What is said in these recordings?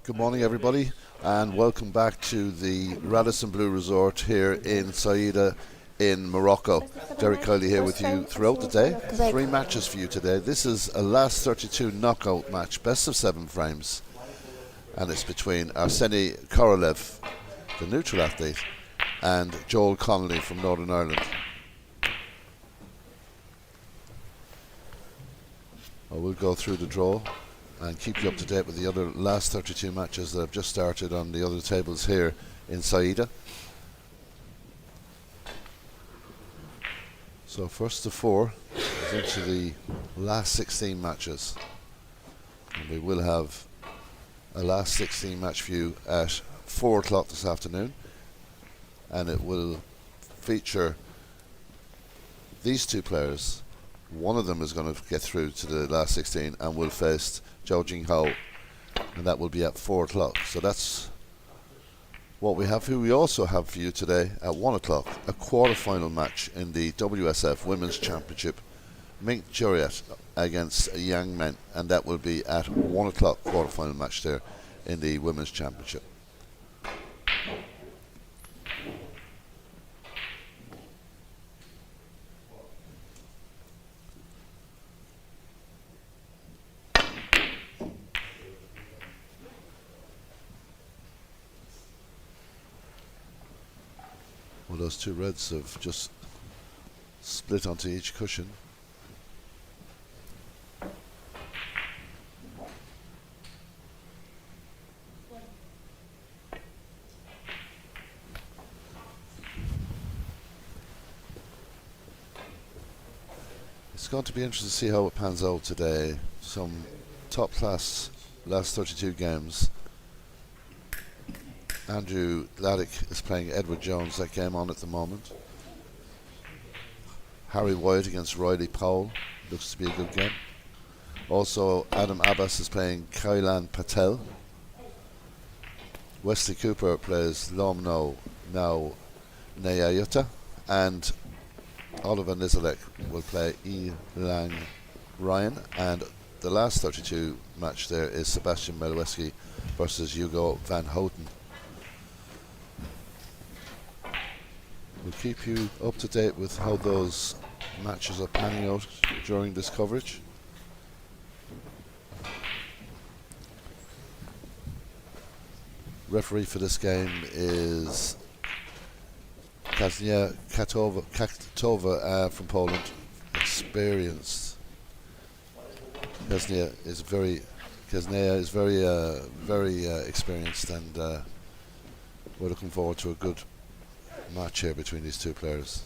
Good morning, everybody, and welcome back to the Radisson Blue Resort here in Saida in Morocco. Derek Kiley here with you throughout the day. 3 matches for you today. This is a last 32 knockout match, best of 7 frames, and it's between Arseny Korolev, the neutral athlete, and Joel Connolly from Northern Ireland. I will go through the draw and keep you up to date with the other last 32 matches that have just started on the other tables here in Saida. So first of 4 is into the last 16 matches, and we will have a last 16 match for you at 4 o'clock this afternoon, and it will feature these 2 players. One of them is going to get through to the last 16 and will face Zhou Jingho, and that will be at 4 o'clock. So that's what we have here. We also have for you today at 1 o'clock a quarter-final match in the WSF Women's Championship, Mink Juriat against Yang Men, and that will be at 1 o'clock quarter-final match there in the Women's Championship. Well, those 2 reds have just split onto each cushion. It's going to be interesting to see how it pans out today. Some top class last 32 games. Andrew Gladdick is playing Edward Jones, that game on at the moment. Harry White against Riley Powell, looks to be a good game. Also Adam Abbas is playing Kailan Patel. Wesley Cooper plays Lomno Now Nayayuta, and Oliver Nizelek will play Elang Ryan, and the last 32 match there is Sebastian Melweski versus Hugo van Houten. We'll keep you up to date with how those matches are panning out during this coverage. Referee for this game is Kaznia Katowa from Poland. Experienced. Kaznia is very experienced, and we're looking forward to a good match here between these 2 players.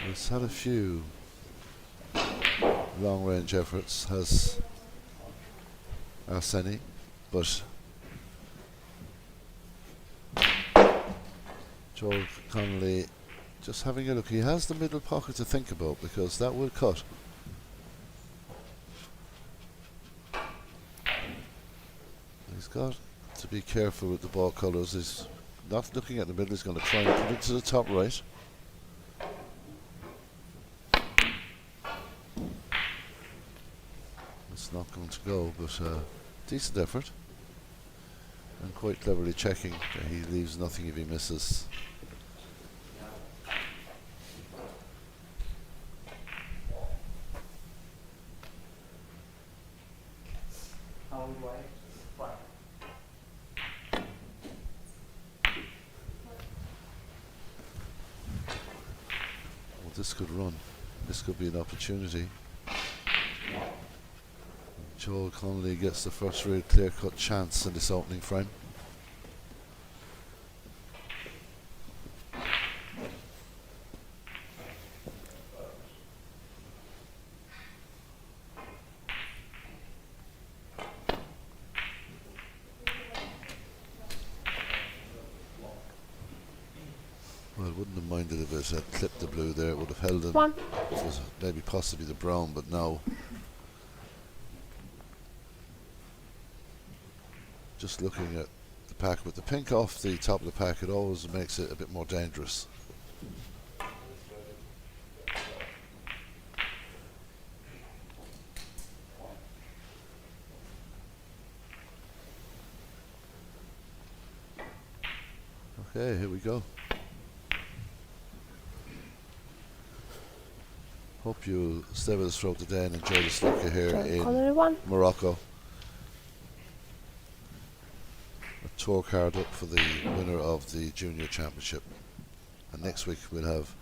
He's had a few long range efforts, has Arseny, but Joel Connolly just having a look. He has the middle pocket to think about, because that will cut. He's got to be careful with the ball colours. He's not looking at the middle. He's going to try and put it to the top right. It's not going to go, but decent effort, and quite cleverly checking that he leaves nothing if he misses. This could run. This could be an opportunity. Joel Connolly gets the first real clear-cut chance in this opening frame. Well, I wouldn't have minded if it had clipped the blue there. It would have held him. It was maybe possibly the brown, but no. Just looking at the pack. With the pink off the top of the pack, it always makes it a bit more dangerous. Okay, here we go. Hope you'll stay with us throughout the day and enjoy the snooker here in Morocco. A tour card up for the winner of the Junior Championship. And next week we'll have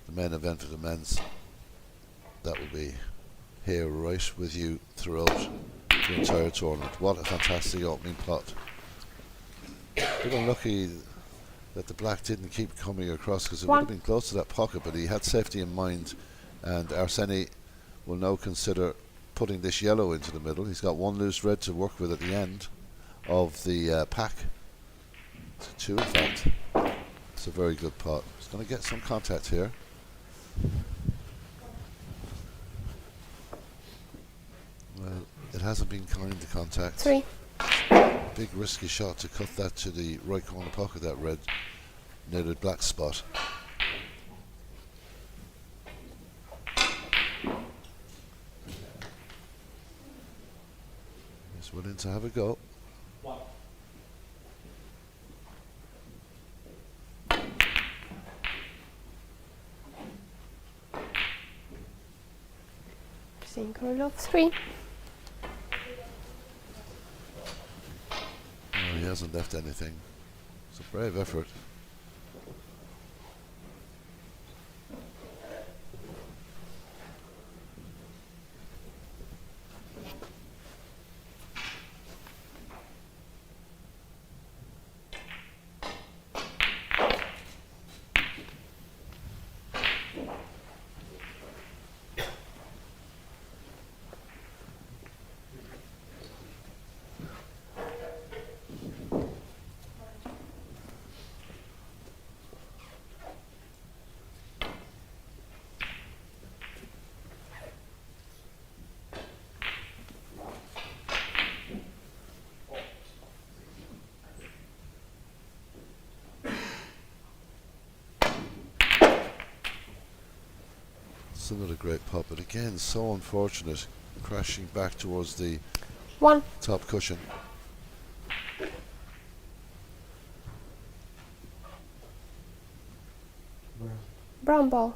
the main event for the men's. That will be here right with you throughout the entire tournament. What a fantastic opening pot. A bit unlucky that the black didn't keep coming across, because it would have been close to that pocket, but he had safety in mind, and Arseni will now consider putting this yellow into the middle. He's got one loose red to work with at the end of the pack. It's a 2 in fact. It's a very good pot. He's going to get some contact here. Well, it hasn't been kind to contact. 3. Big risky shot to cut that to the right corner pocket, that red knitted black spot. He's willing to have a go. Single of 3. He hasn't left anything. It's a brave effort. It's another great pot, but again, so unfortunate, crashing back towards the top cushion. Brown ball.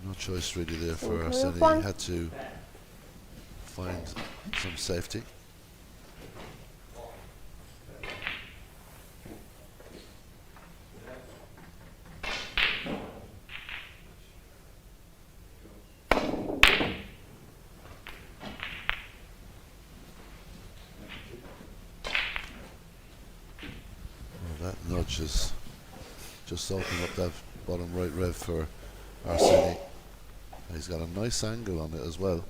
No choice really there for Arseni. He had to find some safety. Well, that nudge is just opening up that bottom right rev for Arseni. He's got a nice angle on it as well.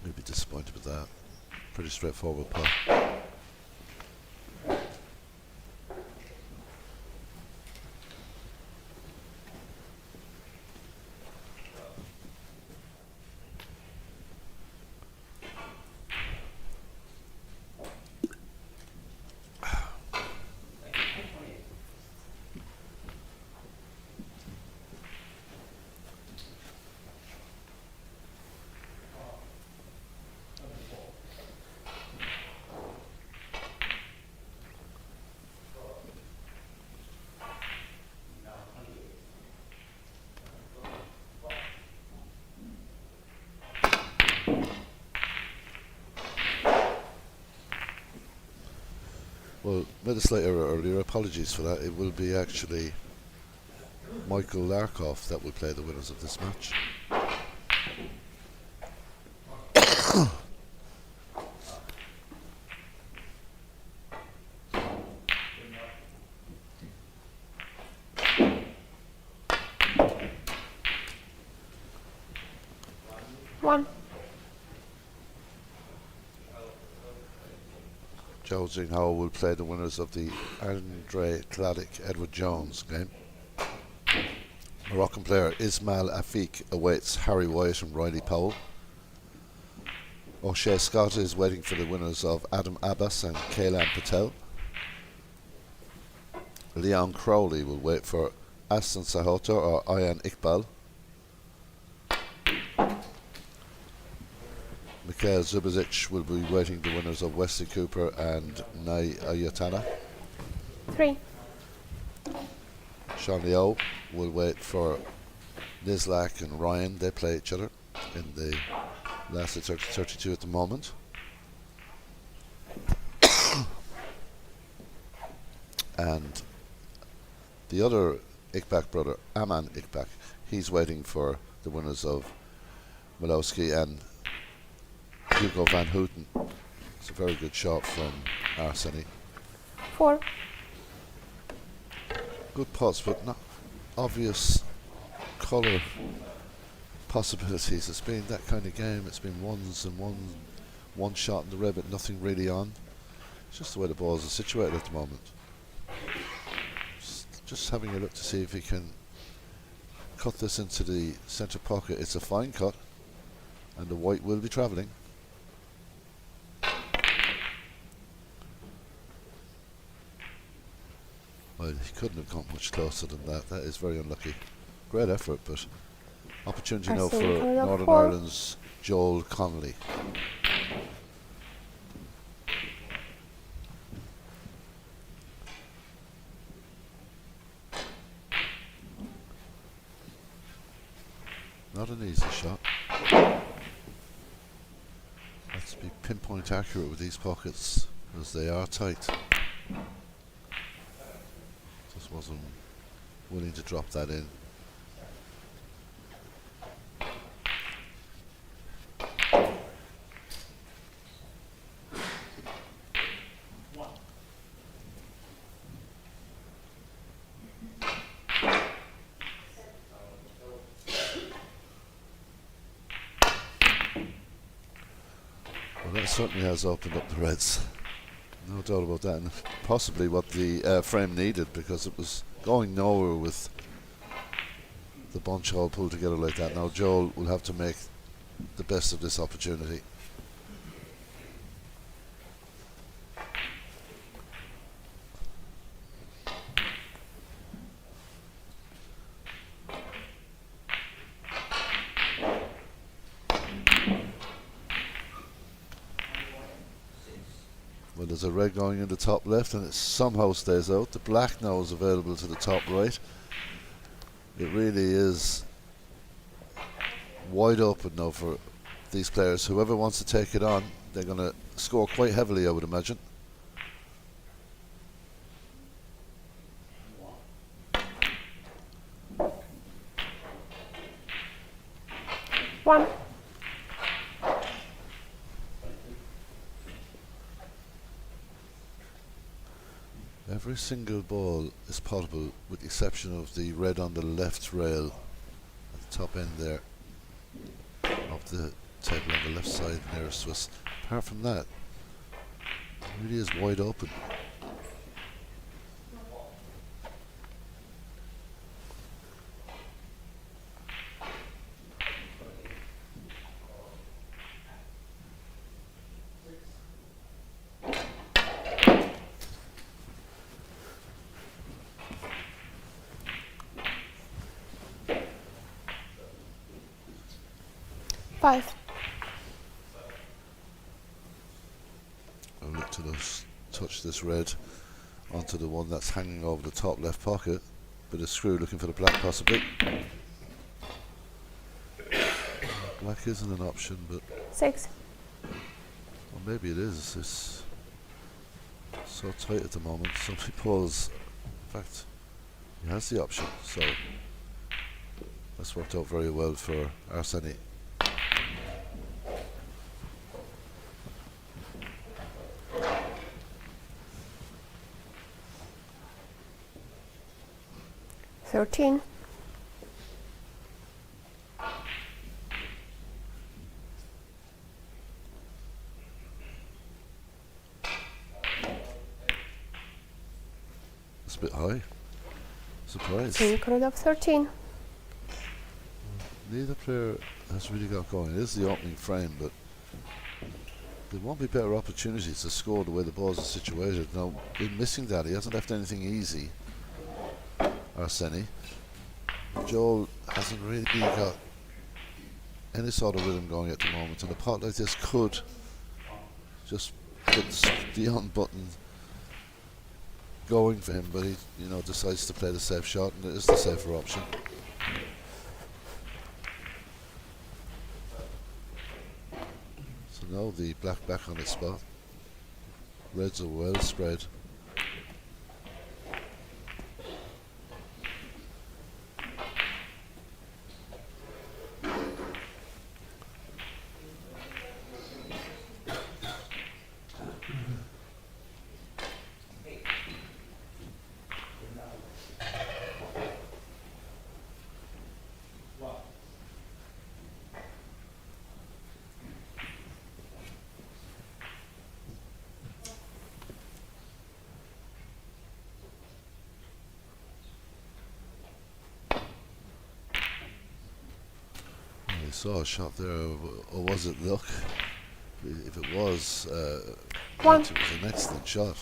We'd be disappointed with that. Pretty straightforward pot. Well, made a slight error earlier, apologies for that. It will be actually Michael Larkoff that will play the winners of this match. 1. Joe Jinghao will play the winners of the Andre Cladic Edward Jones game. Moroccan player Ismail Afik awaits Harry White and Riley Powell. O'Shea Scott is waiting for the winners of Adam Abbas and Kaylan Patel. Leon Crowley will wait for Aston Sahota or Ayan Iqbal. Mikhail Zubazic will be waiting the winners of Wesley Cooper and Nai Ayatana. 3. Sean Leo will wait for Nizlak and Ryan. They play each other in the last 32 at the moment. And the other Ikbak brother, Aman Ikbak, he's waiting for the winners of Milowski and Hugo van Houten. It's a very good shot from Arseny. 4. Good putts, but not obvious colour possibilities. It's been that kind of game. It's been ones and one shot in the red, but nothing really on. It's just the way the balls are situated at the moment. Just having a look to see if he can cut this into the centre pocket. It's a fine cut, and the white will be travelling. Well, he couldn't have gone much closer than that. That is very unlucky. Great effort, but opportunity now for Northern Ireland's Joel Connolly. Not an easy shot. Has to be pinpoint accurate with these pockets, as they are tight. Just wasn't willing to drop that in. That certainly has opened up the Reds, no doubt about that, and possibly what the frame needed, because it was going nowhere with the bunch all pulled together like that. Now Joel will have to make the best of this opportunity. Well, there's a red going in the top left and it somehow stays out. The black now is available to the top right. It really is wide open now for these players. Whoever wants to take it on, they're going to score quite heavily, I would imagine. One. Every single ball is potable with the exception of the red on the left rail at the top end there of the table on the left side nearest to us. Apart from that, it really is wide open. Five. I'll look to touch this red onto the one that's hanging over the top left pocket. Bit of screw looking for the black possibly. Black isn't an option, but 6. well, maybe it is. It's so tight at the moment. Somebody pulls. In fact, he has the option, so that's worked out very well for Arseny. It's a bit high. Surprise. Team crowd of 13. Neither player has really got going. It is the opening frame, but there won't be better opportunities to score the way the balls are situated. Now, in missing that, he hasn't left anything easy, Arseni. Joel hasn't really got any sort of rhythm going at the moment, and a pot like this could just put the on button going for him, but he decides to play the safe shot, and it is the safer option. So now the black back on its spot. Reds are well spread. Saw a shot there, or was it luck? If it was, it was an excellent shot.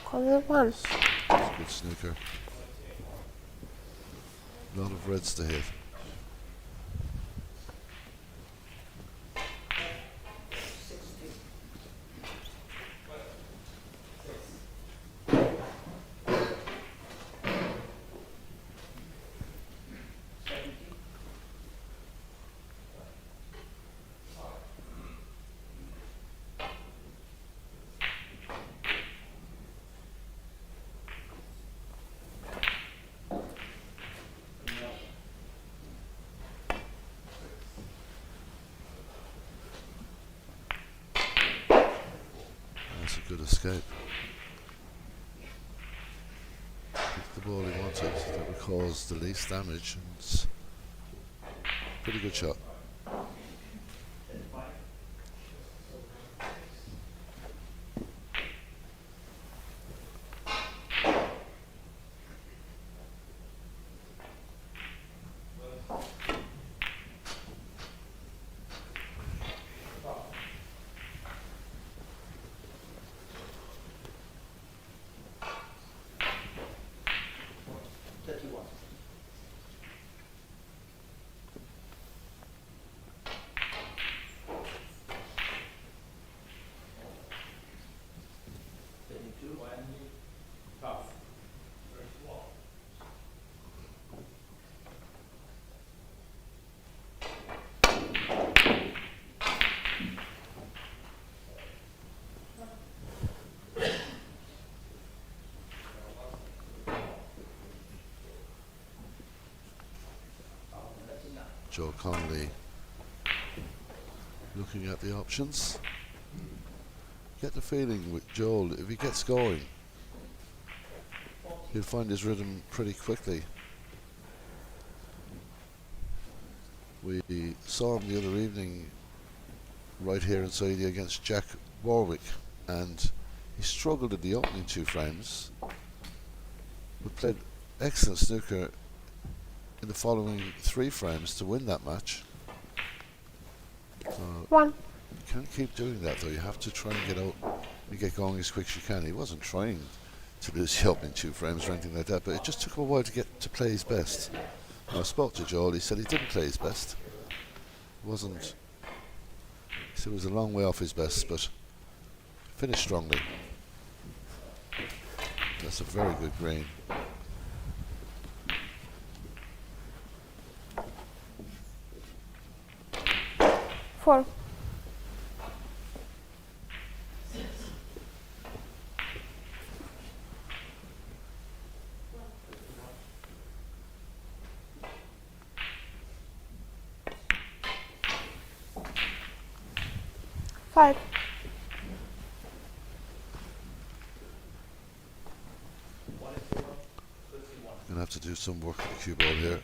Corner 1. It's a good snooker. A lot of reds to hit. That's a good escape. Picked the ball he wanted that would cause the least damage, and it's a pretty good shot. Joe Connolly looking at the options. Get the feeling with Joel, if he gets going, he'll find his rhythm pretty quickly. We saw him the other evening right here in Saudi against Jack Warwick, and he struggled in the opening 2 frames, but played excellent snooker in the following 3 frames to win that match. One. You can't keep doing that though. You have to try and get out and get going as quick as you can. He wasn't trying to lose the opening 2 frames or anything like that, but it just took him a while to get to play his best. When I spoke to Joel, he said he didn't play his best. He said it was a long way off his best, but finished strongly. That's a very good green. Four. Five. to do some work with the cue ball here.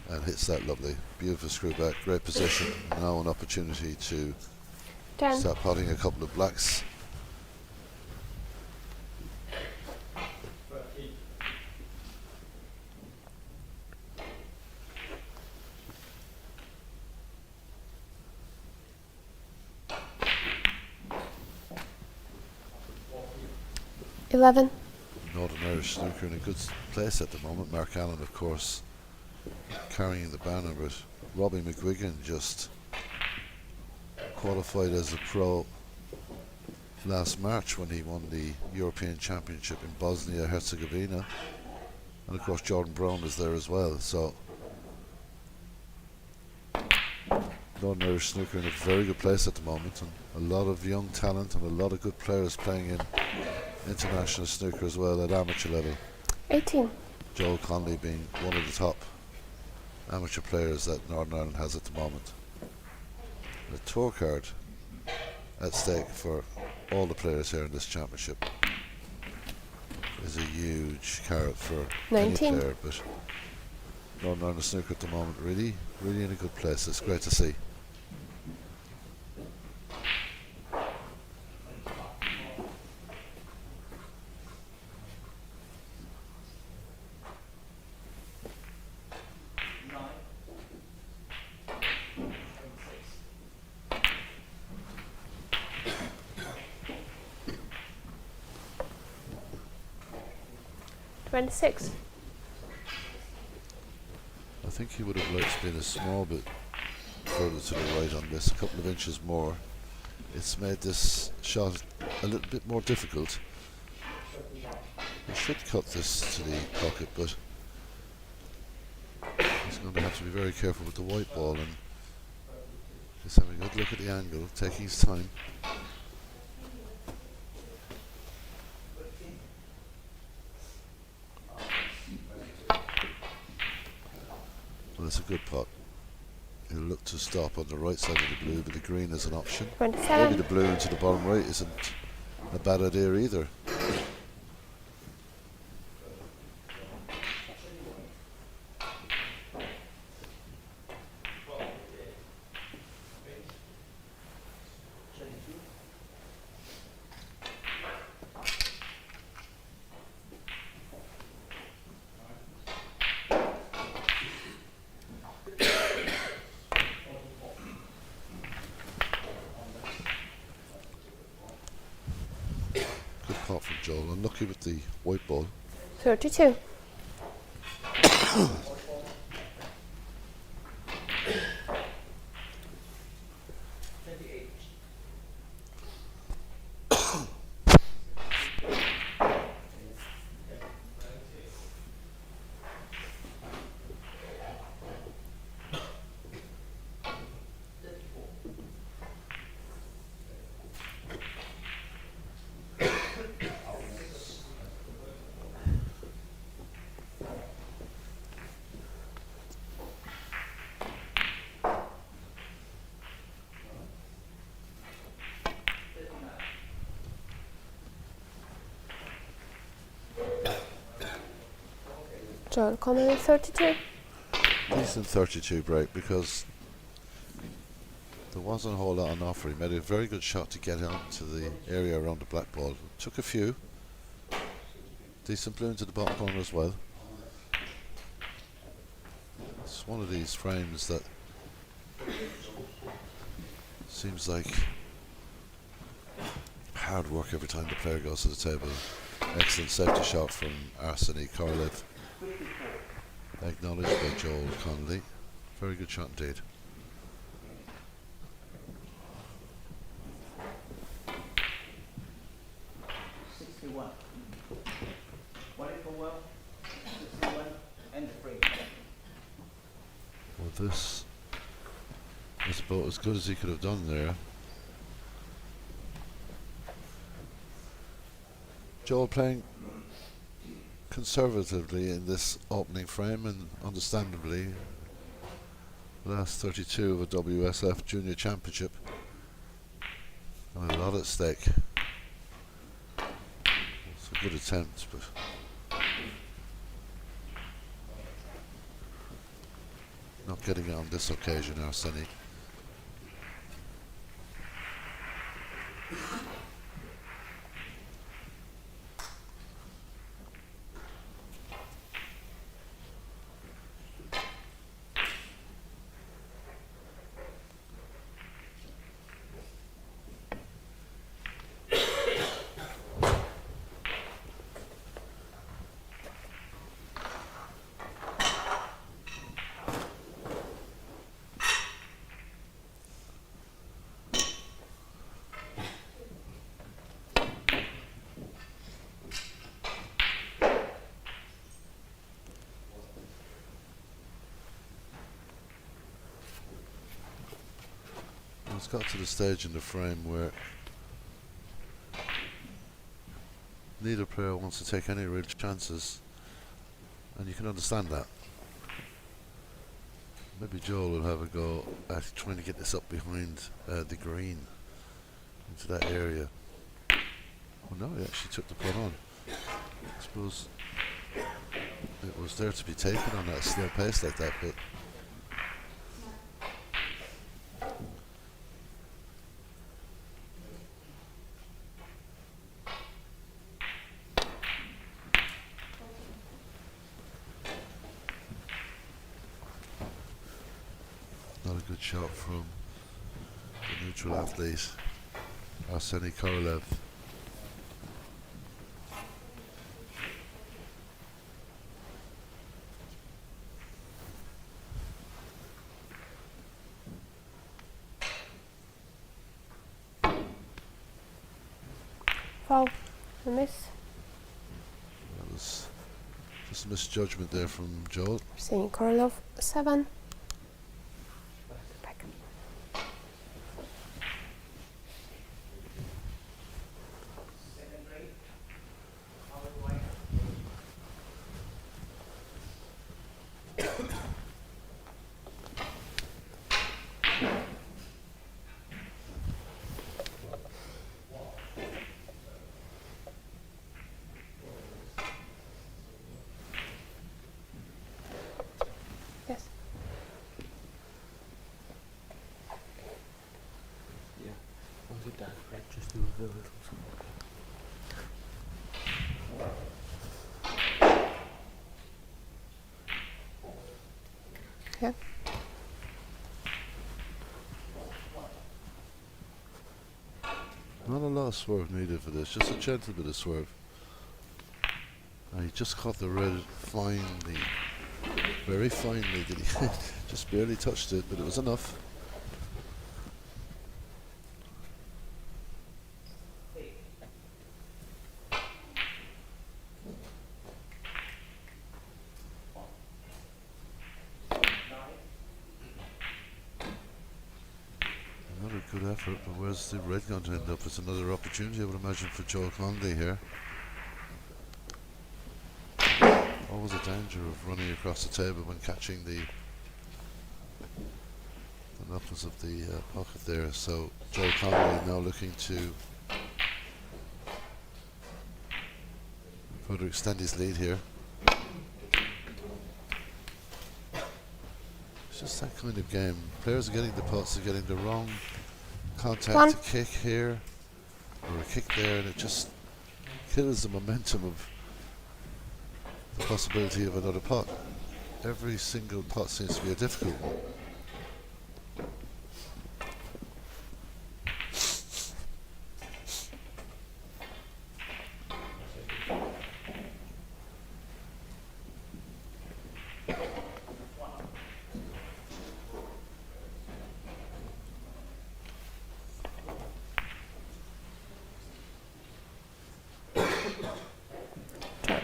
And hits that lovely. Beautiful screw back, great position. Now an opportunity to 10. start potting a couple of blacks. Eleven. Northern Irish Snooker in a good place at the moment. Mark Allen, of course, carrying the banner, but Robbie McGuigan just qualified as a pro last March when he won the European Championship in Bosnia-Herzegovina, and of course Jordan Brown is there as well. So Northern Irish Snooker in a very good place at the moment, and a lot of young talent and a lot of good players playing in international snooker as well at amateur level. 18. Joel Conley being one of the top amateur players that Northern Ireland has at the moment. The tour card at stake for all the players here in this championship is a huge carrot for 19. any player, but Northern Ireland snooker at the moment really in a good place. It's great to see. Twenty-six. I think he would have liked to be a small bit further to the right on this, a couple of inches more. It's made this shot a little bit more difficult. He should cut this to the pocket, but he's going to have to be very careful with the white ball and just having a good look at the angle, taking his time. Well, it's a good pot. He'll look to stop on the right side of the blue, but the green is an option. 27. Maybe the blue into the bottom right isn't a bad idea either. Pot from Joel, unlucky with the white ball. 32. Joel Connolly, 32. Decent 32 break because there wasn't a whole lot on offer. He made a very good shot to get onto the area around the black ball. Took a few. Decent blue into the bottom corner as well. It's one of these frames that seems like hard work every time the player goes to the table. Excellent safety shot from Arseny Korlev. Acknowledged by Joel Connolly. Very good shot indeed. Well, this is about as good as he could have done there. Joel playing conservatively in this opening frame, and understandably last 32 of a WSF Junior Championship and a lot at stake. It's a good attempt, but Not getting it on this occasion, Arseni. It's got to the stage in the frame where neither player wants to take any real chances, and you can understand that. Maybe Joel will have a go at trying to get this up behind the green into that area. Oh no, he actually took the putt on. I suppose it was there to be taken on that slow pace like that, but not a good shot from the neutral athlete, Arseny Korolev. Foul. A miss. That was just a misjudgment there from Joel. Seeing Korolov 7. Back. Yes. Yeah. Was it that red just do the little Yeah. Not a lot of swerve needed for this, just a gentle bit of swerve. And he just caught the red finely, very finely. Did he? Just barely touched it, but it was enough. Another good effort, but where's the red going to end up? It's another opportunity, I would imagine, for Joel Conley here. Always a danger of running across the table when catching the knuckles of the pocket there. So Joel Conley now looking to further extend his lead here. It's just that kind of game. Players are getting the putts, they're getting the wrong contact to kick here or a kick there, and it just kills the momentum of the possibility of another putt. Every single putt seems to be a difficult one.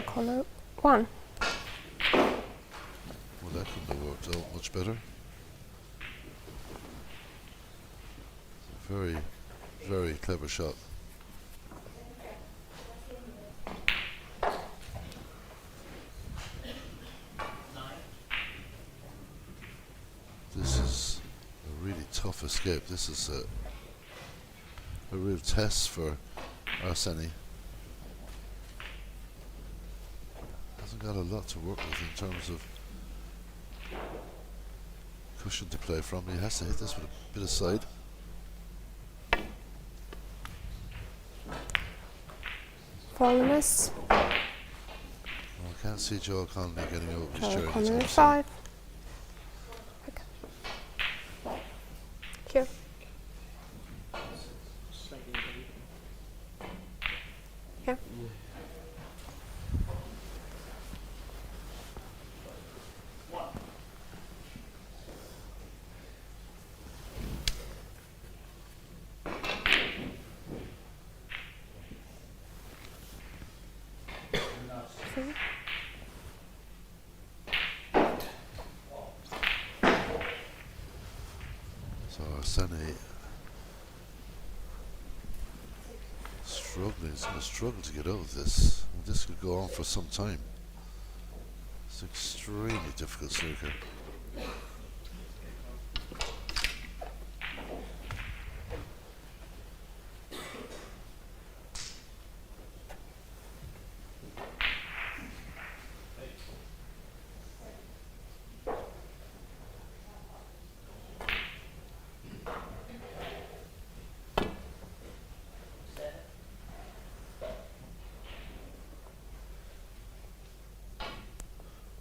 Corner 1. Well, that couldn't have worked out much better. Very, very clever shot. This is a really tough escape. This is a real test for Arseny. Hasn't got a lot to work with in terms of cushion to play from. He has to hit this with a bit of side. Fall and miss. Well, I can't see Joe Connolly getting over his Joe chair Connolly anytime soon. 5. Cue. Slightly deep. Yeah. Three. So Arsene struggling. He's going to struggle to get out of this. And this could go on for some time. It's extremely difficult snooker.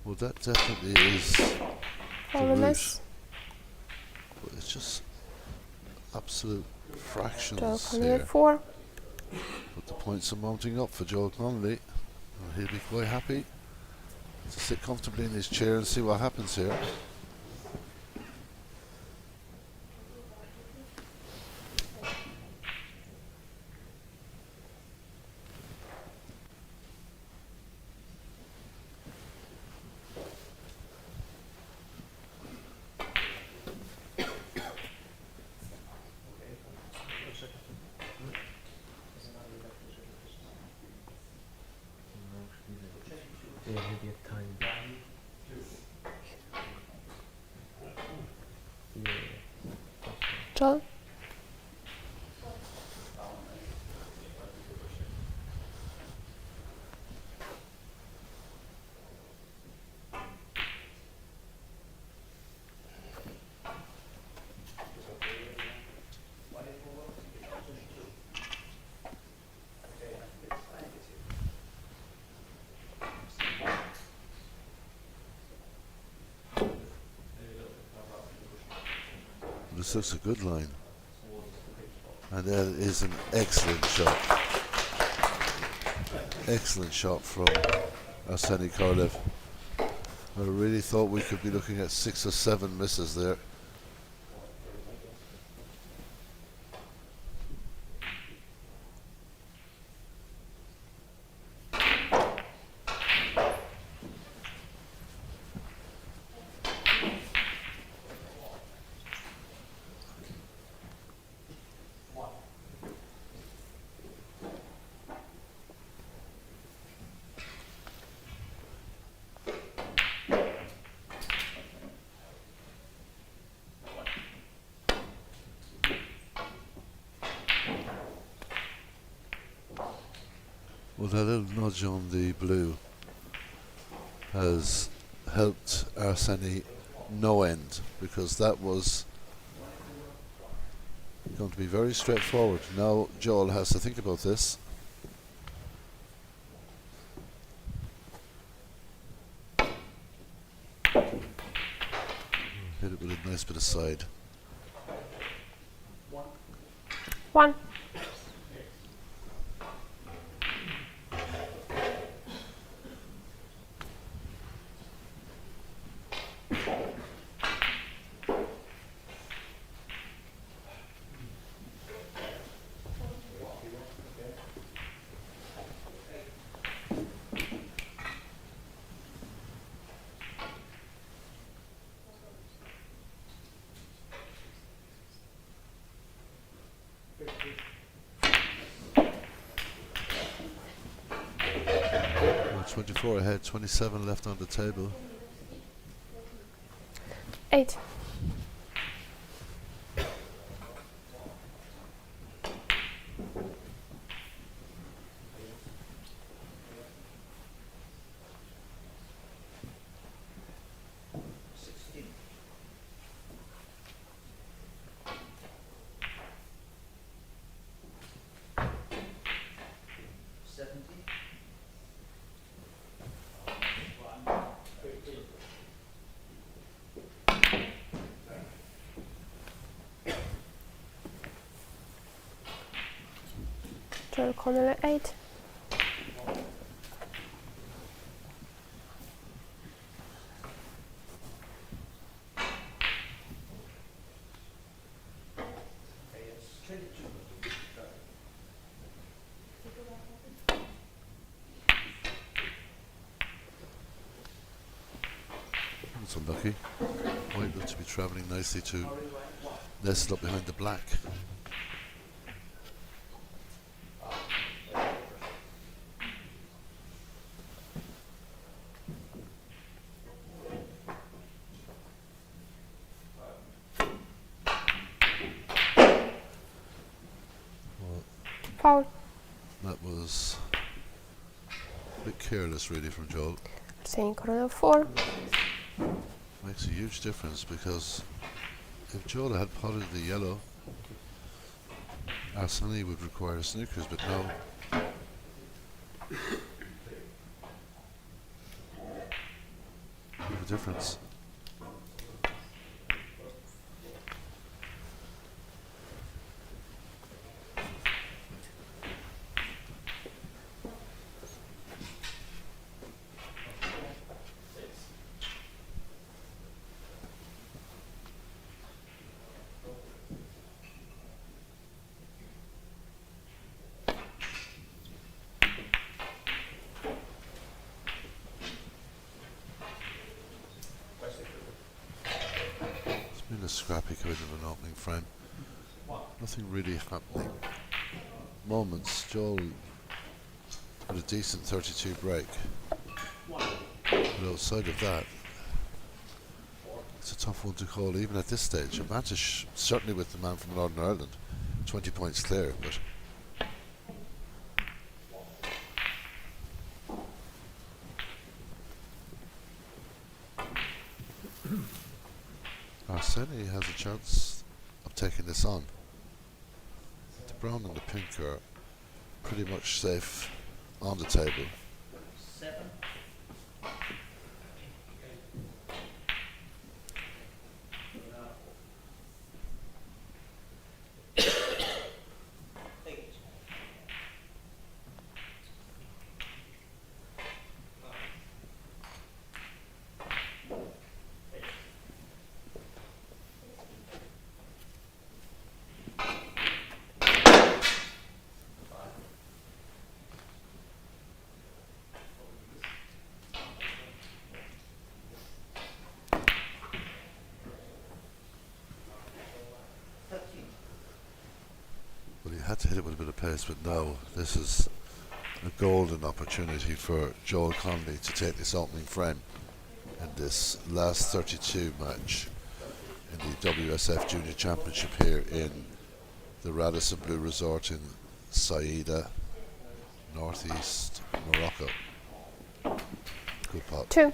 Well, that definitely is Fall the and route. miss. But it's just absolute Joe fractions Connolly here. 4. But the points are mounting up for Joe Connolly. And he'll be quite happy to sit comfortably in his chair and see what happens here. Yeah, maybe a tiny bit. Yeah. Joe. This looks a good line. And that is an excellent shot. Excellent shot from Arseny Korolev. I really thought we could be looking at 6 or 7 misses there. Well, that little nudge on the blue has helped Arseny no end, because that was going to be very straightforward. Now Joel has to think about this. Hit it with a nice bit of side. 1. Well, 24 ahead, 27 left on the table. 8. Joel Connolly 8. That's unlucky. White looks to be travelling nicely to nestle up behind the black. Well, Foul. that was a bit careless really from Joel. Arseny Korolev 4. Makes a huge difference because if Joel had potted the yellow, Arseny would require snookers, but no. Bit of a difference. It's been a scrappy kind of an opening frame. Nothing really happening. Moments, Joel had a decent 32 break. But outside of that, it's a tough one to call even at this stage. Advantage certainly with the man from Northern Ireland, 20 points clear, but Arseny has a chance of taking this on. The brown and the pink are pretty much safe on the table. Well, he had to hit it with a bit of pace, but no, this is a golden opportunity for Joel Connolly to take this opening frame in this last 32 match in the WSF Junior Championship here in the Radisson Blue Resort in Saida, northeast Morocco. Good pot. 2.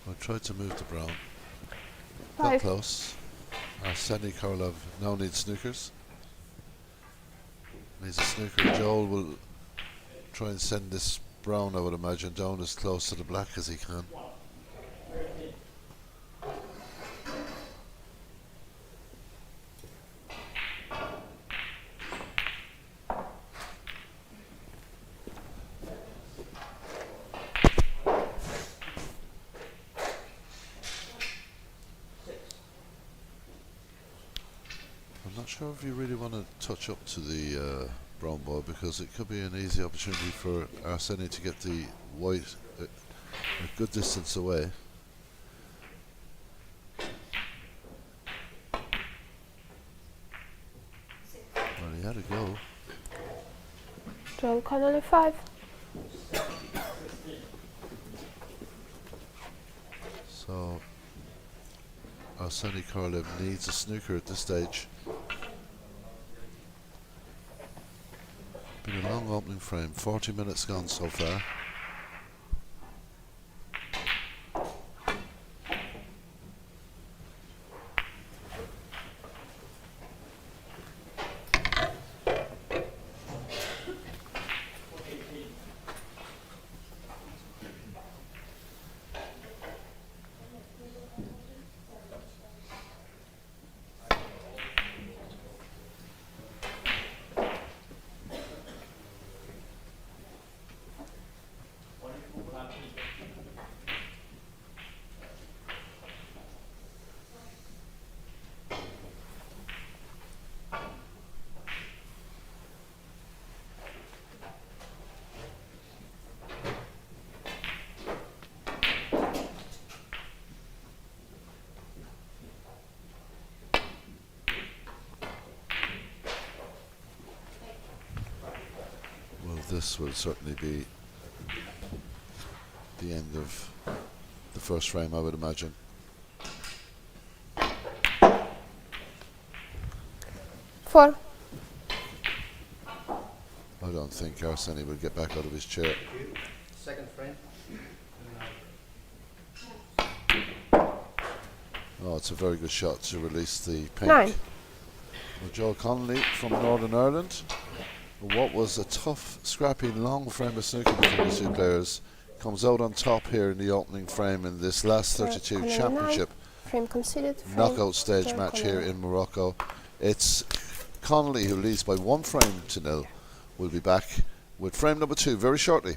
I tried to move the brown. Got 5. close. Arseny Korolev now needs snookers. Needs a snooker. Joel will try and send this brown, I would imagine, down as close to the black as he can. I'm not sure if you really want to touch up to the brown ball because it could be an easy opportunity for Arseny to get the white a good distance away. Well, he had a go. Joel Connolly 5. So Arseny Korolev needs a snooker at this stage. Been a long opening frame, 40 minutes gone so far. this will certainly be the end of the first frame, I would imagine. Four. I don't think Arseny will get back out of his chair. Second frame. Oh, it's a very good shot to release the pink. 9. Well, Joel Connolly from Northern Ireland. What was a tough, scrappy, long frame of snooker between the two players comes out on top here in the opening frame in this last 32 Connolly championship 9. Frame conceded. Frame knockout stage Joel match Connolly. here in Morocco. It's Connolly who leads by 1 frame to 0. We'll be back with frame number 2 very shortly.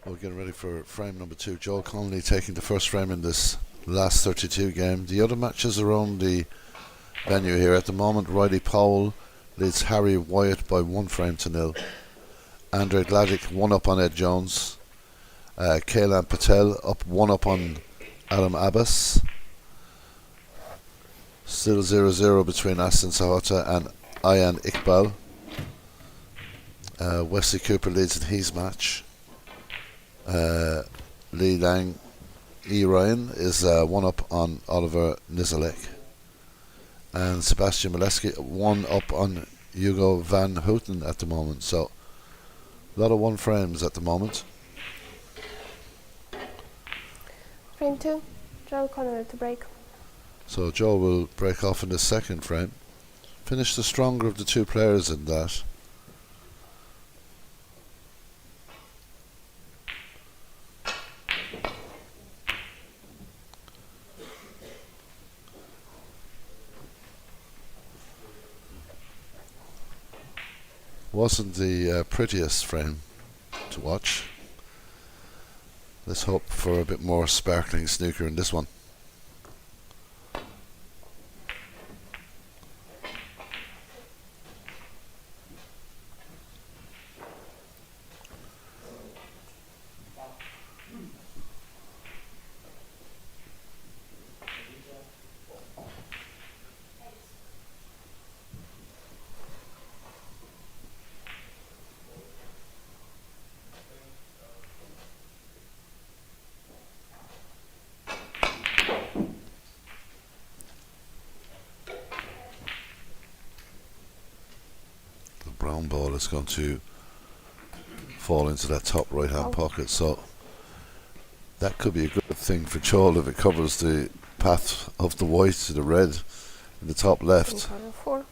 We're getting ready for frame number 2. Joel Connolly taking the first frame in this last 32 game. The other matches around the venue here at the moment, Riley Powell leads Harry Wyatt by 1 frame to 0. Andre Gladic 1 up on Ed Jones. Kailan Patel up 1 up on Adam Abbas. Still 0-0 between Aston Sahota and Ayan Iqbal. Wesley Cooper leads in his match. Lee Lang E. Ryan is 1 up on Oliver Nizelek. And Sebastian Mileski 1 up on Hugo van Houten at the moment. So a lot of 1 frames at the moment. Frame 2. Joel Connolly to break. So Joel will break off in the second frame. Finish the stronger of the 2 players in that. Wasn't the prettiest frame to watch. Let's hope for a bit more sparkling snooker in this one. Brown ball is going to fall into that top right hand pocket, so that could be a good thing for Joel if it covers the path of the white to the red in the top left. 4.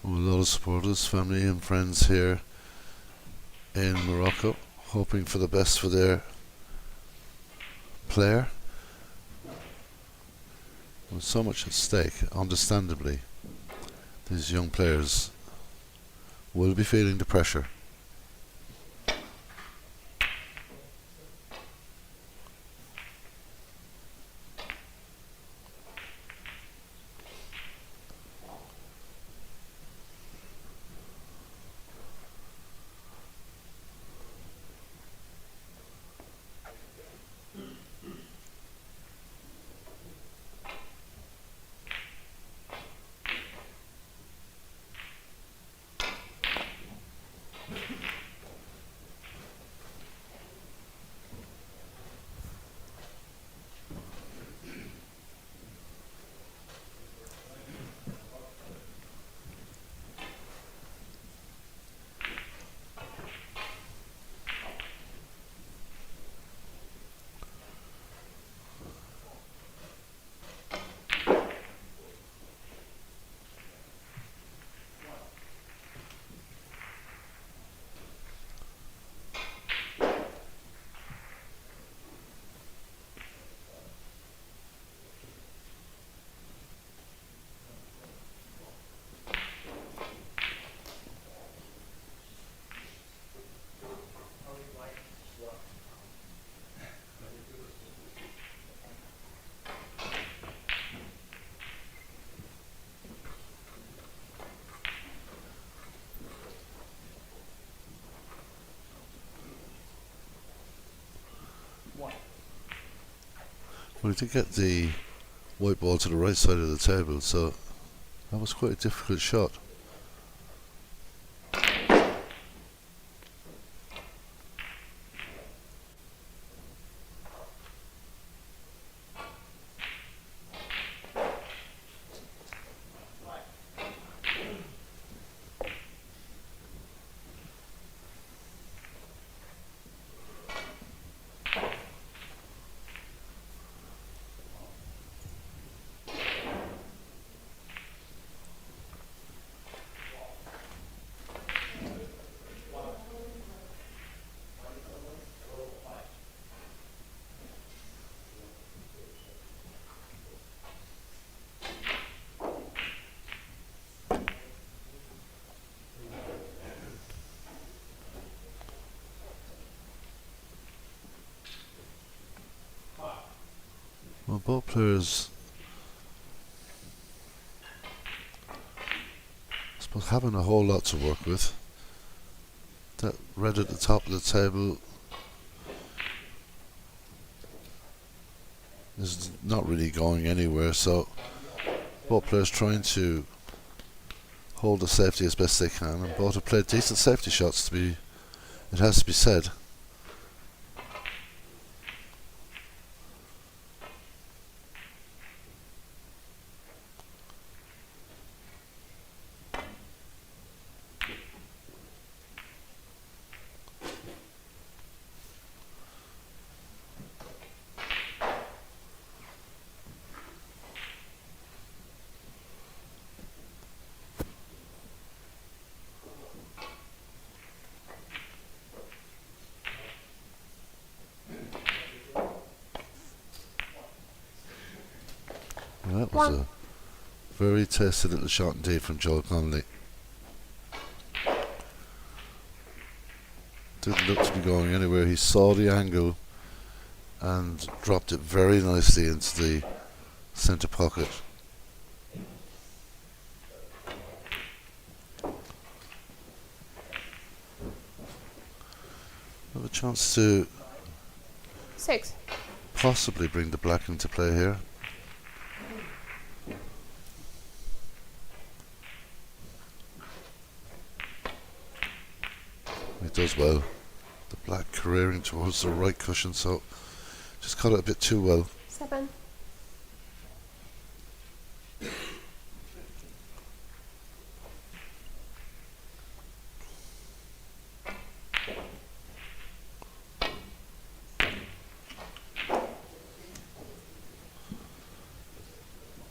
A lot of supporters, family and friends here in Morocco, hoping for the best for their player. With so much at stake, understandably, these young players will be feeling the pressure. Well, he did get the white ball to the right side of the table, so that was quite a difficult shot. Well, both players, I suppose, having a whole lot to work with. That red at the top of the table is not really going anywhere, so both players trying to hold the safety as best they can, and both have played decent safety shots, it has to be said. Well, that was a very tasty little shot indeed from Joel Connolly. Didn't look to be going anywhere. He saw the angle and dropped it very nicely into the centre pocket. Have a chance to 6. possibly bring the black into play here. He does well. The black careering towards the right cushion, so just caught it a bit too well. 7.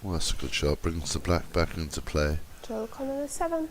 Well, that's a good shot. Brings the black back into play. Joel Connolly 7.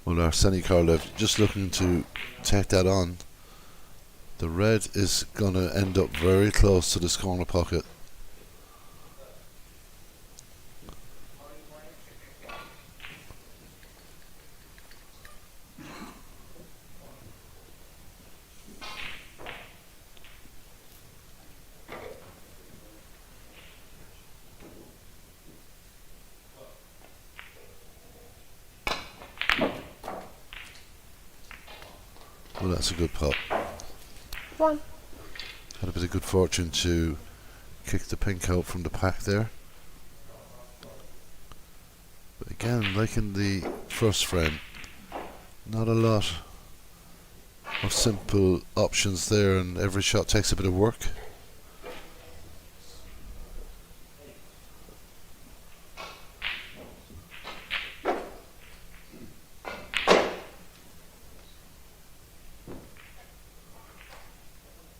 Well, Arseny Karlev just looking to take that on. The red is going to end up very close to this corner pocket. Well, that's a good pot. 1. Had a bit of good fortune to kick the pink out from the pack there. But again, like in the first frame, not a lot of simple options there, and every shot takes a bit of work.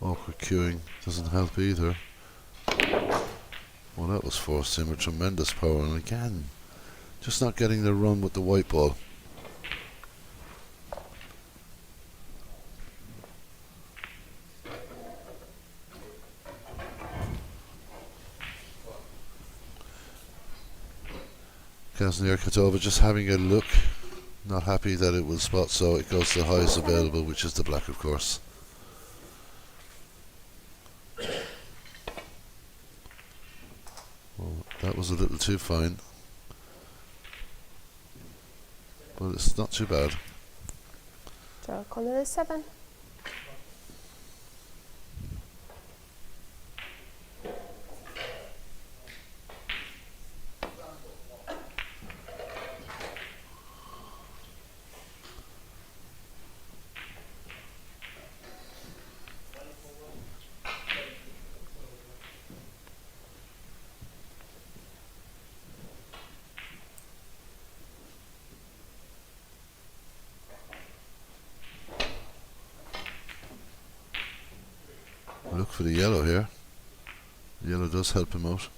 Awkward cueing doesn't help either. Well, that was forced in with tremendous power, and again, just not getting the run with the white ball. Kazanir just having a look, not happy that it was spot, so it goes to the highest available, which is the black, of course. Well, that was a little too fine, but it's not too bad. Joel Connolly 7. Look for the yellow here. The yellow does help him out.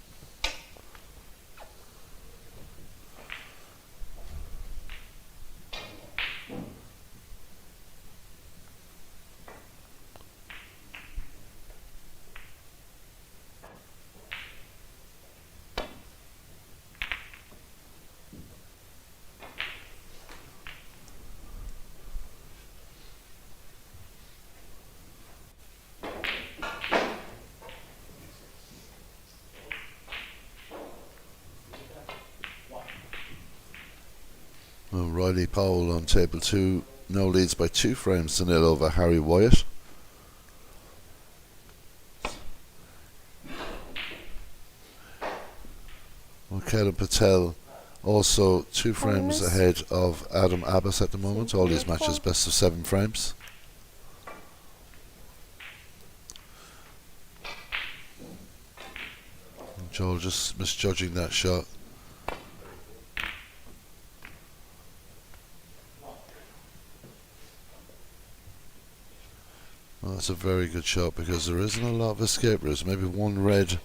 Well, Riley Powell on table 2 now leads by 2 frames to 0 over Harry Wyatt. Well, Kevin Patel also 2 frames ahead of Adam Abbas at the moment. All these matches best of 7 frames. Joel just misjudging that shot. Well, that's a very good shot because there isn't a lot of escape routes. Maybe one red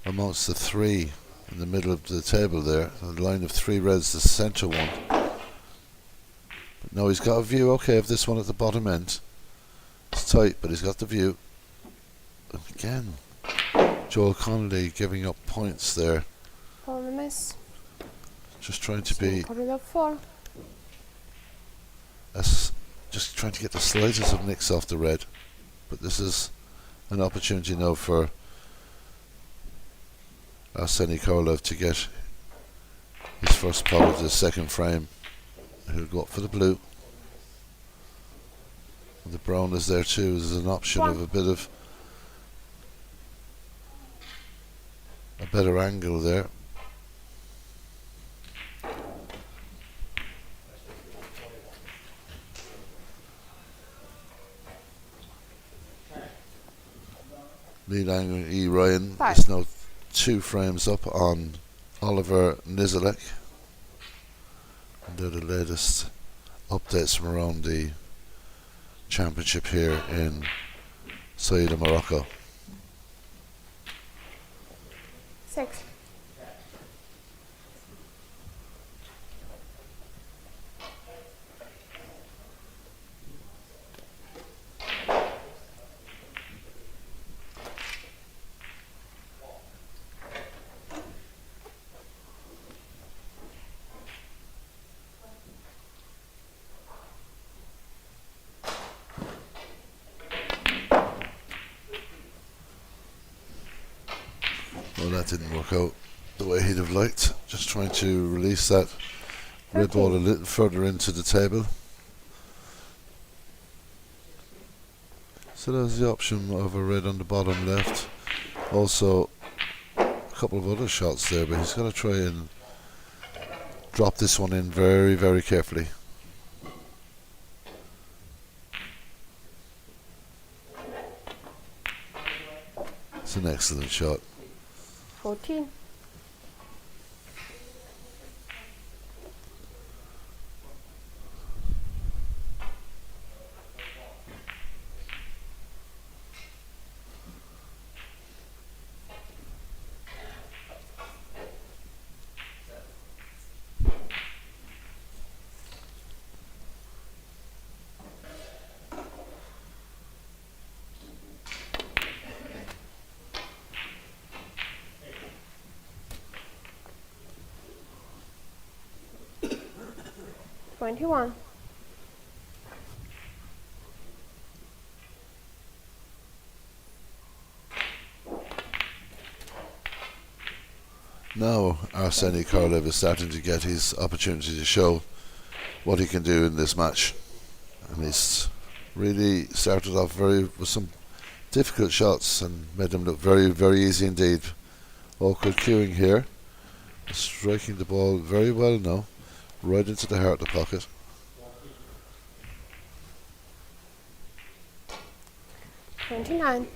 amongst the 3 in the middle of the table there. The line of 3 reds, the centre one. But no, he's got a view, okay, of this one at the bottom end. It's tight, but he's got the view. And again, Joel Connolly giving up points there. On the miss. Just trying to be, Corridor 4. just trying to get the slightest of nicks off the red. But this is an opportunity now for Arseny Korolev to get his first pot of the second frame. He'll go up for the blue. The brown is there too as an option of a bit of a better angle there. Lead angler E. Ryan is now 2 frames up on Oliver Niziolek. And they're the latest updates from around the championship here in Saïda, Morocco. 6. Well, that didn't work out the way he'd have liked. Just trying to release that red ball a little further into the table. So there's the option of a red on the bottom left. Also, a couple of other shots there, but he's got to try and drop this one in very, very carefully. It's an excellent shot. 14. Twenty-one. Now Arseny Korolev is starting to get his opportunity to show what he can do in this match, and he's really started off with some difficult shots and made them look very, very easy indeed. Awkward cueing here, striking the ball very well now, right into the heart of the pocket. 29.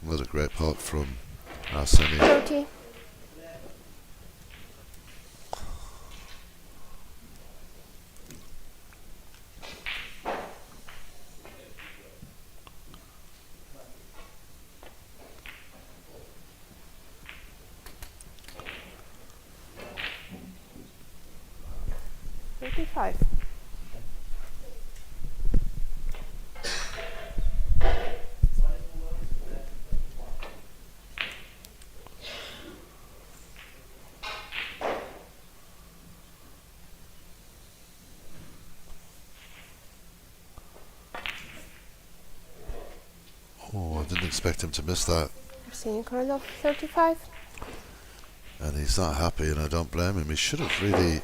What a great pot from Arseny. 30. Thirty-five. Oh, I didn't expect him to miss that. Arseny Korolev. 35. And he's not happy, and I don't blame him. He should have really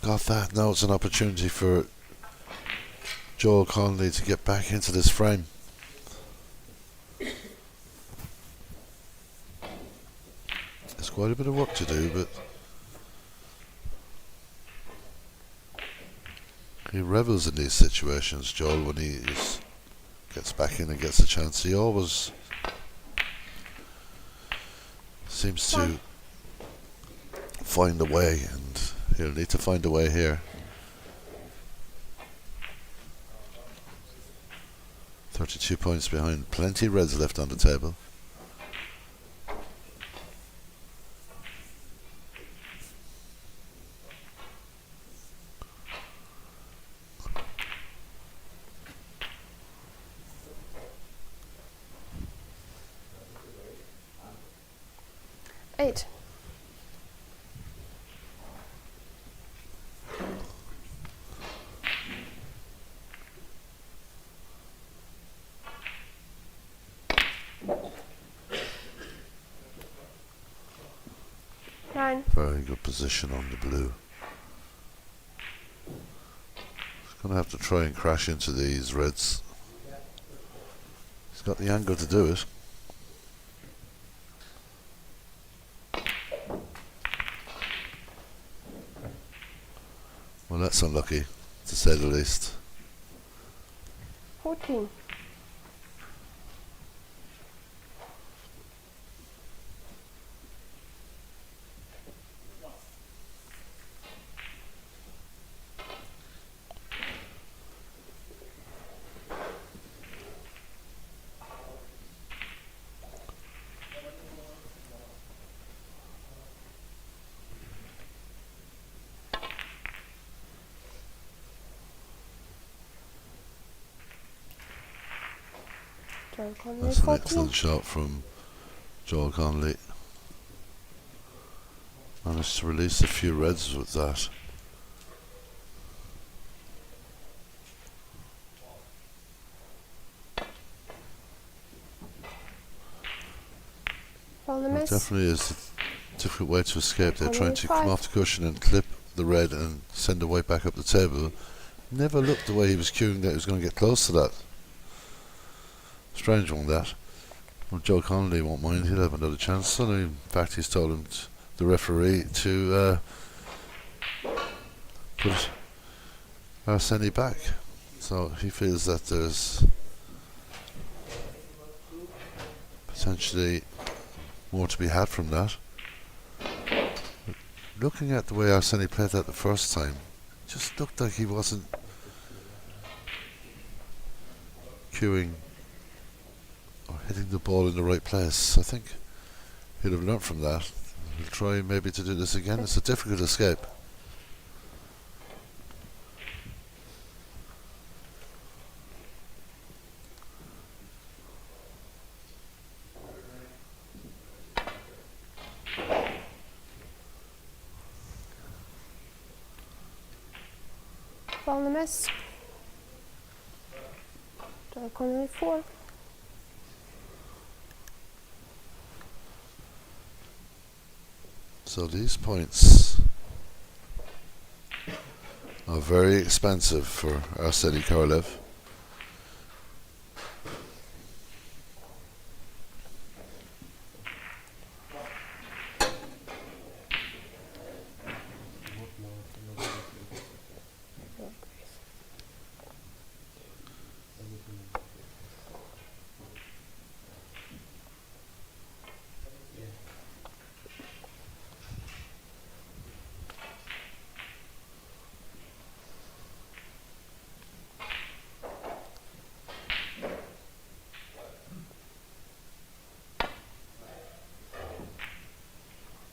got that. Now it's an opportunity for Joel Connolly to get back into this frame. There's quite a bit of work to do, but he revels in these situations, Joel, when he gets back in and gets a chance. He always seems to find a way, and he'll need to find a way here. 32 points behind, plenty reds left on the table. 8. Nine. Very good position on the blue. He's going to have to try and crash into these reds. He's got the angle to do it. Well, that's unlucky, to say the least. 14. Joel Connolly, That's an 14. excellent shot from Joel Connolly. Managed to release a few reds with that. Foul the It miss. definitely is a difficult way to escape. They're trying to come 5. off the cushion and clip the red and send the white back up the table. Never looked the way he was cueing that he was going to get close to that. Strange one, that. Well, Joe Connolly won't mind. He'll have another chance. So in fact, he's told him, the referee, to put Arseni back. So he feels that there's potentially more to be had from that. But looking at the way Arseni played that the first time, it just looked like he wasn't cueing or hitting the ball in the right place. I think he'll have learnt from that. He'll try maybe to do this again. It's a difficult escape. Foul the miss. Joel Connolly, 4. So these points are very expensive for Arseny Korolev.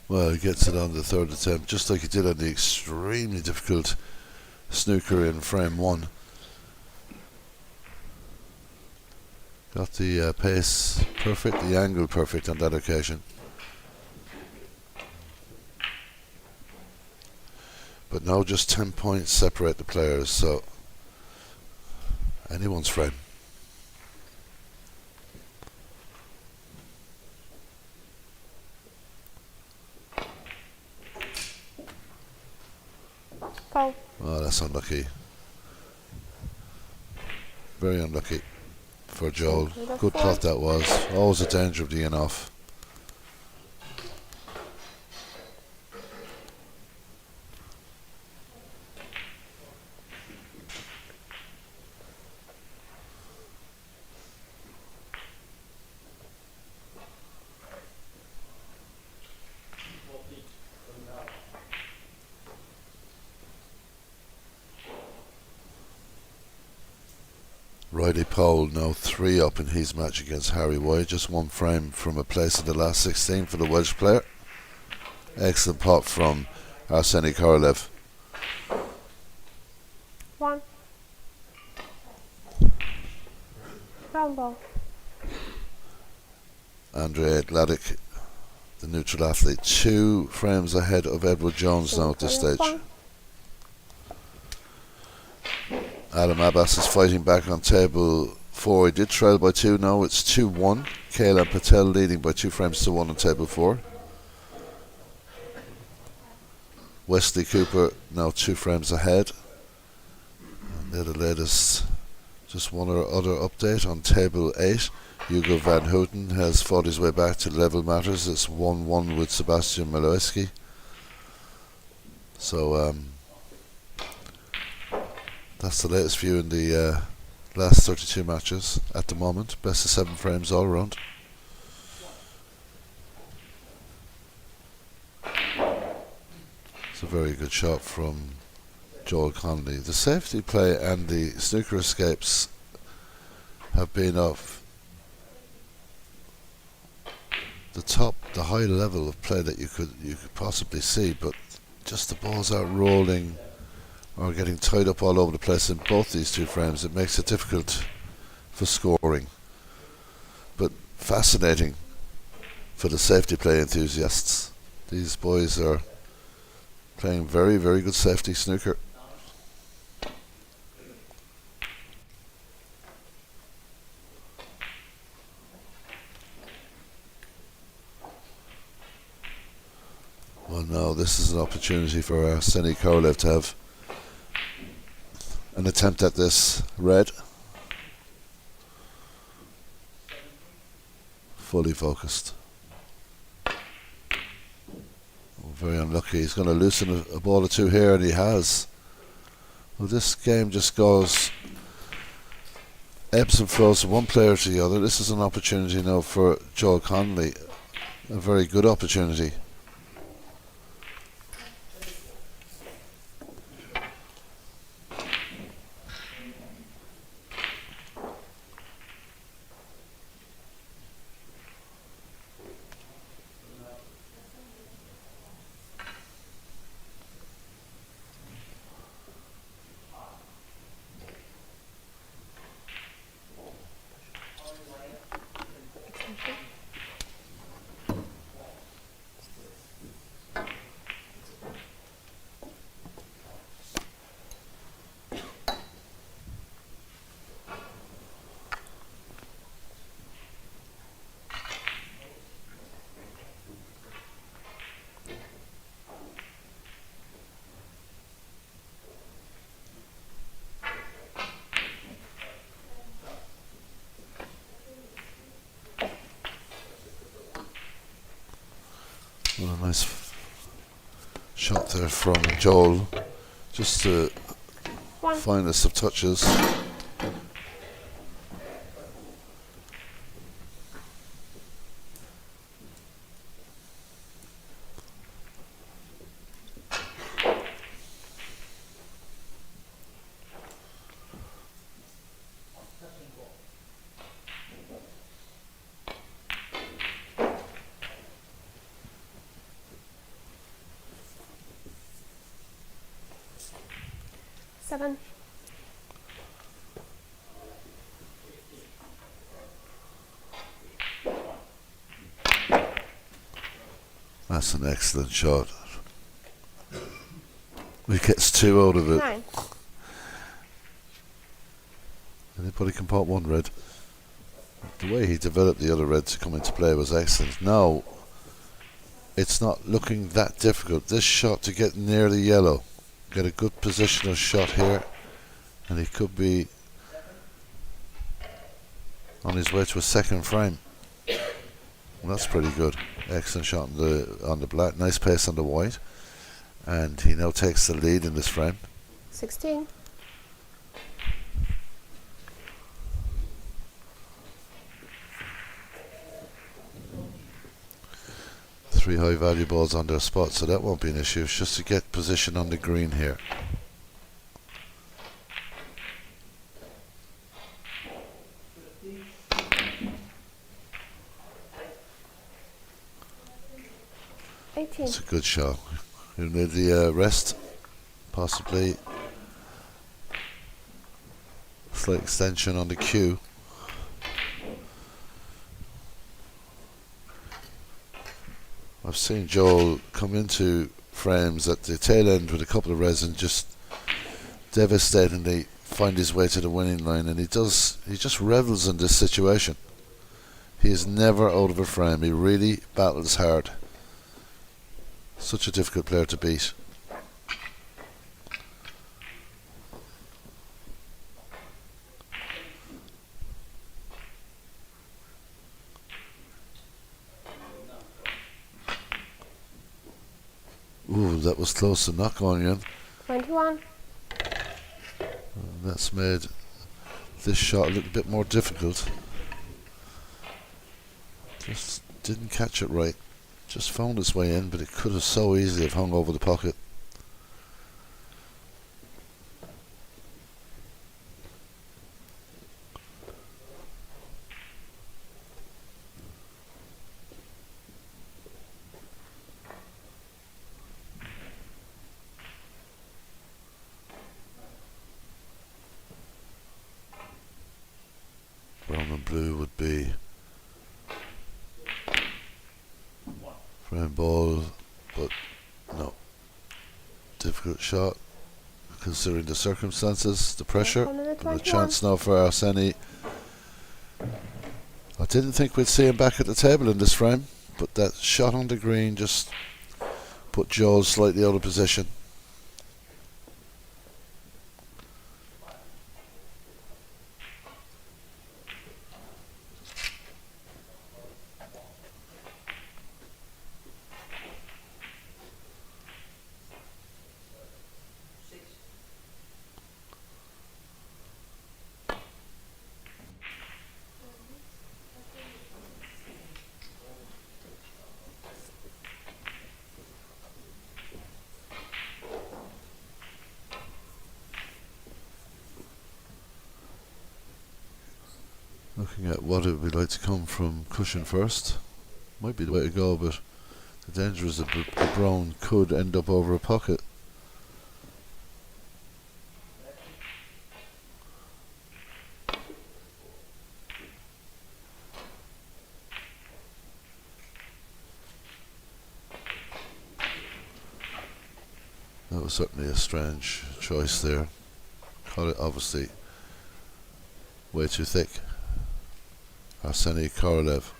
Well, he gets it on the third attempt, just like he did on the extremely difficult snooker in frame 1. Got the pace perfect, the angle perfect on that occasion. But now just 10 points separate the players, so anyone's frame. Foul. Oh, that's unlucky. Very unlucky for Joel. Good putt that was. Always a danger of the in off. Riley Powell now 3 up in his match against Harry White, just 1 frame from a place in the last 16 for the Welsh player. Excellent pot from Arseny Korolev. 1. Round ball. Andrei Gladik, the neutral athlete. 2 frames ahead of Edward Jones now at this stage. Adam Abbas is fighting back on table 4. He did trail by 2, now it's 2-1. Kayla Patel leading by 2 frames to 1 on table 4. Wesley Cooper now 2 frames ahead. And they're the latest, just one or other update on table 8. Hugo Van Houten has fought his way back to level matters. It's 1-1 with Sebastian Maloewski. So that's the latest view in the last 32 matches at the moment. Best of 7 frames all around. It's a very good shot from Joel Connolly. The safety play and the snooker escapes have been of the high level of play that you could possibly see, but just the balls out rolling or getting tied up all over the place in both these 2 frames, it makes it difficult for scoring. But fascinating for the safety play enthusiasts. These boys are playing very, very good safety snooker. Well, now this is an opportunity for Arseny Korolev to have an attempt at this red. Fully focused. Oh, very unlucky. He's going to loosen a ball or 2 here, and he has. Well, this game just goes ebbs and flows from one player to the other. This is an opportunity now for Joel Connolly. A very good opportunity. Well, a nice shot there from Joel, just to finest of touches. Seven. That's an excellent shot. He gets 2 out of it. 9. Anybody can pot 1 red. The way he developed the other red to come into play was excellent. Now, it's not looking that difficult. This shot to get near the yellow. Get a good positional shot here, and he could be on his way to a 2nd frame. Well, that's pretty good. Excellent shot on the black. Nice pace on the white, and he now takes the lead in this frame. 16. Three high value balls on their spot, so that won't be an issue. It's just to get position on the green here. It's a good shot. You need the rest, possibly slight extension on the cue. I've seen Joel come into frames at the tail end with a couple of reds and just devastatingly find his way to the winning line, and he just revels in this situation. He is never out of a frame. He really battles hard. Such a difficult player to beat. Ooh, that was close to not going in. 21. And that's made this shot a little bit more difficult. Just didn't catch it right. Just found its way in, but it could have so easily have hung over the pocket. Brown and blue would be frame ball, but no. Difficult shot considering the circumstances, the pressure, and the chance now for Arseni. I didn't think we'd see him back at the table in this frame, but that shot on the green just put Joel slightly out of position. Looking at what it would be like to come from cushion first. Might be the way to go, but the danger is that the brown could end up over a pocket. That was certainly a strange choice there. Caught it obviously way too thick. Arseni Korolev.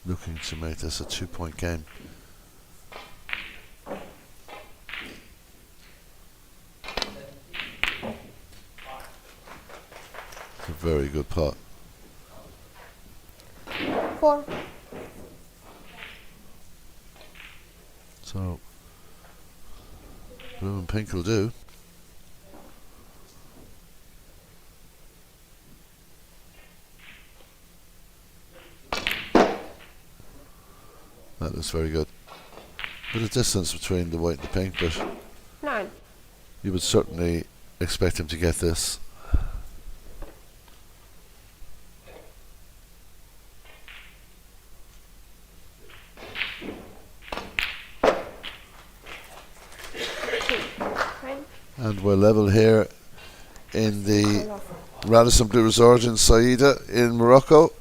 Looking to make this a 2-point game. It's a very good pot. 4. So blue and pink will do. That looks very good. Bit of distance between the white and the pink, but 9. you would certainly expect him to get this. And we're level here in the Radisson Blue Resort in Saida in Morocco.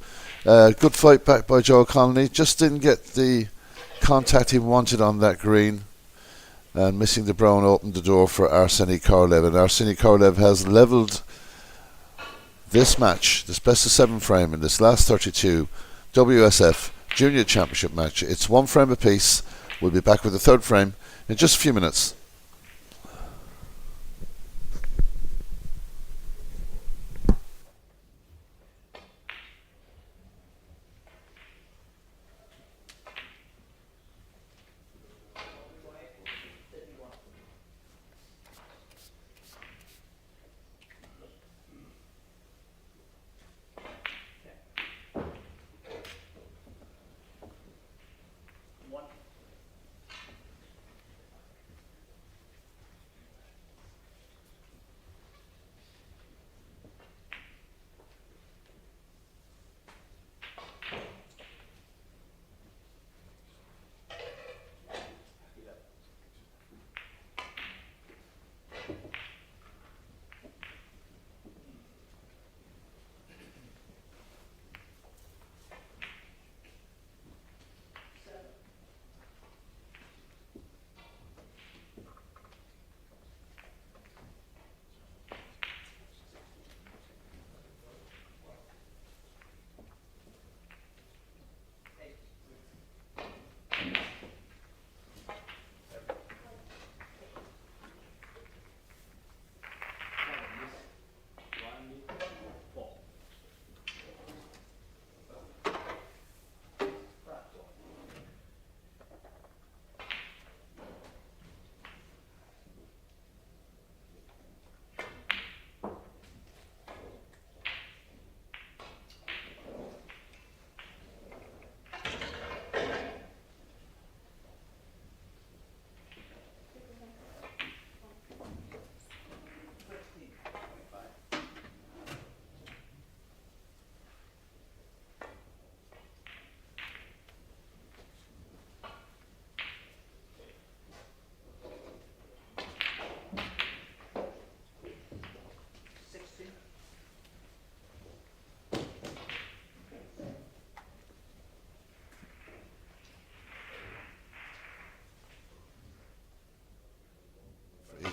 Good fight back by Joe Connolly. Just didn't get the contact he wanted on that green. And missing the brown opened the door for Arseni Korolev. And Arseni Korolev has levelled this match, this best of 7 frame in this last 32 WSF Junior Championship match. It's 1 frame apiece. We'll be back with the 3rd frame in just a few minutes.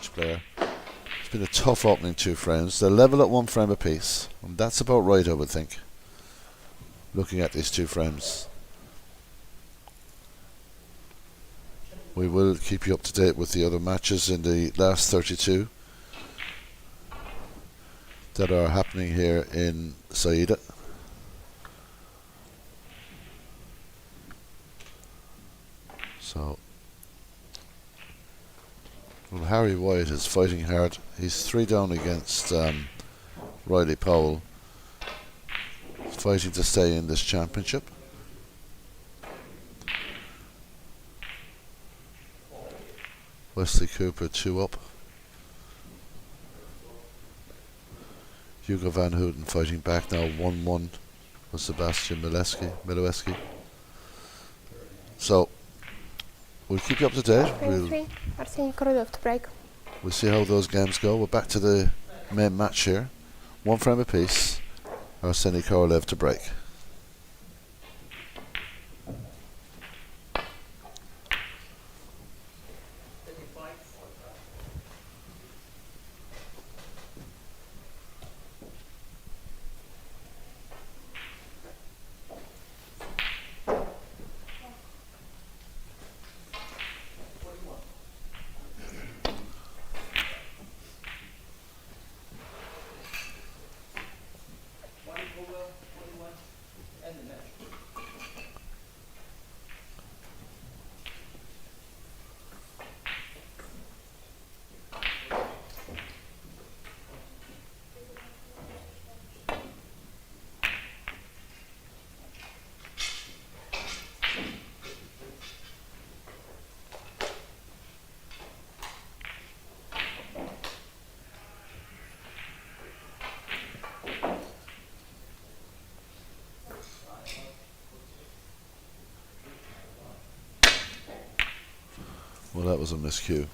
each player. It's been a tough opening 2 frames. They're level at 1 frame apiece, and that's about right, I would think, looking at these 2 frames. We will keep you up to date with the other matches in the last 32 that are happening here in Saida. So, well, Harry White is fighting hard. He's 3 down against Riley Powell. He's fighting to stay in this championship. Wesley Cooper 2 up. Hugo Van Houten fighting back now 1-1 with Sebastian Mileski. So we'll keep you up to date. Frame 3, Arseny Korolev to break. We'll see how those games go. We're back to the main match here. 1 frame apiece. Arseny Korolev to break. Well, that was a miscue.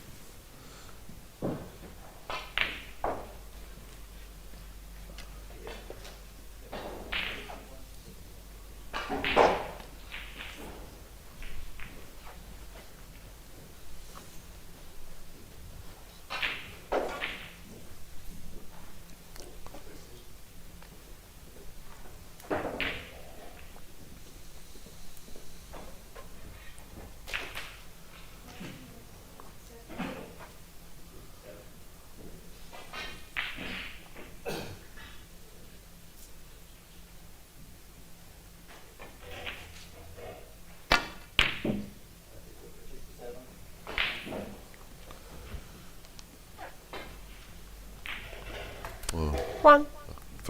Well, 1.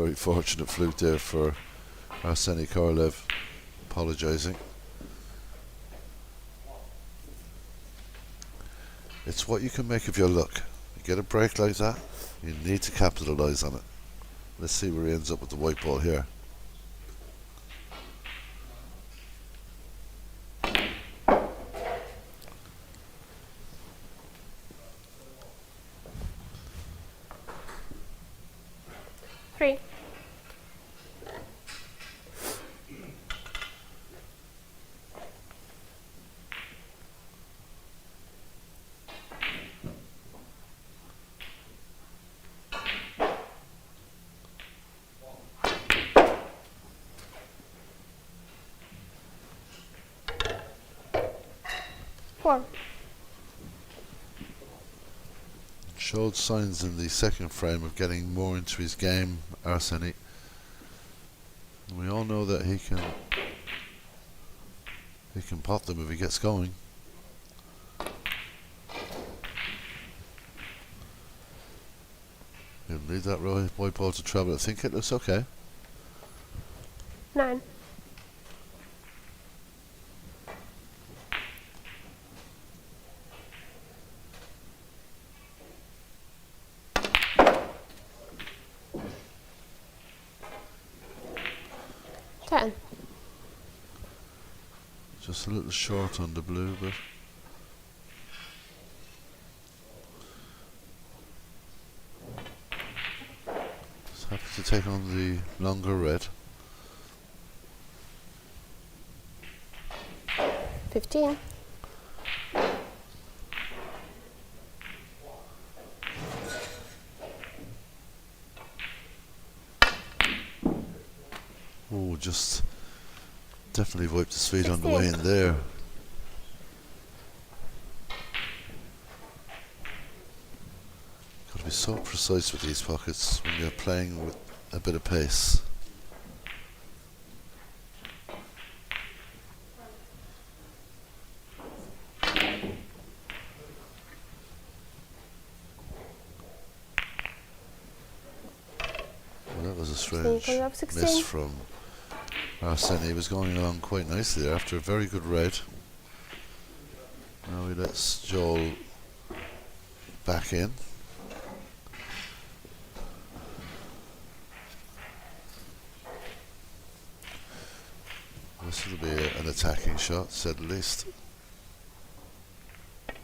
very fortunate fluke there for Arseny Korolev, apologising. It's what you can make of your luck. You get a break like that, you need to capitalise on it. Let's see where he ends up with the white ball here. Three. Four. Showed signs in the second frame of getting more into his game, Arseny. We all know that he can pot them if he gets going. He'll leave that white ball to travel. I think it looks okay. 9. Ten. Just a little short on the blue, but just happy to take on the longer red. 15. just definitely wiped his feet on the 16. way in there. Got to be so precise with these pockets when you're playing with a bit of pace. Well, that was a strange coming up 16. miss from Arsene. He was going along quite nicely there after a very good red. Now he lets Joel back in. This will be an attacking shot, said the least. But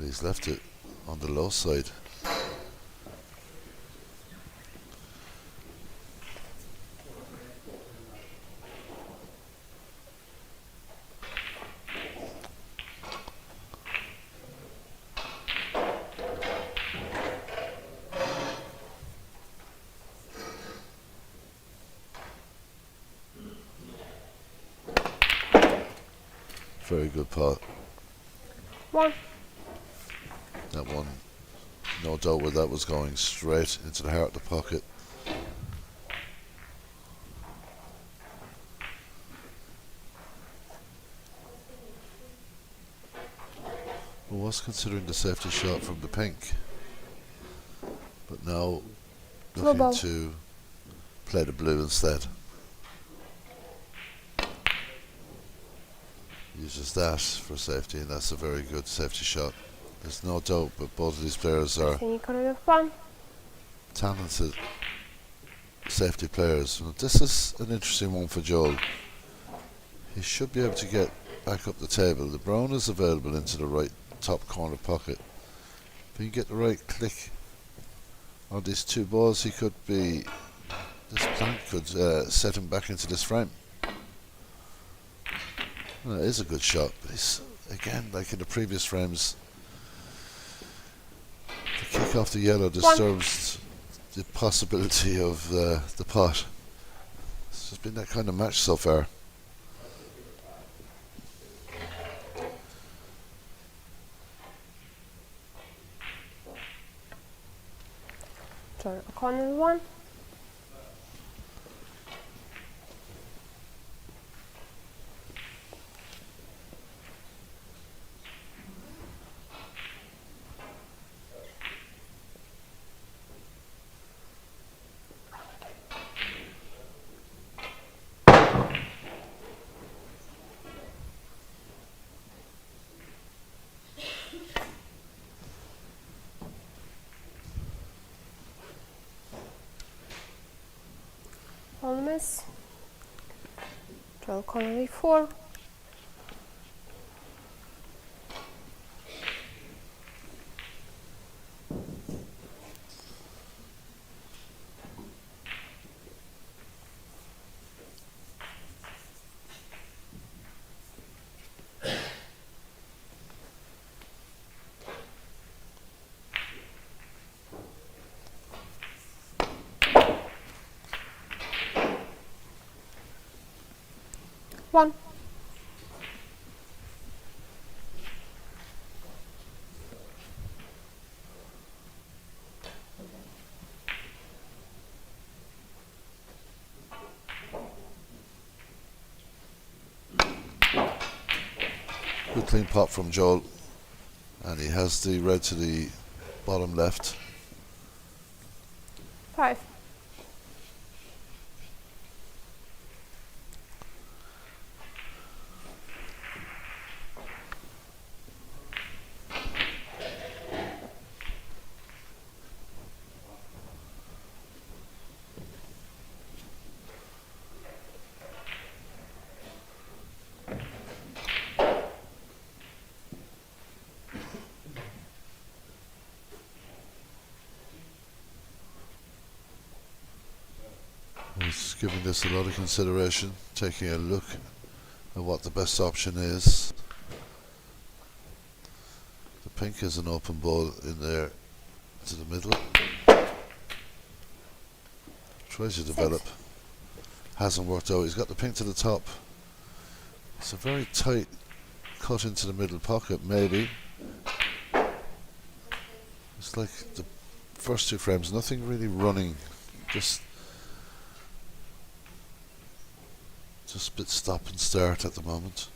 he's left it on the low side. Very good pot. 1. That one, no doubt where that was going, straight into the heart of the pocket. Well, was considering the safety shot from the pink, but now looking Ball. to play the blue instead. Uses that for safety, and that's a very good safety shot. There's no doubt, but both of these players are Can you cut it off 1? talented safety players. Well, this is an interesting one for Joel. He should be able to get back up the table. The brown is available into the right top corner pocket. If he can get the right click on these two balls, he could be. This plank could set him back into this frame. Well, it is a good shot, but he's, again, like in the previous frames, the kick off the yellow disturbs the possibility of the pot. It's just been that kind of match so far. Sorry, corner 1. All miss. Draw corner 4. One. Good clean pot from Joel, and he has the red to the bottom left. 5. He's giving this a lot of consideration, taking a look at what the best option is. The pink is an open ball in there to the middle. Tries to develop. hasn't worked out. He's got the pink to the top. It's a very tight cut into the middle pocket, maybe. It's like the first two frames, nothing really running, just a bit stop and start at the moment.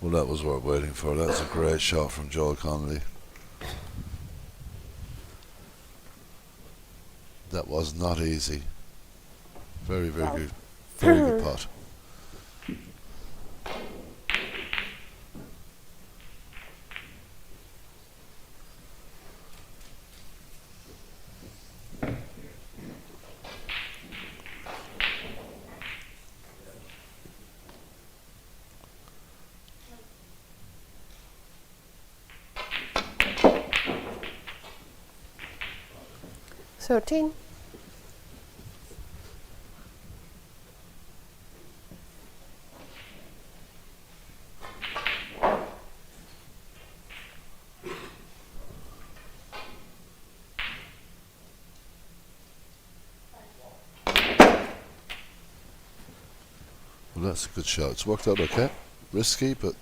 Well, that was what we're waiting for. That was a great shot from Joel Connolly. That was not easy. Very, very good. Very good pot. Thirteen. Well, that's a good shot. It's worked out okay. Risky, but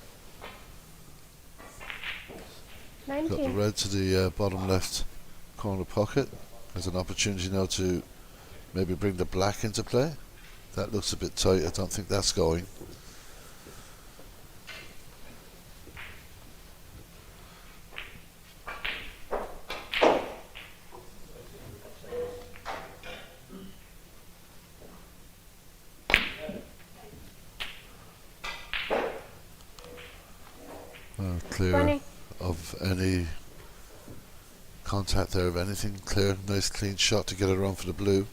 got the 19. red to the bottom left corner pocket. There's an opportunity now to maybe bring the black into play. That looks a bit tight. I don't think that's going. Clear 20. of any contact there of anything. Clear, nice clean shot to get it around for the blue.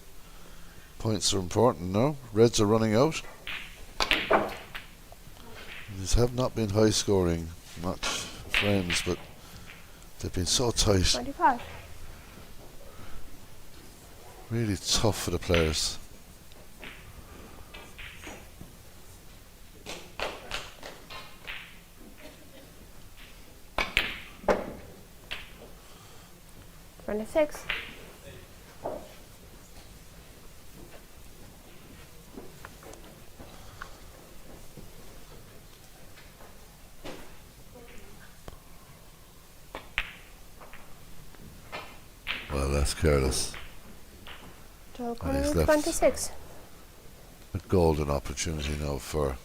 Points are important now. Reds are running out. These have not been high scoring match frames, but they've been so tight. 25. Really tough for the players. Twenty-six. Well, that's careless. Joel he's Connolly, left. 26. A golden opportunity now for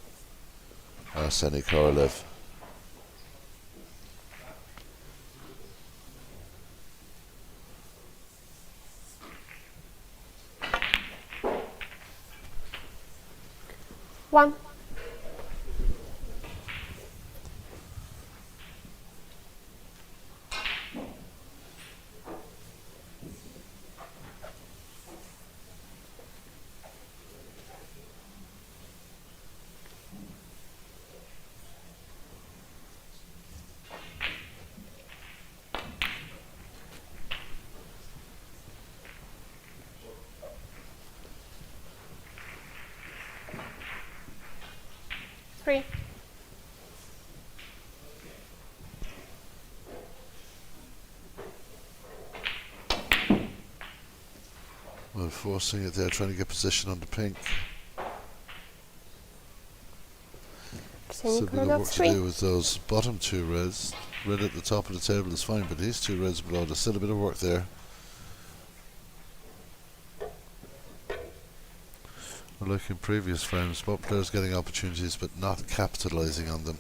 Arseny Korolev. One. Three. Well, forcing it there, trying to get position on the pink. Arseny So a bit of Korolev, work to 3. do with those bottom two reds. Red at the top of the table is fine, but these two reds below, there's still a bit of work there. Well, like in previous frames, both players getting opportunities but not capitalising on them.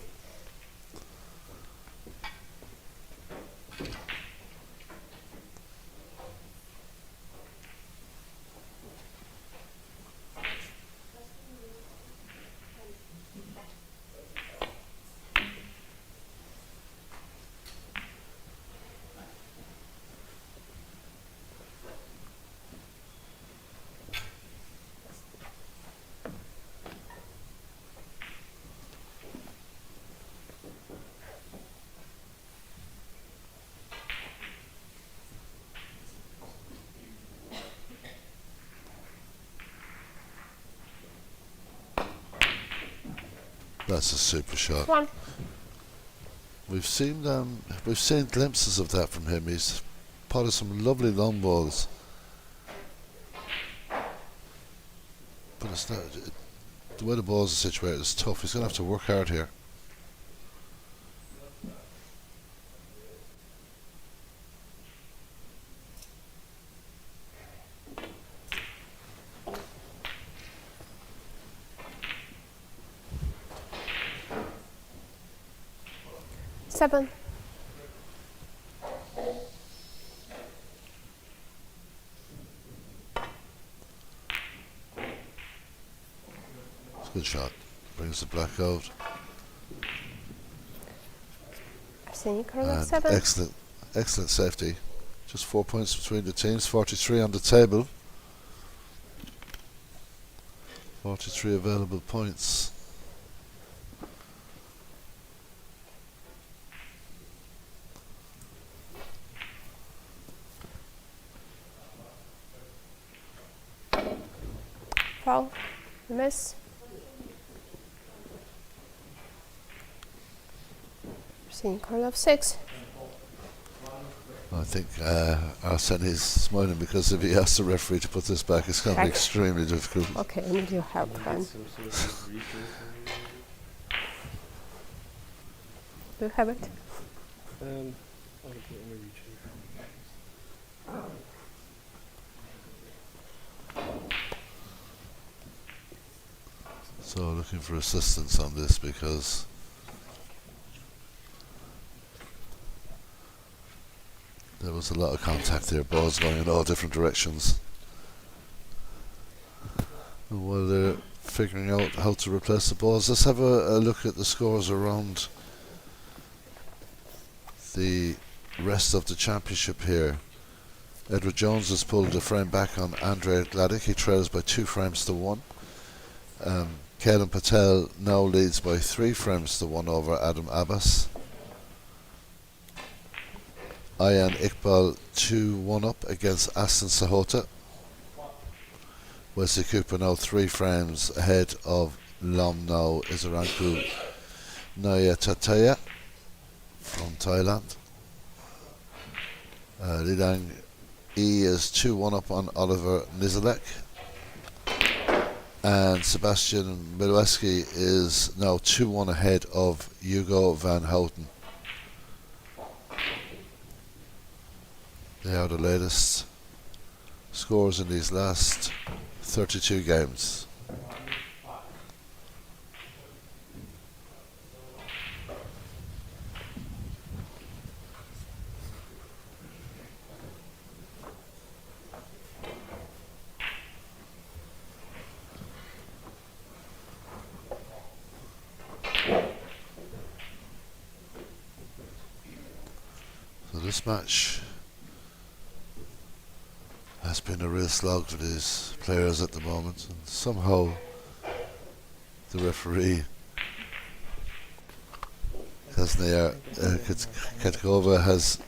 That's a super shot. One. We've seen glimpses of that from him. He's potted some lovely long balls, but it's not. The way the balls are situated is tough. He's going to have to work hard here. Seven. It's a good shot. Brings the black out. Snooker And love 7. excellent safety. Just 4 points between the teams. 43 on the table. 43 available points. Foul. Miss. Snooker love 6. I think Arsene is smiling because if he asks the referee to put this back, it's going to be Back. extremely difficult. Okay, I need your help then. Do you have it? I'll get in a retrieve. So looking for assistance on this because there was a lot of contact there, balls going in all different directions. And while they're figuring out how to replace the balls, let's have a look at the scores around the rest of the championship here. Edward Jones has pulled a frame back on Andrei Gladik. He trails by 2 frames to 1. Kailan Patel now leads by 3 frames to 1 over Adam Abbas. Ayan Iqbal 2-1 up against Aston Sahota. Wesley Cooper now 3 frames ahead of Lomnao Isaranku Nayatataya from Thailand. Lidang E is 2-1 up on Oliver Nizalek. And Sebastian Milewski is now 2-1 ahead of Hugo van Houten. They are the latest scores in these last 32 games. So this match has been a real slog for these players at the moment, and somehow the referee Katkova has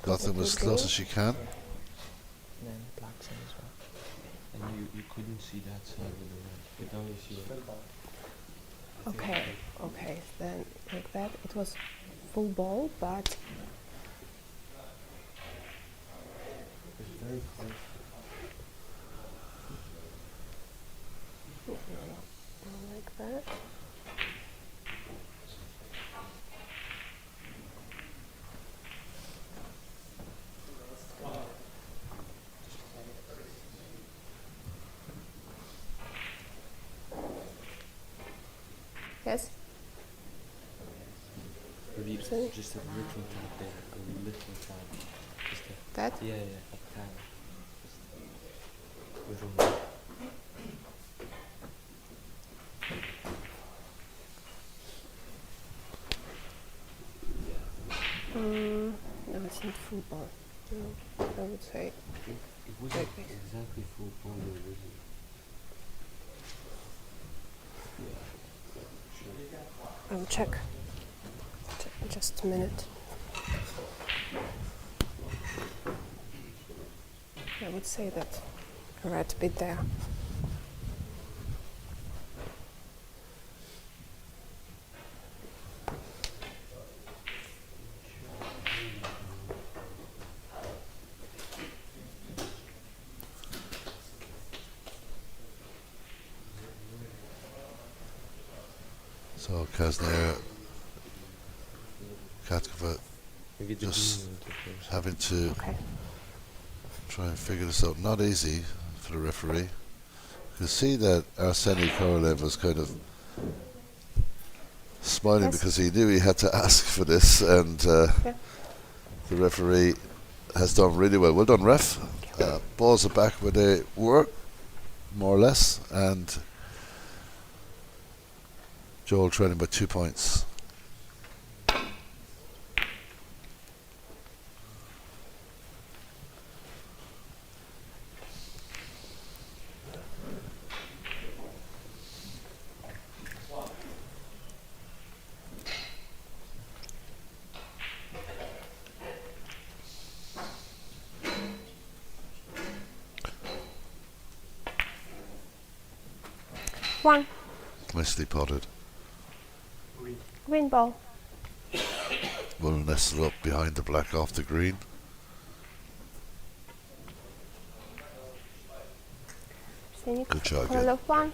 got them as close as she can. And then black side as well. And you couldn't see that side of the match. You could only see it. Okay, then like that. It was full ball, but It was very close. like that. Yes. Really, Sorry? just a little tap there. A little tap. Just a, That. yeah, a tap. Just little more. No, it's not football. No, I would say. It wasn't Like this. exactly full ball, was it? I will check. Just a minute. I would say that a red bit there. So Kazner, Katkova Maybe the just green will take yours. having to Okay. try and figure this out. Not easy for the referee. You can see that Arseny Korolev was kind of smiling Yes. because he knew he had to ask for this, and Yeah. the referee has done really well. Well done, ref. Balls are back where they were, more or less, and Joel trailing by 2 points. One. Nicely potted. Green ball. Well nestled up behind the black off the green. Good shot again. Korolev one.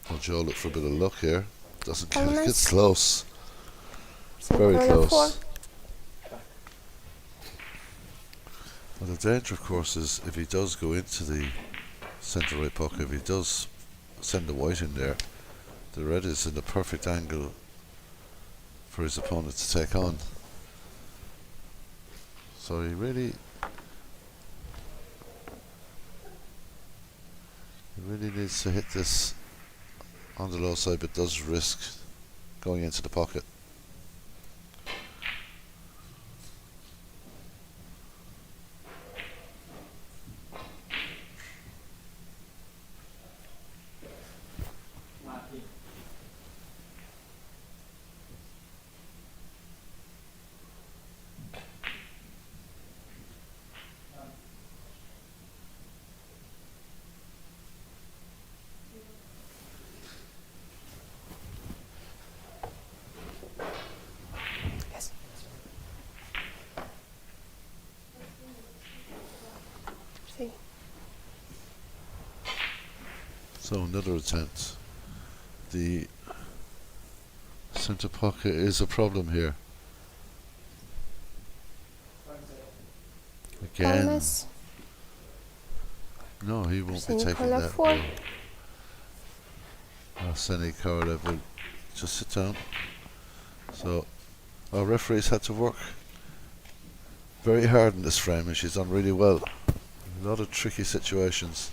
Well, Joe look for a bit of luck here. Doesn't get it. Nice. Gets close. Same Very Korolev close. four. Well, the danger, of course, is if he does go into the centre right pocket, if he does send the white in there, the red is in the perfect angle for his opponent to take on. So he really needs to hit this on the low side, but does risk going into the pocket. Yes. See. So another attempt. The centre pocket is a problem here. Again, Bonus. no, he won't be Arseny taking Korolev that. four. Arseny Korolev will just sit down. So our referees had to work very hard in this frame, and she's done really well. A lot of tricky situations.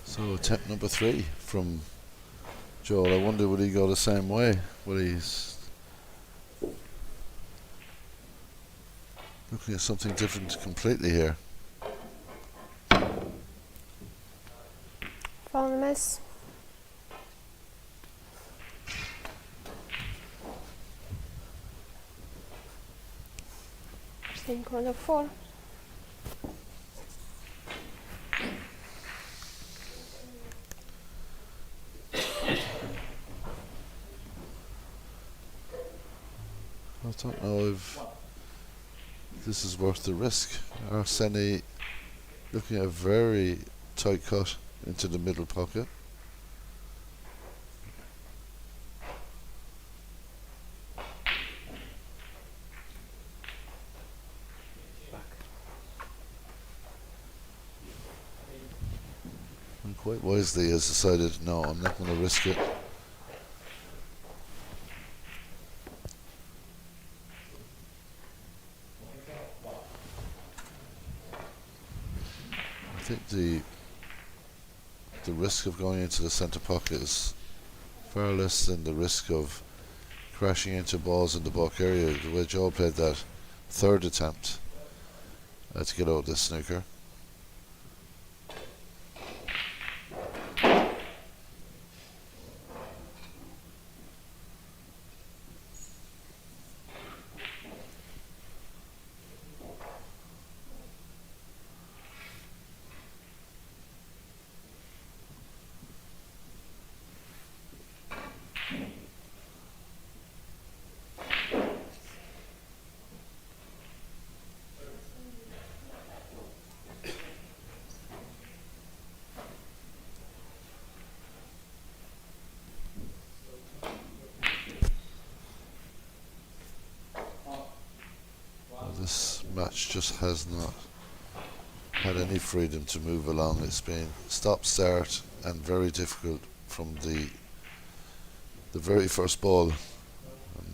So attempt number 3 from Joel. I wonder would he go the same way? Will he's looking at something different completely here. Bonus. Same Korolev four. I don't know if this is worth the risk. Arseny looking at a very tight cut into the middle pocket. And quite wisely has decided, no, I'm not going to risk it. I think the risk of going into the centre pocket is far less than the risk of crashing into balls in the baulk area. The way Joe played that third attempt to get out of this snooker. This match just has not had any freedom to move along. It's been stop start and very difficult from the very first ball,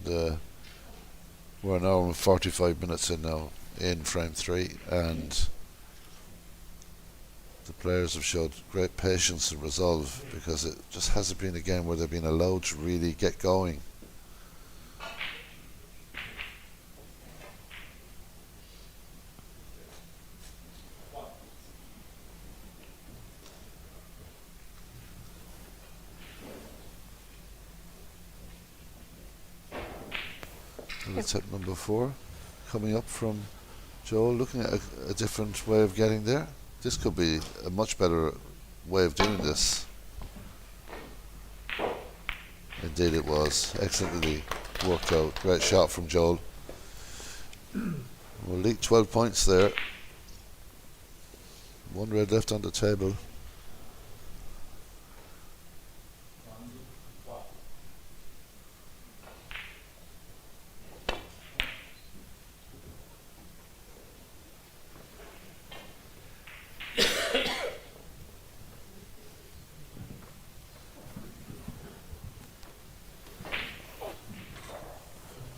and we're an hour and 45 minutes in now in frame 3, and the players have showed great patience and resolve, because it just hasn't been a game where they've been allowed to really get going. Tip number 4 coming up from Joel, looking at a different way of getting there. This could be a much better way of doing this. Indeed it was. Excellently worked out. Great shot from Joel. We'll leak 12 points there. 1 red left on the table.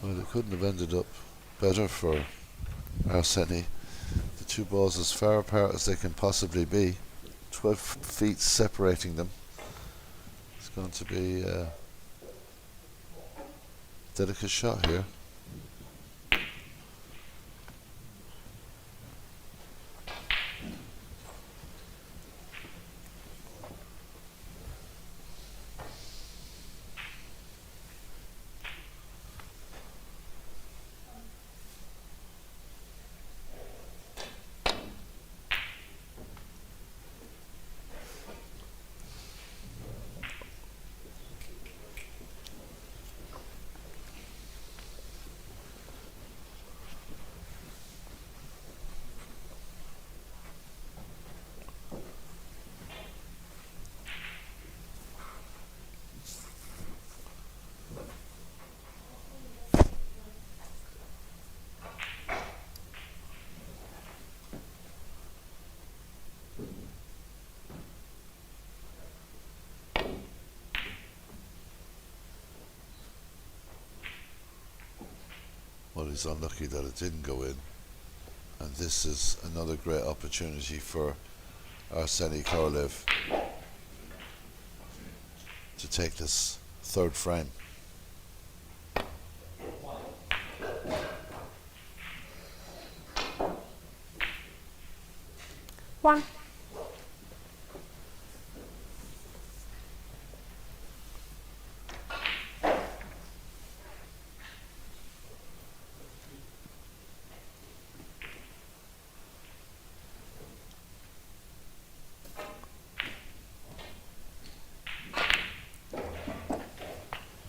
Well, it couldn't have ended up better for Arseni. The 2 balls as far apart as they can possibly be. 12 feet separating them. It's going to be a delicate shot here. Well, he's unlucky that it didn't go in, and this is another great opportunity for Arseni Korolev to take this 3rd frame. One.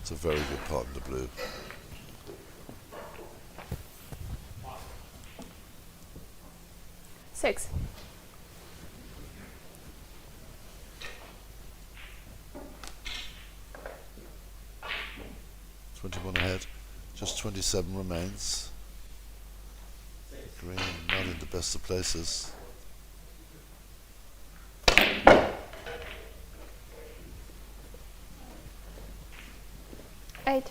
It's a very good pot in the blue. Six. 21 ahead. Just 27 remains. Green not in the best of places. 8.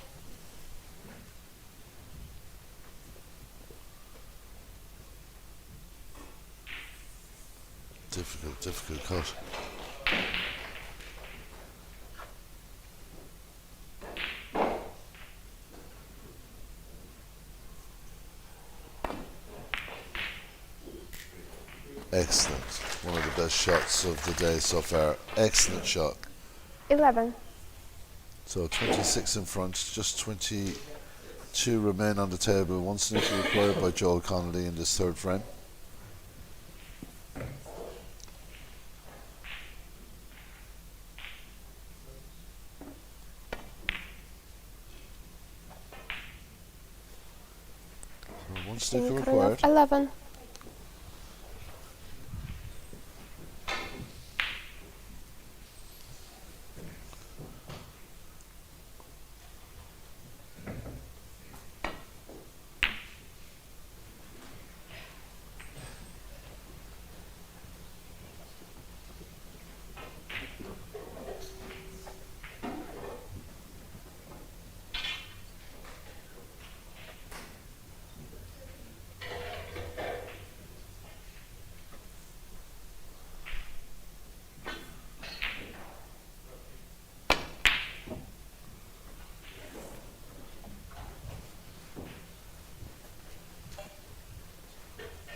Difficult cut. Excellent. One of the best shots of the day so far. Excellent shot. 11. So 26 in front, just 22 remain on the table. One snooker required by Joel Connolly in this third frame. So one snooker required. 11.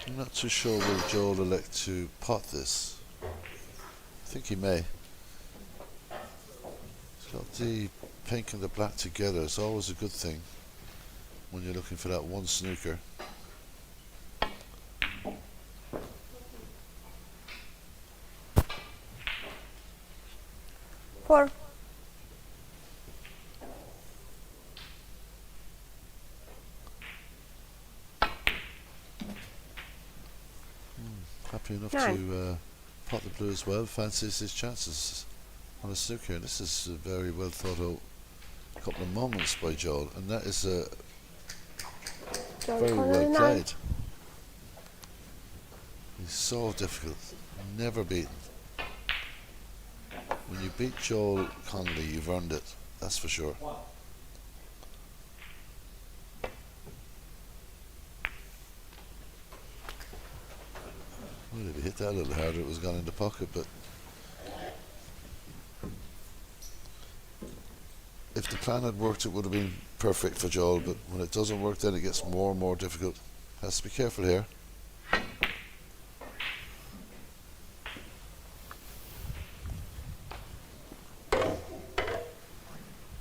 I'm not too sure will Joel elect to pot this. I think he may. He's got the pink and the black together. It's always a good thing when you're looking for that one snooker. Four. Happy enough 9. to pot the blue as well. Fancies his chances on a snooker. This is a very well thought out couple of moments by Joel, and that is Joel very Connolly, well 9. played. He's so difficult, never beaten. When you beat Joel Connolly, you've earned it, that's for sure. Well, if he hit that a little harder, it was gone in the pocket, but if the plan had worked, it would have been perfect for Joel, but when it doesn't work, then it gets more and more difficult. Has to be careful here.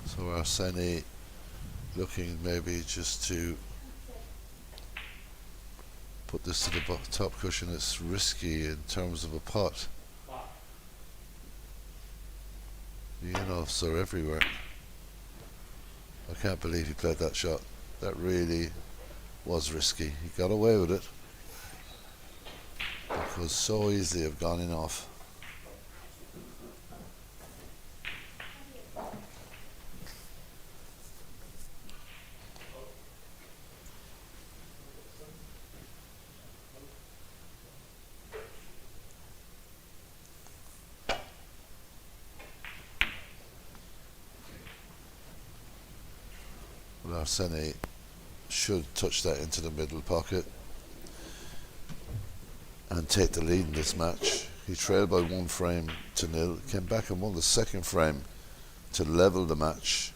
So Arseni looking maybe just to put this to the top cushion. It's risky in terms of a pot. The in-offs are everywhere. I can't believe he played that shot. That really was risky. He got away with it. It could so easily have gone in off. Well, Arseni should touch that into the middle pocket and take the lead in this match. He trailed by 1 frame to 0, came back and won the second frame to level the match.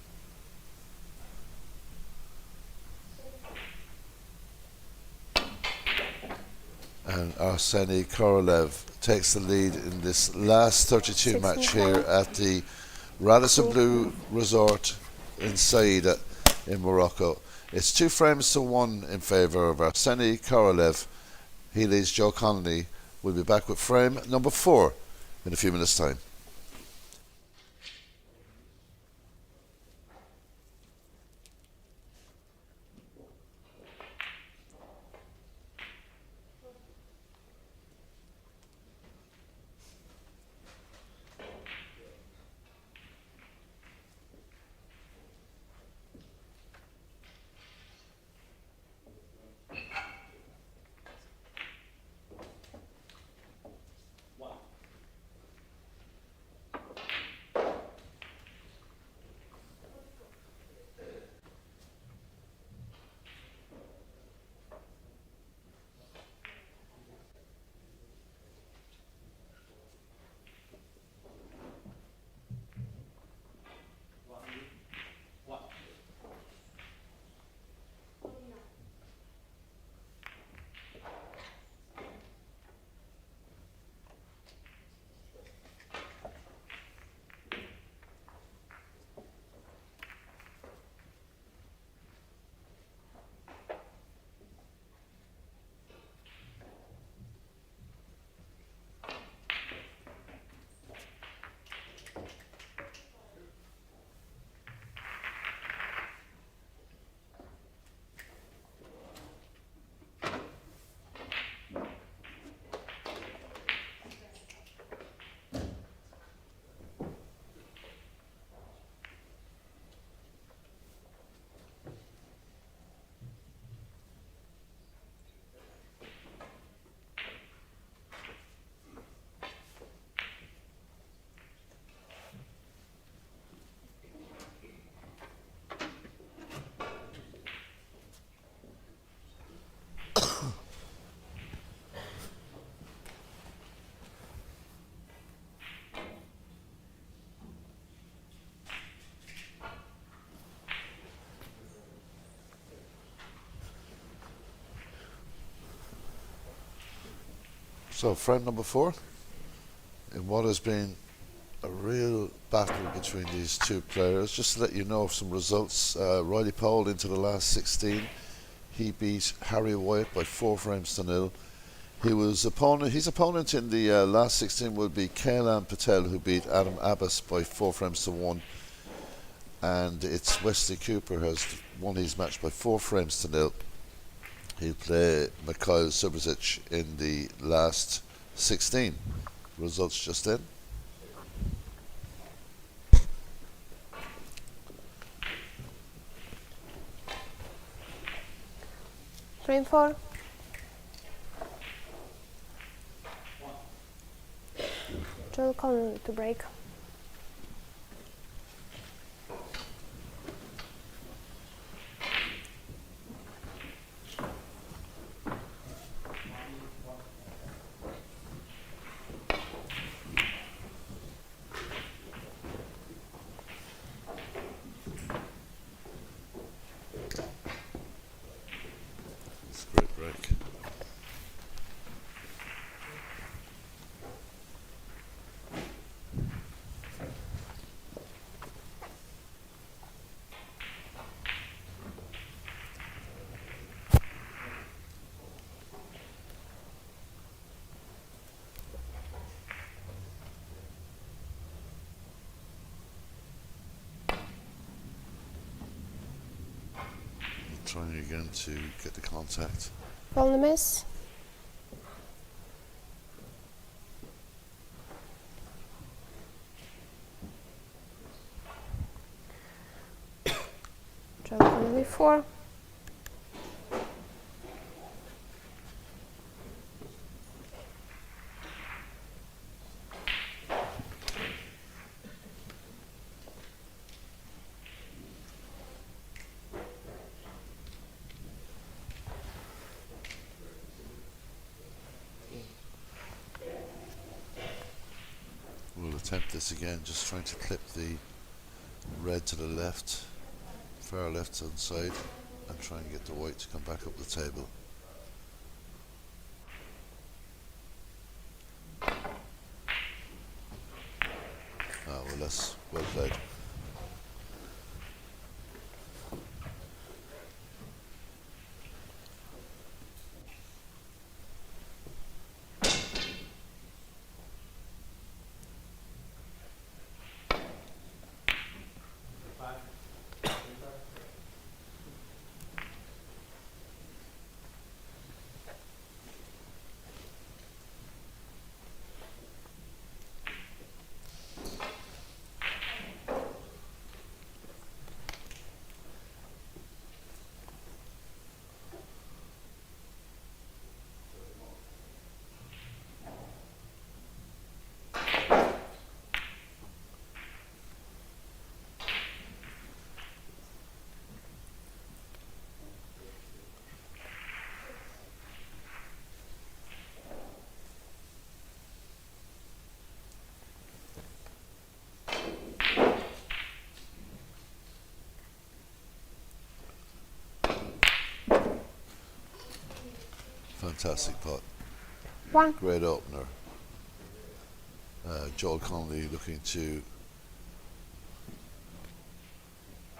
And Arseni Korolev takes the lead in this last 32 match here at the Radisson Blu Resort in Saida in Morocco. It's 2 frames to 1 in favour of Arseni Korolev. He leads Joe Connolly. We'll be back with frame number 4 in a few minutes' time. So frame number 4, in what has been a real battle between these two players. Just to let you know of some results, Riley Powell into the last 16. He beat Harry Wyatt by 4 frames to nil. His opponent in the last 16 will be Kailan Patel, who beat Adam Abbas by 4 frames to 1. And it's Wesley Cooper has won his match by 4 frames to nil. He'll play Mikhail Subrzic in the last 16. Results just in. Frame 4. Joel Connolly to break. It's a great break. Trying again to get the contact. Roll the miss. Joel Connolly 4. We'll attempt this again, just trying to clip the red to the left, far left hand side, and try and get the white to come back up the table. Ah, well, that's well played. Fantastic putt. 1. Great opener. Joel Connolly looking to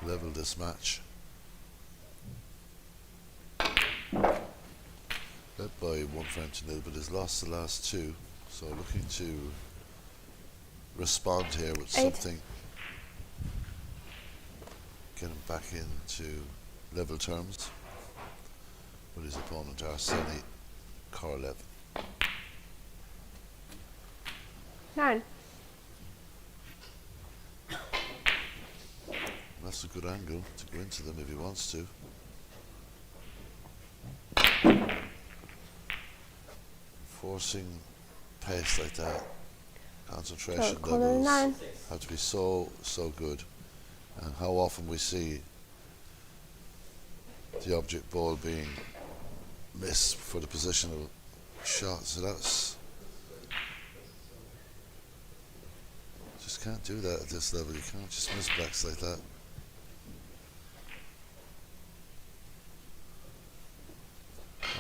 level this match. Led by 1 frame to nil, but has lost the last 2. So looking to respond here with 8. something. Get him back into level terms with his opponent Arseny Korolev. 9. That's a good angle to go into them if he wants to. Forcing pace like that, concentration Connolly levels 9. have to be so good. And how often we see the object ball being missed for the positional shot. So that's just can't do that at this level. You can't just miss blacks like that.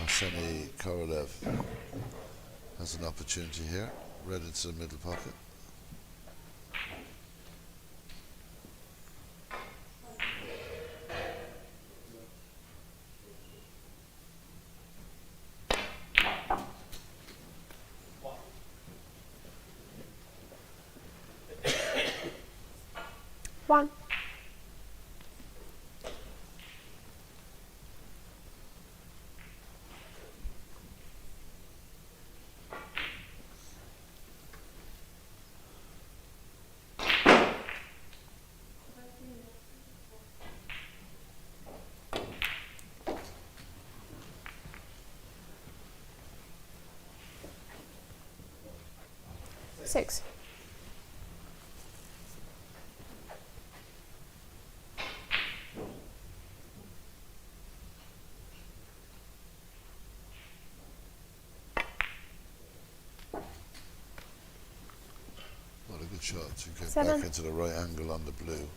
Arseny Korolev has an opportunity here. Red into the middle pocket. One. Six. What a good shot to get 7. back into the right angle on the blue.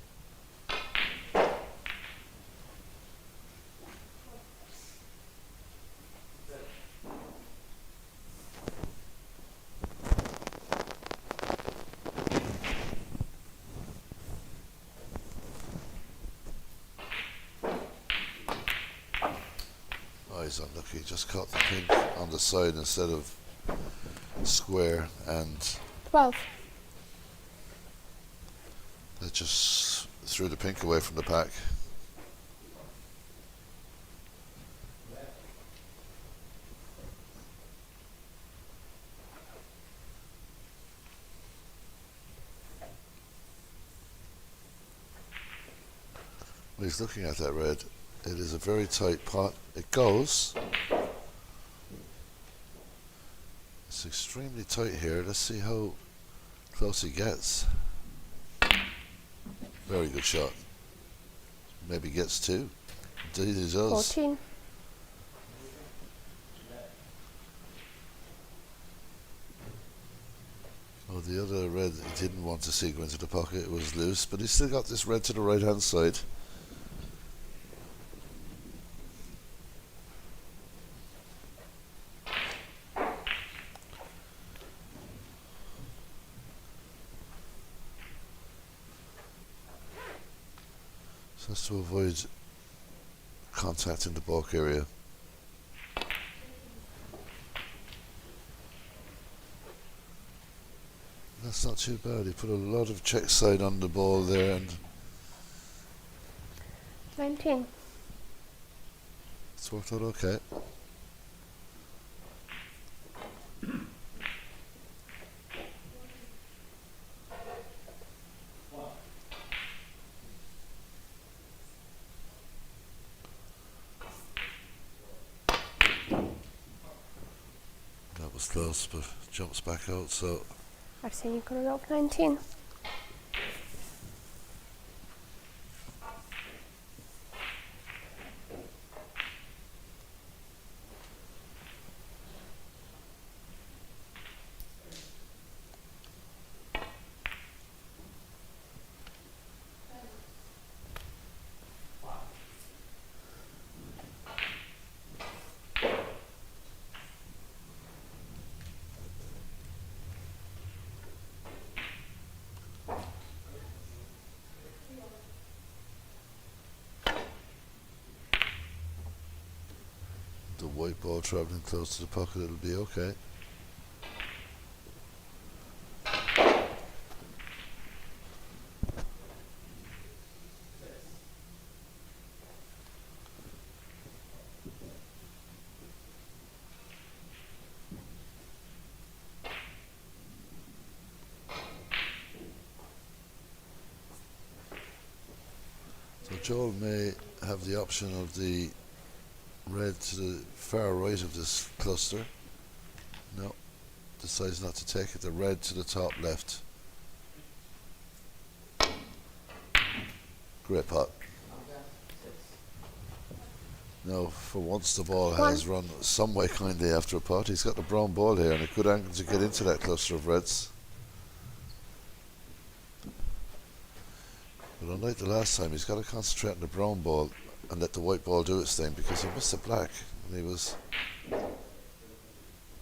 Oh, he's unlucky. Just caught the pink on the side instead of square, and 12. that just threw the pink away from the pack. When he's looking at that red, it is a very tight pot. It goes. It's extremely tight here. Let's see how close he gets. Very good shot. Maybe gets 2. Indeed he does. 14. Oh, the other red he didn't want to see go into the pocket. It was loose, but he's still got this red to the right hand side. So that's to avoid contact in the bulk area. That's not too bad. He put a lot of check side on the ball there, and 19. it's worked out okay. That was close, but jumps back out, so I've seen you got it off 19. the white ball travelling close to the pocket, it'll be okay. So Joel may have the option of the red to the far right of this cluster. No, decides not to take it. The red to the top left. Great pot. No, for once the ball has run some way kindly after a pot. He's got the brown ball here and a good angle to get into that cluster of reds. But unlike the last time, he's got to concentrate on the brown ball and let the white ball do its thing, because he missed the black and he was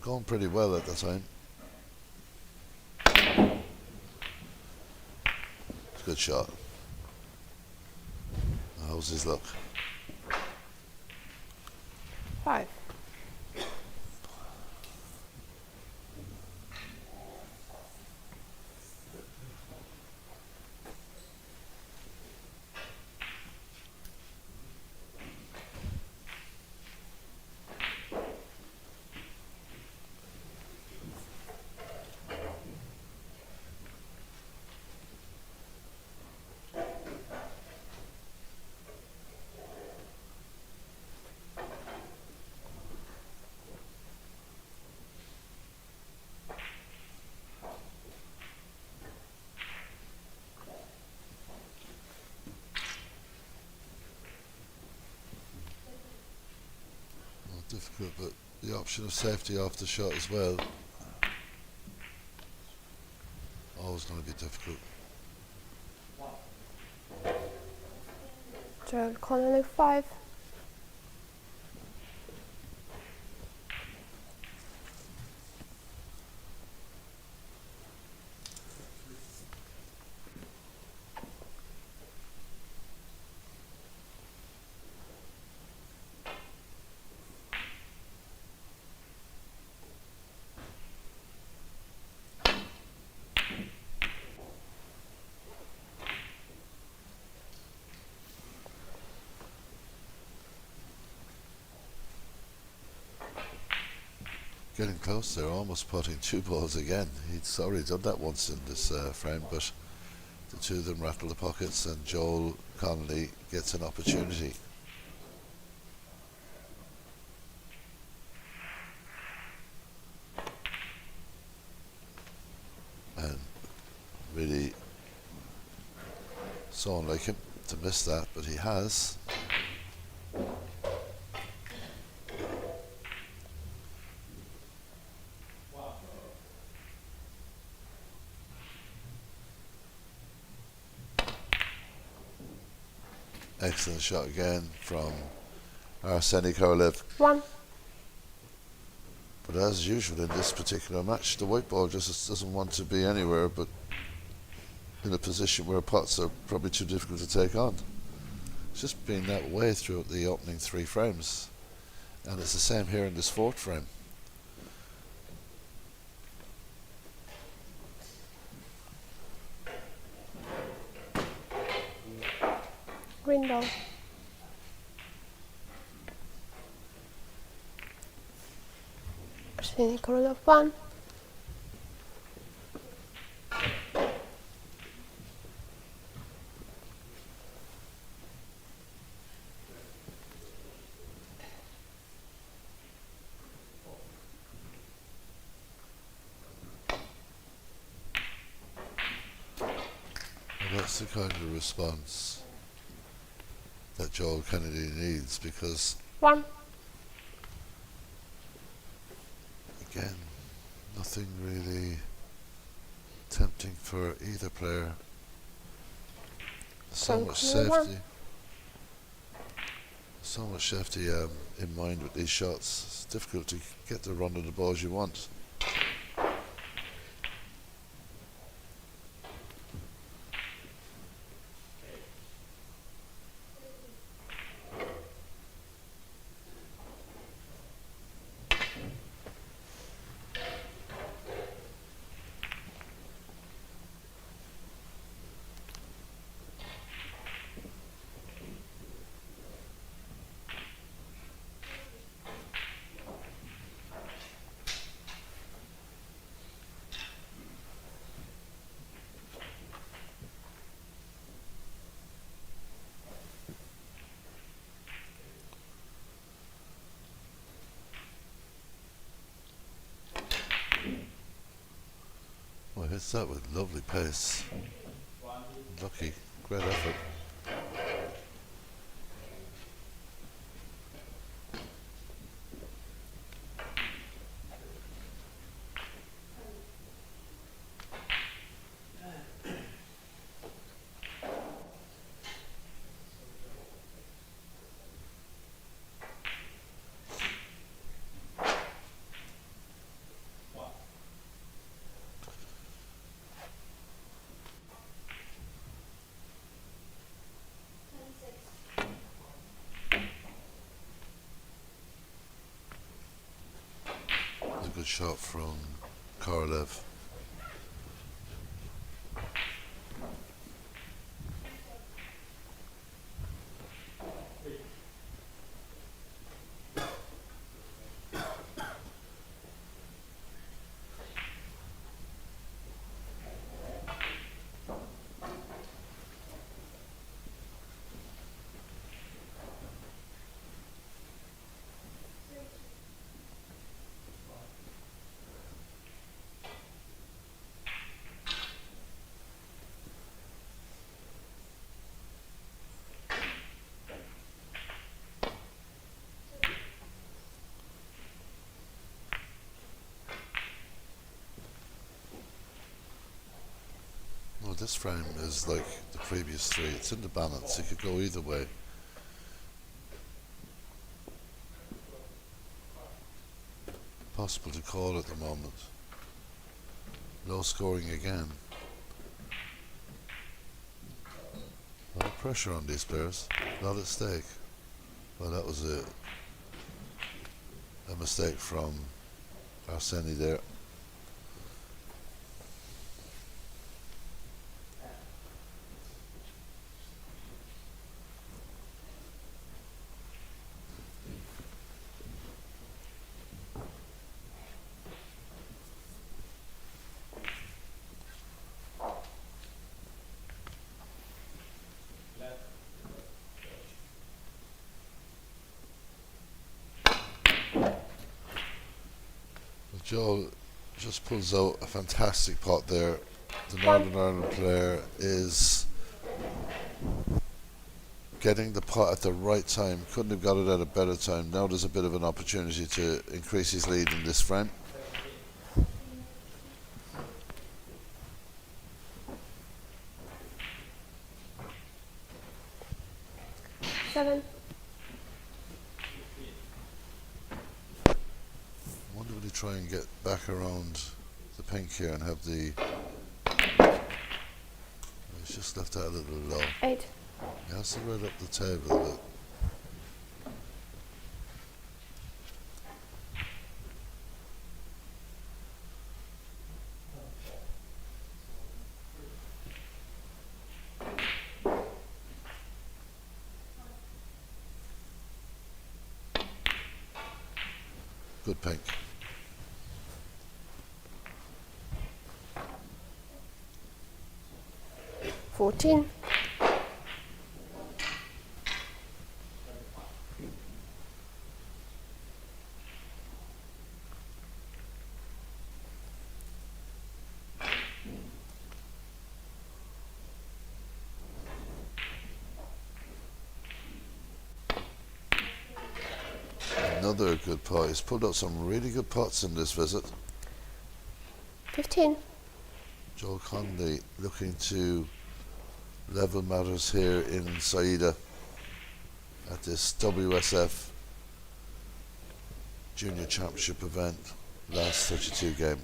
going pretty well at the time. It's a good shot. How's his luck? 5. Not difficult, but the option of safety off the shot as well. Always going to be difficult. Gerald Connolly 5. Getting close there, almost putting 2 balls again. He's already done that once in this frame, but the 2 of them rattle the pockets and Joel Connolly gets an opportunity. And really so unlike him to miss that, but he has. Excellent shot again from Arseny Korolev. 1. But as usual in this particular match, the white ball just doesn't want to be anywhere but in a position where pots are probably too difficult to take on. It's just been that way throughout the opening 3 frames. And it's the same here in this 4th frame. Window. Arseny Korolev 1. And that's the kind of response that Joel Kennedy needs, because 1. again, nothing really tempting for either player. So much safety. So much safety in mind with these shots. It's difficult to get the run of the balls you want. Well, hits that with lovely pace. Lucky, great effort. good shot from Korolev. Well, this frame is like the previous three. It's in the balance. It could go either way. Possible to call at the moment. Low scoring again. A lot of pressure on these players. A lot at stake. Well, that was a mistake from Arseni there. Joel just pulls out a fantastic pot there. The Northern Ireland player is getting the pot at the right time. Couldn't have got it at a better time. Now there's a bit of an opportunity to increase his lead in this frame. Seven. Try and get back around the pink here and have the... He's just left that a little low. 8. He has to right up the table a bit. Good pink. 14. Another good pot. He's pulled out some really good pots in this visit. 15. Joel Conley looking to level matters here in Saida at this WSF Junior Championship event, last 32 game.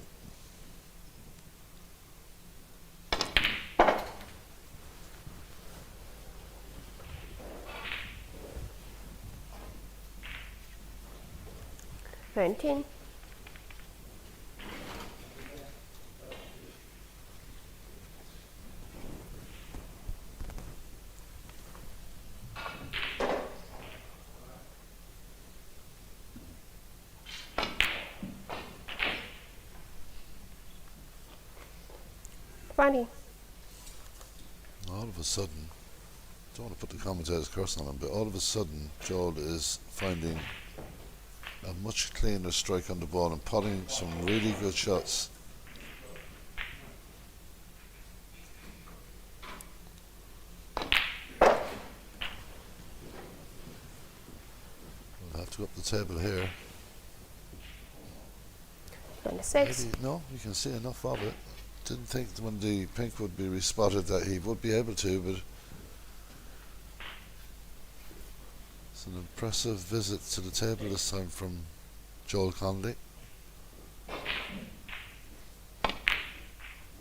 Nineteen. Funny. All of a sudden, don't want to put the commentator's curse on him, but all of a sudden Joel is finding a much cleaner strike on the ball and putting some really good shots. We'll have to go up the table here. 26. Maybe, no, you can see enough of it. Didn't think when the pink would be respotted that he would be able to, but it's an impressive visit to the table this time from Joel Conley.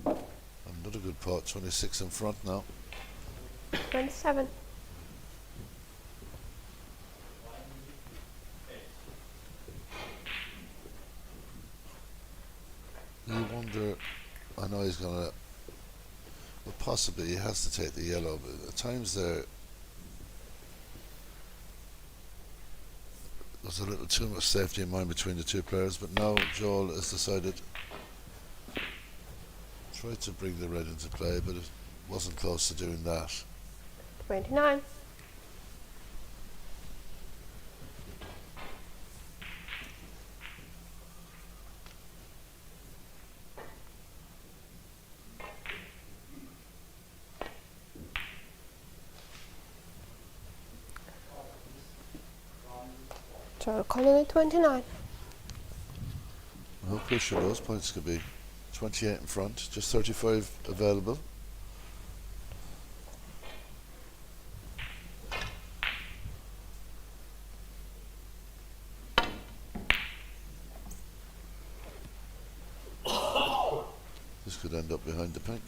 Another good pot, 26 in front now. 27. wonder, I know he's gonna, well, possibly he has to take the yellow, but at times there's a little too much safety in mind between the two players, but now Joel has decided, tried to bring the red into play, but it wasn't close to doing that. 29. So coming at 29. No pressure, those points could be 28 in front, just 35 available. This could end up behind the pink.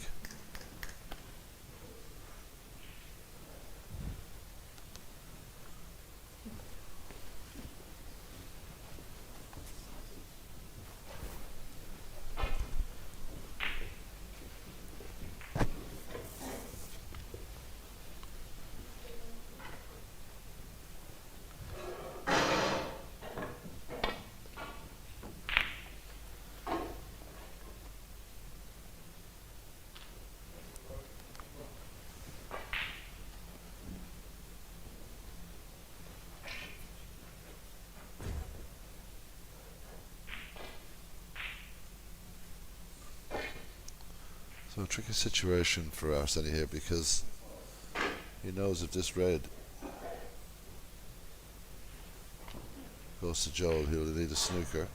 So a tricky situation for Arsene here, because he knows if this red goes to Joel, he'll need a snooker.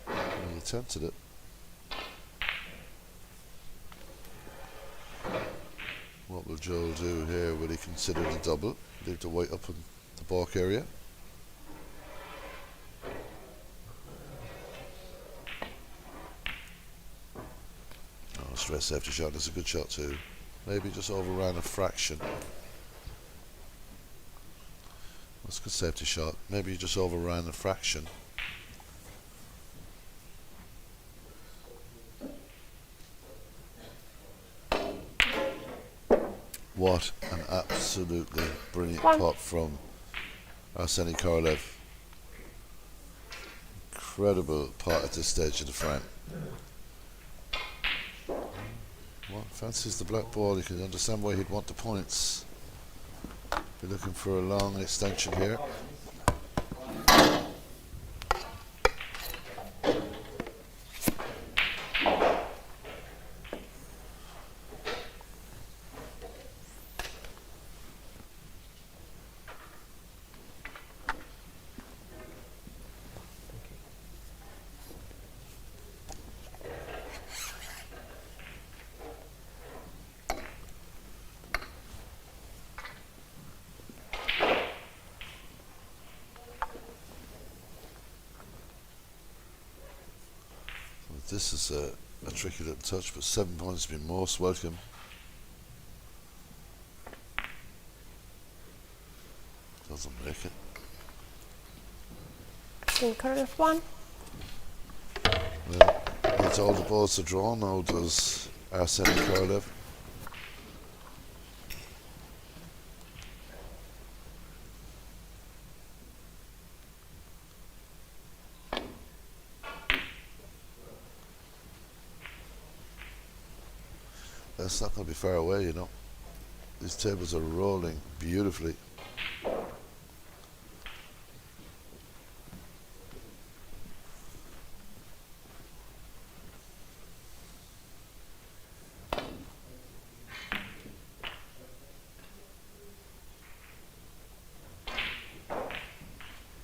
He attempted it. What will Joel do here? Will he consider the double? Leave the white up in the balk area? Oh, stress safety shot. That's a good shot too. Maybe just overran a fraction. That's a good safety shot. Maybe you just overran a fraction. What an absolutely brilliant pop from Arseny Korolev. Incredible pot at this stage of the frame. Well, fancies the black ball. You can understand why he'd want the points. Be looking for a long extension here. This is a tricky little touch, but 7 points would be most welcome. Doesn't make it. Snooker F1. Well, that's all the balls are drawn now, does Arseny Korolev. That's not going to be far away, you know. These tables are rolling beautifully.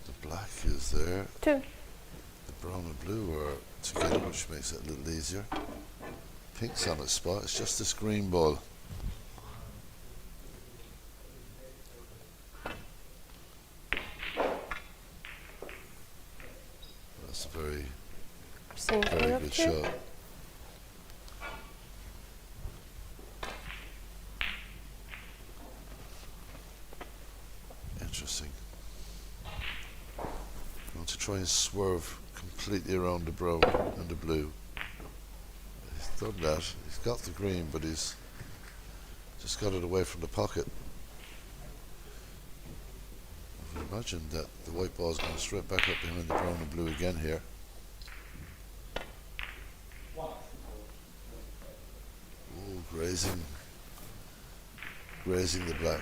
The black is there. 2. The brown and blue are together, which makes it a little easier. Pink's on its spot, it's just this green ball. That's a very good shot. Interesting. try and swerve completely around the brown and the blue. He's done that. He's got the green, but he's just got it away from the pocket. I would imagine that the white ball is going straight back up behind the brown and blue again here. Ooh, grazing the black.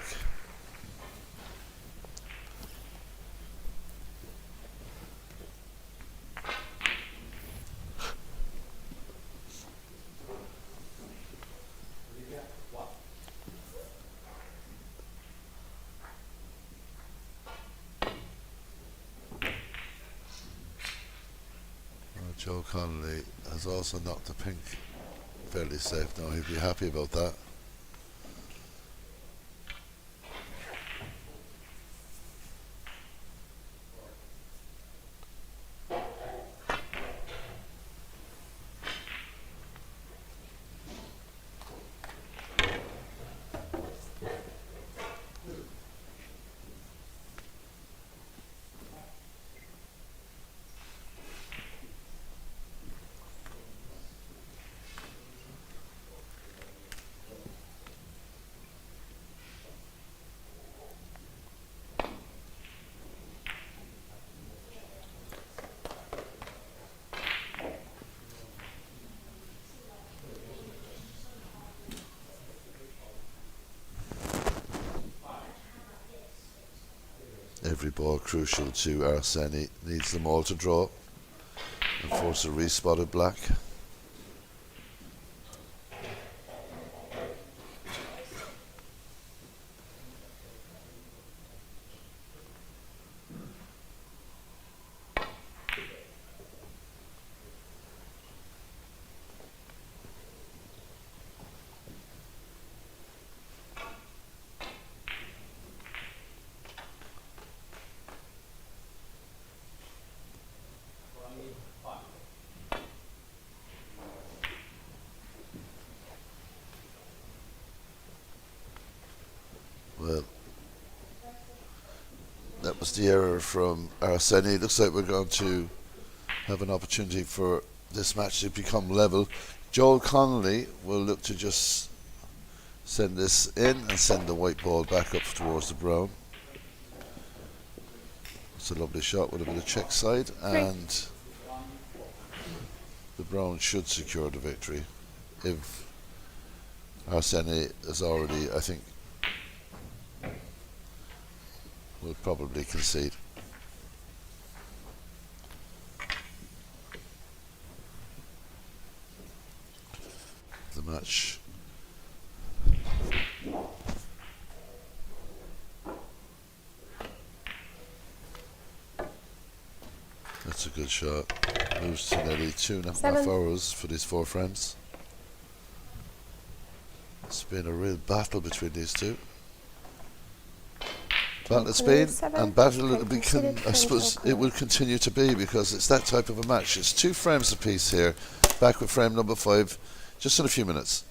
Joe Connolly has also knocked the pink fairly safe now. He'd be happy about that. Every ball crucial to Arseni. Needs them all to draw and force a respotted black. Well, that was the error from Arseni. Looks like we're going to have an opportunity for this match to become level. Joel Connolly will look to just send this in and send the white ball back up towards the brown. It's a lovely shot with a bit of check side, and the brown should secure the victory if Arseni is already, I think, will probably concede. The match that's a good shot. Moves to nearly 2.5 hours for these four frames. It's been a real battle between these two. Battle it's been, and battle it'll be. I suppose it will continue to be, because it's that type of a match. It's 2 frames apiece here. Back with frame number 5, just in a few minutes.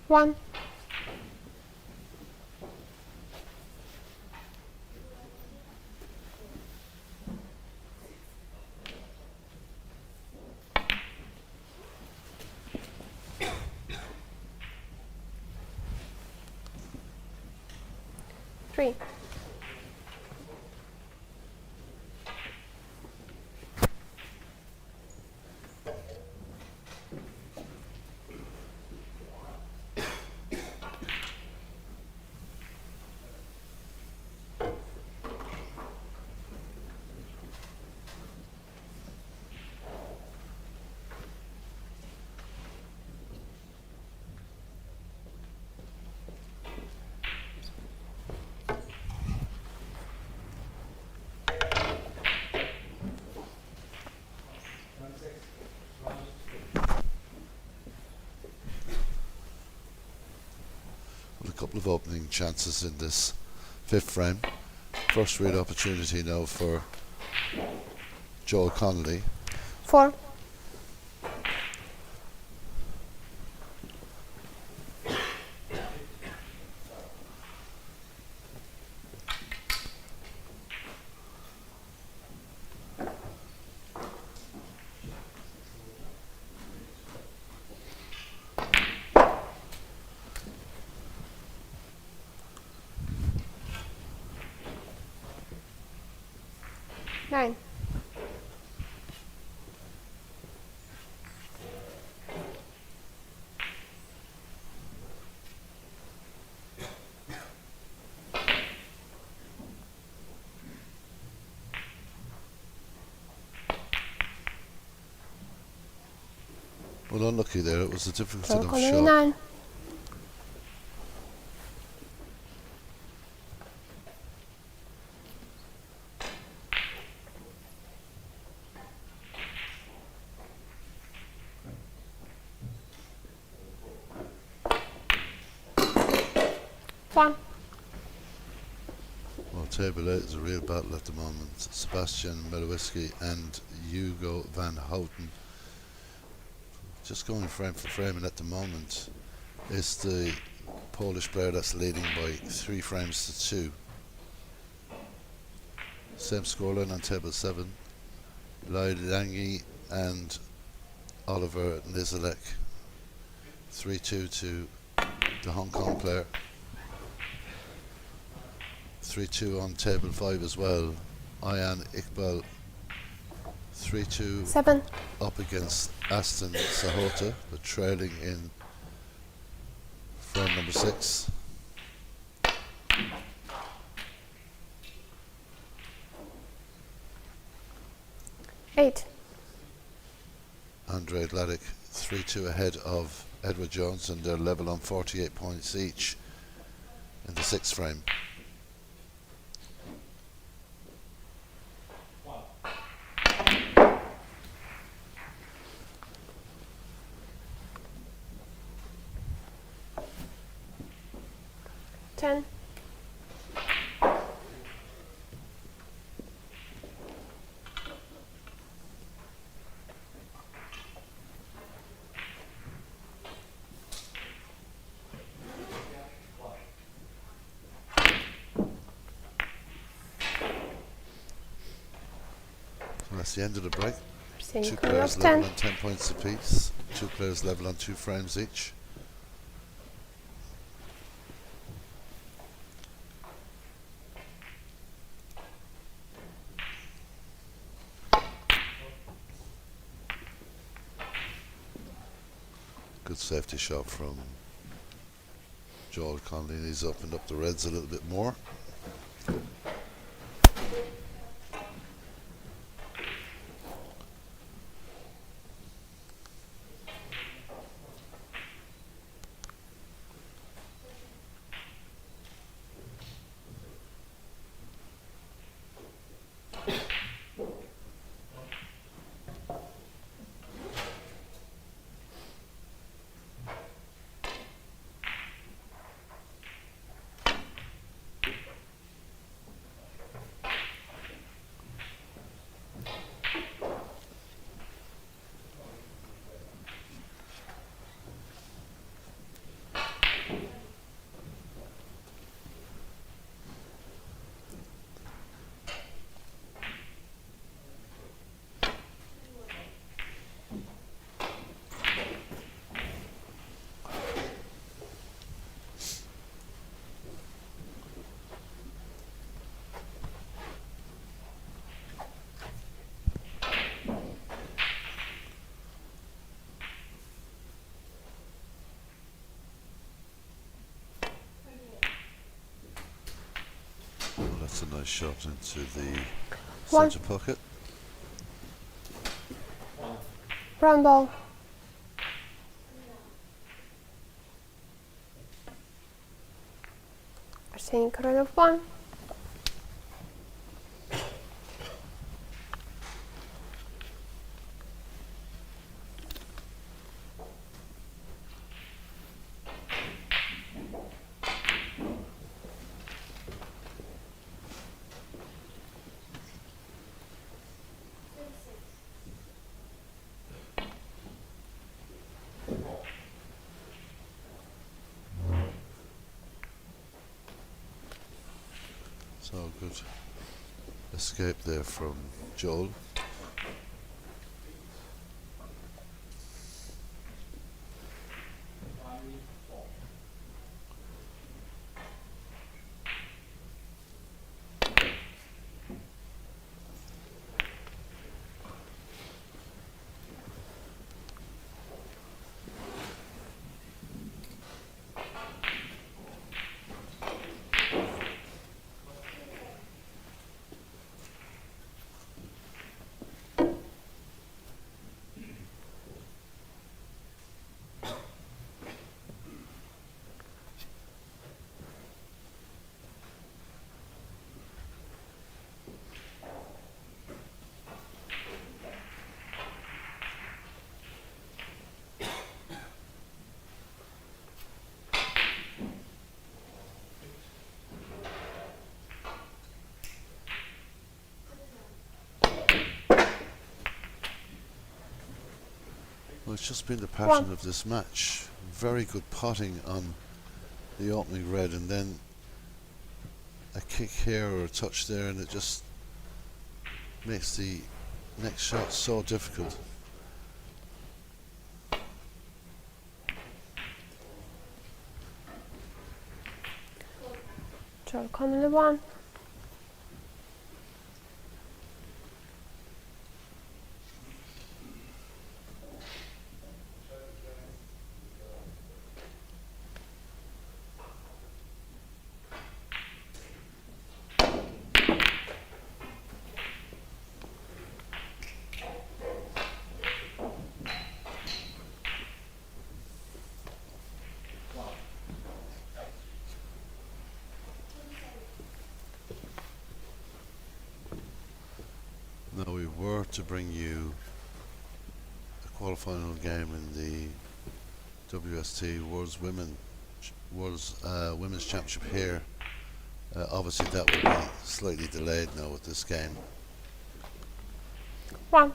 1. Three. With a couple of opening chances in this fifth frame. First read opportunity now for Joel Connolly. 4. Nine. Well, unlucky there. It was a difficult Joel enough Connolly, shot. 9. One. Well, table 8 is a real battle at the moment. Sebastian Melowiski and Hugo van Houten. Just going frame for frame, and at the moment it's the Polish player that's leading by 3 frames to 2. Same scoreline on table 7. Lai Langi and Oliver Nizelek 3-2 to the Hong Kong player. 3-2 on table 5 as well. Ayan Iqbal 3-2 7. up against Aston Sahota, but trailing in frame number 6. Eight. Andrei Vladik 3-2 ahead of Edward Jones, and they're level on 48 points each in the 6th frame. Ten. So that's the end of the break. Seeing 2 corner players of level 10. on 10 points apiece. 2 players level on 2 frames each. Good safety shot from Joel Conley. He's opened up the reds a little bit more. That's a nice shot into the One. centre pocket. Brown ball. We're saying correct of 1. So good escape there from Joel. Well, it's just been the pattern of this match. Very good potting on the opening red, and then a kick here or a touch there, and it just makes the next shot so difficult. Joel Connolly 1. Now we were to bring you a quarterfinal game in the WST Women's Championship here. Obviously that will be slightly delayed now with this game. 1.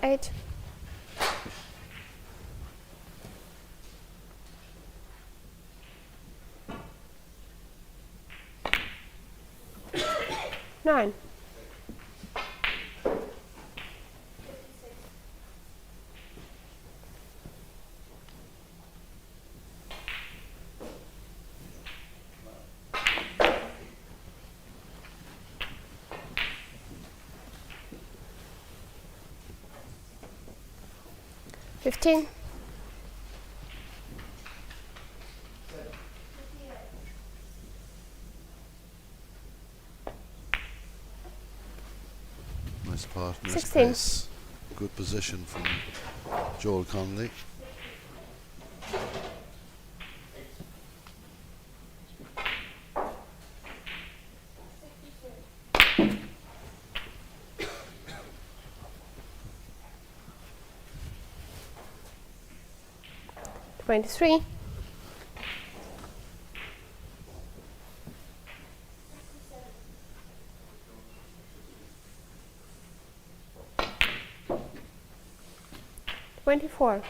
Eight. Nine. 15. Nice part, nice 16. pace. Good position from Joel Connolly. 23. 24.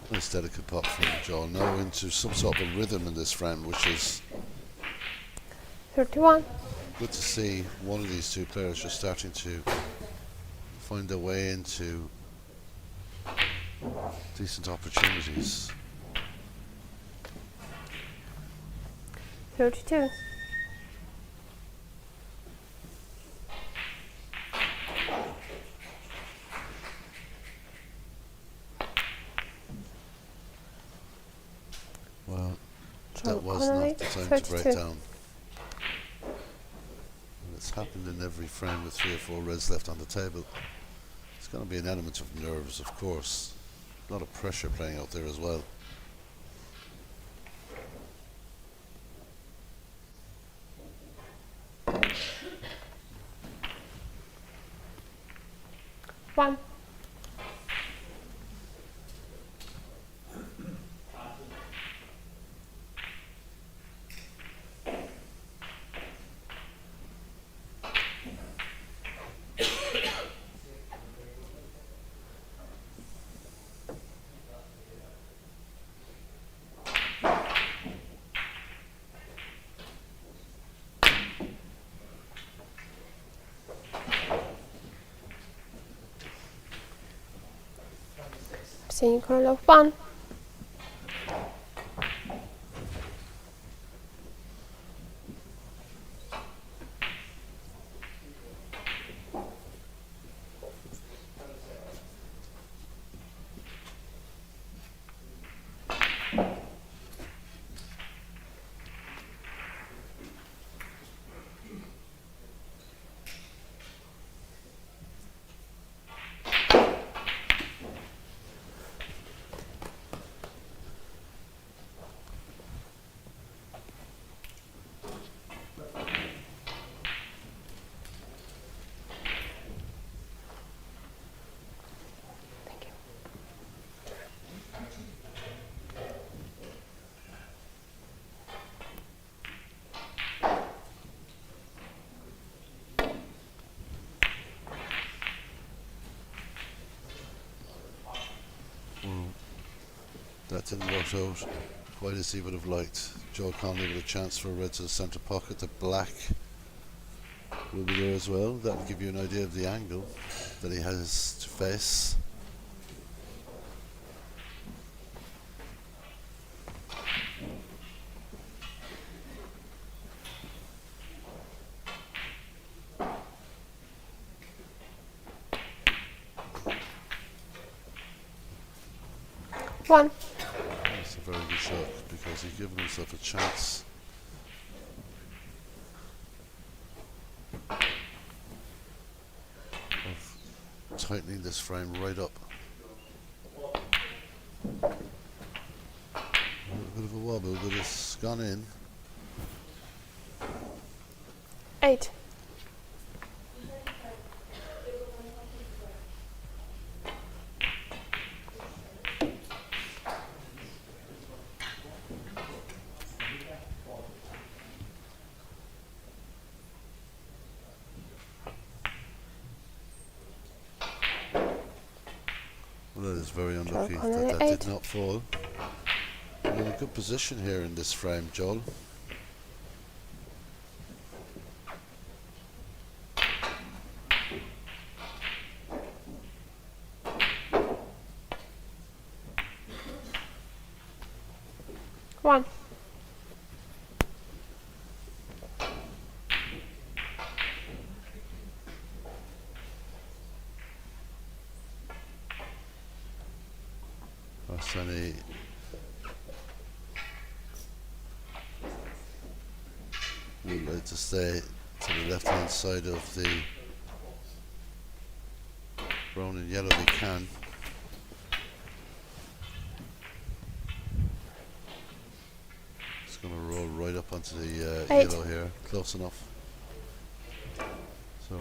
Nice delicate pot from Joel. Now into some sort of rhythm in this frame, which is 31. good to see. One of these two players just starting to find their way into decent opportunities. 32. Well, John that was Connolly, not the time to 32. break down. And it's happened in every frame with 3 or 4 reds left on the table. It's going to be an element of nerves, of course. A lot of pressure playing out there as well. One. Seeing color of 1. Thank you. Well, that didn't work out quite as he would have liked. Joel Connolly with a chance for a red to the centre pocket. The black will be there as well. That'll give you an idea of the angle that he has to face. One. That's a very good shot because he's given himself a chance. Of tightening this frame right up. A bit of a wobble, but it's gone in. 8. Well, that is very unlucky Joel Connolly, that that 8. did not fall. You're in a good position here in this frame, Joel. One. Arsene would like to stay to the left hand side of the brown and yellow if he can. It's going to roll right up onto the 8. yellow here, close enough. So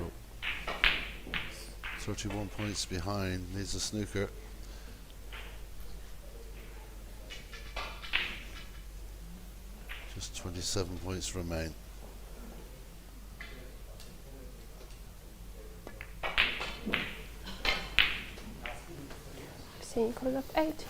31 points behind, needs a snooker. Just 27 points remain. Seeing color of 8.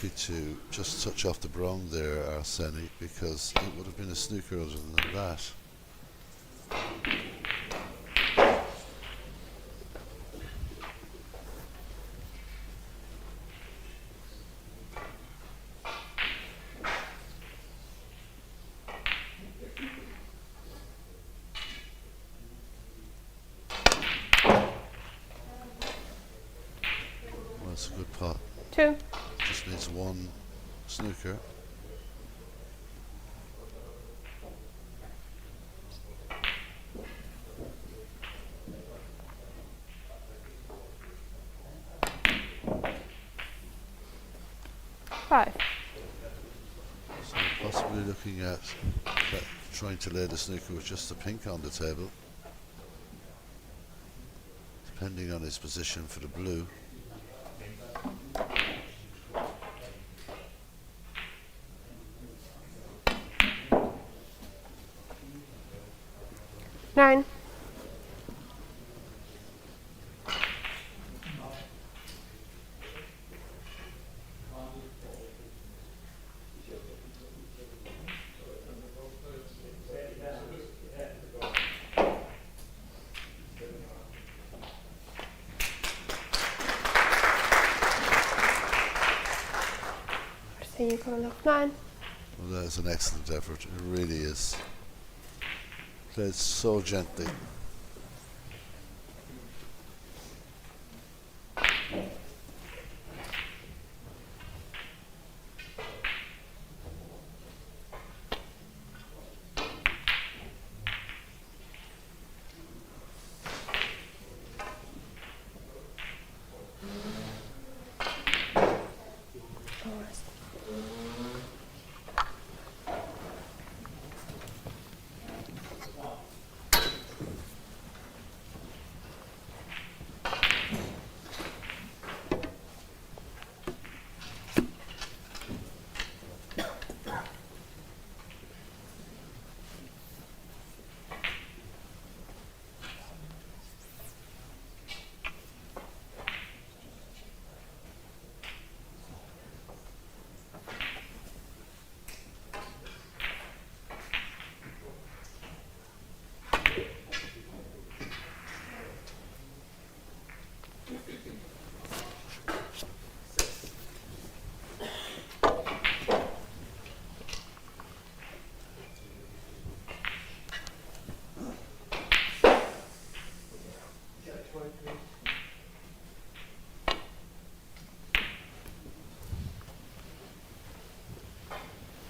lucky to just touch off the brown there, Arseni, because it would have been a snooker other than that. Well, that's a good pot. 2. Just needs one snooker. Five. So possibly looking at trying to lay the snooker with just the pink on the table, depending on his position for the blue. Nine. So you coming off 9. Well, that is an excellent effort. It really is. Played so gently.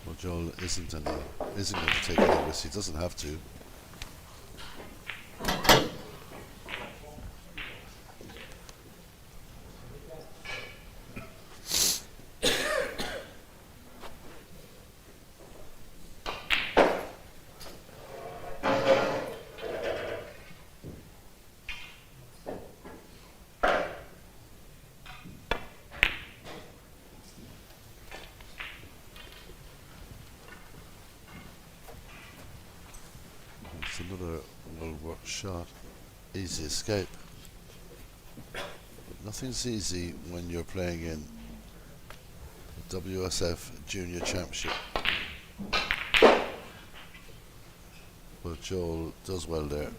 Well, Joel isn't going to take any risks. He doesn't have to. It's another well-worked shot. Easy escape. But nothing's easy when you're playing in the WSF Junior Championship. But Joel does well there.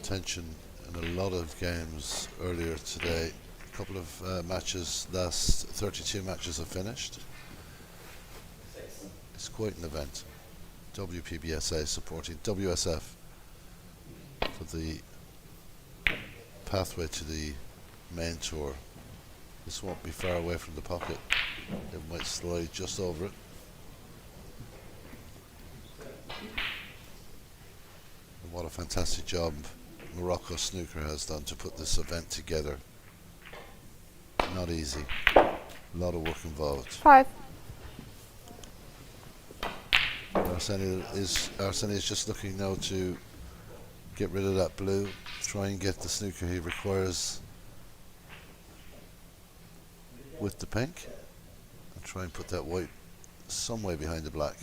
Tension in a lot of games earlier today. A couple of matches, last 32 matches have finished. It's quite an event. WPBSA supporting WSF for the pathway to the main tour. This won't be far away from the pocket. It might slide just over it. And what a fantastic job Morocco Snooker has done to put this event together. Not easy. A lot of work involved. 5. Arseni is just looking now to get rid of that blue, try and get the snooker he requires with the pink, and try and put that white some way behind the black.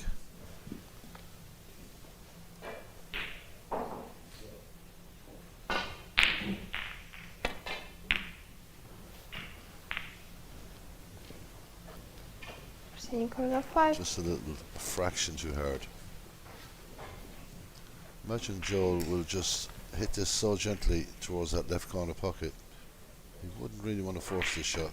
Seeing corner 5. Just a little fraction too hard. Imagine Joel will just hit this so gently towards that left corner pocket. He wouldn't really want to force this shot.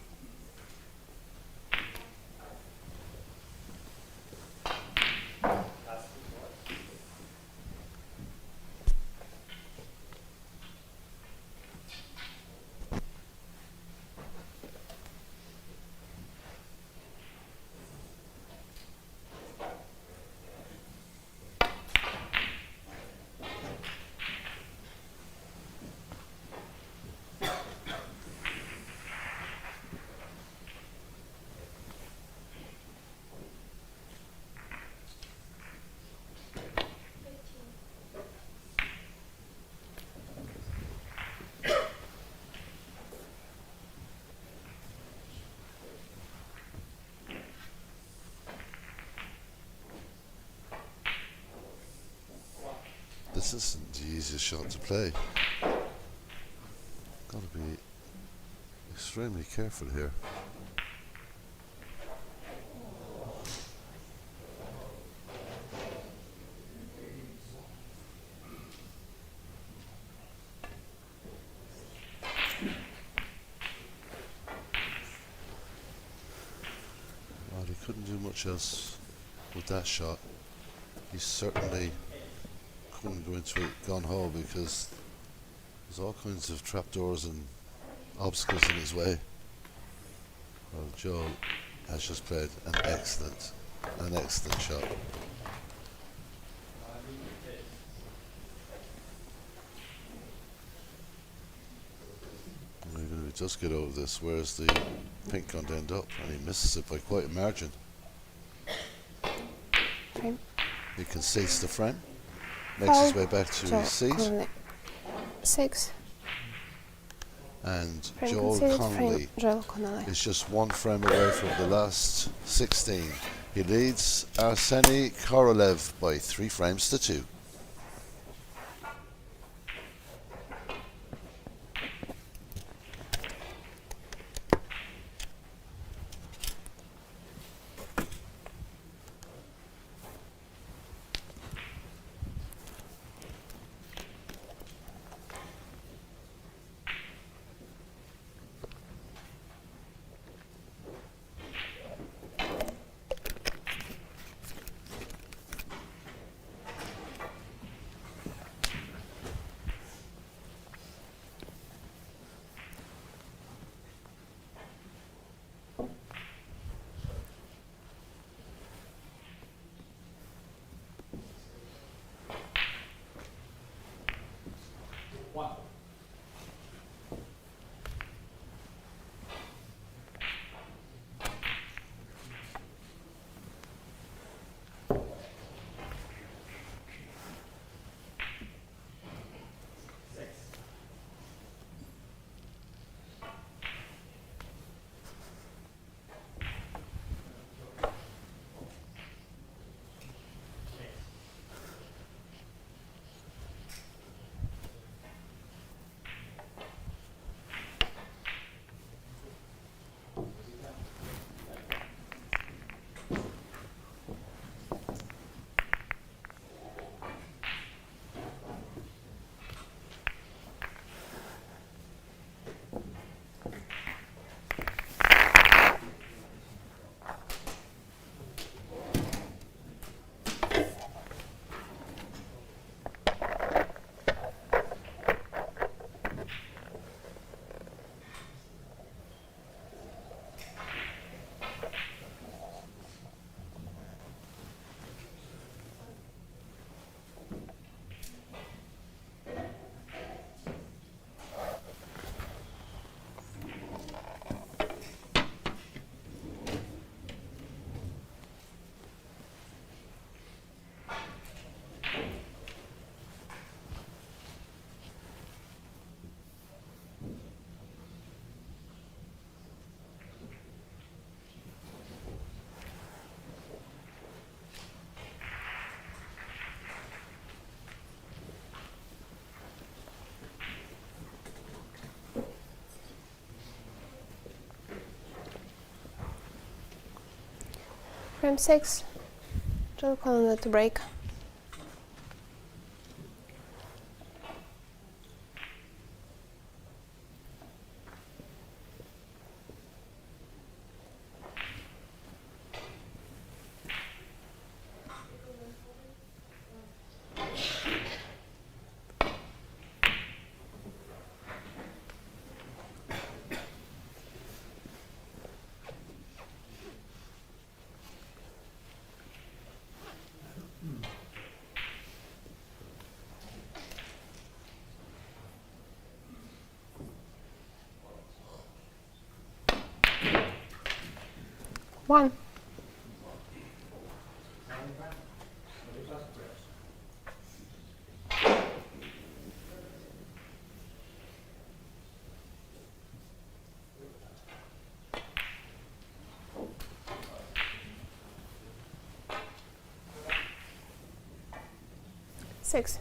This isn't the easiest shot to play. Got to be extremely careful here. Well, he couldn't do much else with that shot. He certainly couldn't go into it gun-ho because there's all kinds of trapdoors and obstacles in his way. Well, Joel has just played an excellent shot. And even if he does get over this, where's the pink going to end up? And he misses it by quite a margin. Frame. He concedes the frame, makes his way back to his seat, Connolly. 6. and Frame Joel conceded, Connolly frame Joel Connolly. is just one frame away from the last 16. He leads Arseny Korolev by 3 frames to 2. frame 6. Don't calling it a break. One. Six.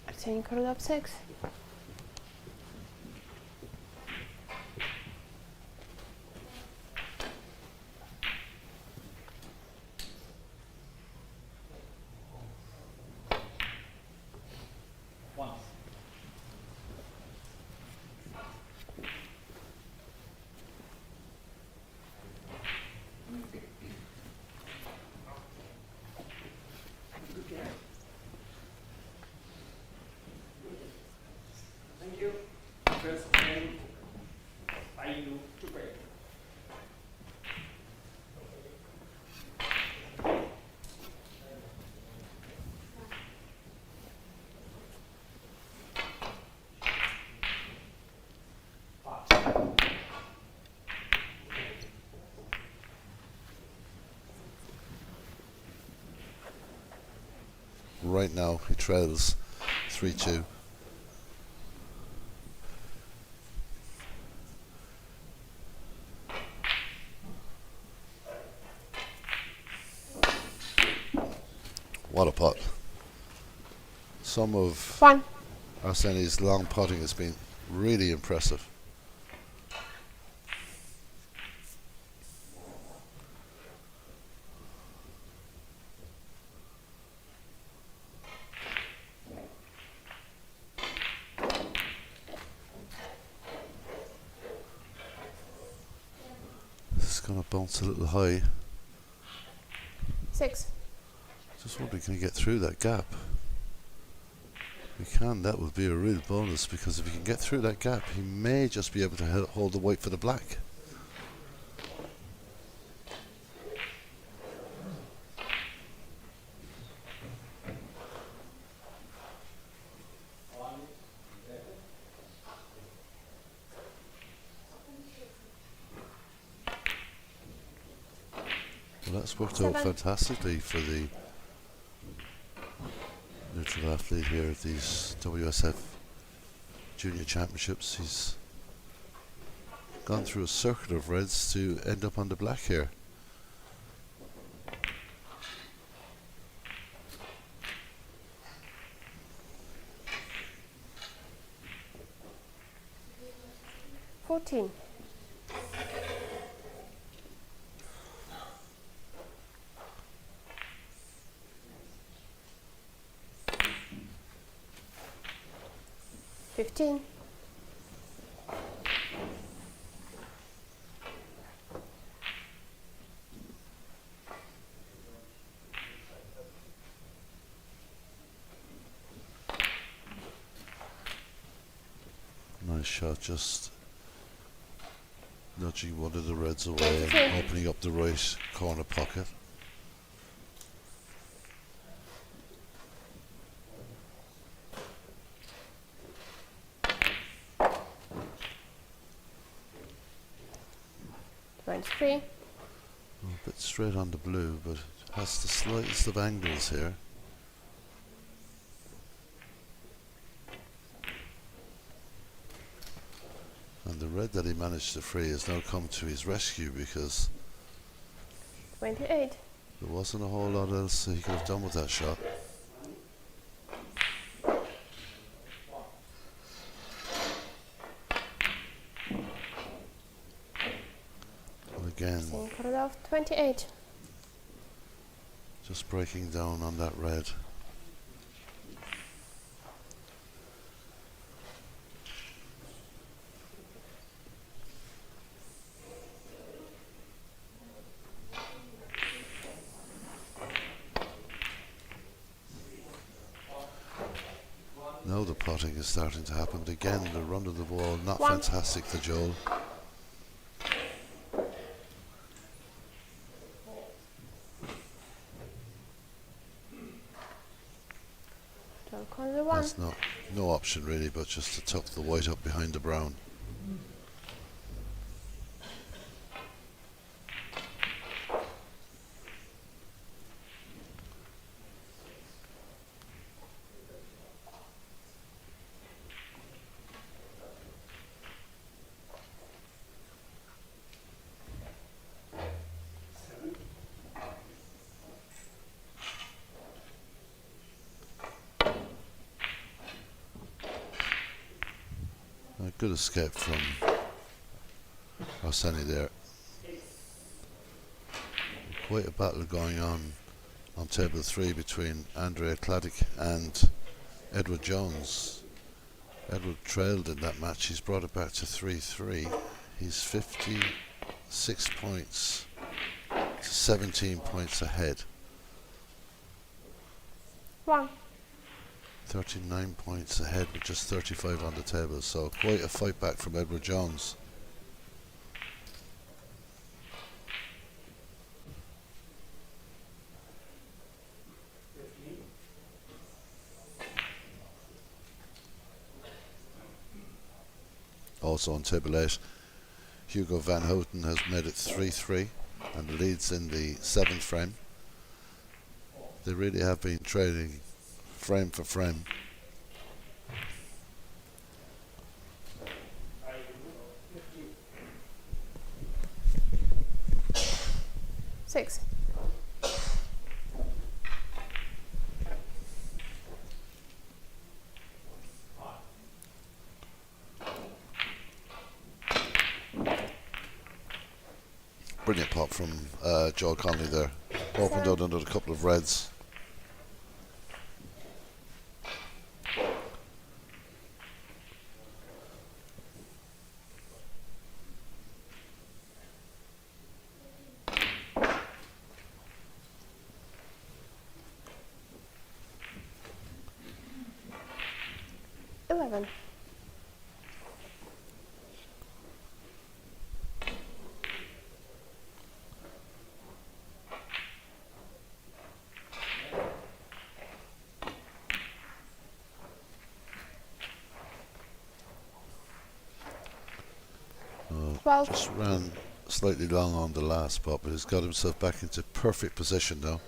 Arsenij curled up 6. Right now he trails 3-2. What a putt. Some of One. Arsenij's long putting has been really impressive. This is going to bounce a little high. 6. Just wondering, can he get through that gap? If he can, that would be a real bonus, because if he can get through that gap, he may just be able to hold the white for the black. Well, that's worked out 7. fantastically for the neutral athlete here at these WSF Junior Championships. He's gone through a circuit of reds to end up on the black here. $14. $15. Nice shot, just nudging one of the reds away and opening up the right corner pocket. $23. A bit straight on the blue, but it has the slightest of angles here. And the red that he managed to free has now come to his rescue because 28. there wasn't a whole lot else he could have done with that shot. And again, Synchronous 28. just breaking down on that red. Now the potting is starting to happen. Again, the run of the ball, not One. fantastic for Joel. Joel Connolly 1. That's no option really, but just to tuck the white up behind the brown. A good escape from Arseni there. Quite a battle going on table 3 between Andrea Kladik and Edward Jones. Edward trailed in that match. He's brought it back to 3-3. He's 56 points to 17 points ahead. 1. 39 points ahead with just 35 on the table, so quite a fight back from Edward Jones. Also on table 8, Hugo van Houten has made it 3-3 and leads in the 7th frame. They really have been trading frame for frame. Six. Brilliant pop from Joel Connolly there. Opened out under a couple of reds. Just ran slightly long on the last pot, but he's got himself back into perfect position now.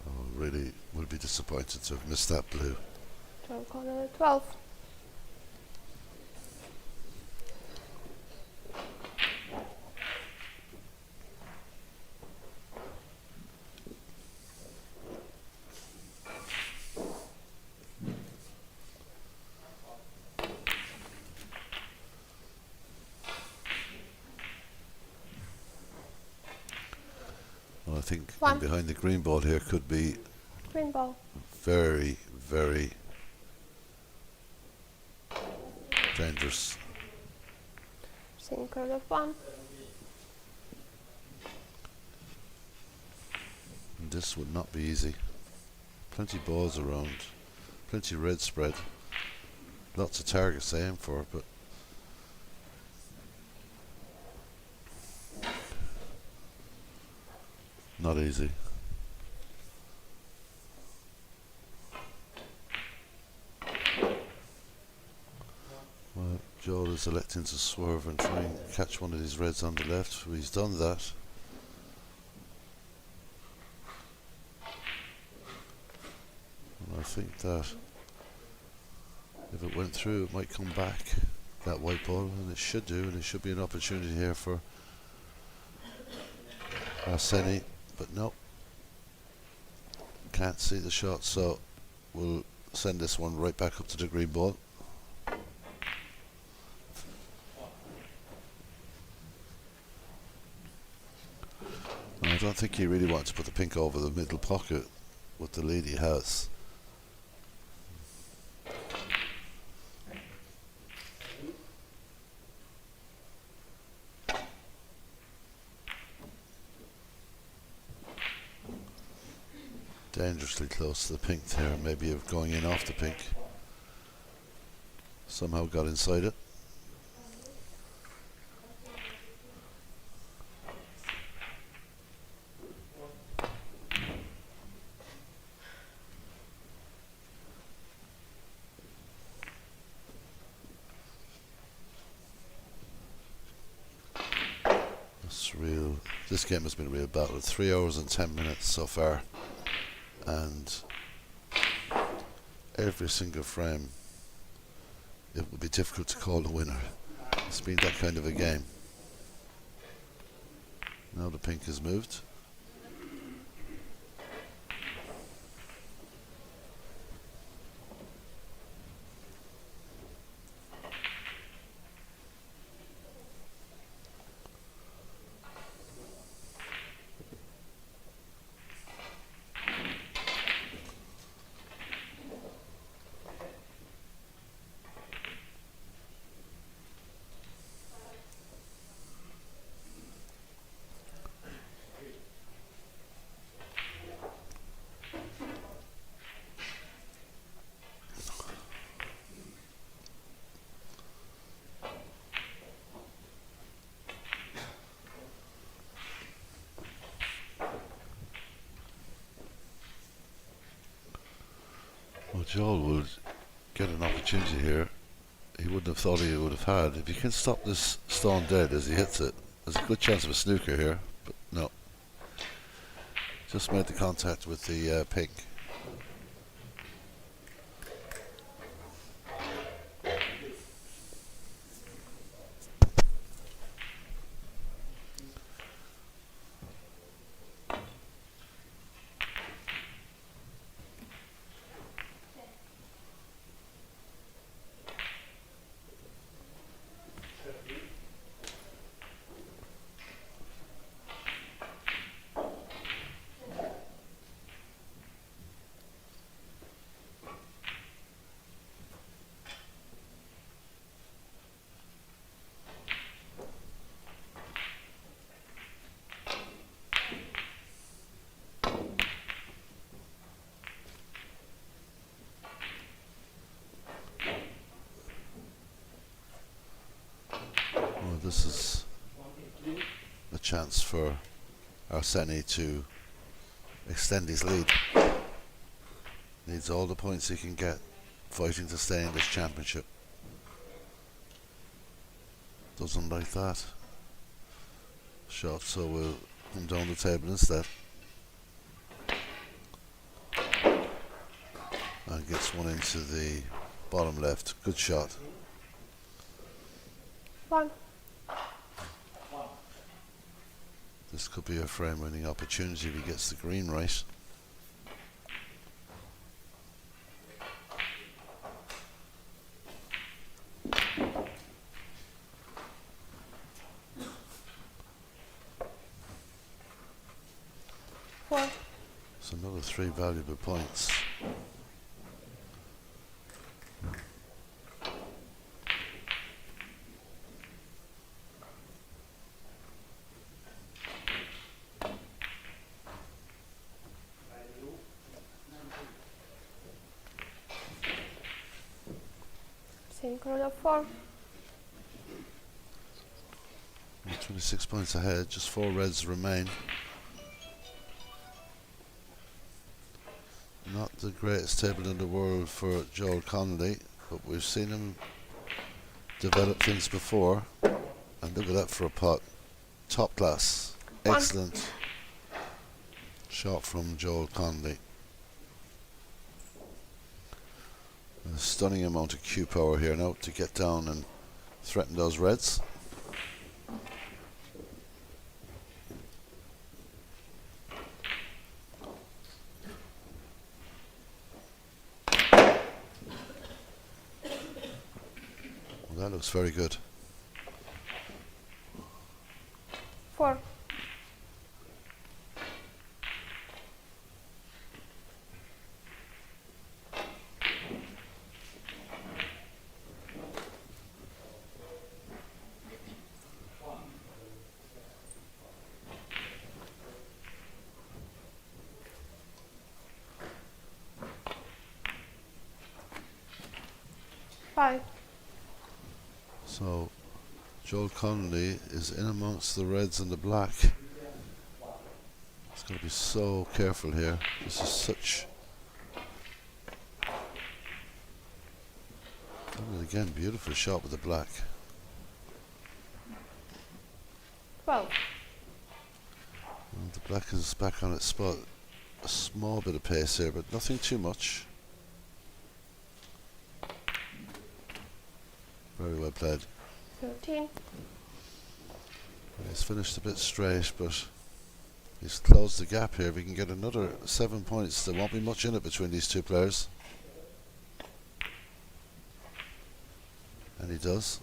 Oh, really would be disappointed to have missed that blue. 12. Well, I think One. in behind the green ball here could be Green ball. very, very dangerous. Synchronous 1. And this would not be easy. Plenty balls around, plenty red spread, lots of targets to aim for, but not easy. Well, Joel is electing to swerve and try and catch one of these reds on the left. He's done that. And I think that if it went through, it might come back, that white ball, and it should do, and it should be an opportunity here for Arseni, but no. Can't see the shot, so we'll send this one right back up to the green ball. I don't think he really wants to put the pink over the middle pocket with the lead he has. Dangerously close to the pink there, maybe of going in off the pink. Somehow got inside it. This game has been a real battle. 3 hours and 10 minutes so far, and every single frame it would be difficult to call the winner. It's been that kind of a game. Now the pink has moved. Well, Joel would get an opportunity here he wouldn't have thought he would have had. If you can stop this stone dead as he hits it, there's a good chance of a snooker here, but no. Just made the contact with the pink. This is a chance for Arseni to extend his lead. Needs all the points he can get fighting to stay in this championship. Doesn't like that shot, so we'll come down the table instead. And gets one into the bottom left. Good shot. One. This could be a frame winning opportunity if he gets the green right. Four. So another 3 valuable points. Synchro 4. 26 points ahead, just 4 reds remain. Not the greatest table in the world for Joel Connolly, but we've seen him developed things before. And look at that for a pot. Top class. One. Excellent shot from Joel Conley. A stunning amount of cue power here now to get down and threaten those reds. Well, that looks very good. 4. Five. So Joel Connolly is in amongst the reds and the black. He's got to be so careful here. This is such... And again, beautiful shot with the black. 12. And the black is back on its spot. A small bit of pace here, but nothing too much. Very well played. 13. He's finished a bit straight, but he's closed the gap here. If he can get another 7 points, there won't be much in it between these two players. And he does.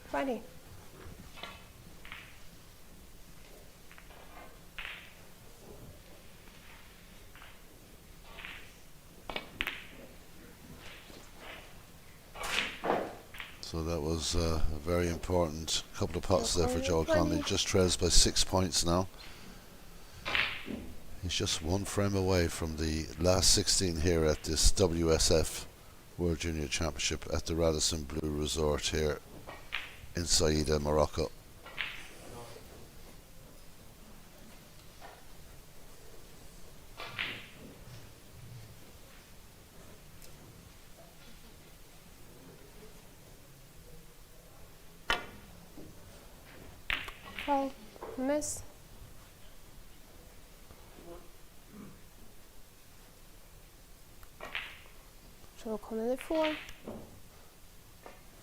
20. So that was a very important couple of pots there for Joel 20. Conley. Just trails by 6 points now. He's just one frame away from the last 16 here at this WSF World Junior Championship at the Radisson Blue Resort here in Saida, Morocco. Miss. So Connolly 4.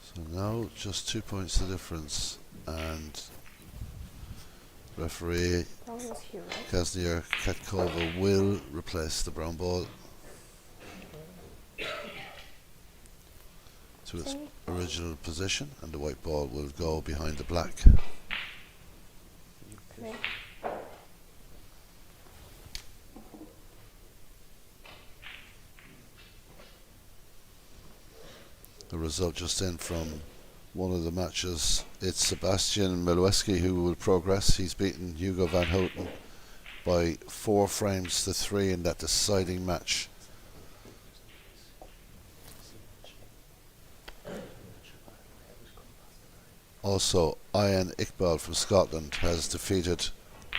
So now just 2 points the difference, and referee That was here, right? Kazimir Katkova will replace the brown ball to its Sorry. original position, and the white ball will go behind the black. Okay. The result just in from one of the matches, it's Sebastian Milewski who will progress. He's beaten Hugo van Houten by 4 frames to 3 in that deciding match. Also, Ian Iqbal from Scotland has defeated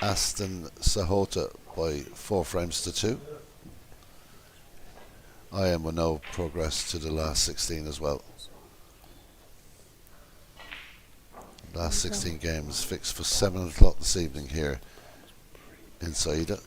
Aston Sahota by 4 frames to 2. Ian will now progress to the last 16 as well. Last 16 games fixed for 7 o'clock this evening here in Saida.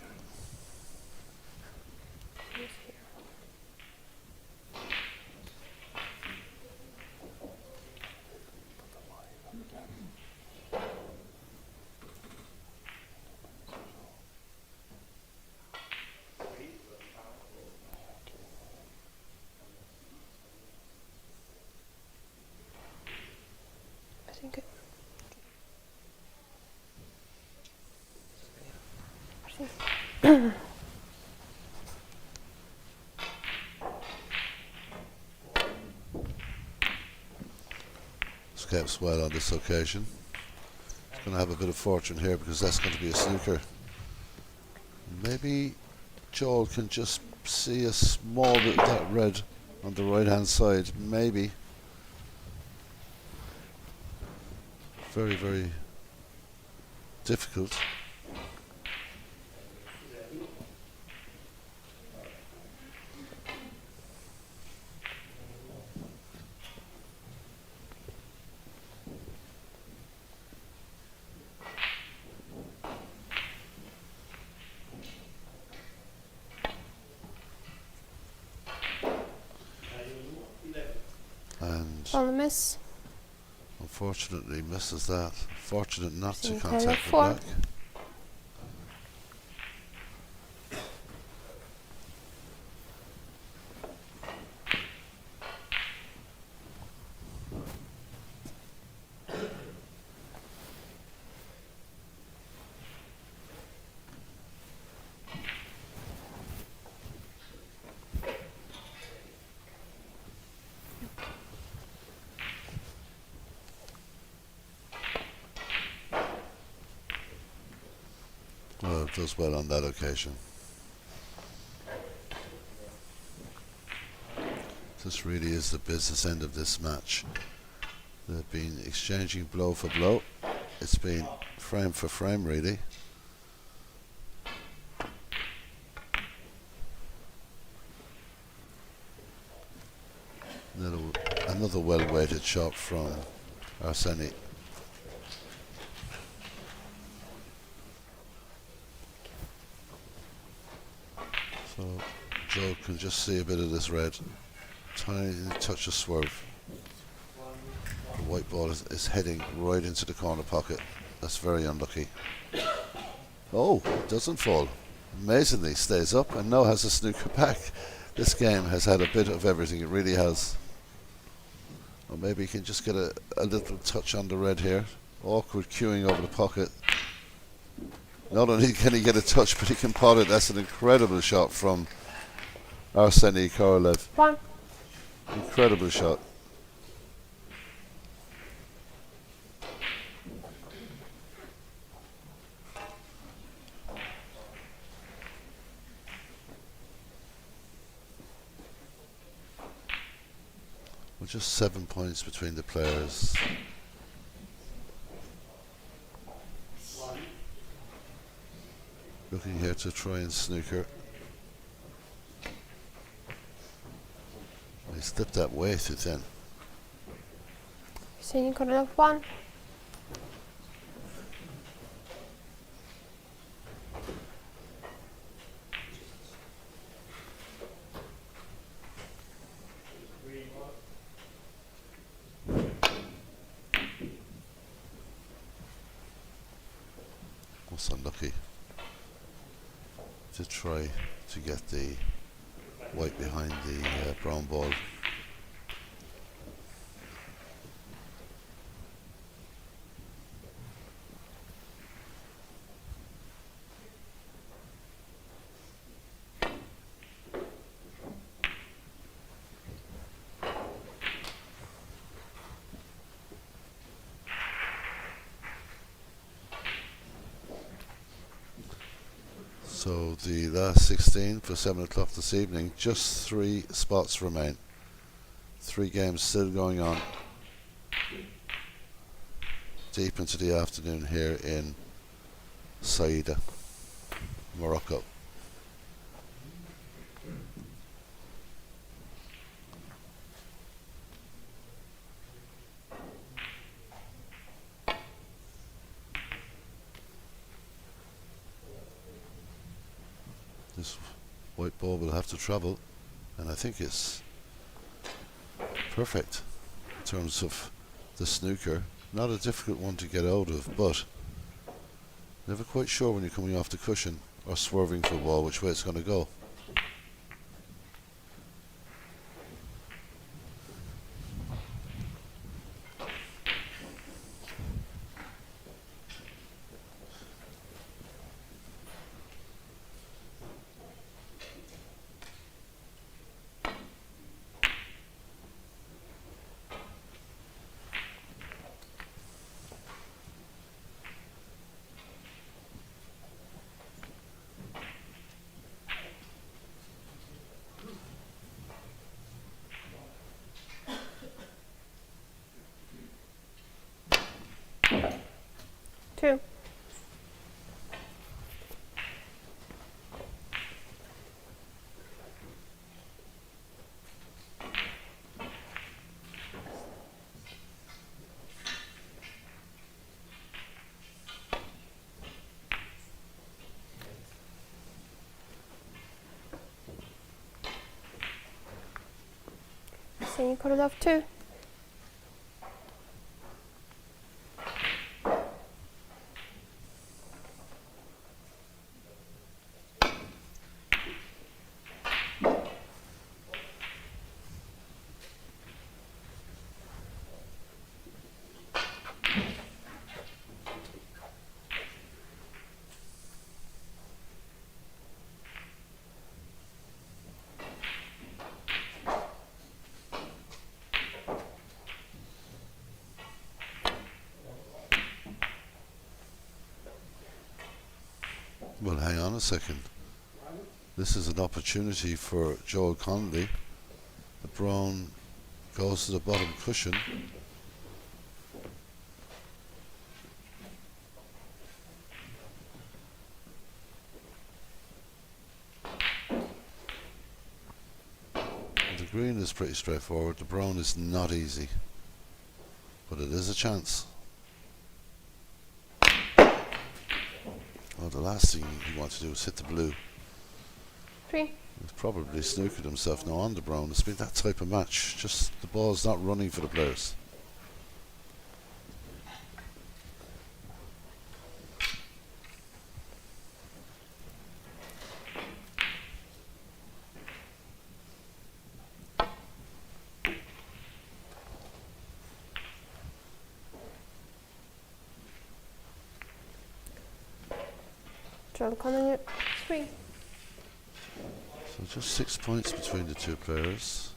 I think it. Escapes well on this occasion. He's going to have a bit of fortune here because that's going to be a snooker. Maybe Joel can just see a small bit of that red on the right hand side. Maybe. Very, very difficult. On the miss. Unfortunately misses that. Fortunate not to Seeing contact colour the 4. black. Well, it does well on that occasion. This really is the business end of this match. They've been exchanging blow for blow. It's been frame for frame, really. Another well-weighted shot from Arseni. So Joe can just see a bit of this red. Tiny touch of swerve. The white ball is heading right into the corner pocket. That's very unlucky. Oh, it doesn't fall. Amazingly stays up and now has a snooker back. This game has had a bit of everything, it really has. Or maybe he can just get a little touch on the red here. Awkward queuing over the pocket. Not only can he get a touch, but he can pot it. That's an incredible shot from Arseni Korolev. 1. Incredible shot. Well, just 7 points between the players. Looking here to try and snooker. He slipped that way too thin. Seeing colour 1. Was unlucky to try to get the white behind the brown ball. So the last 16 for 7 o'clock this evening, just 3 spots remain. 3 games still going on. Deep into the afternoon here in Saida, Morocco. This white ball will have to travel, and I think it's perfect in terms of the snooker. Not a difficult one to get out of, but never quite sure when you're coming off the cushion or swerving for a ball which way it's going to go. Two. Seeing colour 2. Well, hang on a second. This is an opportunity for Joel Conley. The brown goes to the bottom cushion. The green is pretty straightforward. The brown is not easy, but it is a chance. Well, the last thing you want to do is hit the blue. 3. He's probably snookered himself now on the brown. It's been that type of match. Just the ball's not running for the players. John Connolly, 3. So just 6 points between the two players.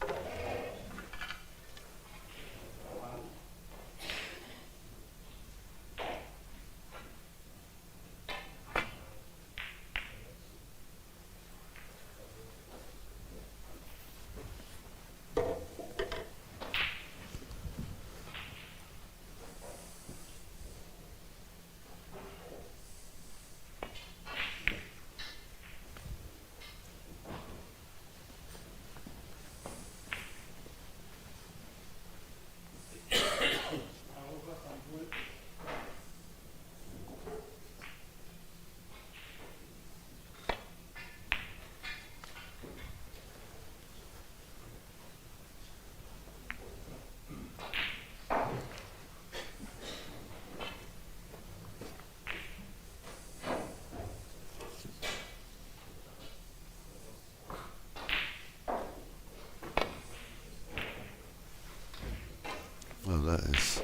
Well, that is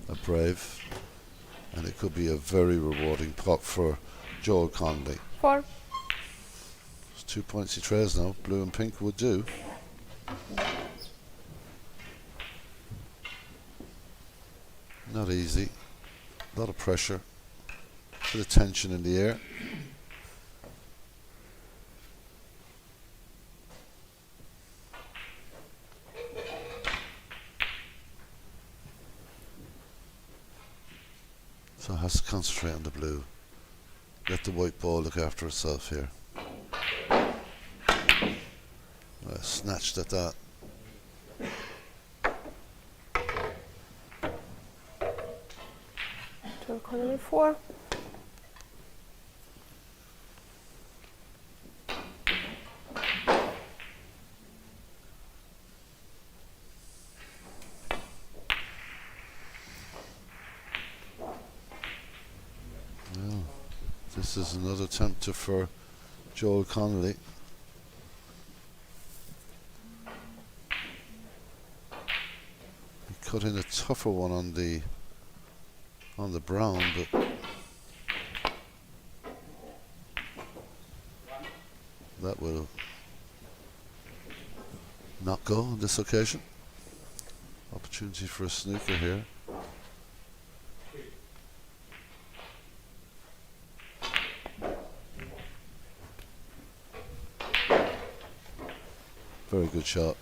a brave, and it could be a very rewarding pot for Joel Conley. 4. There's 2 points he trails now. Blue and pink would do. Not easy. A lot of pressure. Bit of tension in the air. So has to concentrate on the blue. Let the white ball look after itself here. Snatched at that. John Connolly, 4. Well, this is another tempter for Joel Connolly. He cut in a tougher one on the brown, but that will not go on this occasion. Opportunity for a snooker here. Very good shot.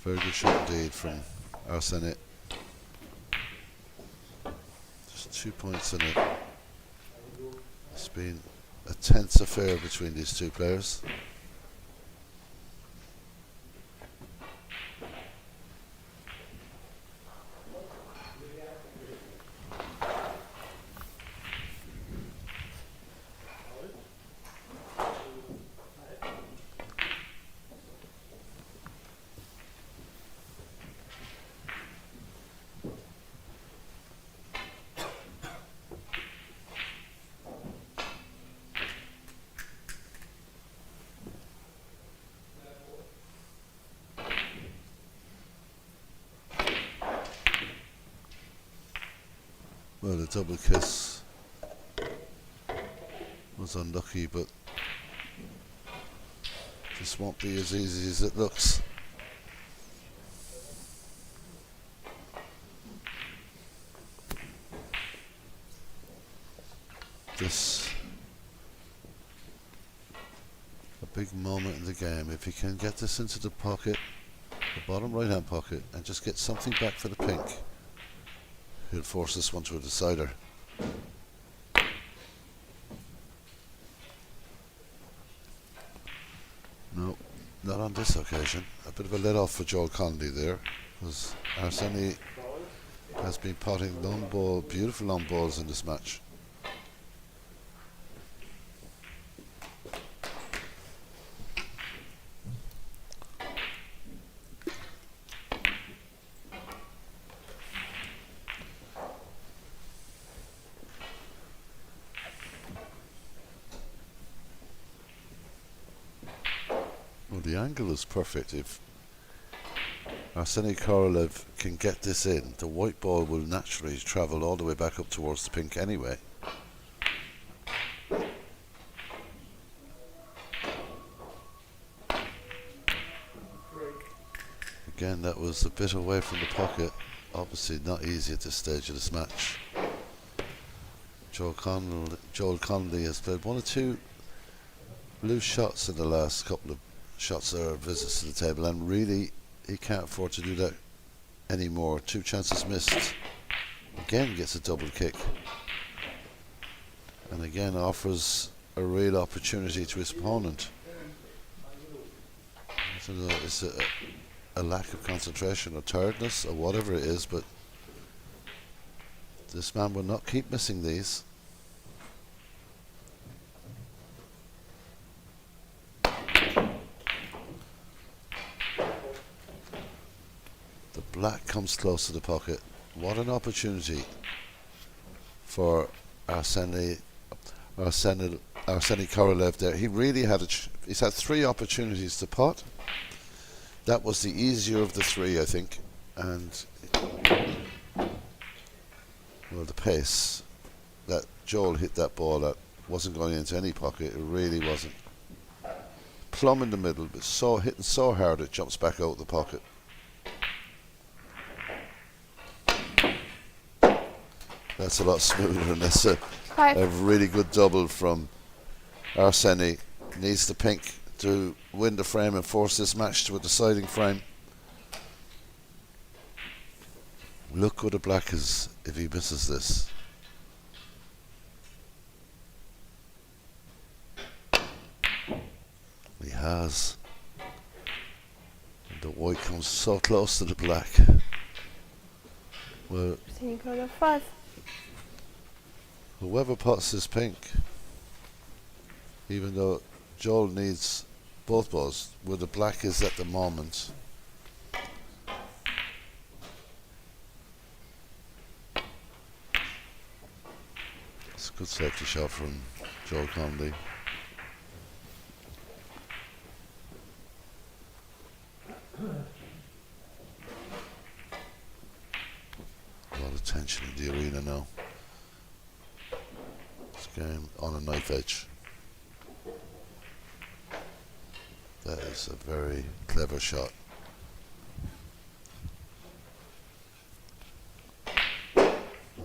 Very good shot indeed from Arsene. Just 2 points in it. It's been a tense affair between these two players. Well, the double kiss was unlucky, but this won't be as easy as it looks. This moment in the game. If he can get this into the pocket, the bottom right hand pocket, and just get something back for the pink, he'll force this one to a decider. No, not on this occasion. A bit of a let off for Joel Conley there, because Arsene has been potting long ball, beautiful long balls in this match. Well, the angle is perfect. If Arseny Korolev can get this in, the white ball will naturally travel all the way back up towards the pink anyway. Again, that was a bit away from the pocket. Obviously not easy at this stage of this match. Joel Conley has played one or two loose shots in the last couple of shots or visits to the table, and really he can't afford to do that anymore. 2 chances missed. Again gets a double kick, and again offers a real opportunity to his opponent. I don't know, it's a lack of concentration or tiredness or whatever it is, but this man will not keep missing these. The black comes close to the pocket. What an opportunity for Arseny Korolev there. He really had he's had 3 opportunities to pot. That was the easier of the 3, I think, and well, the pace that Joel hit that ball at wasn't going into any pocket. It really wasn't. Plumb in the middle, but hitting so hard it jumps back out of the pocket. That's a lot smoother, and that's a really good double from Arseny. Needs the pink to win the frame and force this match to a deciding frame. Look what the black is if he misses this. He has. And the white comes so close to the black. Well, whoever pots this pink, even though Joel needs both balls, where the black is at the moment, it's a good safety shot from Joel Conley. A lot of tension in the arena now. This game on a knife edge. That is a very clever shot.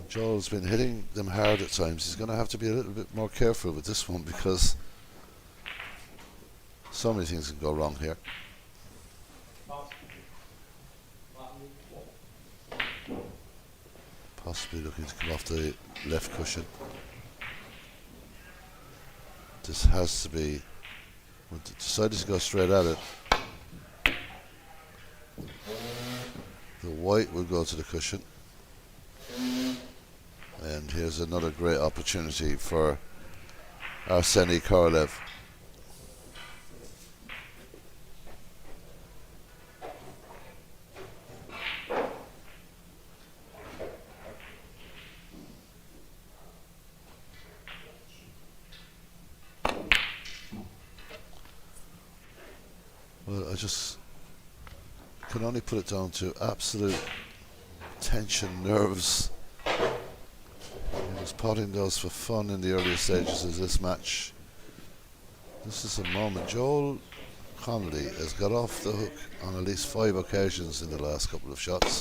Joel's been hitting them hard at times. He's going to have to be a little bit more careful with this one, because so many things can go wrong here. Possibly looking to come off the left cushion. This has to be, decided to go straight at it. The white will go to the cushion. And here's another great opportunity for Arseny Korolev. Well, I just can only put it down to absolute tension, nerves. He was potting those for fun in the earlier stages of this match. This is a moment. Joel Conley has got off the hook on at least 5 occasions in the last couple of shots.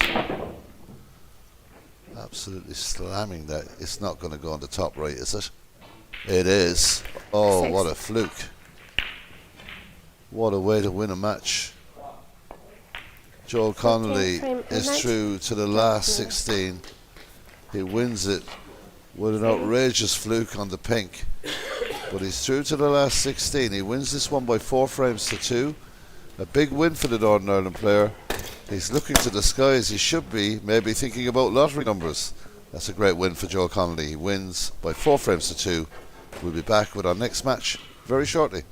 Absolutely slamming that. It's not going to go on the top right, is it? It is. Oh, what a fluke. What a way to win a match. Joel 14 Connolly frame is match. through to the last 16. He wins it with an Frame. outrageous fluke on the pink. But he's through to the last 16. He wins this one by 4 frames to 2. A big win for the Northern Ireland player. He's looking to the skies. He should be maybe thinking about lottery numbers. That's a great win for Joel Connolly. He wins by 4 frames to 2. We'll be back with our next match very shortly.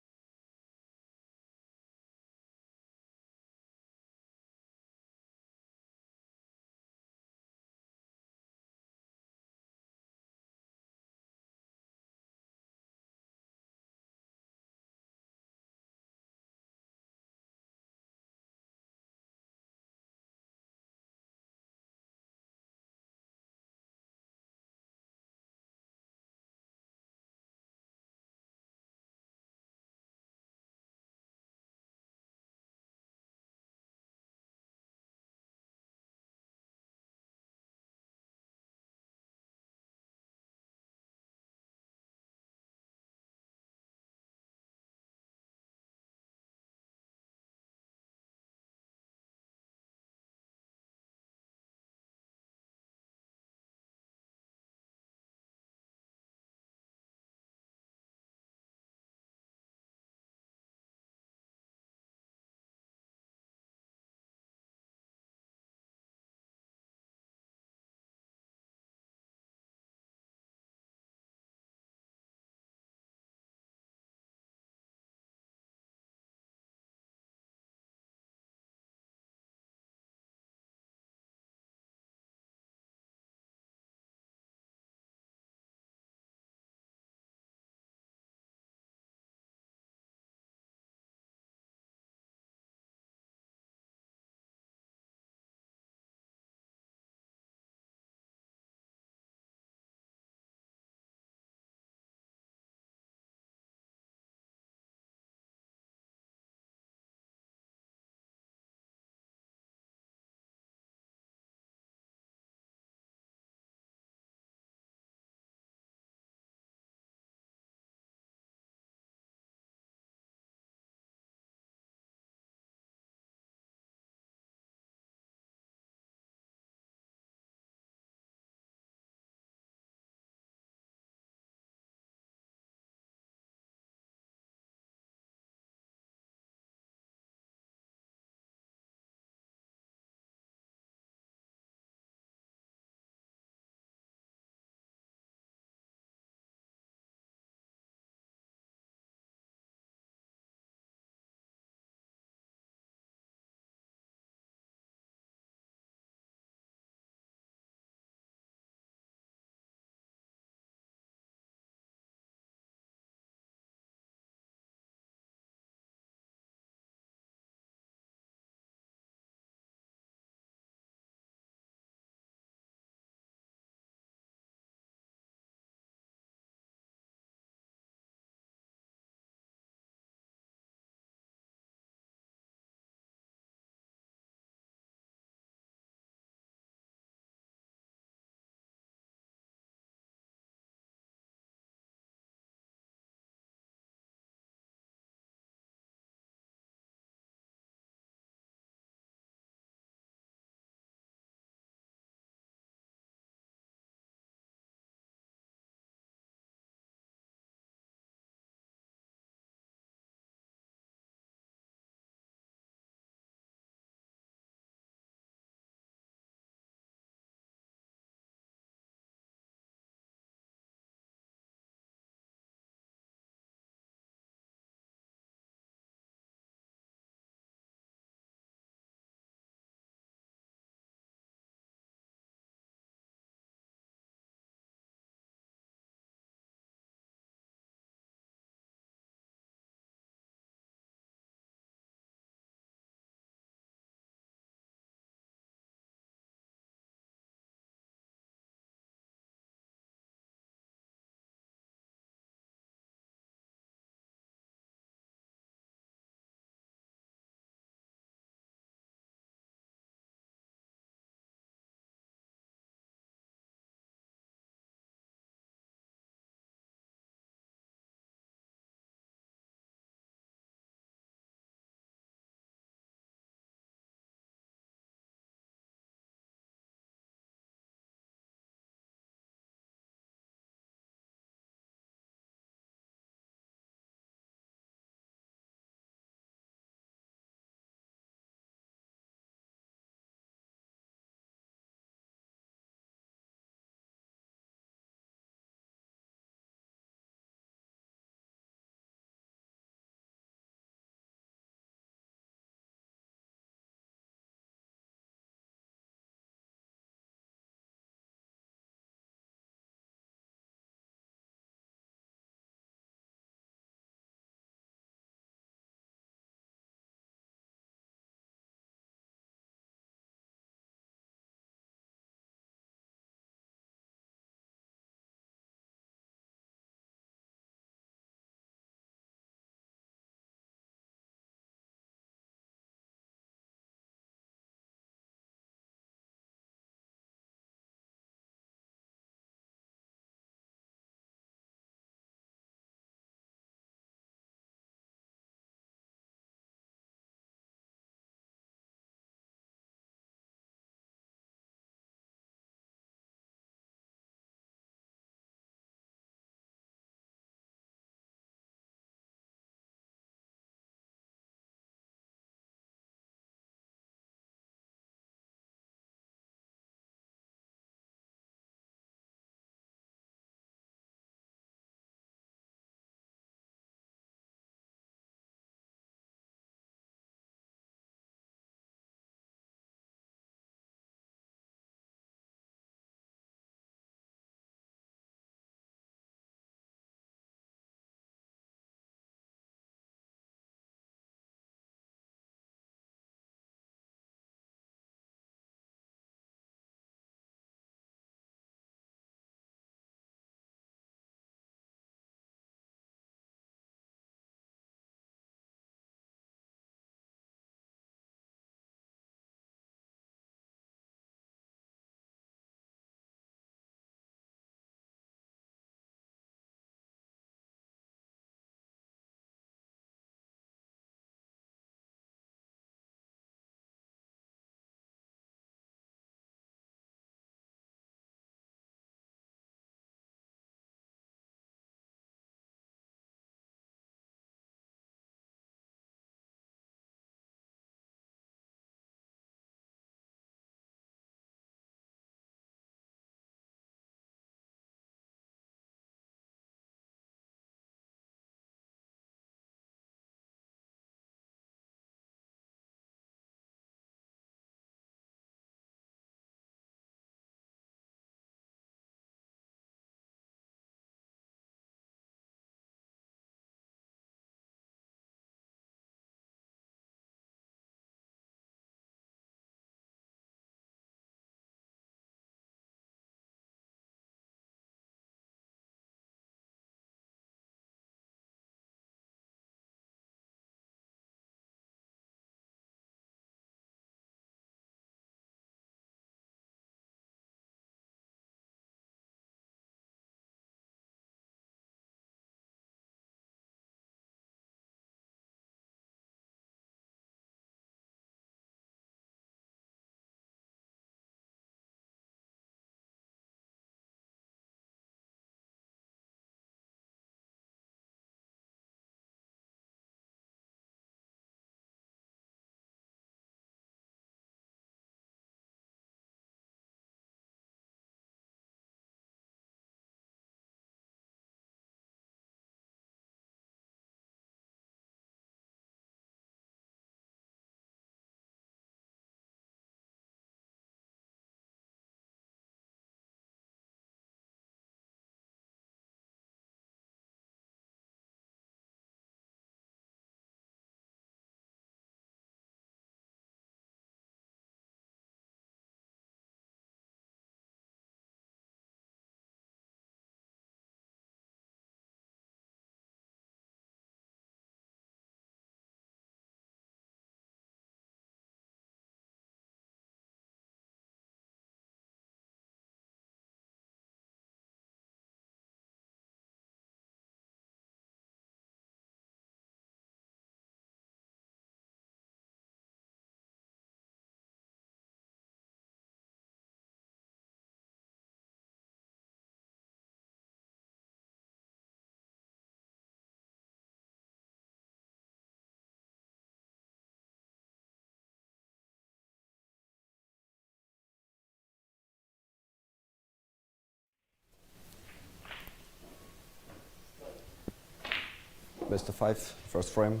best of 5, first frame,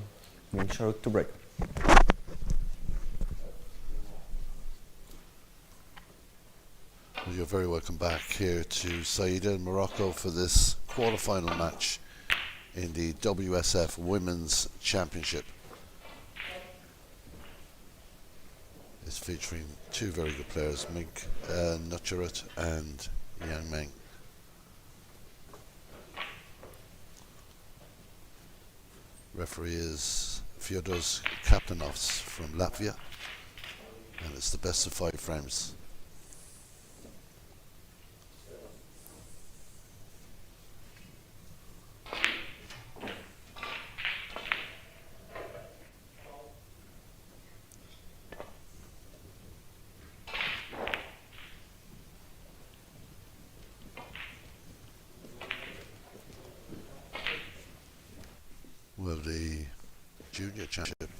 win shot to break. Well, you're very welcome back here to Saida in Morocco for this quarter-final match in the WSF Women's Championship. It's featuring two very good players, Mink Nutcharat and Yang Meng. Referee is Fyodor Kaptanovs from Latvia, and it's the best of 5 frames. Well, the junior championship,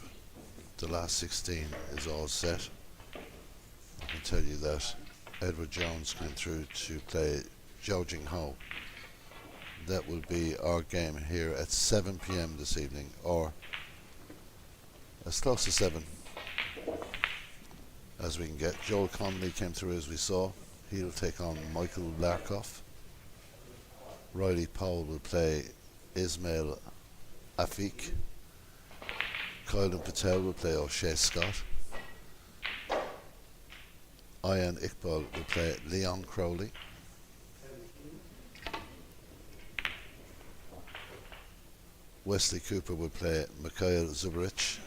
the last 16 is all set. I can tell you that Edward Jones came through to play Zhao Jingho. That will be our game here at 7 p.m. this evening, or as close to 7 as we can get. Joel Connolly came through as we saw. He'll take on Michael Larkoff. Riley Powell will play Ismail Afik. Kylan Patel will play O'Shea Scott. Ian Iqbal will play Leon Crowley. Wesley Cooper will play Mikhail Zubarich.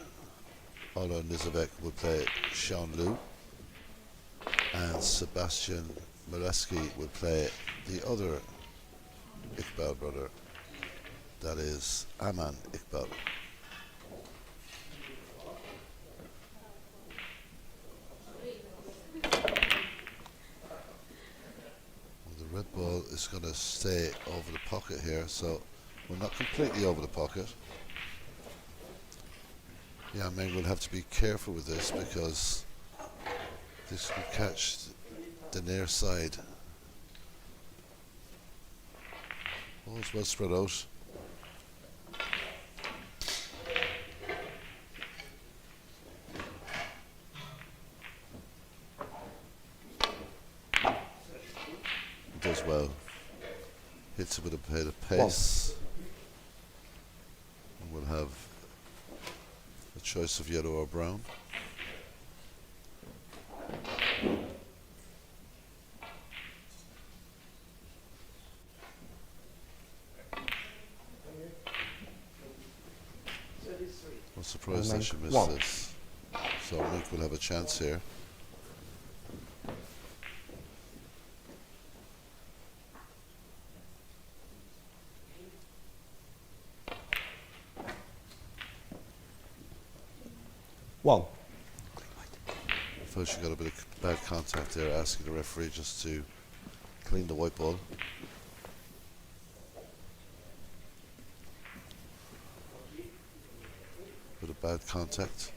Ola Nizovek will play Sean Liu. And Sebastian Mileski will play the other Iqbal brother, that is Aman Iqbal. The red ball is going to stay over the pocket here, so we're not completely over the pocket. Yeah, I mean, we'll have to be careful with this because this could catch the near side. Oh, it's well spread out. Does well. Hits it with a bit of pace. And we'll have a choice of yellow or brown. I'm surprised that she missed this. So Mick will have a chance here. One. I feel she got a bit of bad contact there, asking the referee just to clean the white ball. Bit of bad contact.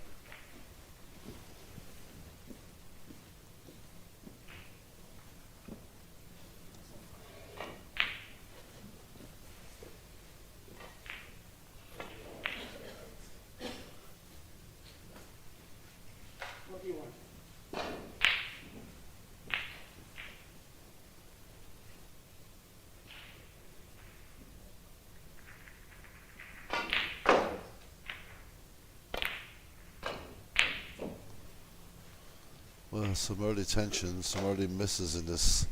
Well, some early tension, some early misses in this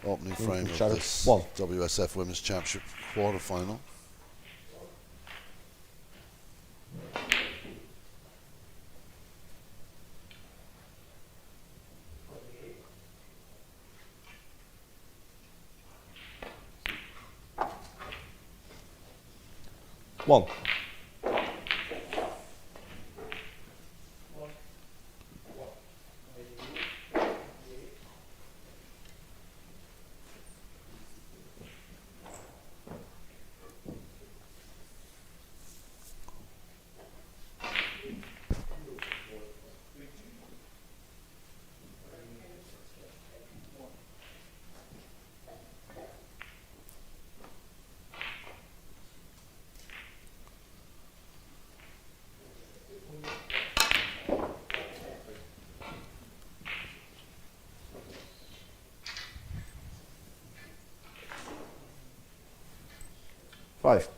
opening frame of this WSF Women's Championship quarter-final. One. 5.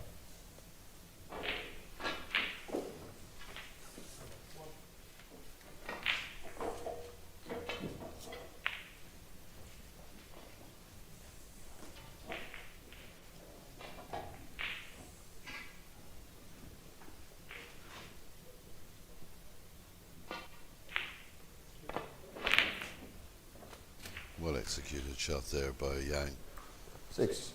Well executed shot there by Yang. 6.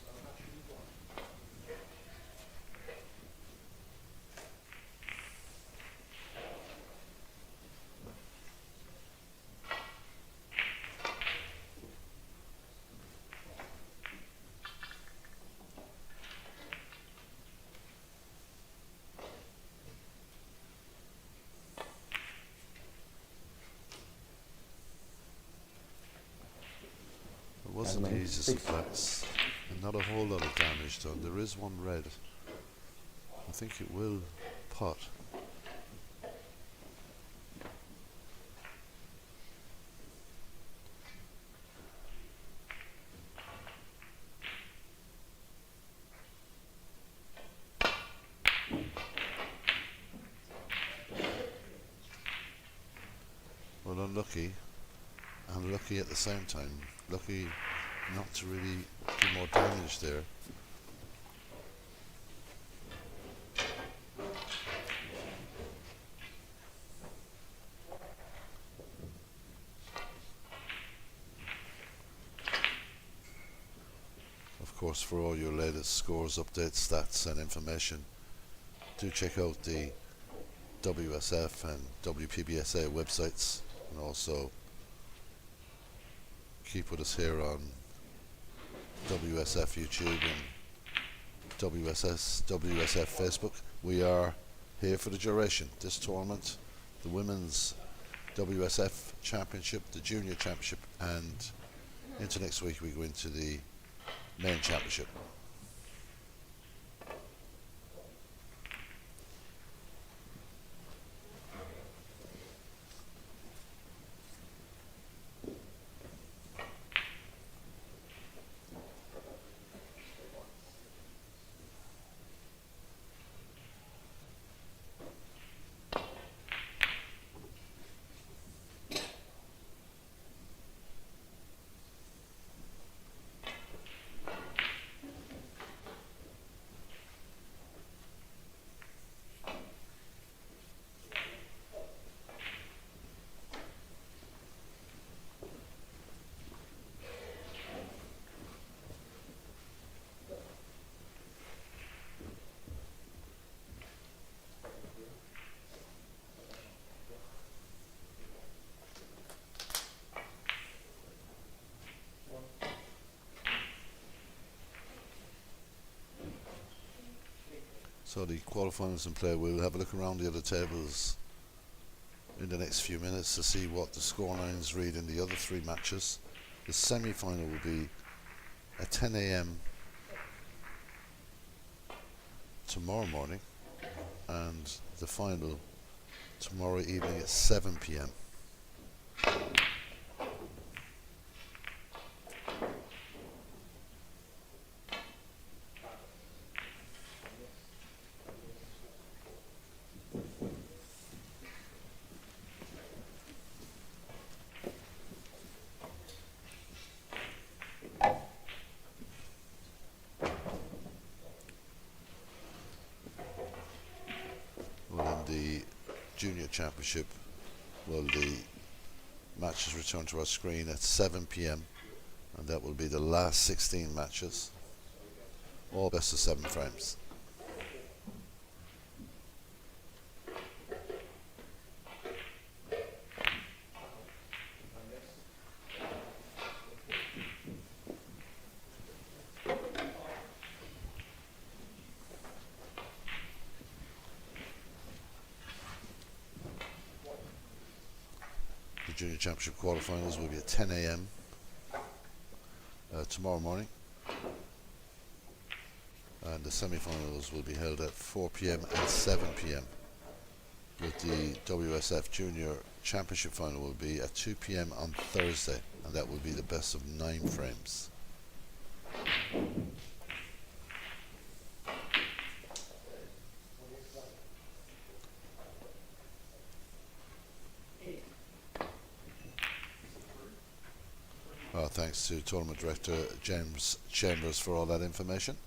It wasn't the easiest of blacks, and not a whole lot of damage done. There is one red. I think it will pot. Well, unlucky, and lucky at the same time. Lucky not to really do more damage there. Of course, for all your latest scores, updates, stats and information, do check out the WSF and WPBSA websites, and also keep with us here on WSF YouTube and WSF Facebook. We are here for the duration. This tournament, the Women's WSF Championship, the Junior Championship, and into next week we go into the Main Championship. So the quarterfinals in play. We'll have a look around the other tables in the next few minutes to see what the scorelines read in the other 3 matches. The semi-final will be at 10 a.m. tomorrow morning, and the final tomorrow evening at 7 p.m. Well, in the Junior Championship, well, the matches return to our screen at 7 p.m. and that will be the last 16 matches, all best of 7 frames. The Junior Championship quarterfinals will be at 10 a.m. Tomorrow morning, and the semi-finals will be held at 4 p.m. and 7 p.m. with the WSF Junior Championship final will be at 2 p.m. on Thursday, and that will be the best of 9 frames. thanks to Tournament Director James Chambers for all that information.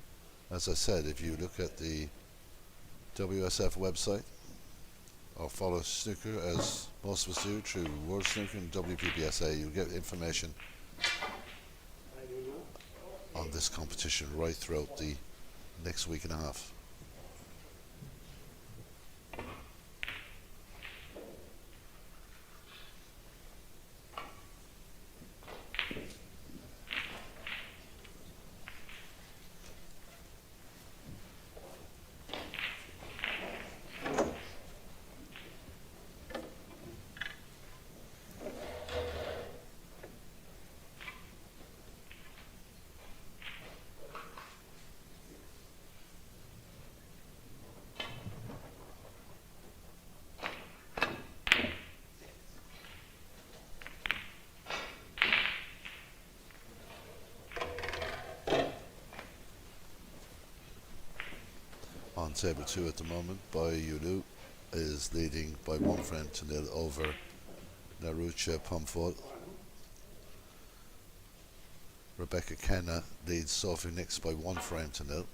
As I said, if you look at the WSF website or follow Snooker, as most of us do, through World Snooker and WPBSA, you'll get information on this competition right throughout the next week and a half. On table 2 at the moment, Yulu is leading by 1-0 over Narucha Pomfol. Rebecca Kenna leads Sophie Nix by 1-0.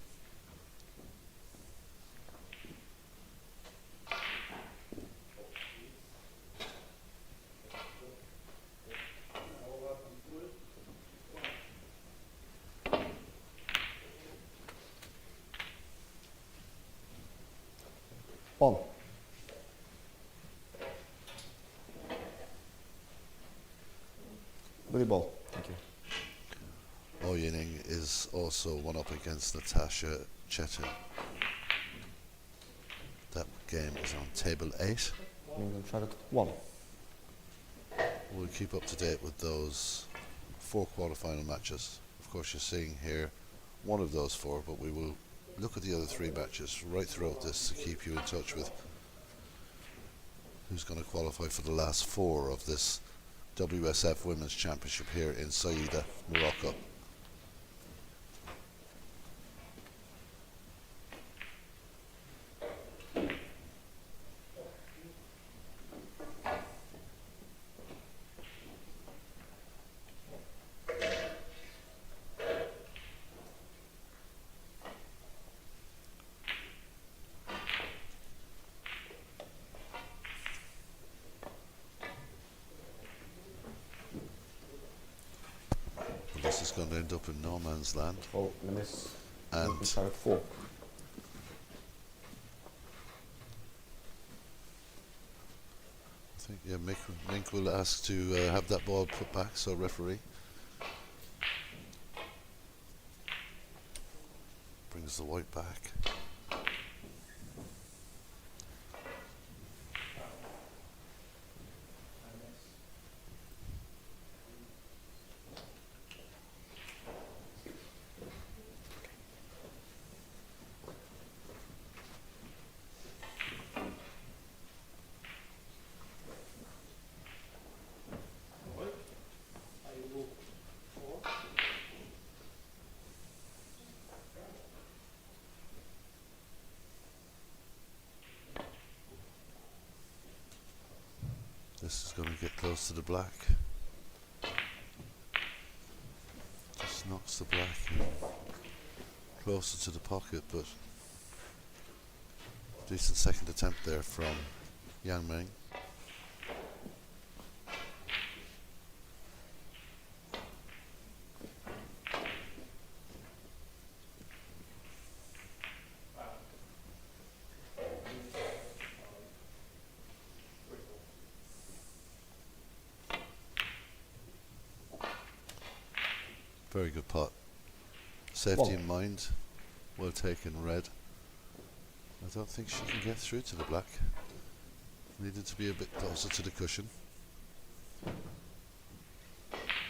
One. Good ball. Thank you. Oyening is also one up against Natasha Chetin. That game is on table 8. England shot 1. We'll keep up to date with those 4 quarterfinal matches. Of course, you're seeing here one of those 4, but we will look at the other 3 matches right throughout this to keep you in touch with who's going to qualify for the last 4 of this WSF Women's Championship here in Saïda, Morocco. This is going to end up in no man's land. Oh, miss. And England shot 4. I think Mink will ask to have that ball put back, so referee brings the white back. This is going to get close to the black. Just knocks the black closer to the pocket, but decent second attempt there from Yang Meng. Very good pot. Safety in mind. Well taken, red. I don't think she can get through to the black. Needed to be a bit closer to the cushion.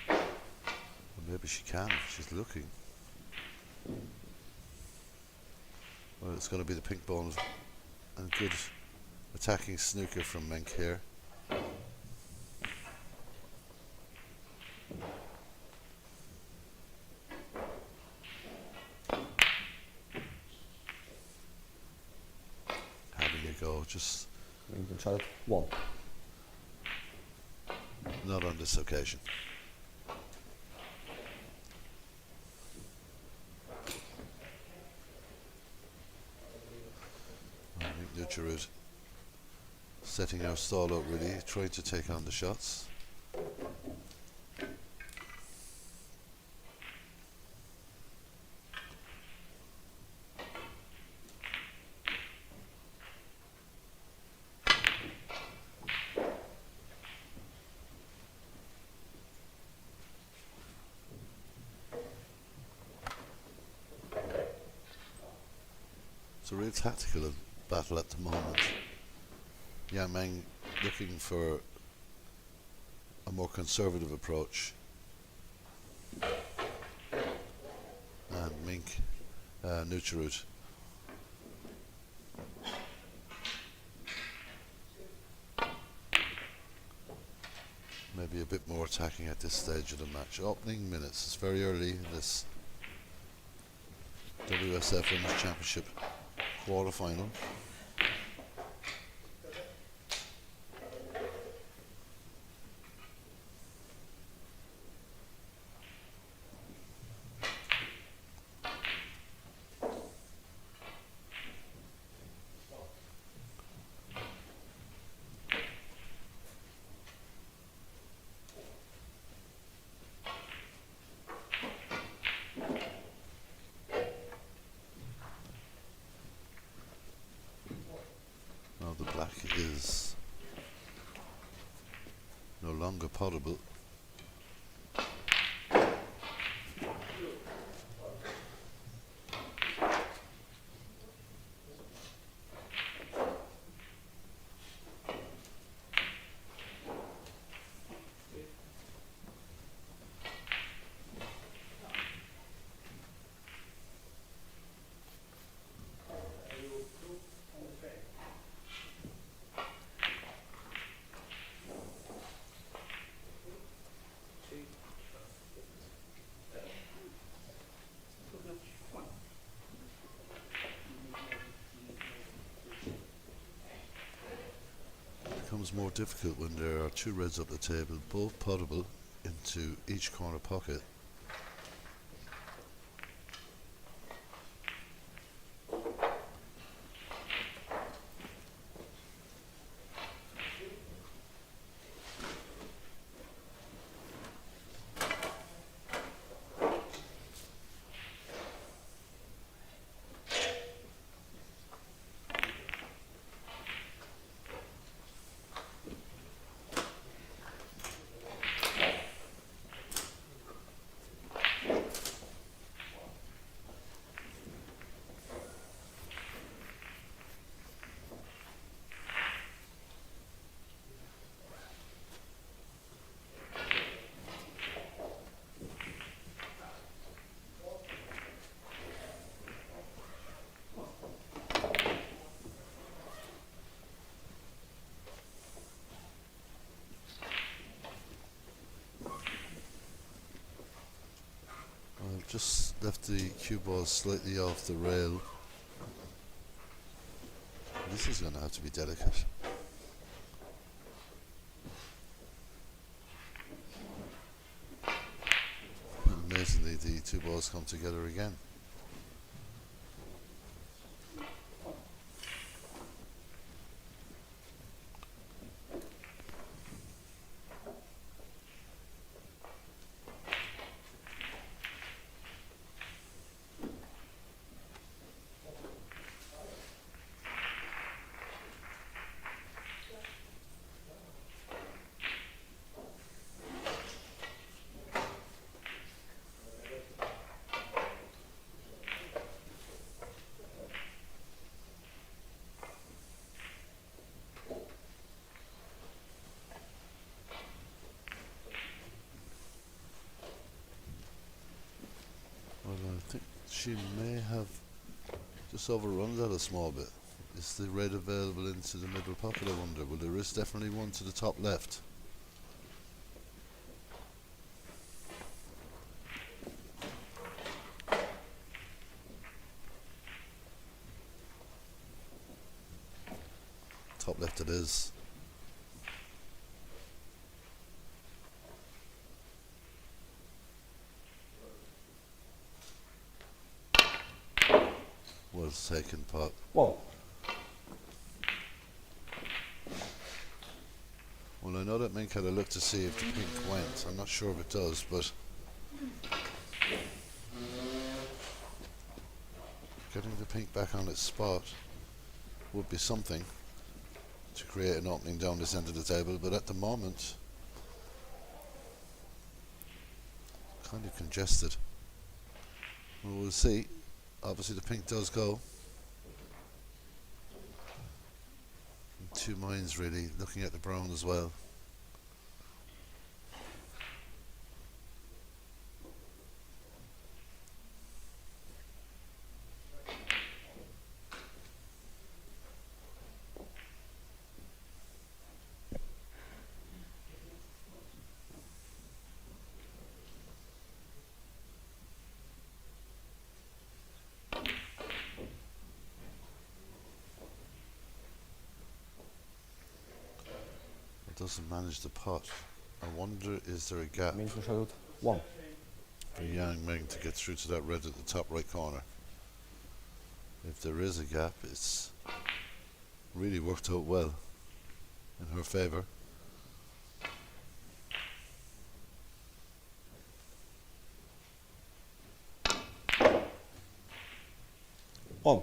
Or maybe she can. She's looking. Well, it's going to be the pink ball and good attacking snooker from Menk here. Just England shot 1. not on this occasion. Nucharud setting our stall out really, trying to take on the shots. It's a real tactical battle at the moment. Yang Meng looking for a more conservative approach, and Mink Nucharud maybe a bit more attacking at this stage of the match. Opening minutes, it's very early in this WSF Women's Championship quarter-final. Now the black is no longer potable. Becomes more difficult when there are two reds up the table, both potable into each corner pocket. I've just left the cue ball slightly off the rail. This is going to have to be delicate. Amazingly, the two balls come together again. Well, I think she may have just overrun that a small bit. Is the red available into the middle pocket, I wonder? Well, there is definitely one to the top left. Top left it is. Well taken, pot. One. Well, I know that Mink had a look to see if the pink went. I'm not sure if it does, but getting the pink back on its spot would be something to create an opening down this end of the table, but at the moment kind of congested. Well, we'll see. Obviously the pink does go. In two minds really, looking at the brown as well. Doesn't manage the pot. I wonder, is there a gap Means we shall 1. for Yang Ming to get through to that red at the top right corner? If there is a gap, it's really worked out well in her favour. On.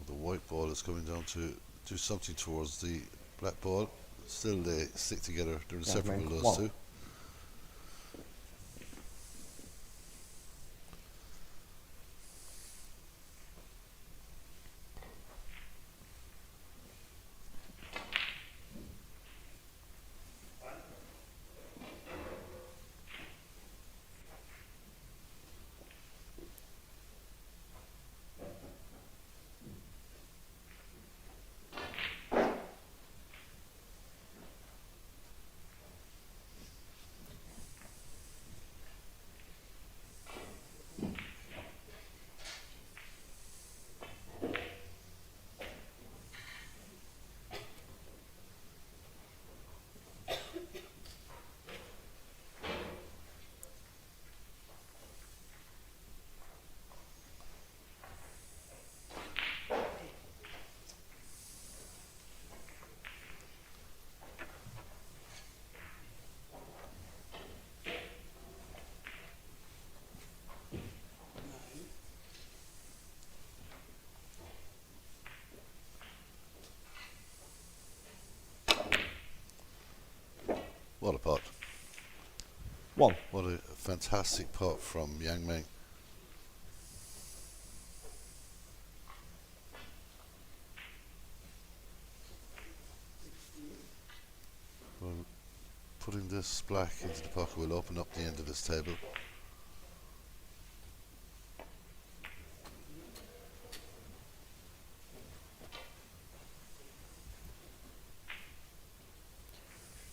The white ball is coming down to do something towards the black ball. Still they stick together. They're inseparable, Ming, those 1. two. What a pot. 1. What a fantastic pot from Yang Ming. Well, putting this black into the pocket will open up the end of this table.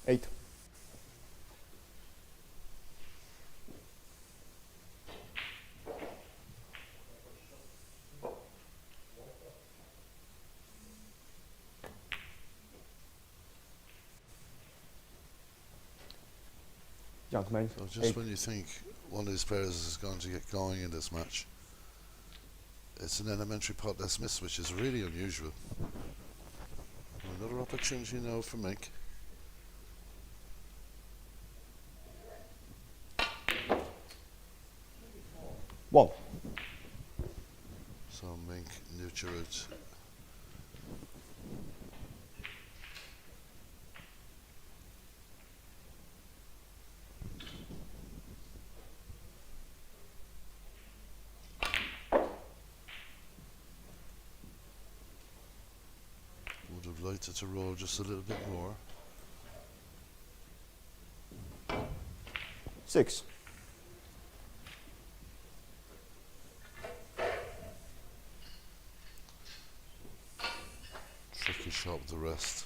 Eight. Young man. So just 8. when you think one of these players is going to get going in this match, it's an elementary pot that's missed, which is really unusual. Another opportunity now for Mink. One. So Mink nurture it. Would have liked it to roll just a little bit more. 6. Tricky shot with the rest.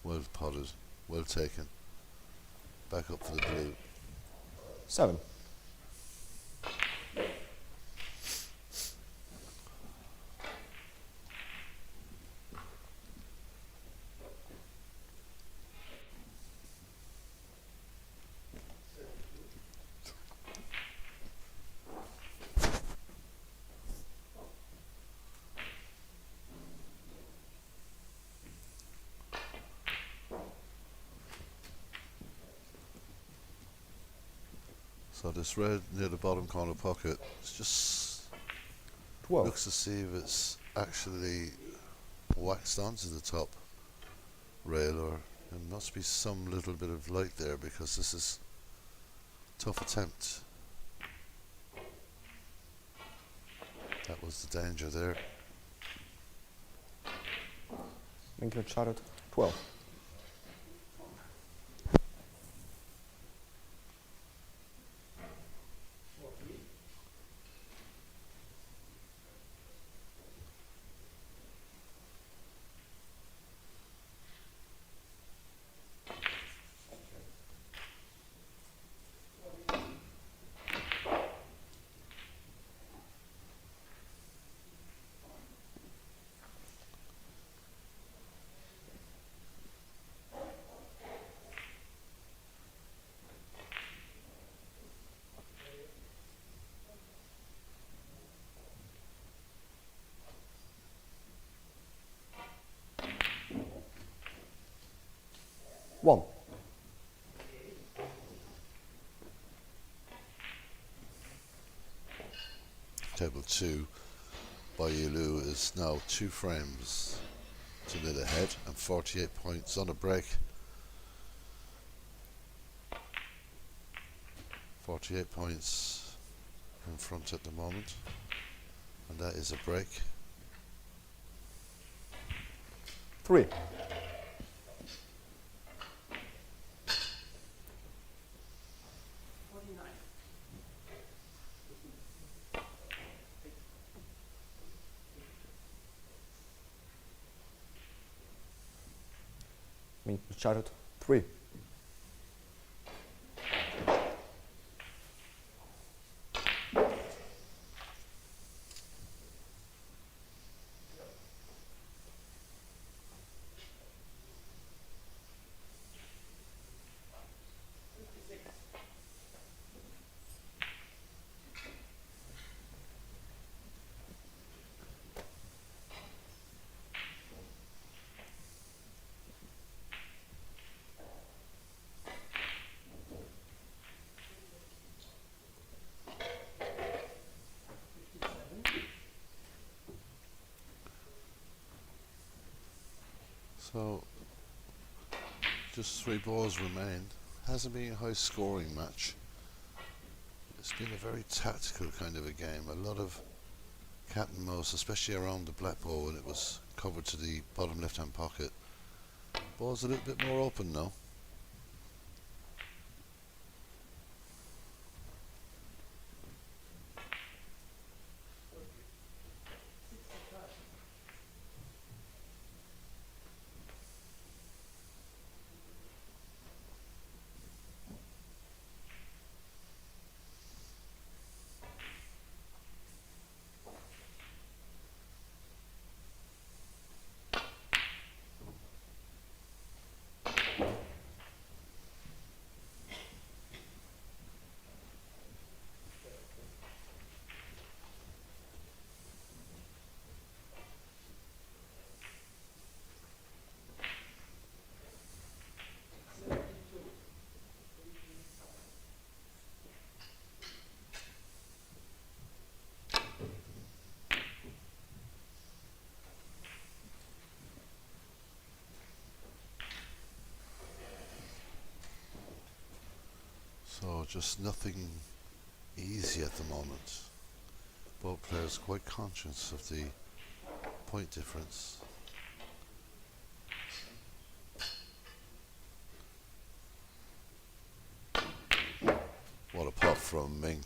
Well potted, well taken. Back up for the blue. 7. So this red near the bottom corner pocket, it's just 12. looks to see if it's actually waxed onto the top rail, or there must be some little bit of light there, because this is a tough attempt. That was the danger there. Winkler shot 12. One. Table 2 by Yulu is now 2 frames to nil ahead and 48 points on a break. 48 points in front at the moment, and that is a break. 3. Winkler shot 3. So just 3 balls remain. Hasn't been a high scoring match. It's been a very tactical kind of a game. A lot of cat and mouse, especially around the black ball when it was covered to the bottom left hand pocket. Ball's a little bit more open now. So just nothing easy at the moment. Both players quite conscious of the point difference. What a pop from Mink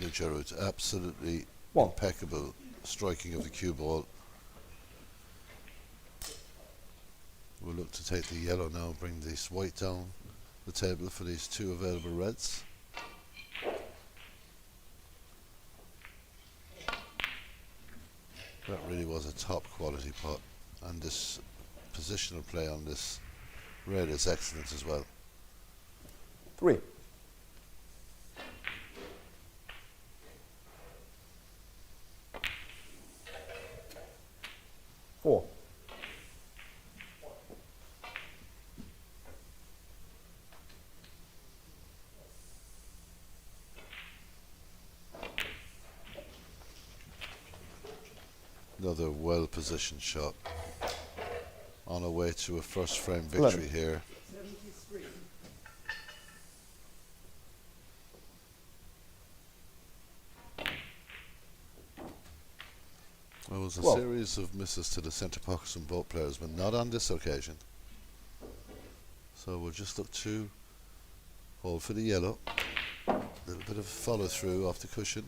Nujarut. Absolutely impeccable striking of the cue ball. We'll look look to take the yellow now, bring this white down the table for these two available reds. That really was a top quality pot, and this positional play on this red is excellent as well. 3. 4. Another well-positioned shot on our way to a first frame victory here. 73. There was a Well. series of misses to the centre pockets from both players, but not on this occasion. So we'll just look to hold for the yellow. A little bit of follow through off the cushion.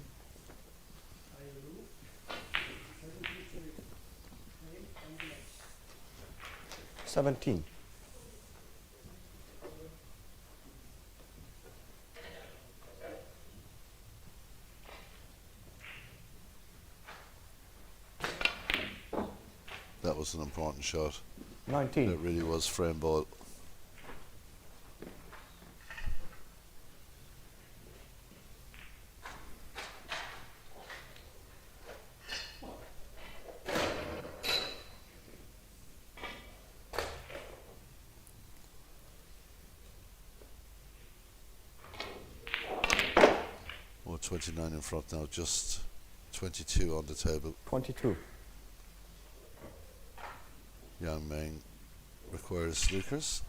17. That was an important shot. 19. It really was frame ball. Or 29 in front now, just 22 on the table. 22. Yang Meng requires snookers.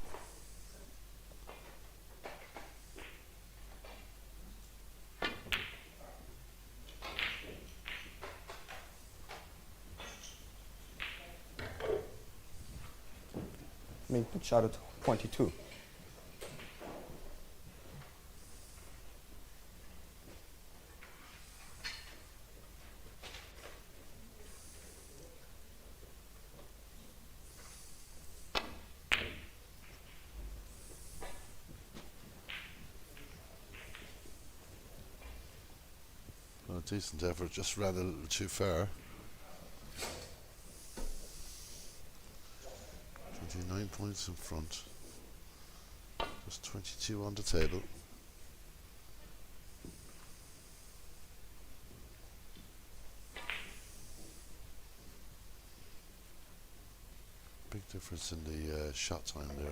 Make the shot at 22. Well, decent effort, just ran a little too far. 29 points in front. Just 22 on the table. Big difference in the shot time there.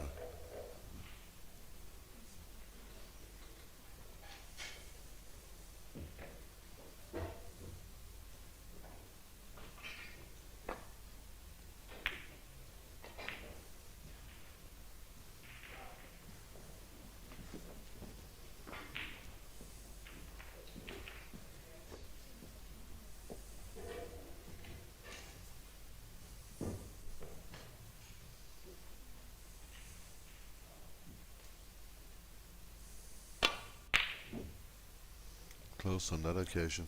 Close on that occasion.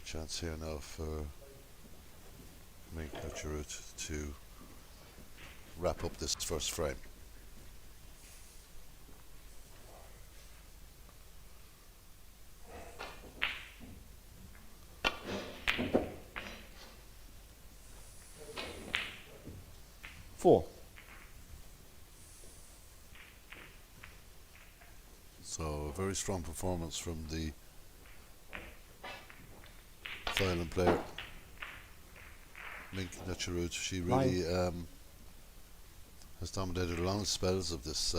Chance here now for Mink Butcherut to wrap up this first frame. Four. So a very strong performance from the Thailand player, Mink Butcherut. She really has dominated long spells of this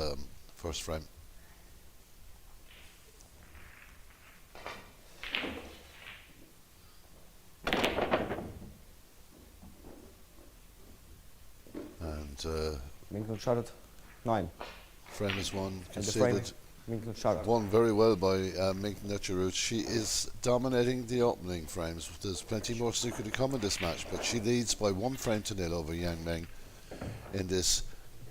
first frame. And Mink Minkle shot 9. Frame is one And the frame, conceded. Minkle shot. Won very well by Mink Netcherud. She is dominating the opening frames. There's plenty more snooker to come in this match, but she leads by 1-0 over Yang Meng in this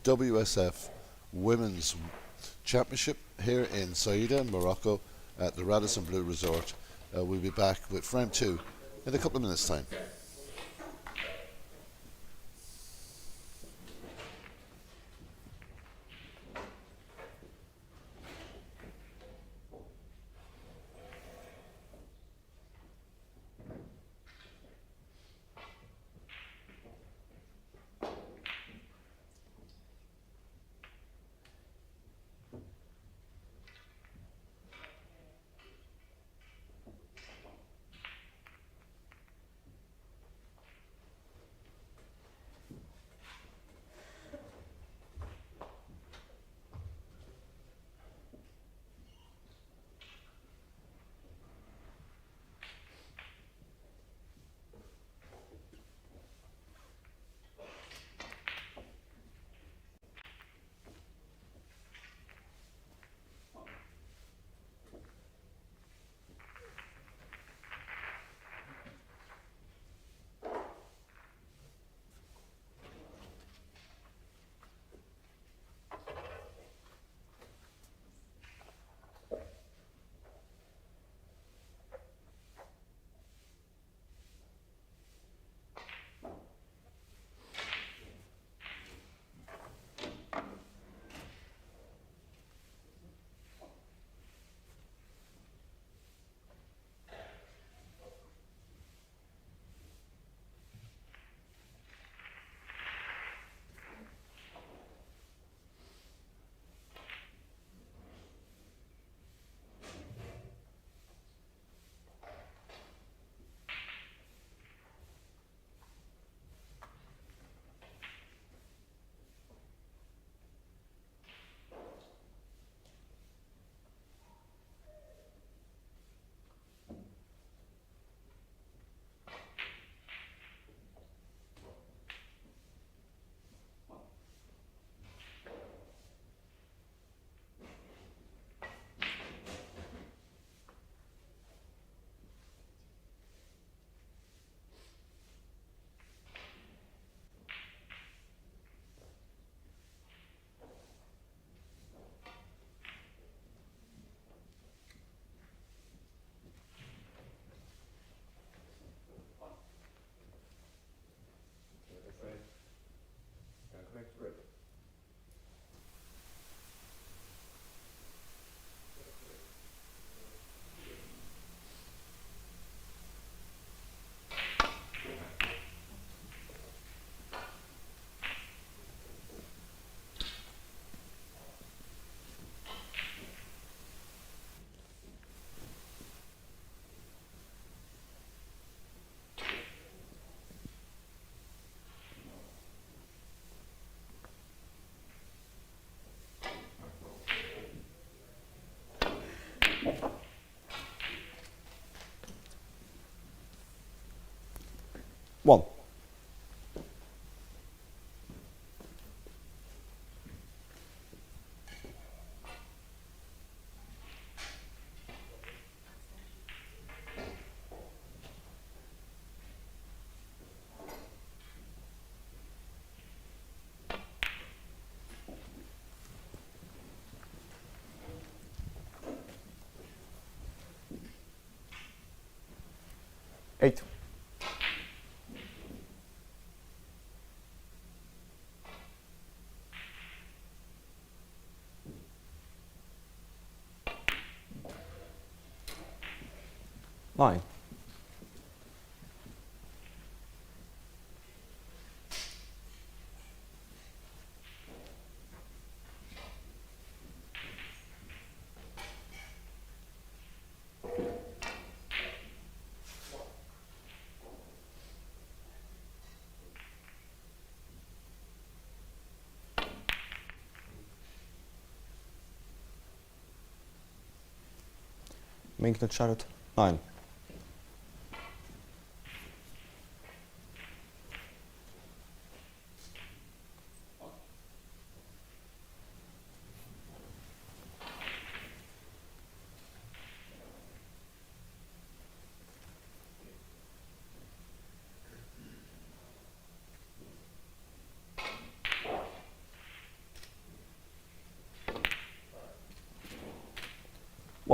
WSF Women's Championship here in Saida, Morocco, at the Radisson Blu Resort. We'll be back with frame 2 in a couple of minutes' time. One. Eight. Nine. Make the chariot 9.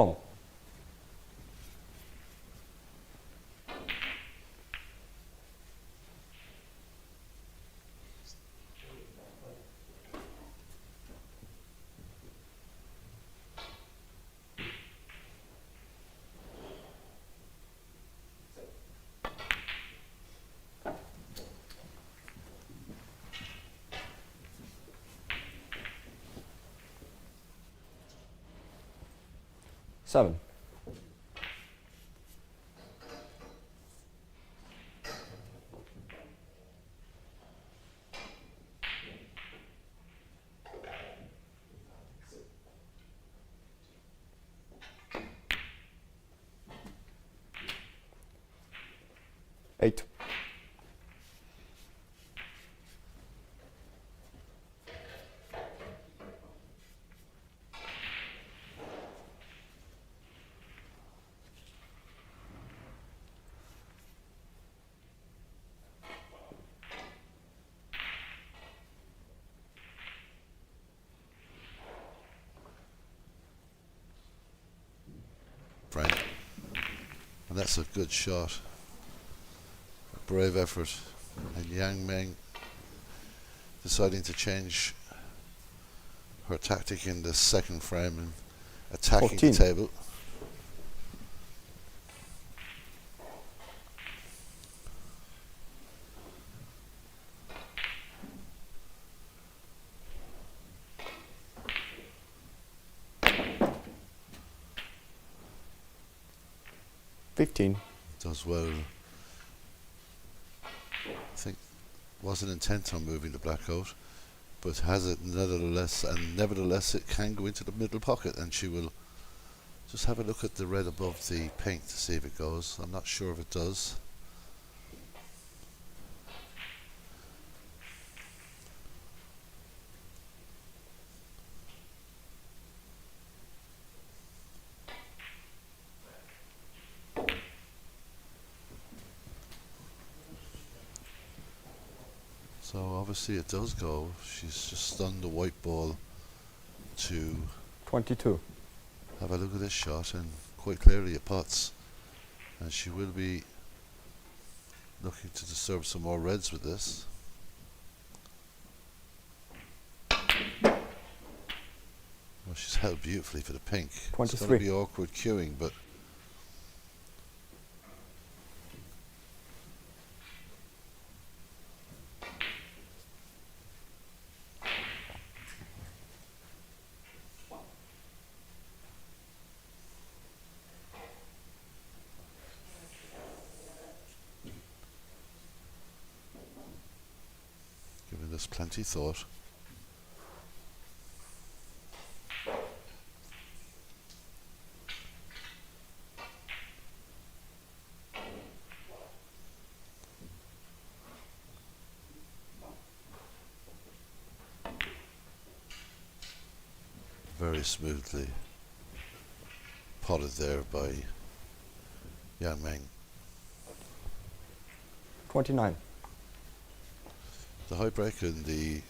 1. Seven. Eight. Frank. And that's a good shot. A brave effort. And Yang Meng deciding to change her tactic in the second frame and attacking 14. the table. Fifteen. Does well. I think wasn't intent on moving the black out, but has it nevertheless, and nevertheless it can go into the middle pocket, and she will just have a look at the red above the pink to see if it goes. I'm not sure if it does. So obviously it does go. She's just stunned the white ball to 22. have a look at this shot, and quite clearly it pots. And she will be looking to disturb some more reds with this. Well, she's held beautifully for the pink. It's 23. going to be awkward queuing, but giving this plenty thought. Very smoothly potted there by Yang Meng. 29. The high break in the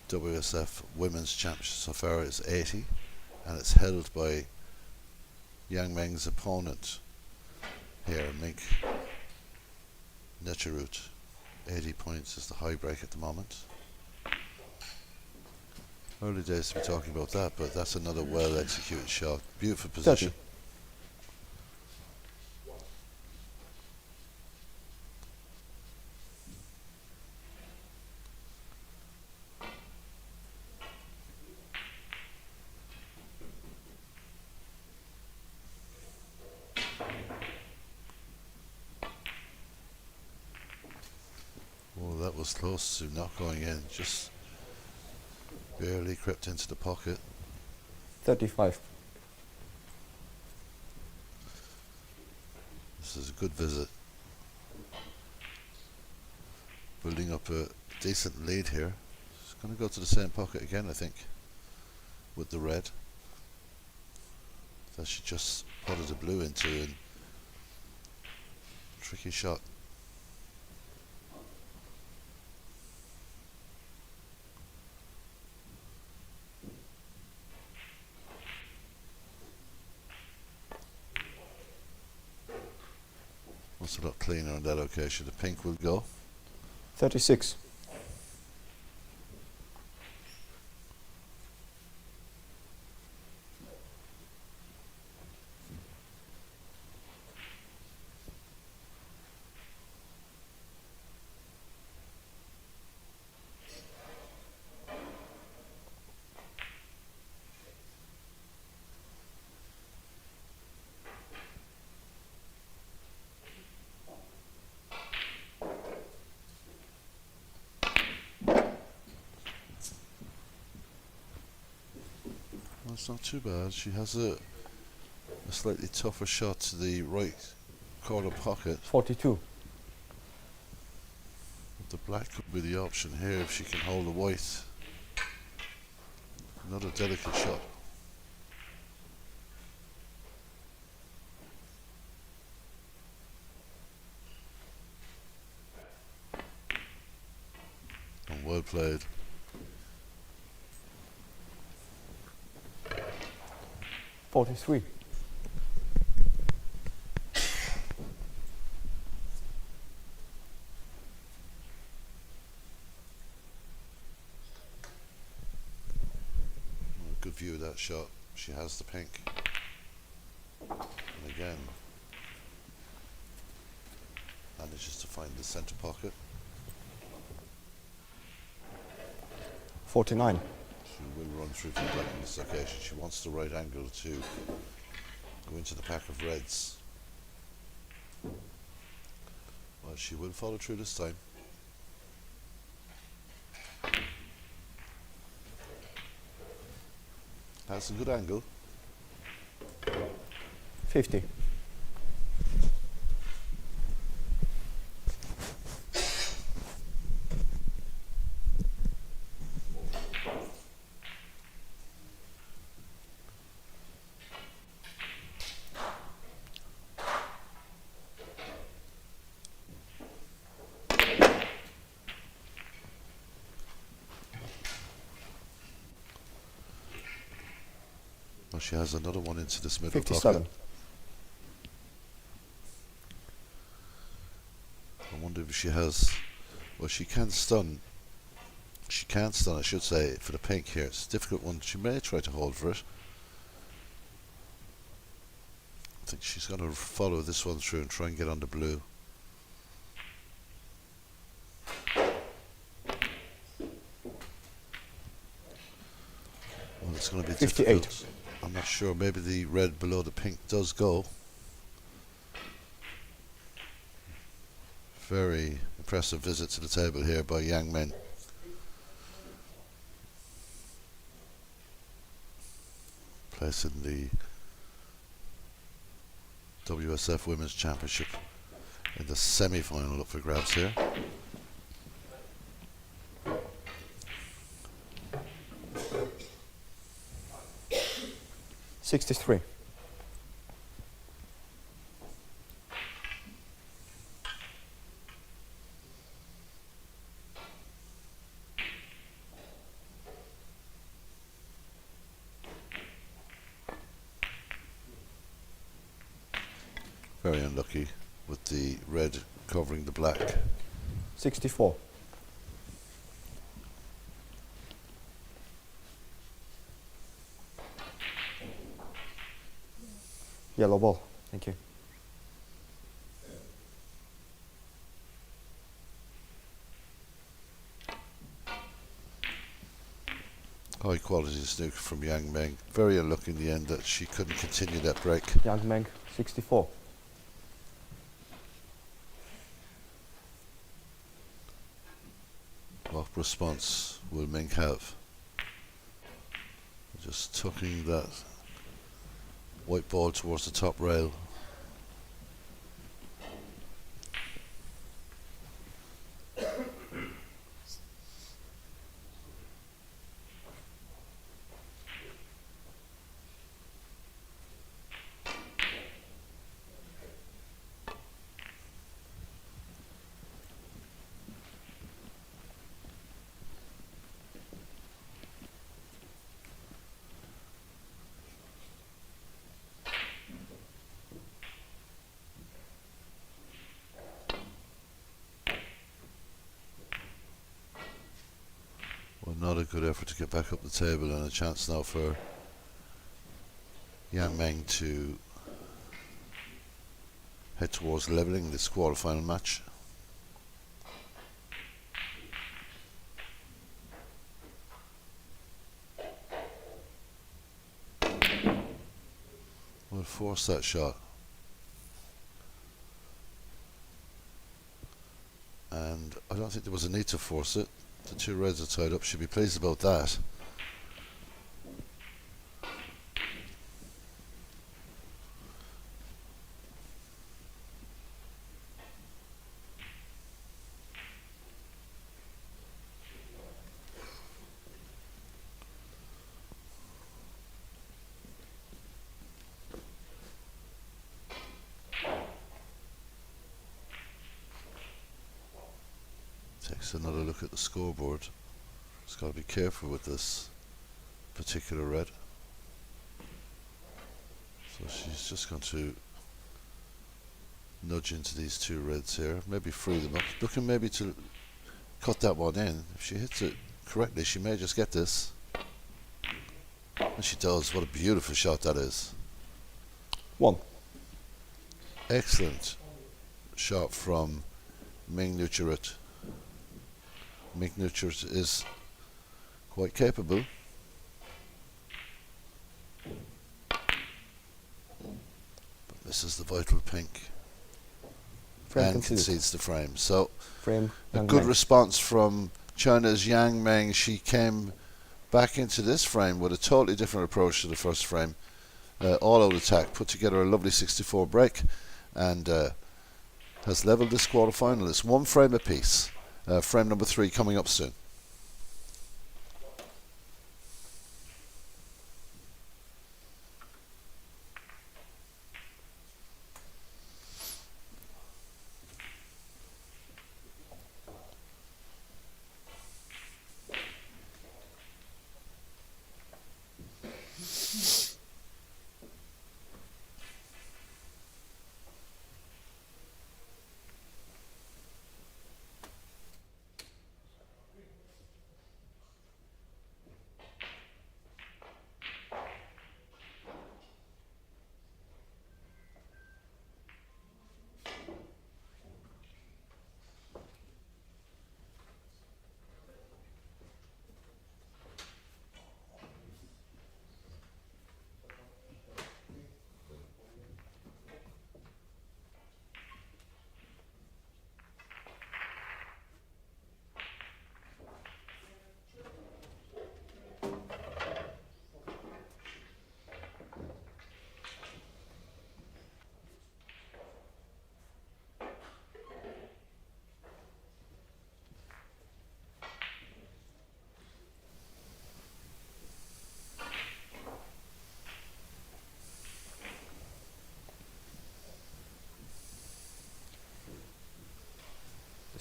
WSF Women's Championship so far is 80, and it's held by Yang Meng's opponent here, Mink Netcherut. 80 points is the high break at the moment. Early days to be talking about that, but that's another well executed shot. Beautiful position. 30. Oh, that was close to not going in. Just barely crept into the pocket. 35. This is a good visit. Building up a decent lead here. It's going to go to the same pocket again, I think, with the red that she just potted the blue into, and tricky shot. That's a lot cleaner on that location. The pink will go. 36. That's not too bad. She has a slightly tougher shot to the right corner pocket. 42. The black could be the option here if she can hold the white. Another delicate shot. And well played. 43. Good view of that shot. She has the pink. And again, manages to find the centre pocket. 49. She will run through to the black on this occasion. She wants the right angle to go into the pack of reds. Well, she will follow through this time. Has a good angle. 50. Well, she has another one into this middle 57. pocket. I wonder if she has. Well, she can stun. She can stun, I should say, for the pink here. It's a difficult one. She may try to hold for it. I think she's going to follow this one through and try and get on the blue. Well, it's going to be 58. difficult. I'm not sure. Maybe the red below the pink does go. Very impressive visit to the table here by Yang Meng. Placing the WSF Women's Championship in the semi-final up for grabs here. '63. Very unlucky with the red covering the black. 64. Yellow ball. Thank you. High quality snooker from Yang Meng. Very unlucky in the end that she couldn't continue that break. Yang Meng, 64. What response will Ming have? Just tucking that white ball towards the top rail. good effort to get back up the table, and a chance now for Yang Meng to head towards levelling this quarterfinal match. Will force that shot. And I don't think there was a need to force it. The two reds are tied up, should be pleased about that. Takes another look at the scoreboard. It's got to be careful with this particular red. So she's just going to nudge into these two reds here, maybe free them up, looking maybe to cut that one in. If she hits it correctly, she may just get this. And she does. What a beautiful shot that is. 1. Excellent shot from Ming Nucharit. Ming Nucharit is quite capable. But this is the vital pink. Frame And conceded. concedes the frame. So Frame. a Yang good Meng. response from China's Yang Meng. She came back into this frame with a totally different approach to the first frame. All out attack, put together a lovely 64 break, and has levelled this quarterfinal. It's one frame apiece. Frame number 3 coming up soon.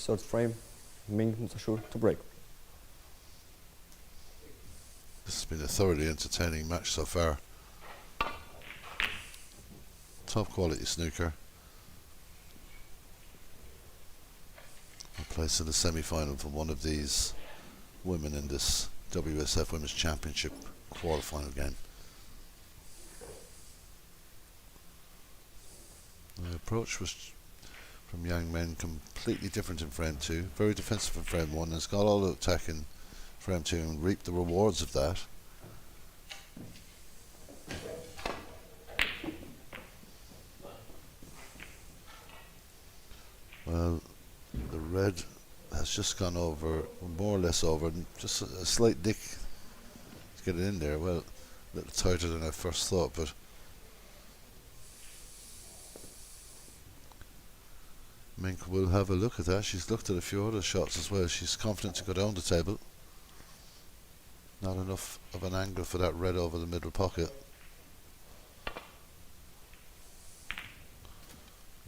Third frame. Ming not sure to break. This has been a thoroughly entertaining match so far. Top quality snooker. A place in the semi-final for one of these women in this WSF Women's Championship quarter-final game. The approach was from Yang Men completely different in frame 2, very defensive in frame 1, and has got all the attack in frame 2 and reaped the rewards of that. Well, the red has just gone over, more or less over, just a slight dick to get it in there. Well, a little tighter than I first thought, but Mink will have a look at that. She's looked at a few other shots as well. She's confident to go down the table. Not enough of an angle for that red over the middle pocket.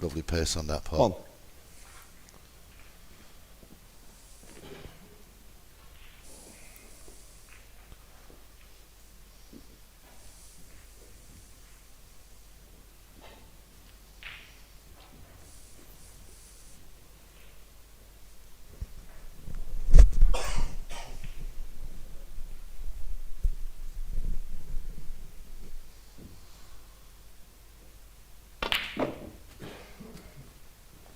Lovely pace on that pot. 1.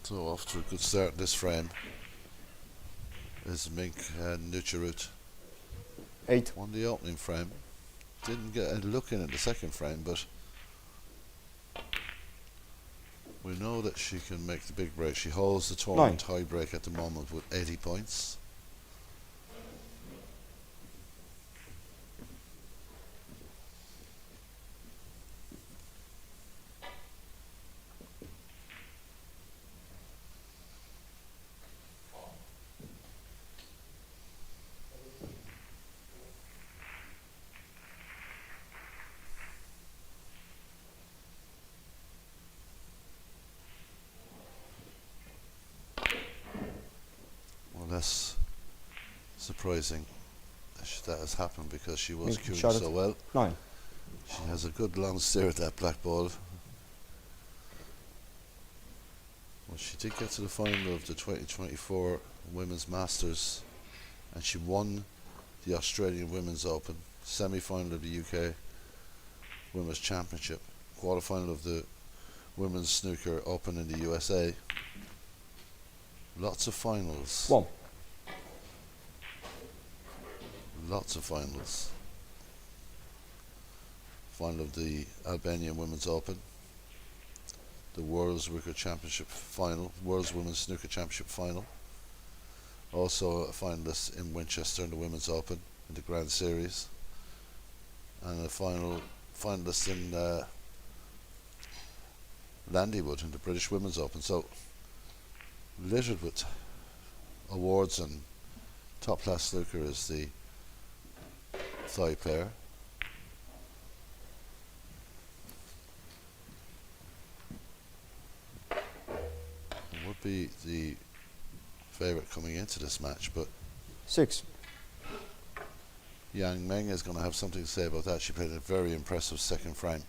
So off to a good start in this frame is Mink and Nucharut. 8. Won the opening frame. Didn't get a look in the second frame, but we know that she can make the big break. She holds the tournament tie break at the moment with 80 points. Well, that's surprising that has happened because she was Mink queuing shot so it. well. 9. She has a good long steer at that black ball. Well, she did get to the final of the 2024 Women's Masters and she won the Australian Women's Open, semi-final of the UK Women's Championship, quarter-final of the Women's Snooker Open in the USA. Lots of finals. 1. Lots of finals. Final of the Albanian Women's Open, the World's Snooker Championship final, World's Women's Snooker Championship final. Also a finalist in Winchester in the Women's Open in the Grand Series, and a finalist in Landywood in the British Women's Open. So littered with awards, and top class snooker is the Thai player. Would be the favourite coming into this match, but 6. Yang Meng is going to have something to say about that. She played a very impressive second frame.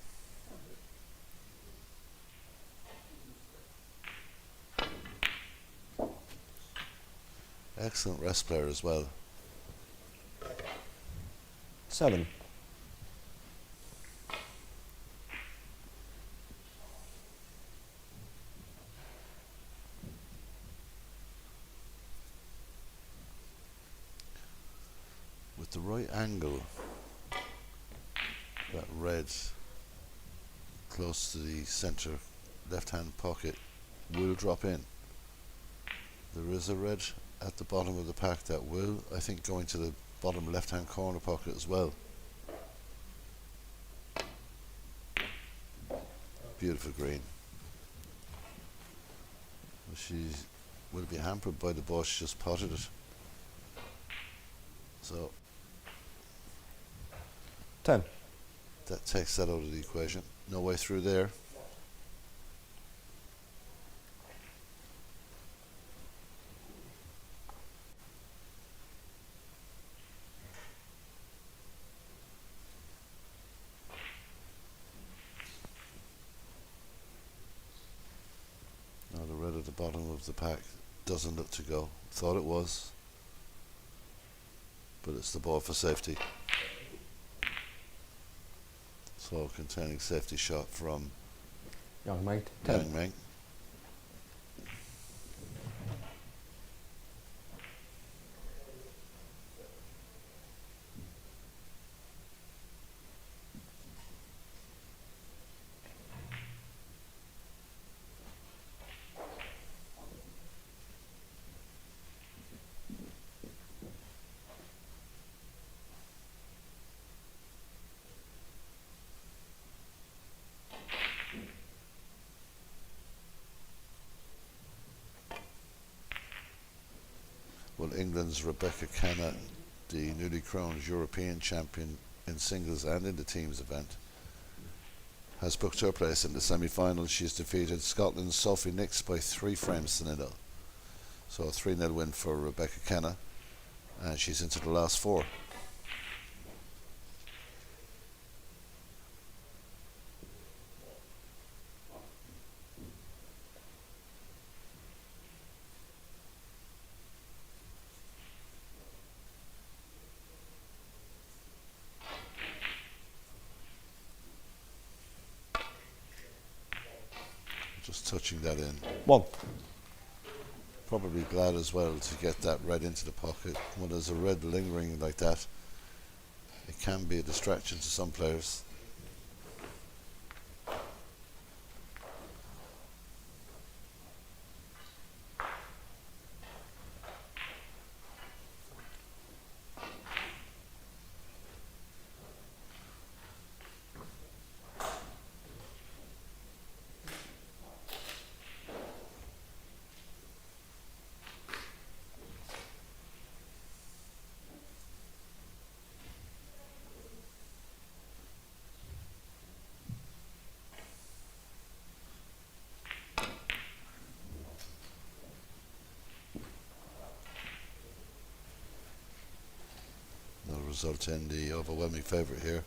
Excellent rest player as well. 7. With the right angle, that red close to the centre left hand pocket will drop in. There is a red at the bottom of the pack that will, I think, go into the bottom left hand corner pocket as well. Beautiful green. She will be hampered by the ball. She just potted it. So 10. that takes that out of the equation. No way through there. Now the red at the bottom of the pack doesn't look to go. Thought it was, but it's the ball for safety. So containing safety shot from Young Meng. 10. Yang Meng. Well, England's Rebecca Canna, the newly crowned European champion in singles and in the teams event, has booked her place in the semi-final. She's defeated Scotland's Sophie Nix by 3 frames to 0. So a 3-0 win for Rebecca Canna, and she's into the last 4. Just touching that in. 1. Probably glad as well to get that red into the pocket. When there's a red lingering like that, it can be a distraction to some players. That'll result in the overwhelming favourite here.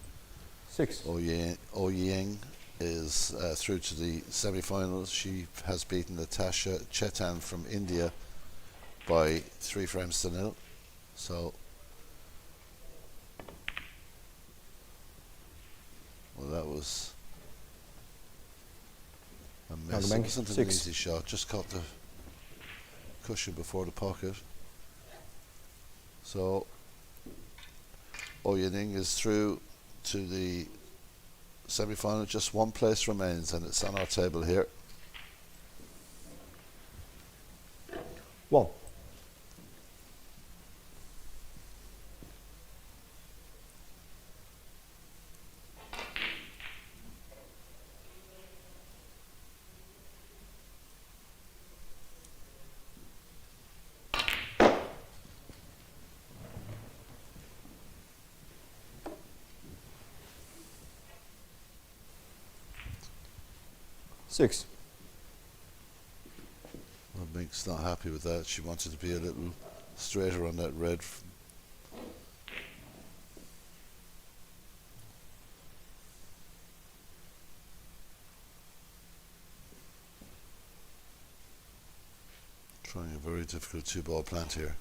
6. Oh Ying is through to the semi-finals. She has beaten Natasha Chetan from India by 3 frames to 0. So, well, that was a miss. It Bank, wasn't an 6. easy shot. Just caught the cushion before the pocket. So, Oh Ying is through to the semi-final. Just one place remains, and it's on our table here. 1. Six. Well, Mink's not happy with that. She wanted to be a little straighter on that red. Trying a very difficult 2-ball plant here.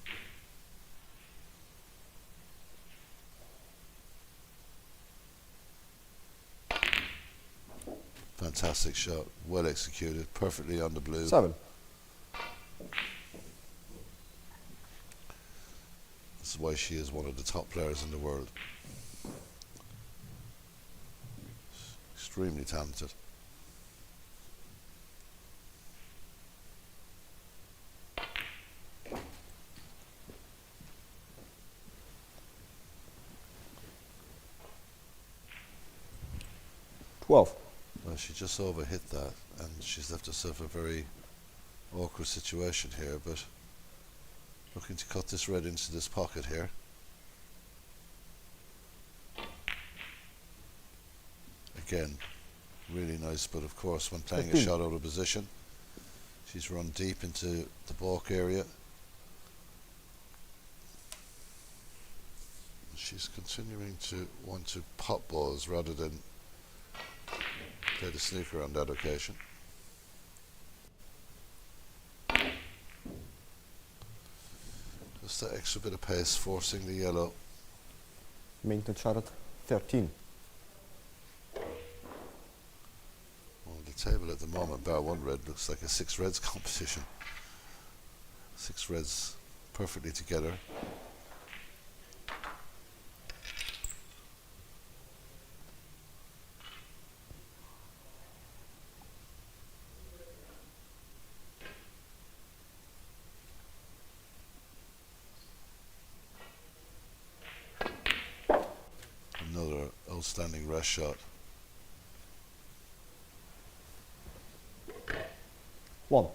Fantastic shot, well executed, perfectly on the blue. 7. This is why she is one of the top players in the world. Extremely talented. Well, she just overhit that, and she's left herself a very awkward situation here, but looking to cut this red into this pocket here. Again, really nice, but of course when playing 15. a shot out of position, she's run deep into the balk area. She's continuing to want to pop balls rather than play the snooker on that occasion. Just that extra bit of pace forcing the yellow. Mink shot at 13. Well, the table at the moment, bar one red, looks like a 6 reds competition. 6 reds perfectly together. Another outstanding rest shot. 1.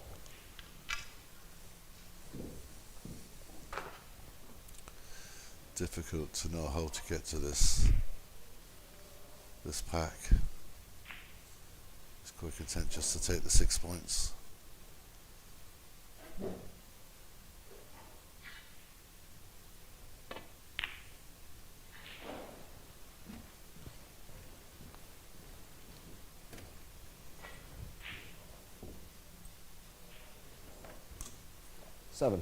Difficult to know how to get to this pack. It's quite content just to take the 6 points. Seven.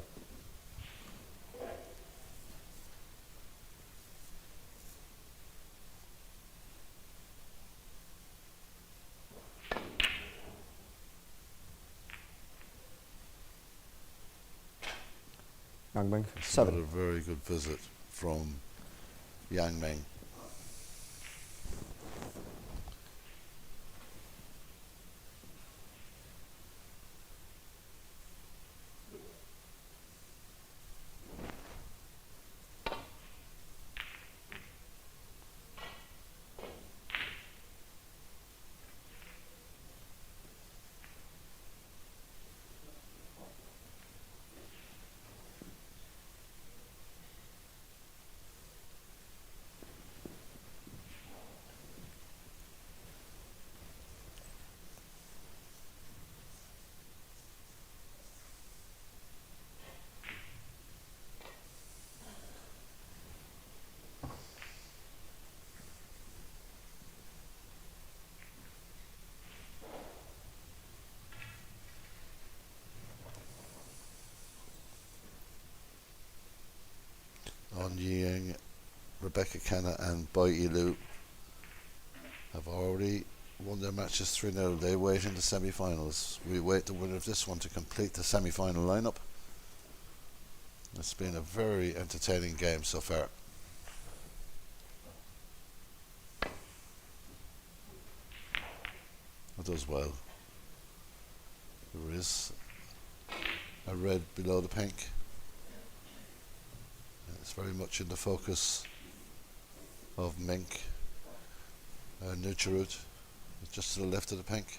Yang Meng, It's got 7. a very good visit from Yang Meng. On Ying, Rebecca Kenna and Bai Ilu have already won their matches 3-0. They wait in the semi-finals. We wait the winner of this one to complete the semi-final lineup. It's been a very entertaining game so far. It does well. There is a red below the pink. It's very much in the focus of Mink and Nucharut, just to the left of the pink.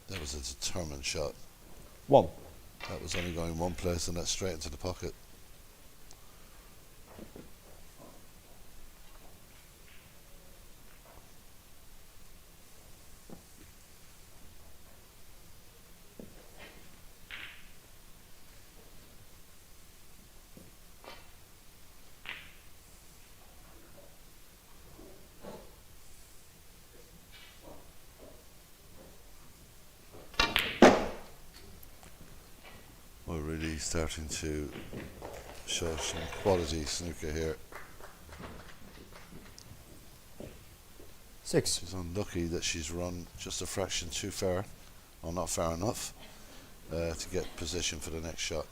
That was a determined shot. 1. That was only going one place, and that's straight into the pocket. We're really starting to show some quality snooker here. 6. She's unlucky that she's run just a fraction too far, or not far enough, to get position for the next shot.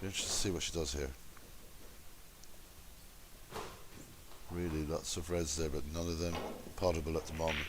Be interested to see what she does here. Really lots of reds there, but none of them potable at the moment.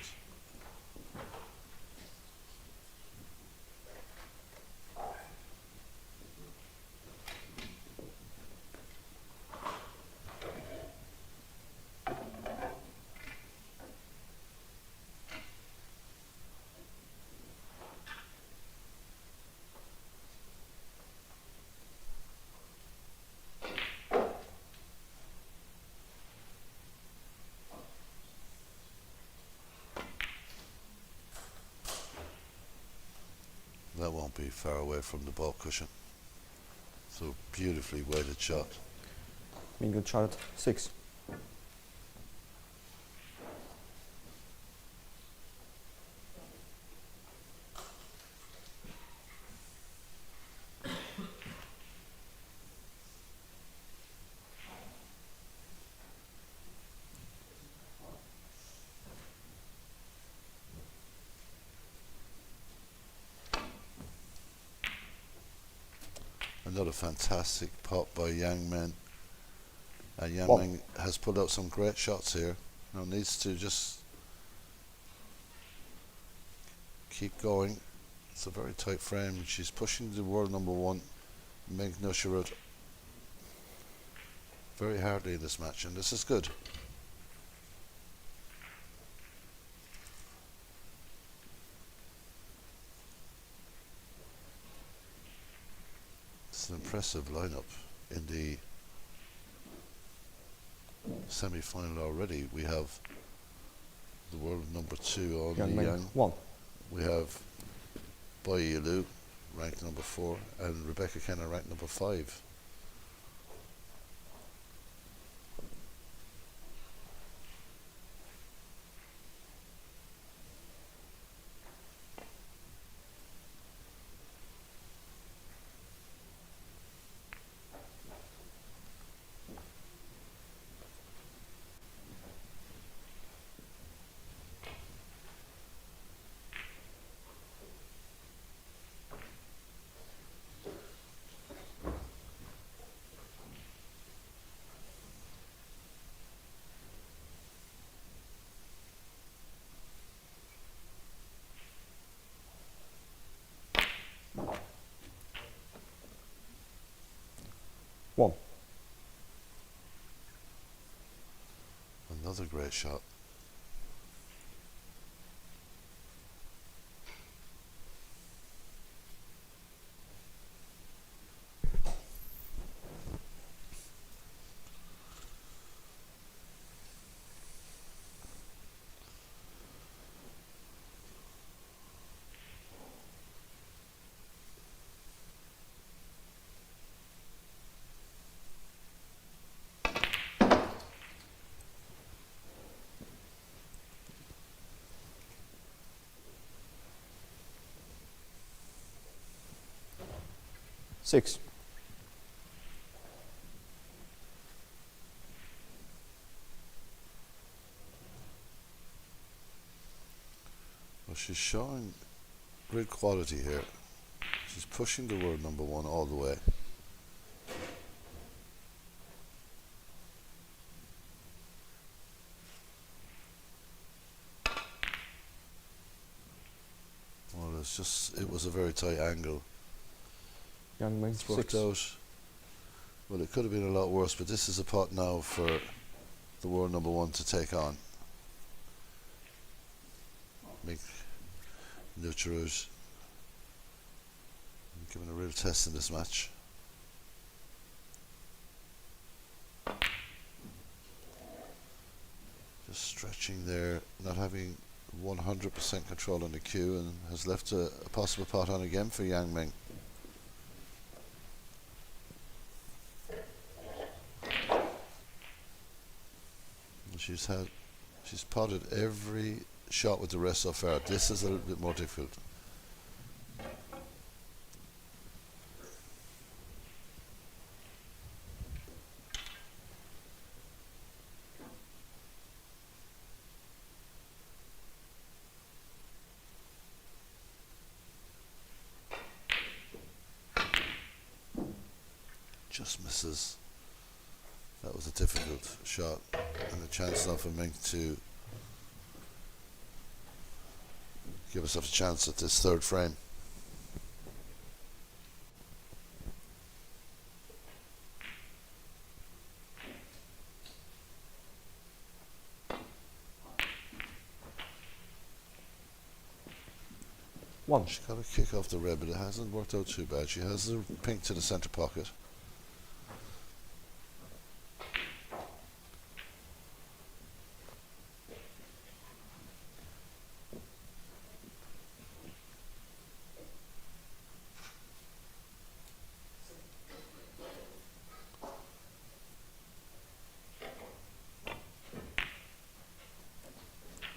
That won't be far away from the ball cushion. So beautifully weighted shot. Mingle Charlotte, 6. Another fantastic pop by Yang Meng. And Yang One. Meng has pulled out some great shots here. Now needs to just keep going. It's a very tight frame. She's pushing the world number 1, Meng Nusharut, very hardly in this match, and this is good. It's an impressive lineup in the semi-final already. We have the world number 2 on Yang the Meng, Yang. 1. We have Bai Ilu, ranked number 4, and Rebecca Kenna, ranked number 5. 1. Another great shot. Six. Well, she's showing great quality here. She's pushing the world number one all the way. Well, it was a very tight angle. Yang Ming, It's worked 6. out. Well, it could have been a lot worse, but this is a pot now for the world number one to take on. Make Nucharut given a real test in this match. Just stretching there, not having 100% control on the cue, and has left a possible pot on again for Yang Ming. She's potted every shot with the rest so far. This is a little bit more difficult. Just misses. That was a difficult shot, and a chance now for Ming to give herself a chance at this third frame. One. She got a kick off the red, but it hasn't worked out too bad. She has the pink to the centre pocket.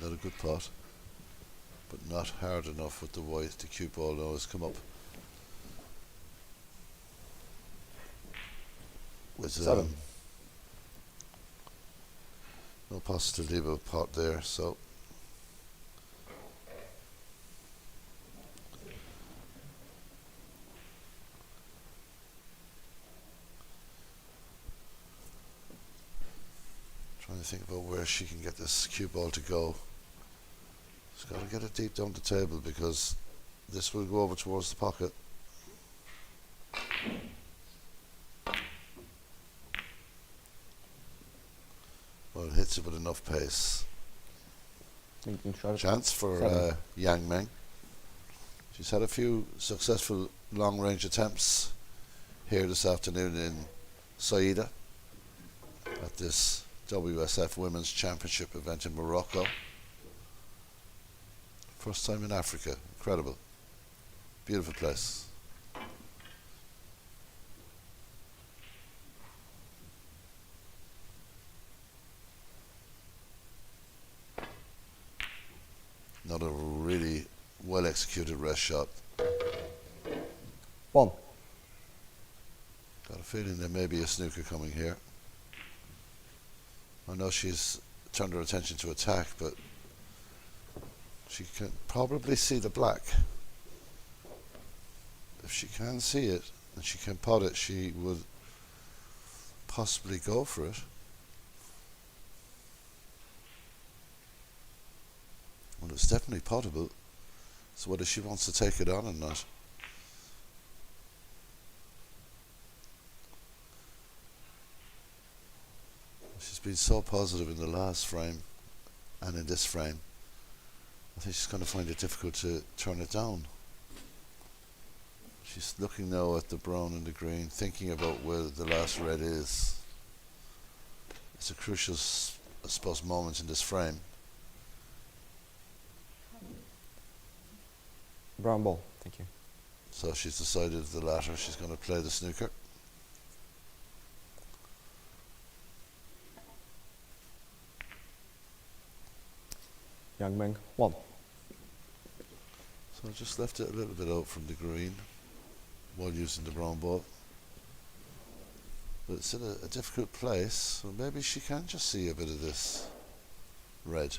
Not a good pot, but not hard enough with the white. The cue ball now has come up with 7. no possibility of a pot there, so trying to think about where she can get this cue ball to go. She's got to get it deep down the table because this will go over towards the pocket. Well, it hits it with enough pace. Thinking shot. Chance for 7. Yang Ming. She's had a few successful long-range attempts here this afternoon in Saida at this WSF Women's Championship event in Morocco. First time in Africa. Incredible. Beautiful place. Not a really well executed rest shot. 1. Got a feeling there may be a snooker coming here. I know she's turned her attention to attack, but she can probably see the black. If she can see it and she can pot it, she would possibly go for it. Well, it's definitely potable. So whether she wants to take it on or not. She's been so positive in the last frame and in this frame. I think she's going to find it difficult to turn it down. She's looking now at the brown and the green, thinking about where the last red is. It's a crucial, I suppose, moment in this frame. Brown ball, thank you. So she's decided the latter. She's going to play the snooker. Young Meng, 1. So I just left it a little bit out from the green while using the brown ball. But it's in a difficult place, so maybe she can just see a bit of this red.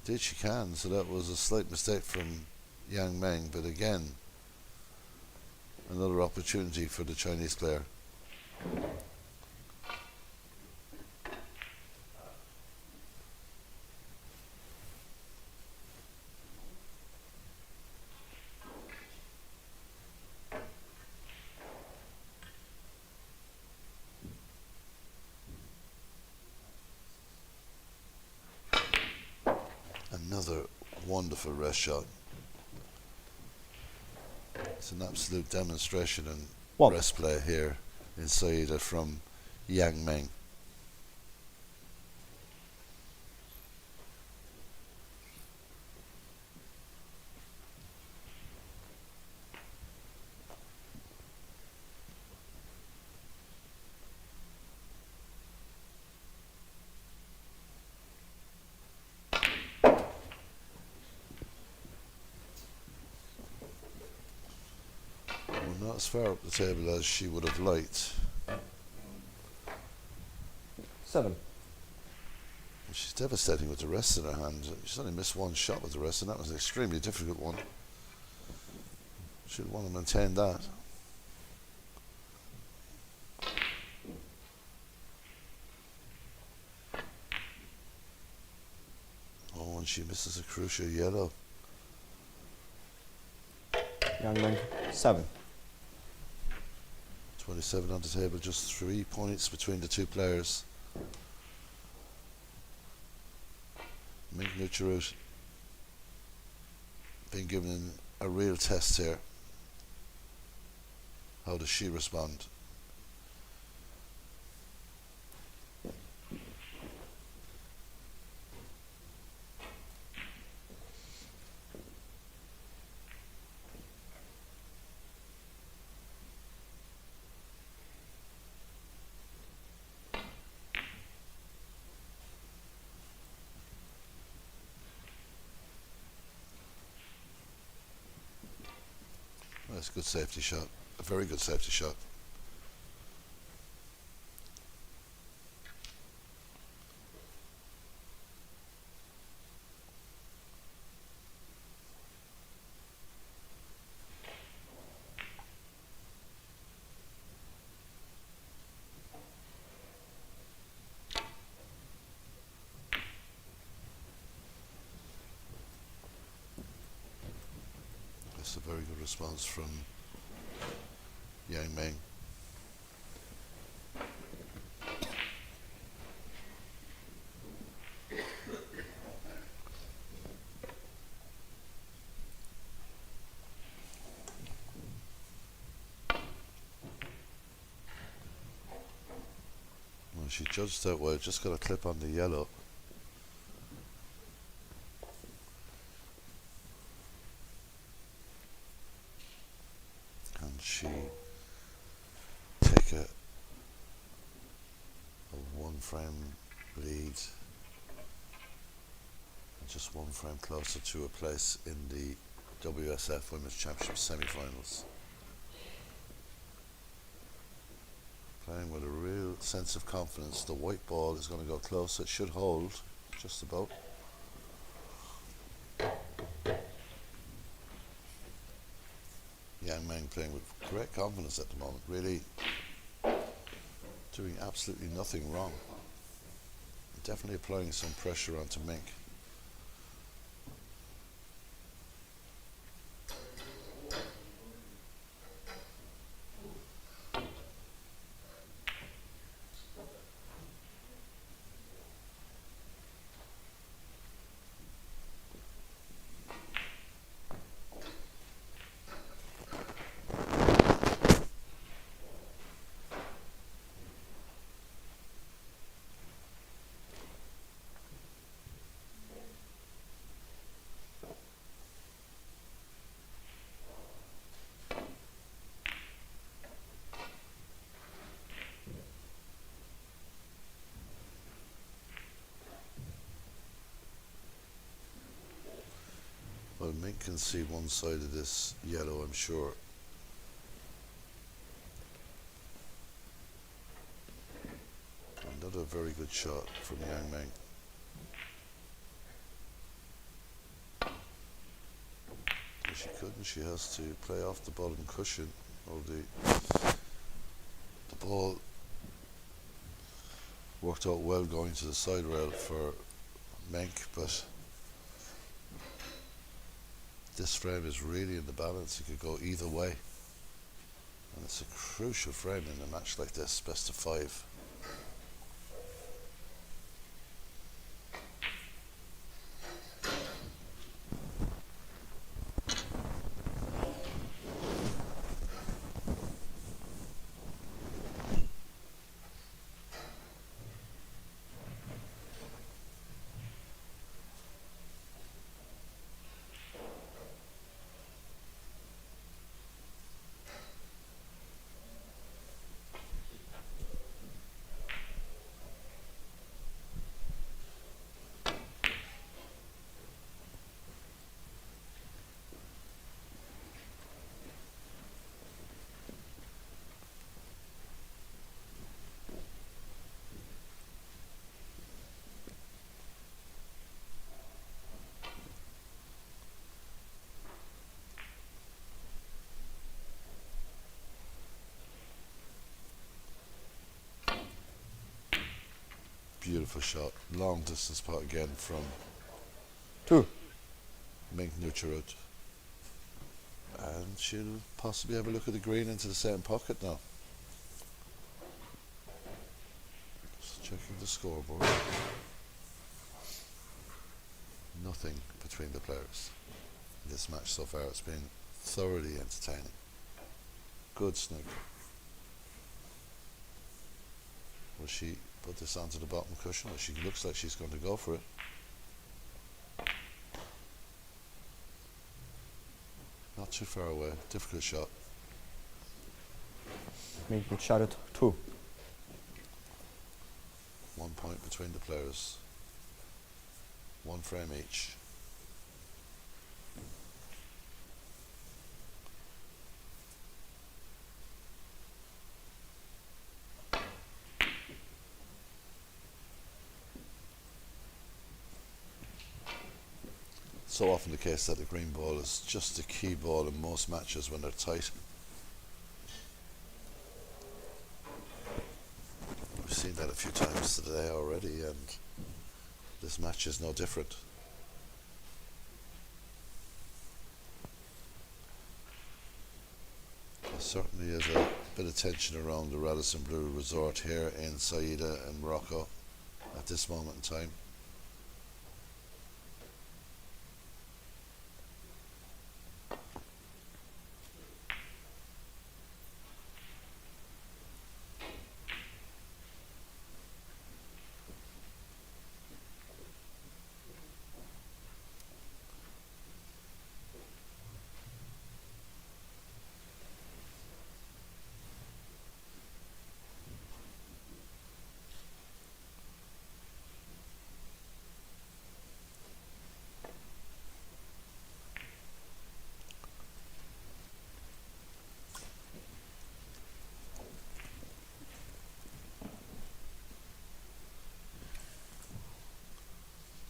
Indeed she can, so that was a slight mistake from Yang Meng, but again, another opportunity for the Chinese player. Another wonderful rest shot. It's an absolute demonstration and rest play here inside from Yang Meng. Not as far up the table as she would have liked. 7. She's devastating with the rest in her hand. She's only missed one shot with the rest, and that was an extremely difficult one. She'd want to maintain that. Oh, and she misses a crucial yellow. Young Meng, 7. 27 on the table, just 3 points between the two players. Ming Nucharut being given a real test here. How does she respond? That's a good safety shot. A very good safety shot. That's a very good response from Yang Meng. Well, she judged that way, just got a clip on the yellow. And she take a 1 frame lead, just 1 frame closer to a place in the WSF Women's Championship semi-finals. Playing with a real sense of confidence. The white ball is going to go close. It should hold just about. Yang Meng playing with great confidence at the moment, really doing absolutely nothing wrong. Definitely applying some pressure onto Mink. Mink can see one side of this yellow, I'm sure. Another very good shot from Yang Meng. If she couldn't, she has to play off the bottom cushion, or the ball worked out well going to the side rail for Menk, but this frame is really in the balance. It could go either way, and it's a crucial frame in a match like this, best of 5. Beautiful shot, long distance putt again from 2. Mink Nucharut. And she'll possibly have a look at the green into the same pocket now. Just checking the scoreboard. Nothing between the players in this match so far. It's been thoroughly entertaining. Good snooker. Will she put this onto the bottom cushion? Well, she looks like she's going to go for it. Not too far away. Difficult shot. Mink would shot it 2. 1 point between the players. 1 frame each. So often the case that the green ball is just the key ball in most matches when they're tight. We've seen that a few times today already, and this match is no different. There certainly is a bit of tension around the Radisson Blue Resort here in Saida in Morocco at this moment in time.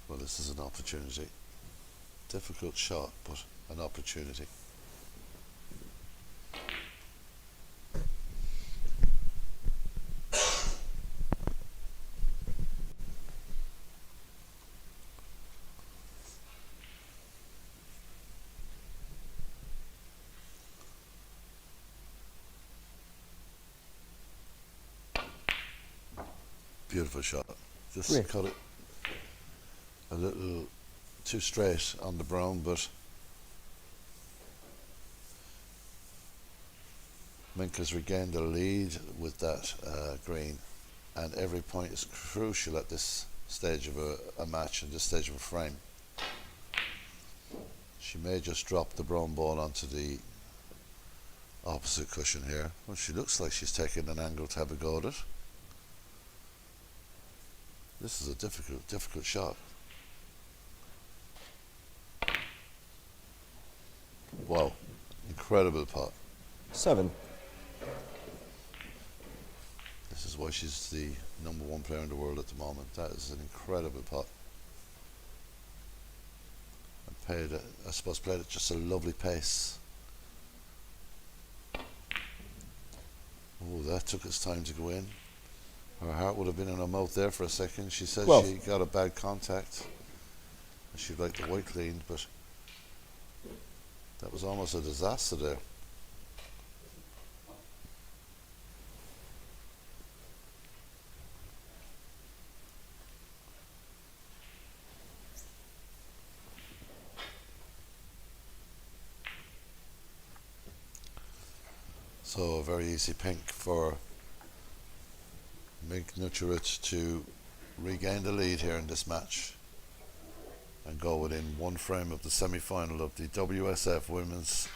Well, this is an opportunity. Difficult shot, but an opportunity. Beautiful shot. Just Great. cut it a little too straight on the brown, but Mink has regained the lead with that green, and every point is crucial at this stage of a match and this stage of a frame. She may just drop the brown ball onto the opposite cushion here. Well, she looks like she's taking an angle to have a go at it. This is a difficult shot. Wow, incredible pot. 7. This is why she's the #1 player in the world at the moment. That is an incredible pot. And played it, I suppose, played at just a lovely pace. Oh, that took its time to go in. Her heart would have been in her mouth there for a second. She said Well. she got a bad contact. She'd like the white cleaned, but that was almost a disaster there. So a very easy pink for Mink Nucharich to regain the lead here in this match and go within one frame of the semi-final of the WSF Women's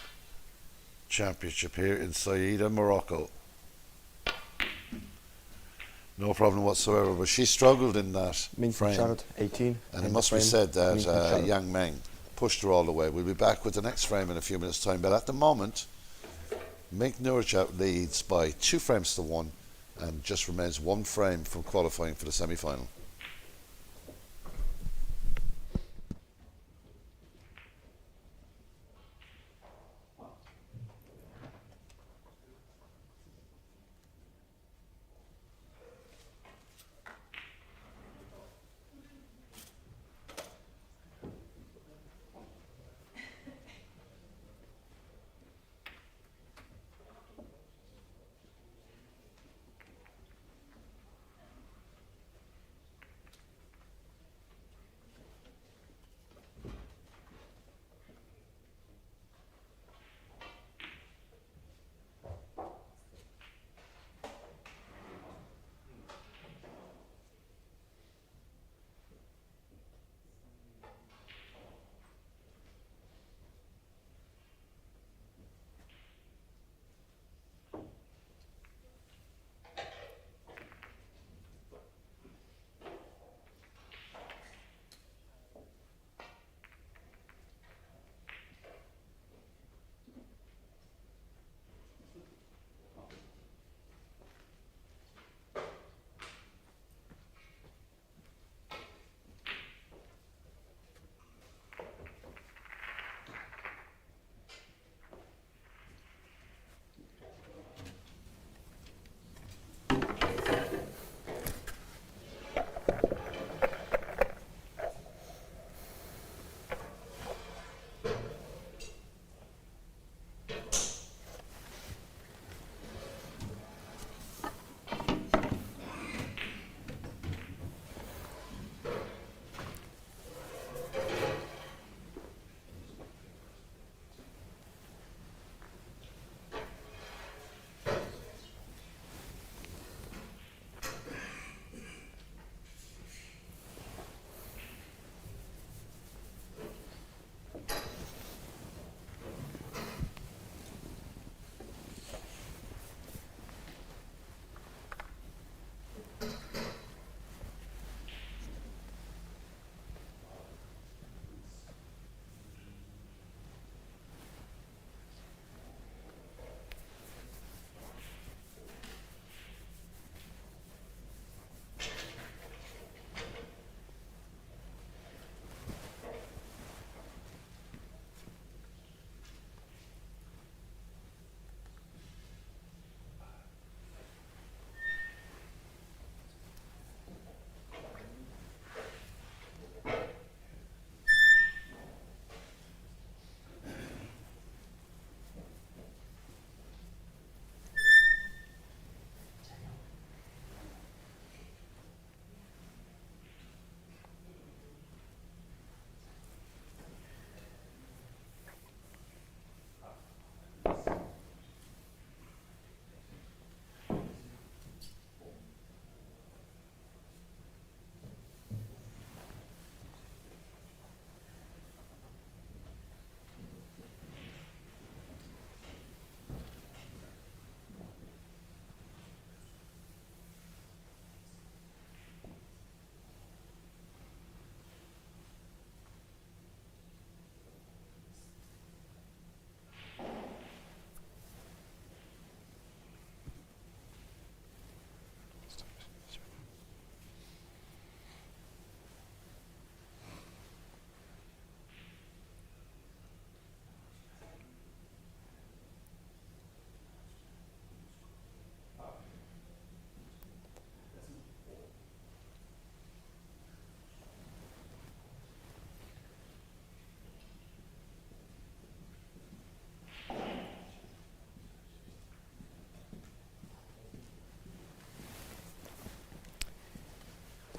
Championship here in Saida, Morocco. No problem whatsoever, but she struggled in that Mink frame. Charlotte, 18. And it in must the be frame. said that Mink Charlotte. Yang Meng pushed her all the way. We'll be back with the next frame in a few minutes' time, but at the moment, Mink Nucharich leads by 2 frames to 1 and just remains 1 frame from qualifying for the semi-final.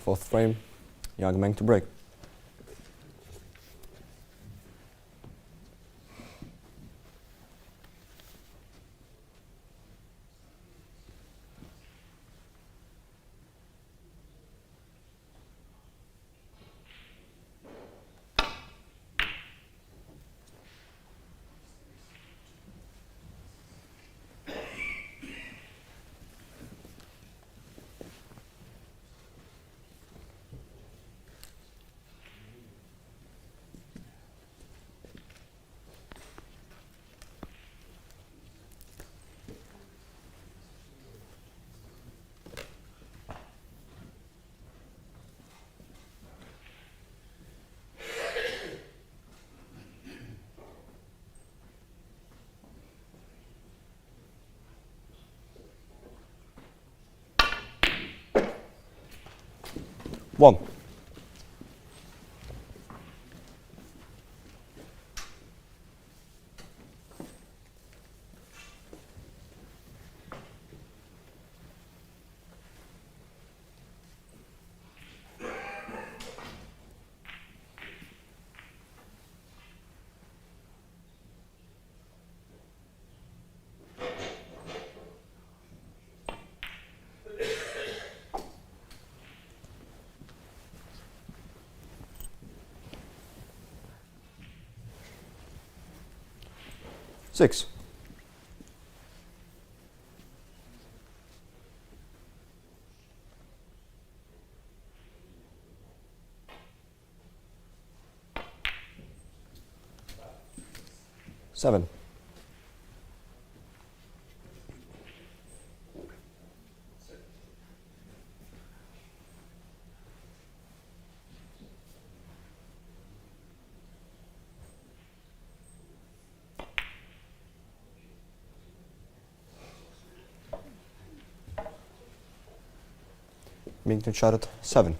Fourth frame, Yang Meng to break. One. Six. Seven. Mington shot at 7.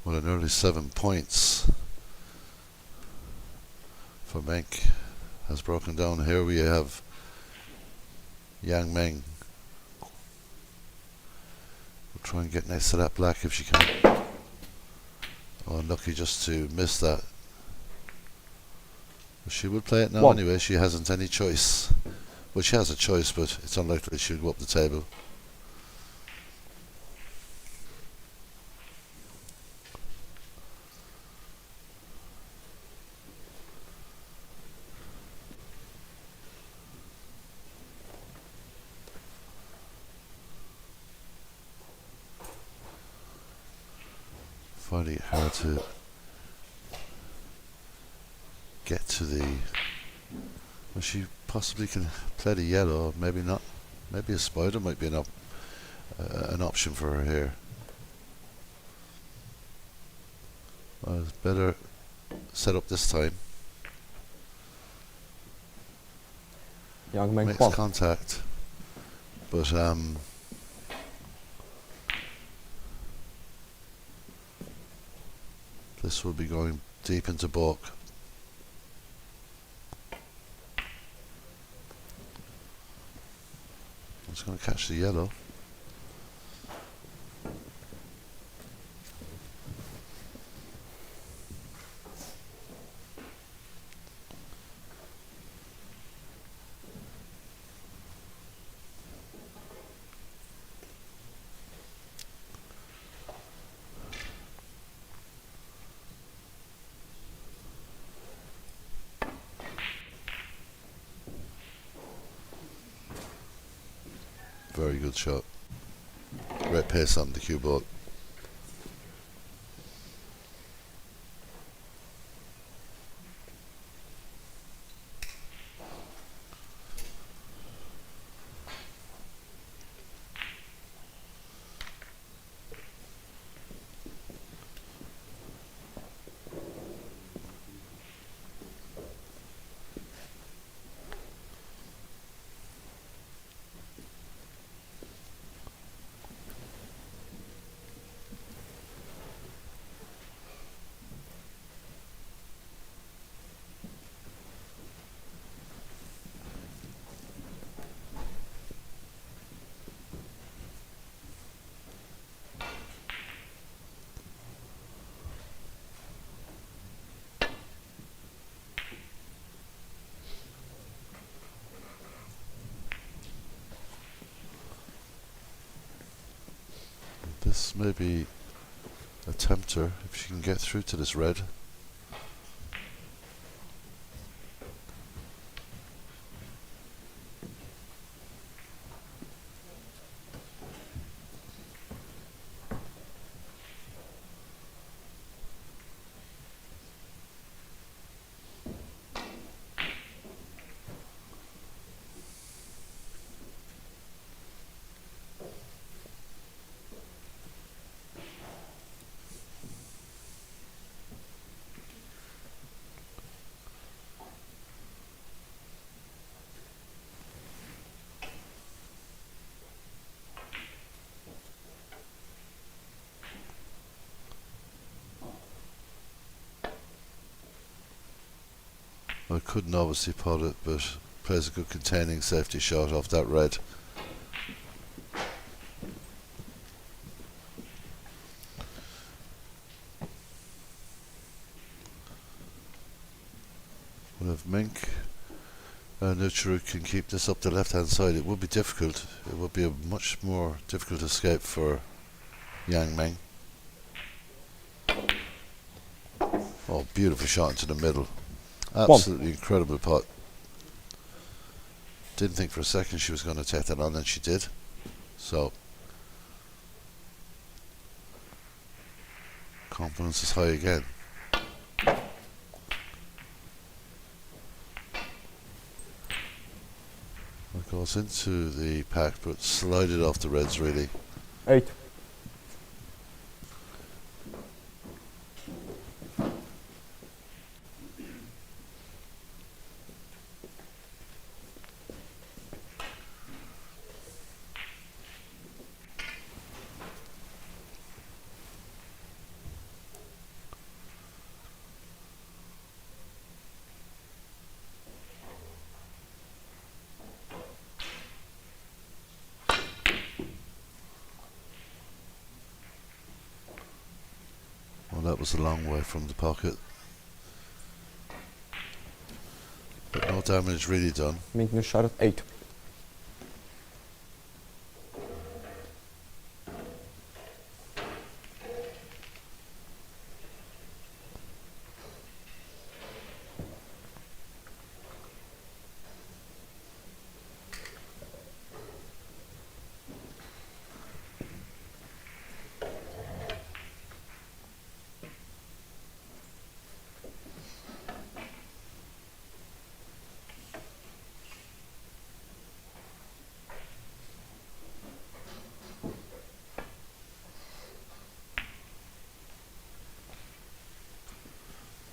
Well, an early 7 points for Menk has broken down. Here we have Yang Meng. We'll try and get next to that black if she can. Oh, unlucky just to miss that. But she will play it now anyway. She hasn't any choice. Well, she has a choice, but it's unlikely she'll go up the table. Finding it hard to get to the... Well, she possibly can play the yellow, maybe not. Maybe a spider might be an option for her here. Well, it's better set up this time. Yang Meng Makes 1. contact, but this will be going deep into balk. It's going to catch the yellow. Very good shot. Great pace on the cue ball. This may be a tempter if she can get through to this red. I couldn't obviously pot it, but plays a good containing safety shot off that red. Well, if Mink Nucharu can keep this up the left hand side, it would be difficult. It would be a much more difficult escape for Yang Meng. Oh, beautiful shot into the middle. Absolutely incredible pot. Didn't think for a second she was going to take that on, and she did. So confidence is high again. It goes into the pack, but slided off the reds really. 8. Well, that was a long way from the pocket, but no damage really done. Making a shot at 8.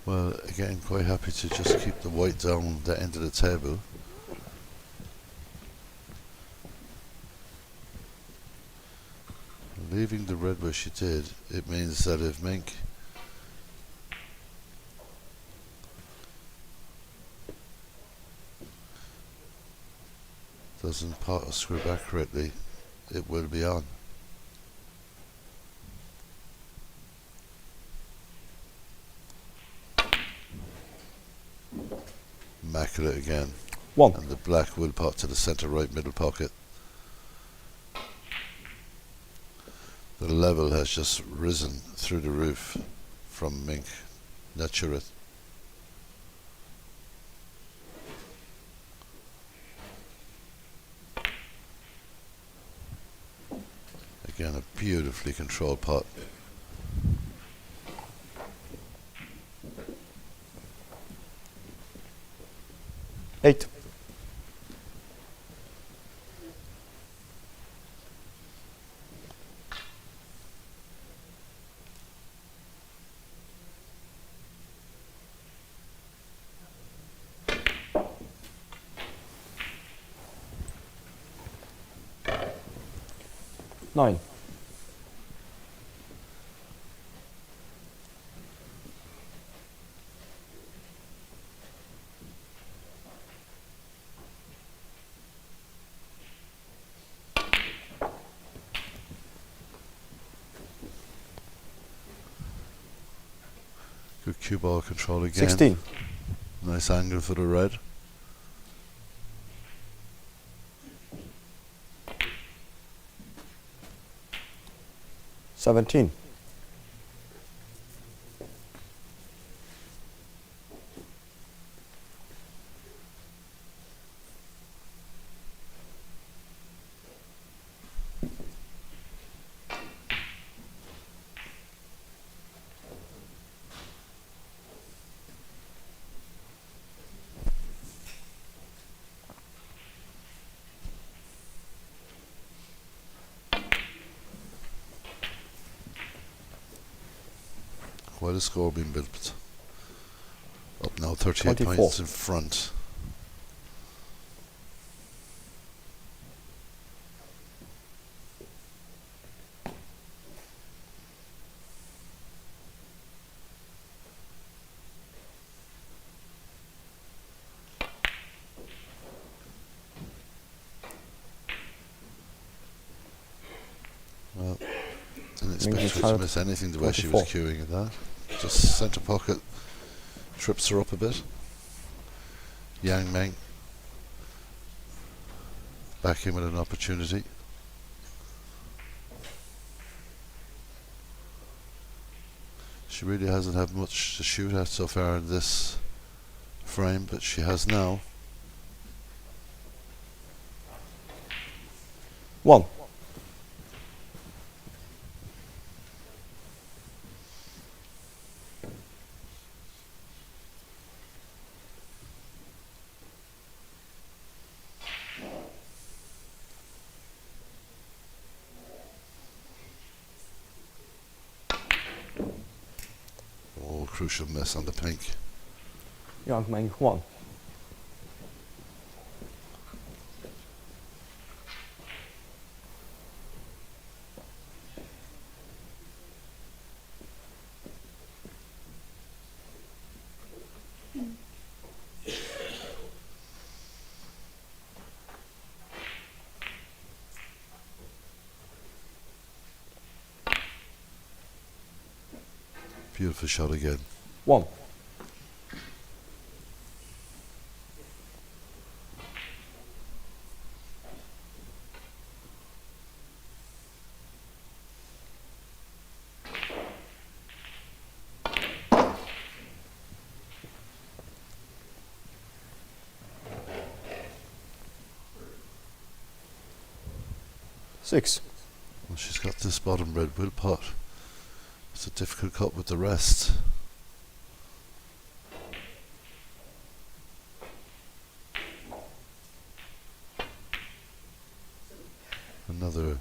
Well, again, quite happy to just keep the white down the end of the table. Leaving the red where she did, it means that if Mink doesn't pot or screw back correctly, it will be on. Immaculate again. 1. And the black will pot to the centre right middle pocket. The level has just risen through the roof from Mink Naturith. Again, a beautifully controlled pot. Eight. Nine. Good cue ball control again. 16. Nice angle for the red. 17. Quite a score being built. Up now 38 24. points in front. Well, didn't expect Mingus her to had miss anything the way she was 24. queuing at that. Just centre pocket trips her up a bit. Yang Meng back in with an opportunity. She really hasn't had much to shoot at so far in this frame, but she has now. 1. Oh, crucial miss on the pink. Yang Meng 1. Beautiful shot again. 1. Six. Well, she's got this bottom red will pot. It's a difficult cut with the rest. Another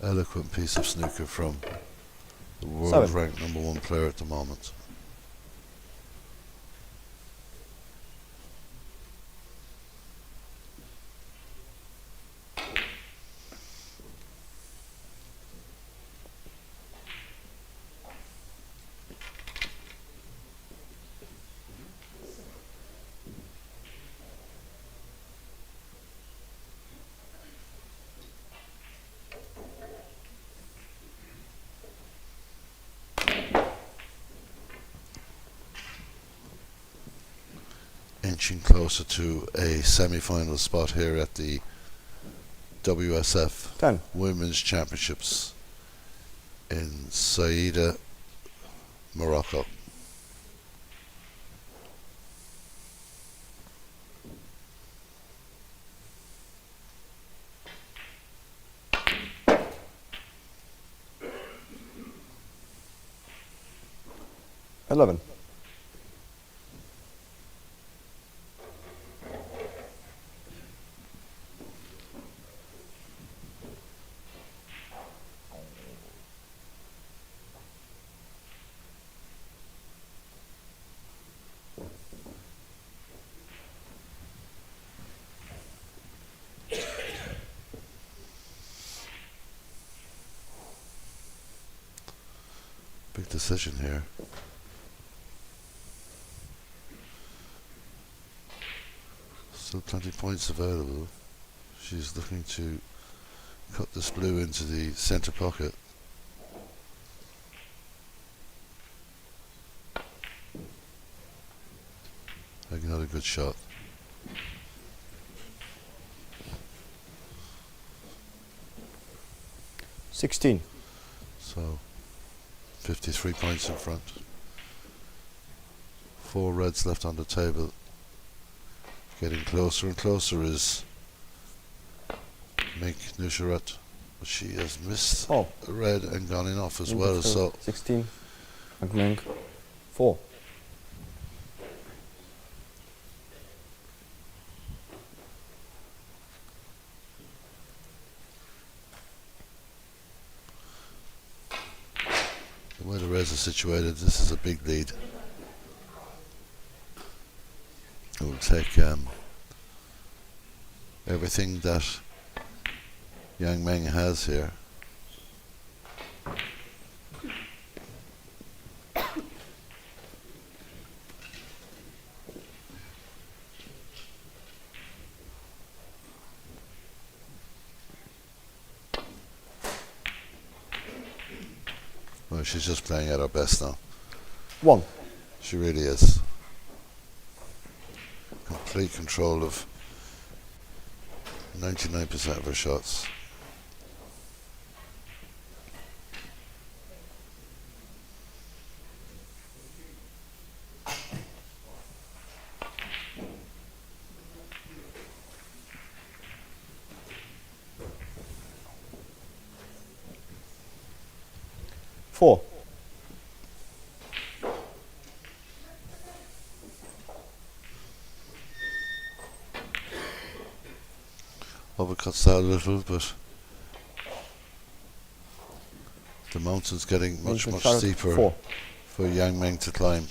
eloquent piece of snooker from the world 7. ranked #1 player at the moment. Inching closer to a semi-final spot here at the WSF 10. Women's Championships in Saida, Morocco. Eleven. Big decision here. Still plenty of points available. She's looking to cut this blue into the centre pocket. Another good shot. So 53 points in front. 4 reds left on the table. Getting closer and closer is Mink Nusharat, but she has missed Oh. a red and gone in off as Mink well. of So 16. Mink 4. the way the reds are situated, this is a big lead. It will take everything that Yang Meng has here. Well, she's just playing at her best now. 1. She really is. Complete control of 99% of her shots. Four. Overcuts that a little, but the mountain's getting much steeper 4. for Yang Meng to climb.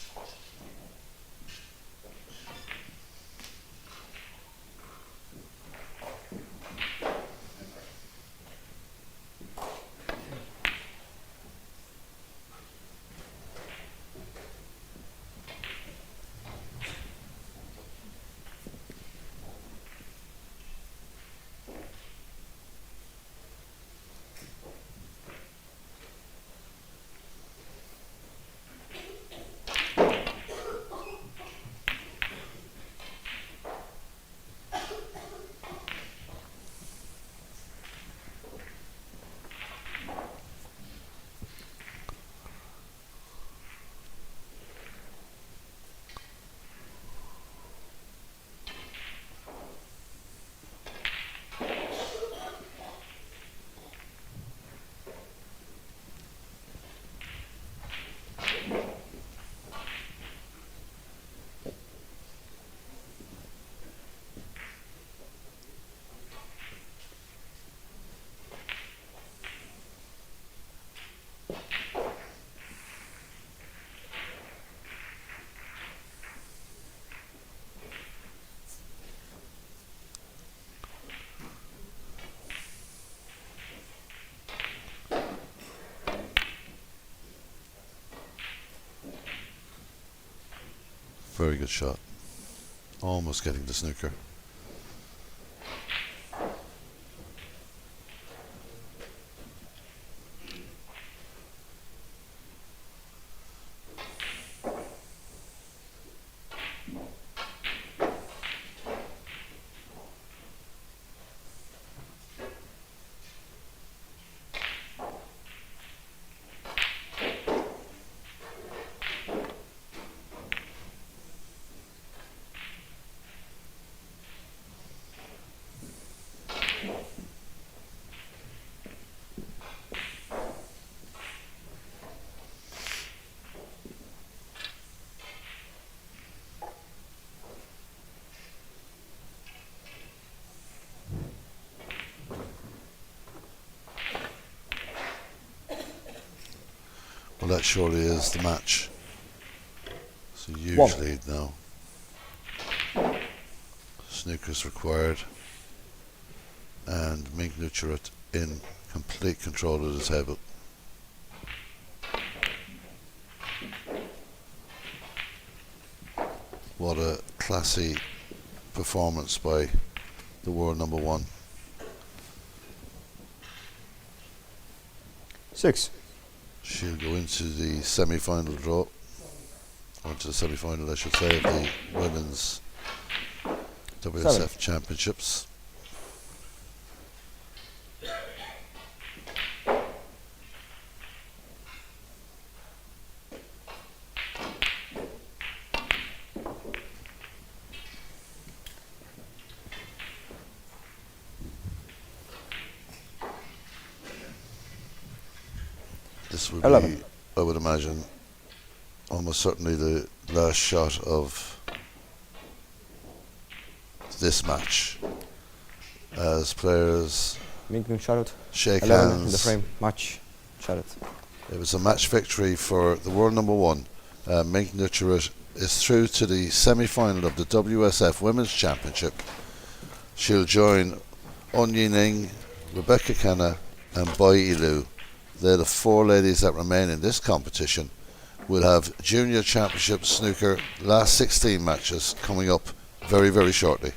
Very good shot. Almost getting the snooker. Well, that surely is the match. So huge lead now. Snooker's required. And Mink Nucharat in complete control of the table. What a classy performance by the world number 1. 6. She'll go into the semi-final draw, or to the semi-final I should say, of the Women's WSF 7. Championships. This would 11. be, I would imagine, almost certainly the last shot of this match, as players Minken shot it. shake 11 in the hands. frame. Match. Shot it. It was a match victory for the world number one. Minken Nucharut is through to the semi-final of the WSF Women's Championship. She'll join On Yining, Rebecca Kenna and Bai Ilu. They're the four ladies that remain in this competition. We'll have Junior Championship Snooker last 16 matches coming up very, very shortly.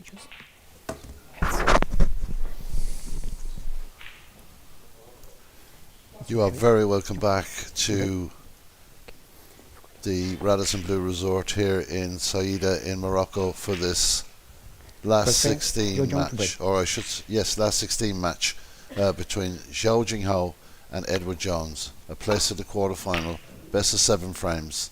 Just You are very welcome back to the Radisson Blue Resort here in Saida in Morocco for this last First thing, 16 you're jumping match, or I should yes, last 16 match between Zhao Jinghao and Edward Jones. A place at the quarterfinal, best of 7 frames.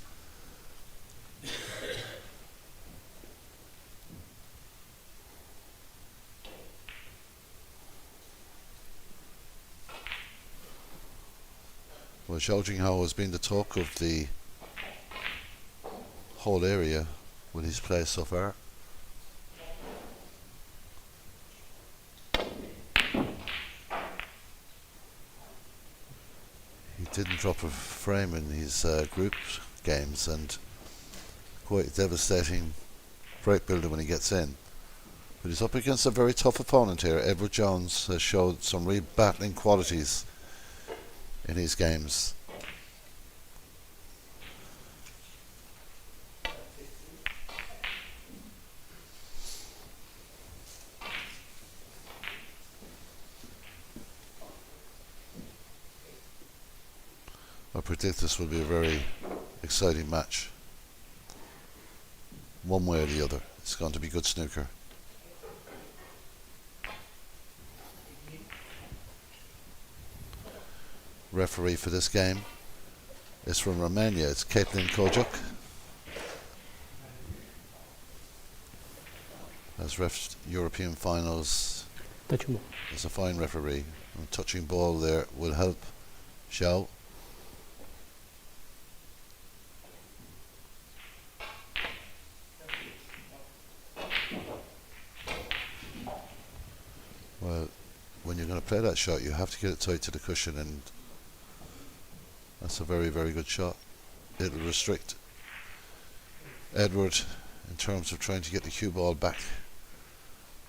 Well, Zhao Jinghao has been the talk of the whole area with his play so far. He didn't drop a frame in his group games, and quite devastating break builder when he gets in. But he's up against a very tough opponent here. Edward Jones has showed some real battling qualities in his games. I predict this will be a very exciting match. One way or the other, it's going to be good snooker. Referee for this game is from Romania. It's Caitlin Kojuk. Has refed European finals touchable. as a fine referee. And touching ball there will help Zhao. Well, when you're going to play that shot, you have to get it tight to the cushion, and that's a very, very good shot. It'll restrict Edward in terms of trying to get the cue ball back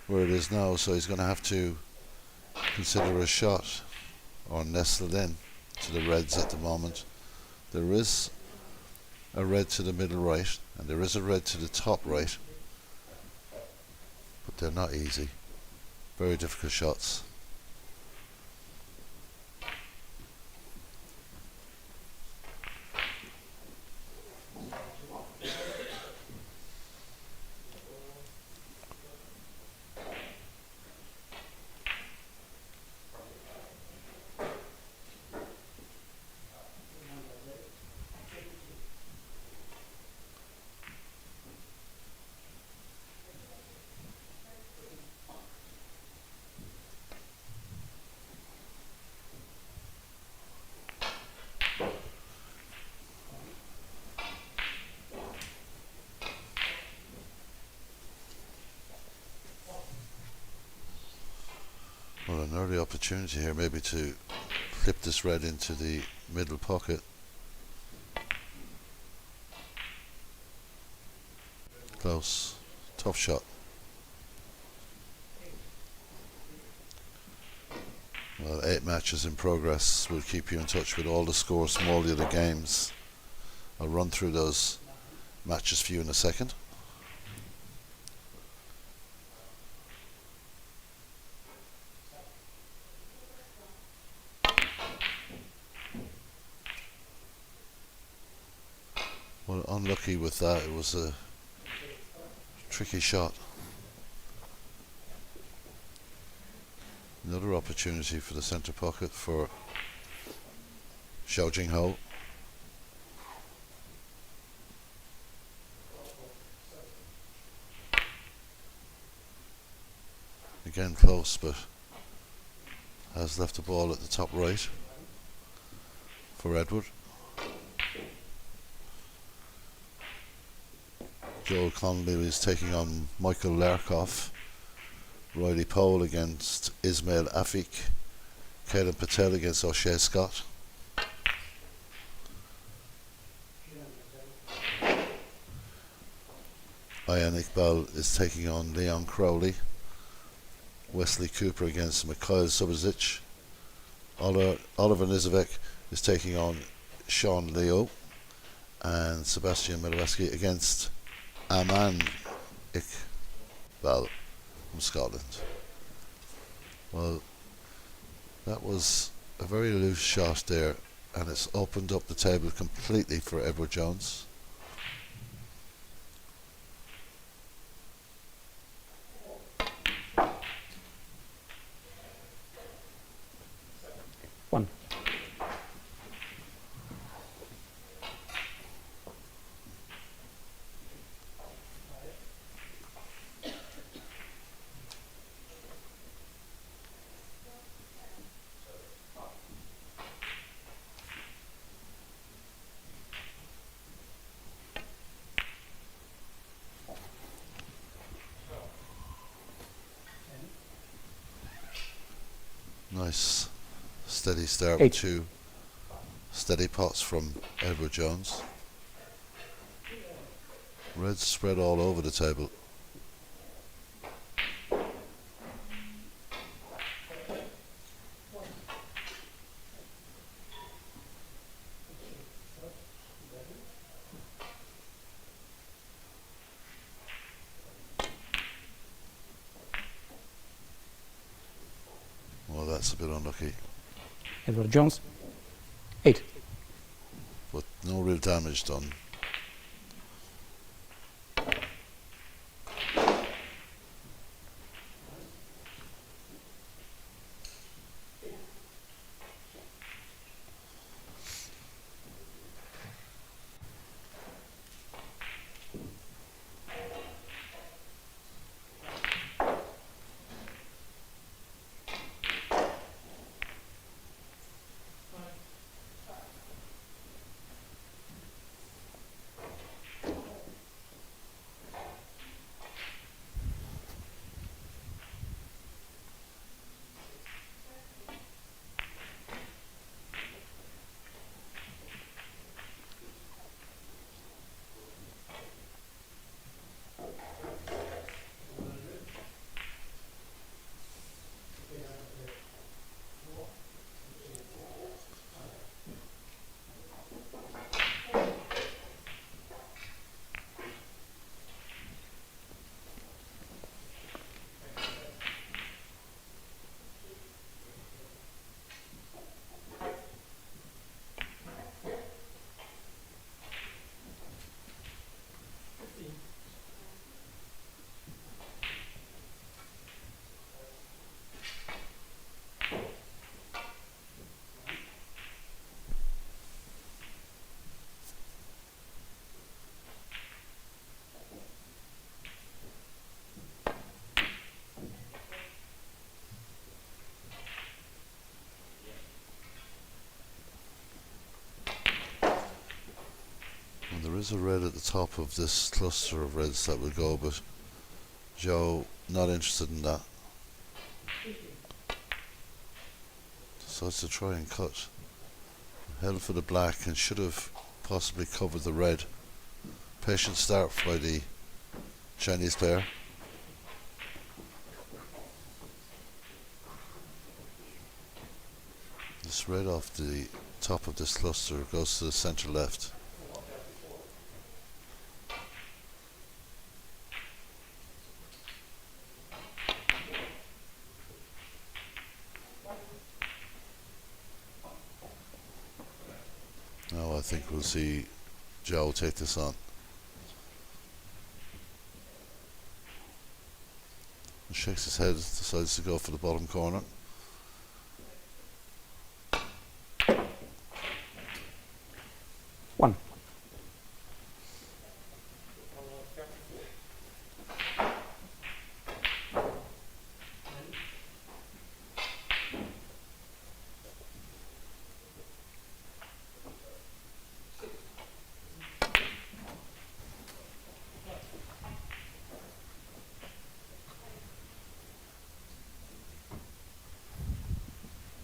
where it is now, so he's going to have to consider a shot or nestled in to the reds at the moment. There is a red to the middle right, and there is a red to the top right, but they're not easy. Very difficult shots. Well, an early opportunity here maybe to flip this red into the middle pocket. Close. Tough shot. Well, 8 matches in progress. We'll keep you in touch with all the scores from all the other games. I'll run through those matches for you in a second. Well, unlucky with that. It was a tricky shot. Another opportunity for the centre pocket for Zhao Jinghao. Again close, but has left the ball at the top right for Edward. Joel Connolly is taking on Michael Larkoff. Riley Pole against Ismail Afik. Caelan Patel against O'Shea Scott. Ian Iqbal is taking on Leon Crowley. Wesley Cooper against Mikhail Subasic. Oliver Nizovec is taking on Sean Leo. And Sebastian Milwaski against Aman Iqbal. from Scotland. Well, that was a very loose shot there, and it's opened up the table completely for Edward Jones. One. Nice steady start Eight. with 2 steady pots from Edward Jones. Reds spread all over the table. Well, that's a bit unlucky, Edward Jones. 8. but no real damage done. And there is a red at the top of this cluster of reds that will go, but Joe not interested in that. Decides to try and cut. Held for the black and should have possibly covered the red. Patient start by the Chinese player. This red off the top of this cluster goes to the centre left. Now I think we'll see Joe take this on. He shakes his head, decides to go for the bottom corner. One.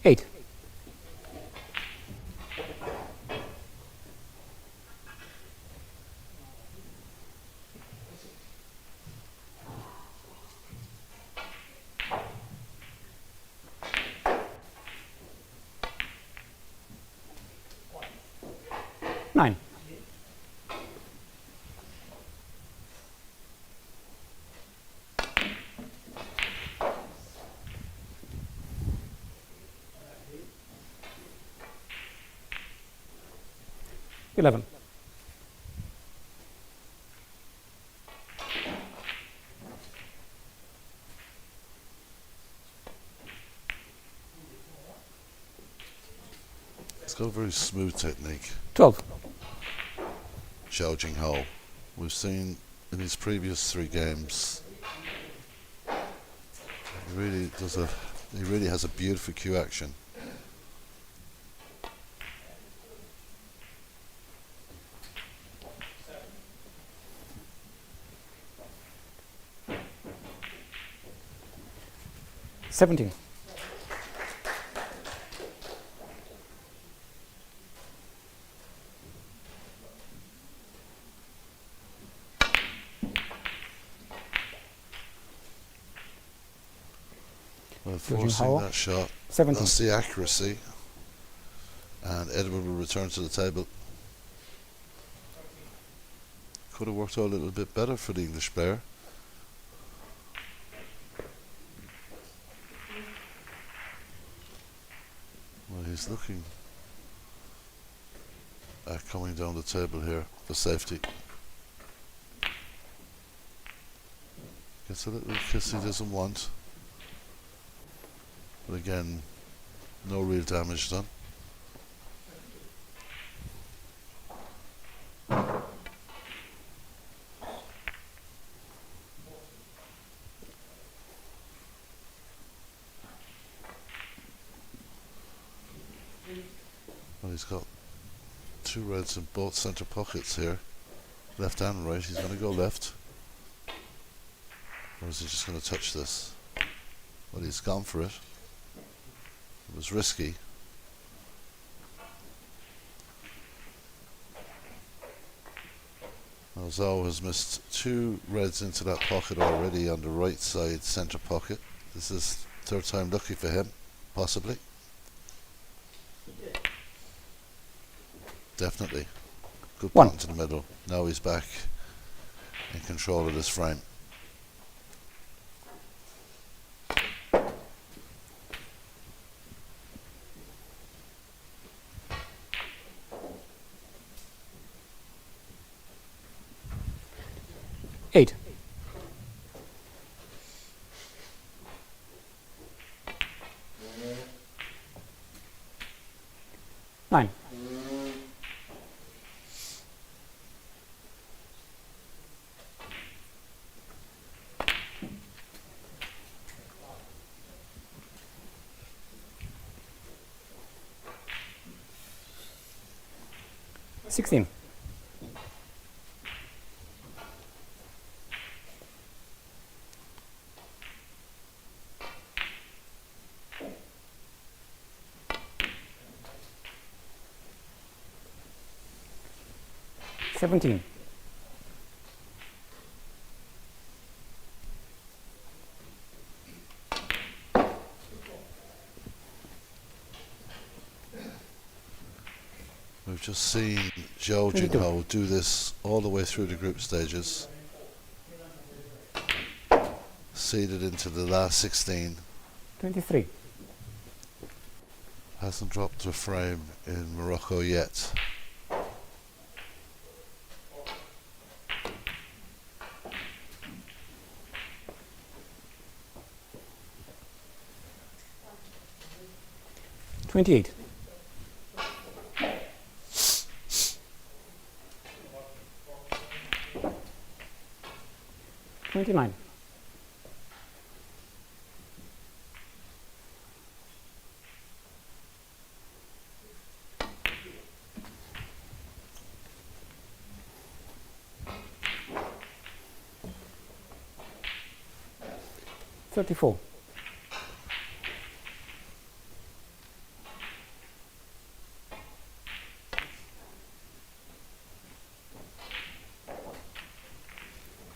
Eight. Nine. 11. He's got a very smooth technique, 12. Zhao Jingho. We've seen in his previous 3 games, he really has a beautiful cue action. Seventeen. Well, forcing Howell. that shot, 17. that's the accuracy, and Edward will return to the table. Could have worked out a little bit better for the English player. Well, he's looking at coming down the table here for safety. Gets a little kiss he doesn't want. But again, no real damage done. Well, he's got 2 reds in both centre pockets here, left and right. He's going to go left. Or is he just going to touch this? Well, he's gone for it. It was risky. Now Zhao has missed 2 reds into that pocket already on the right side centre pocket. This is 3rd time lucky for him, possibly. Definitely. Good One. punt to the middle. Now he's back in control of this frame. Eight. Nine. Sixteen. 17. We've just seen Zhao 22. Jingho do this all the way through the group stages. Seeded into the last 16. 23. Hasn't dropped a frame in Morocco yet. $28. 29. 34.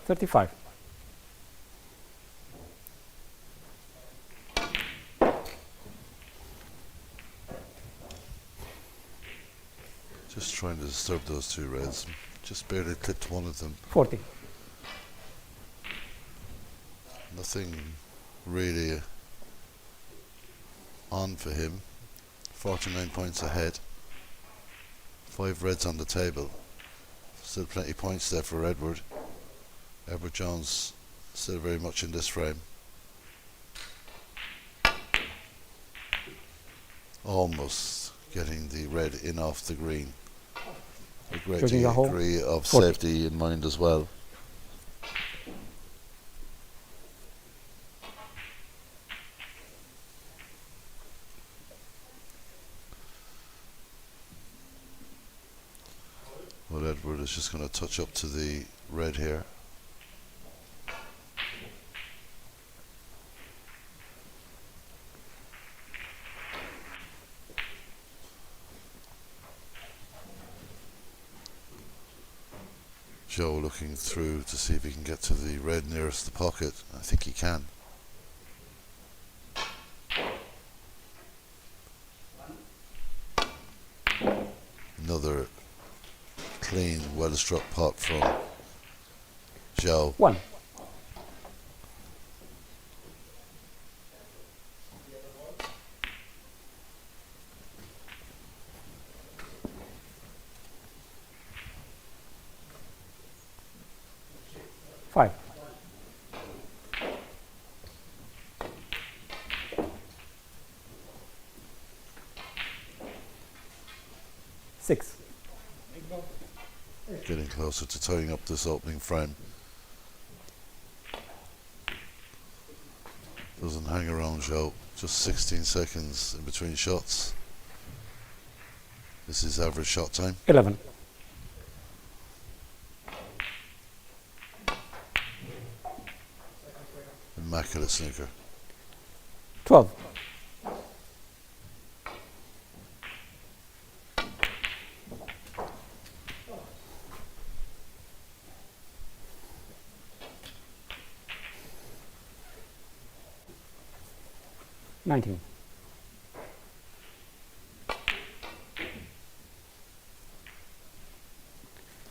35. 'Just trying to disturb those 2 reds. Just barely clipped one of them. 40. Nothing really on for him. 49 points ahead. 5 reds on the table. Still plenty of points there for Edward. Edward Jones still very much in this frame. Almost getting the red in off the green. A great Judging the hole, degree of 40. safety in mind as well. Well, Edward is just going to touch up to the red here. Joe looking through to see if he can get to the red nearest the pocket. I think he can. Another clean, well-struck pot from Joe. 1. Five. 6. Getting closer to tying up this opening frame. Doesn't hang around, Joe. Just 16 seconds in between shots. This is average shot time. 11. Immaculate snooker. 12. 19.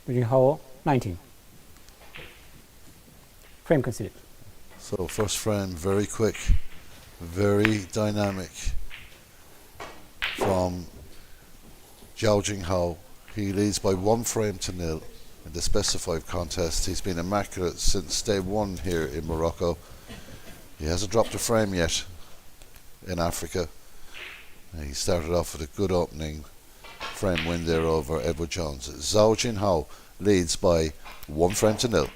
Judging hole, 19. Frame considered. So first frame, very quick, very dynamic from Zhao Jinghao. He leads by 1 frame to 0 in the specified contest. He's been immaculate since day 1 here in Morocco. He hasn't dropped a frame yet in Africa. He started off with a good opening frame win there over Edward Jones. Zhao Jinhao leads by 1 frame to 0.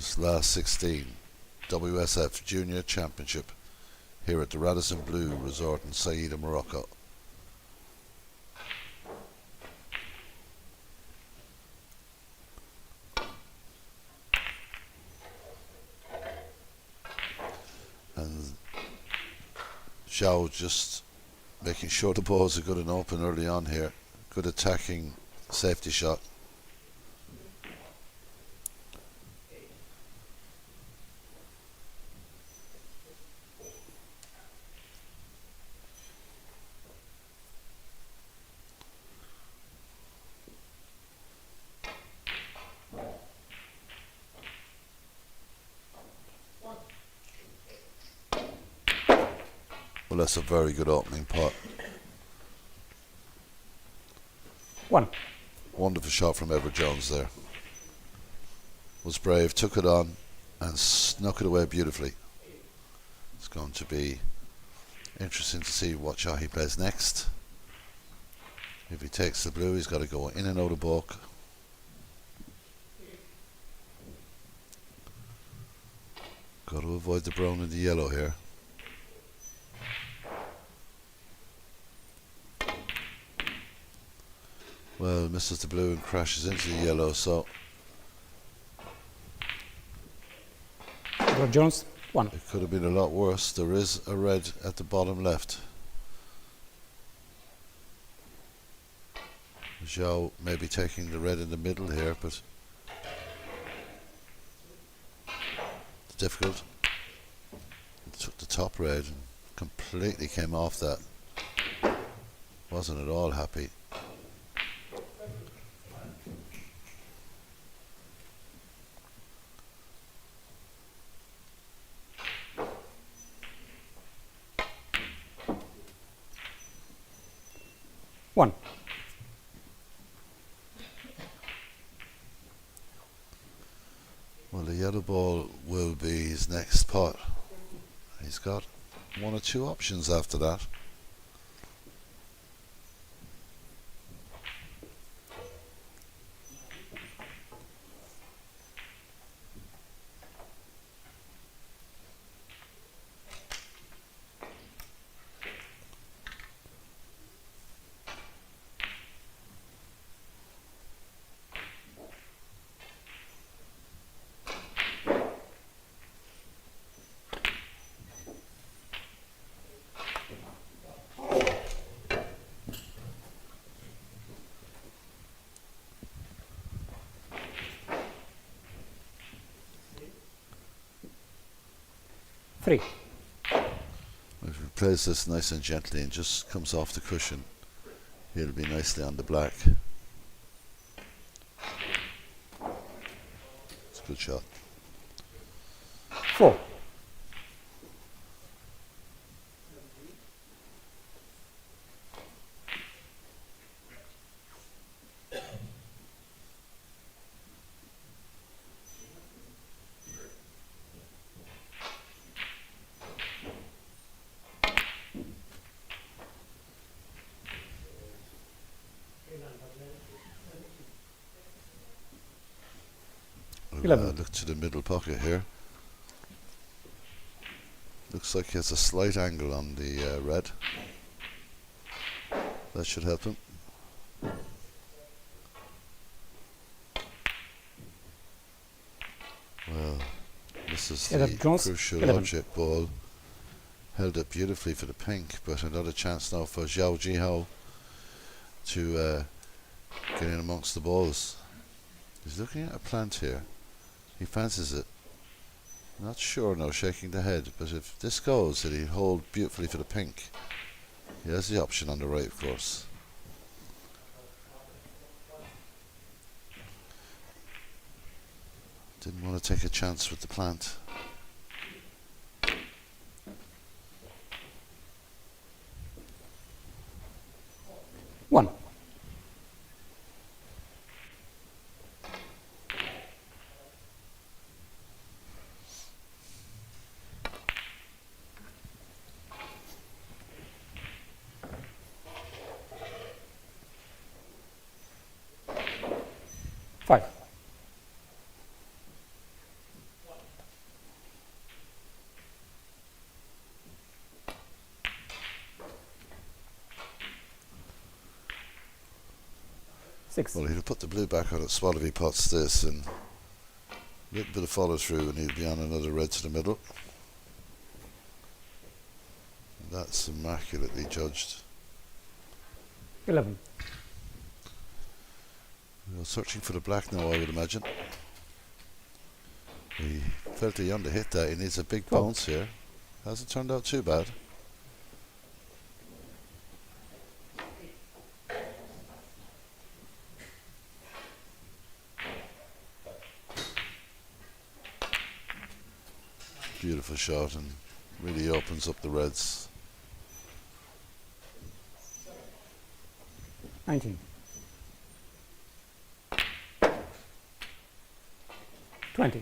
This last 16 WSF Junior Championship here at the Radisson Blue Resort in Saïda, Morocco. And Zhao just making sure the balls are good and open early on here. Good attacking safety shot. Well, that's a very good opening pot. 1. Wonderful shot from Everett Jones there. Was brave, took it on and snuck it away beautifully. It's going to be interesting to see what shot he plays next. If he takes the blue, he's got to go in and out of balk. Got to avoid the brown and the yellow here. Well, misses the blue and crashes into the yellow, so Edward Jones, 1. it could have been a lot worse. There is a red at the bottom left. Zhao may be taking the red in the middle here, but it's difficult. Took the top red and completely came off that. Wasn't at all happy. One. Well, the yellow ball will be his next pot. He's got one or two options after that. Three. If he plays this nice and gently and just comes off the cushion, he'll be nicely on the black. It's a good shot. 4. We'll, look to the middle pocket here. Looks like he has a slight angle on the red. That should help him. Well, this is the crucial 11. object ball. Held it beautifully for the pink, but another chance now for Zhao Jihao to get in amongst the balls. He's looking at a plant here. He fancies it. Not sure now, shaking the head, but if this goes, then he'll hold beautifully for the pink. He has the option on the right, of course. Didn't want to take a chance with the plant. One. Five. 6. Well, he'll put the blue back on it, swat if he pots this, and a little bit of follow through, and he'll be on another red to the middle. That's immaculately judged. 11. Well, searching for the black now, I would imagine. He felt he under hit that. He needs a big 12. bounce here. Hasn't turned out too bad. Beautiful shot, and really opens up the reds. 19. 20.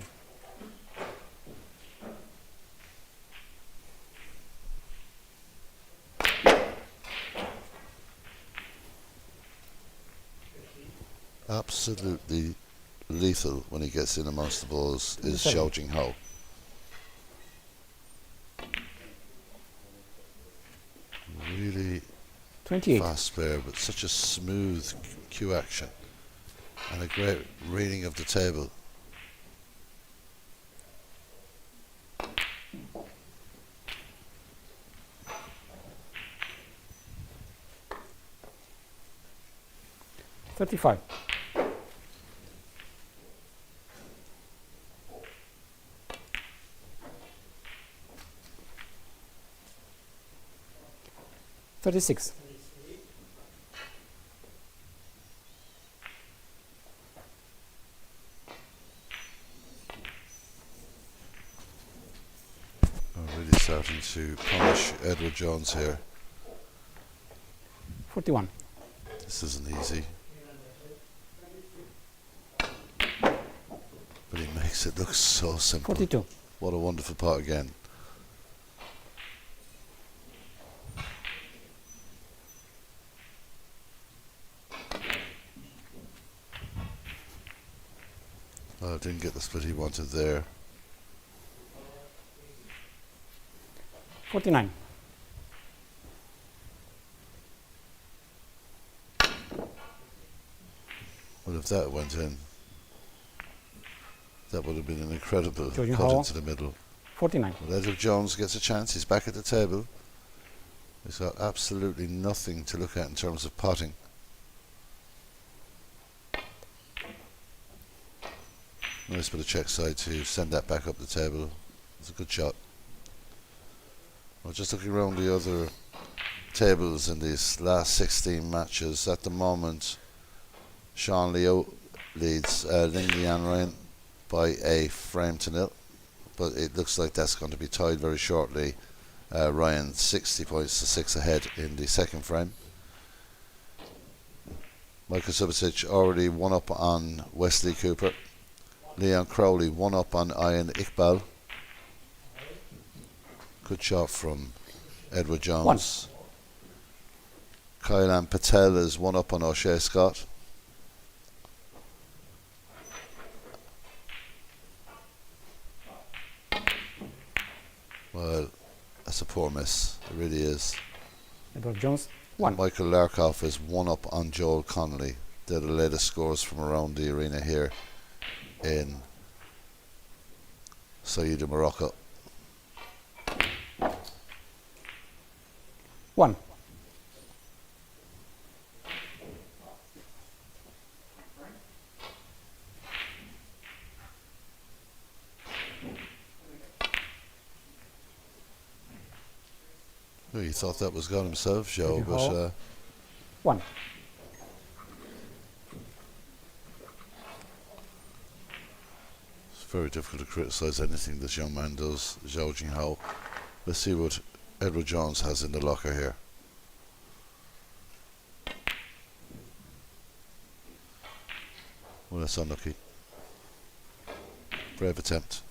Absolutely lethal when he gets in amongst the balls is 27. Zhao Jinghao. Really 28. fast player, but such a smooth cue action and a great reading of the table. $35. 36. 'Really starting to punish Edward Jones here. 41. This isn't easy. But he makes it look so simple. 42. What a wonderful pot again. Well, didn't get the split he wanted there. 49. Well, if that went in, that would have been an incredible Georgian cut Hall. into the middle. 49. But Edward Jones gets a chance. He's back at the table. He's got absolutely nothing to look at in terms of potting. Nice bit of check side to send that back up the table. It's a good shot. Well, just looking around the other tables in these last 16 matches, at the moment, Sean Leo leads Ling Lian Ryan by a frame to nil, but it looks like that's going to be tied very shortly. Ryan 60 points to 6 ahead in the second frame. Michael Subasic already one up on Wesley Cooper. Leon Crowley one up on Ian Iqbal. Good shot from Edward Jones. Kailan Patel is one up on O'Shea Scott. Well, that's a poor miss. It really is. Edward Jones. 1. Michael Larkoff is one up on Joel Connolly. They're the latest scores from around the arena here in Saïda, Morocco. 1. He thought that was gone himself, Joe, Georgian but Hall. 1. it's very difficult to criticise anything this young man does, Zhao Jinghao. Let's see what Edward Jones has in the locker here. Well, that's unlucky. Brave attempt.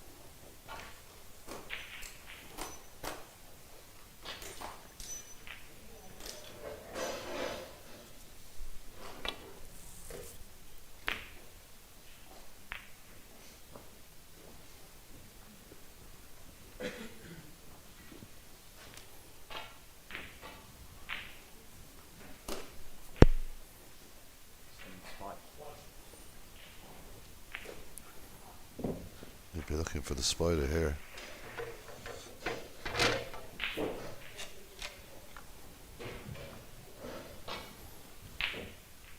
Looking for the spider here.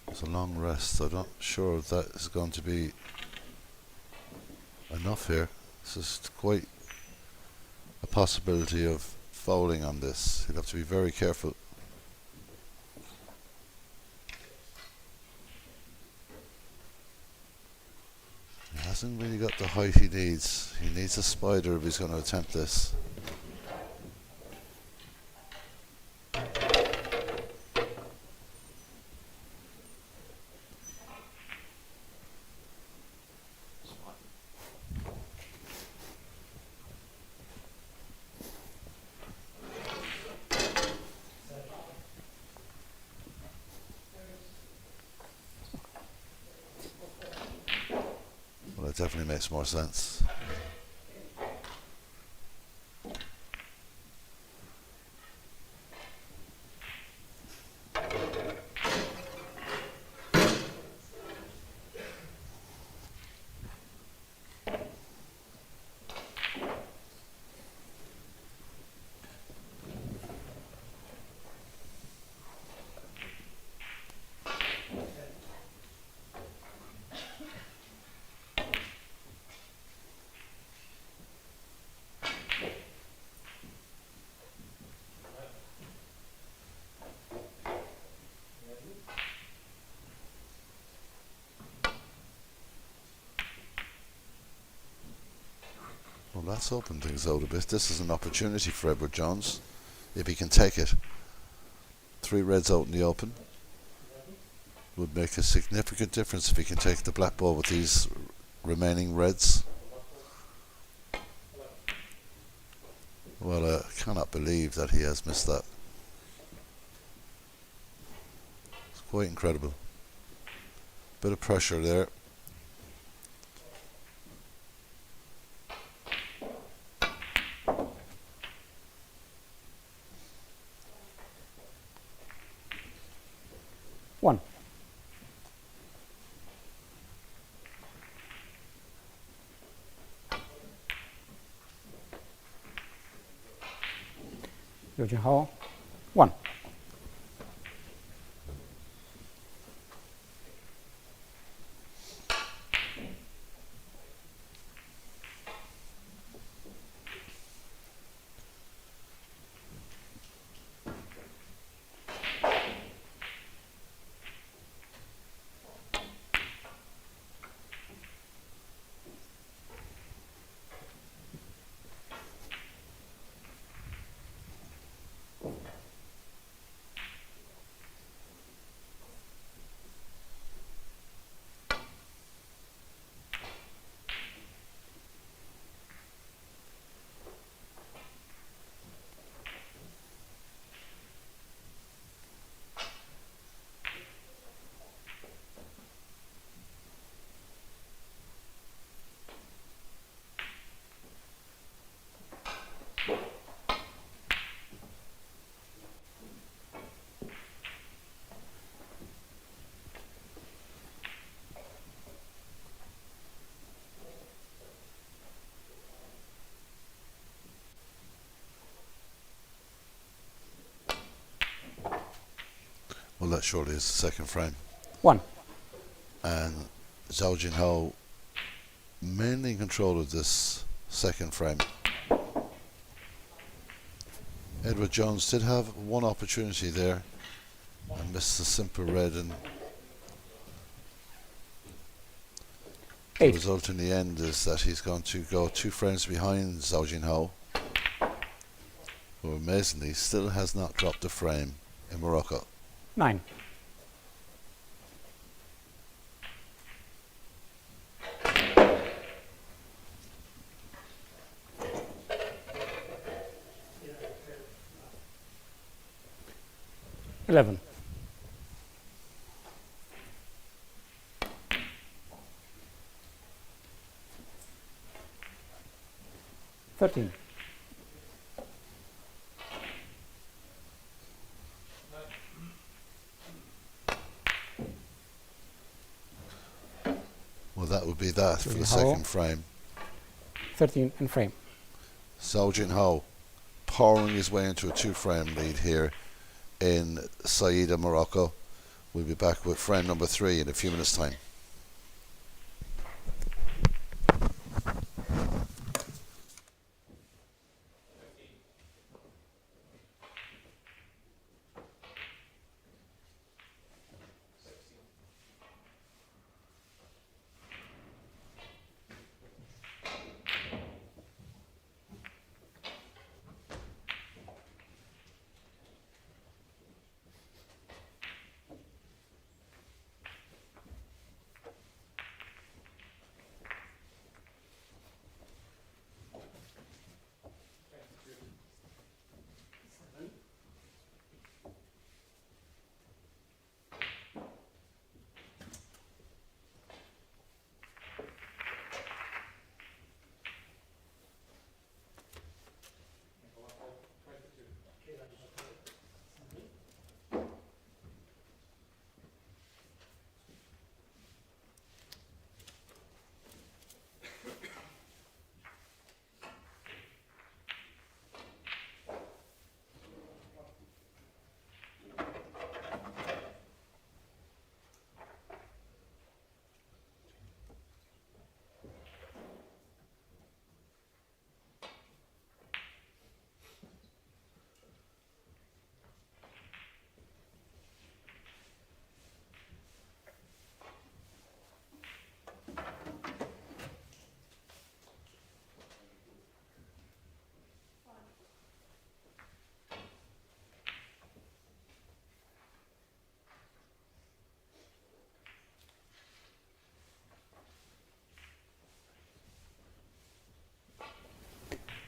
It's a long rest, so I'm not sure if that is going to be enough here. This is quite a possibility of fouling on this. You'll have to be very careful. He hasn't really got the height he needs. He needs a spider if he's going to attempt this. Well, it definitely makes more sense. Well, that's opened things out a bit. This is an opportunity for Edward Jones, if he can take it. 3 reds out in the open. Would make a significant difference if he can take the black ball with these remaining reds. Well, I cannot believe that he has missed that. It's quite incredible. Bit of pressure there. One. Eugene Hall. 1. Well, that surely is the second frame. 1. And Zhao Jinhao mainly in control of this second frame. Edward Jones did have one opportunity there and missed the simple red, and the 8. result in the end is that he's going to go 2 frames behind Zhao Jinhao, who amazingly still has not dropped a frame in Morocco. 9. Eleven. 13. Well, that would be that for the Jinhao. second frame. 13 and frame. Sojin Ho powering his way into a 2-frame lead here in Saida, Morocco. We'll be back with frame number 3 in a few minutes' time.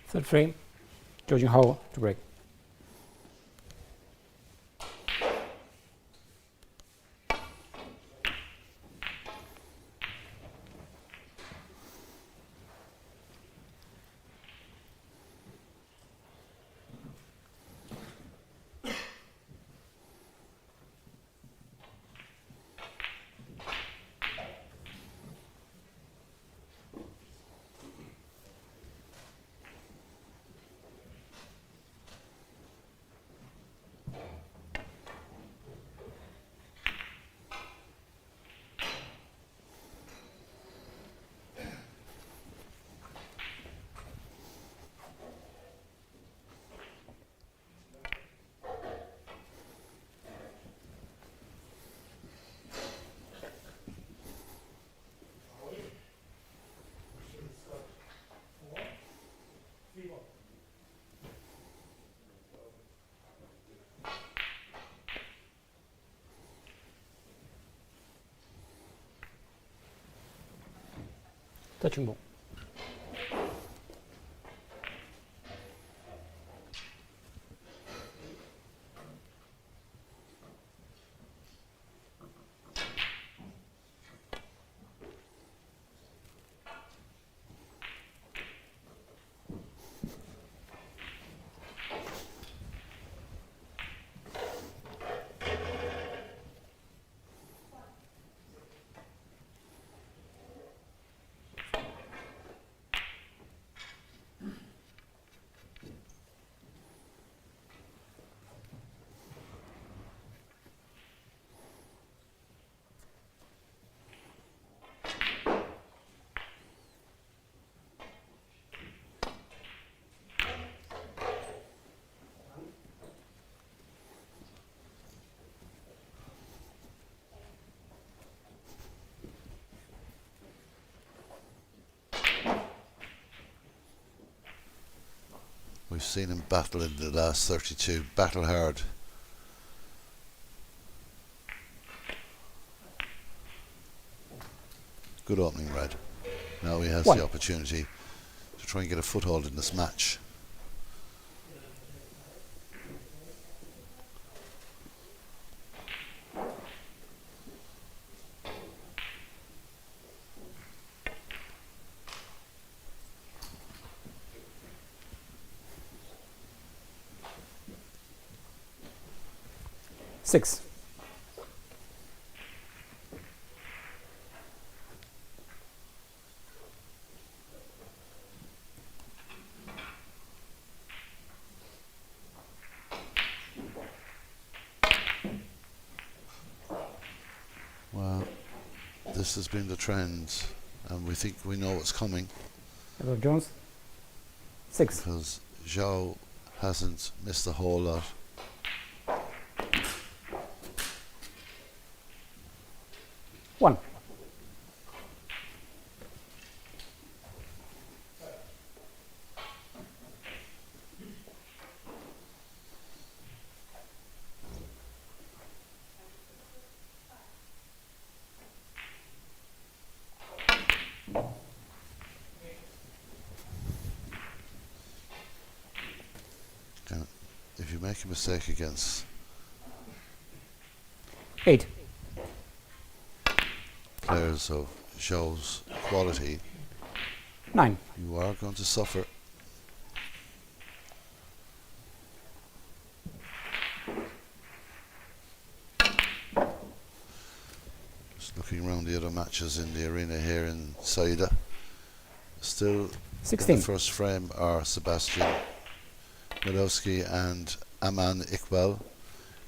Third frame, Georgian Ho to break. Touching ball. We've seen him battle in the last 32, battle hard. Good opening, Red. Now he has the opportunity to try and get a foothold in this match. Six. this has been the trend, and we think we know what's coming Edward Jones. 6. because Zhao hasn't missed a whole lot. One. And if you make a mistake against 8. players of Zhao's quality, 9. you are going to suffer. Just looking around the other matches in the arena here in Saida. Still in 16. the first frame are Sebastian Milowski and Aman Iqbal.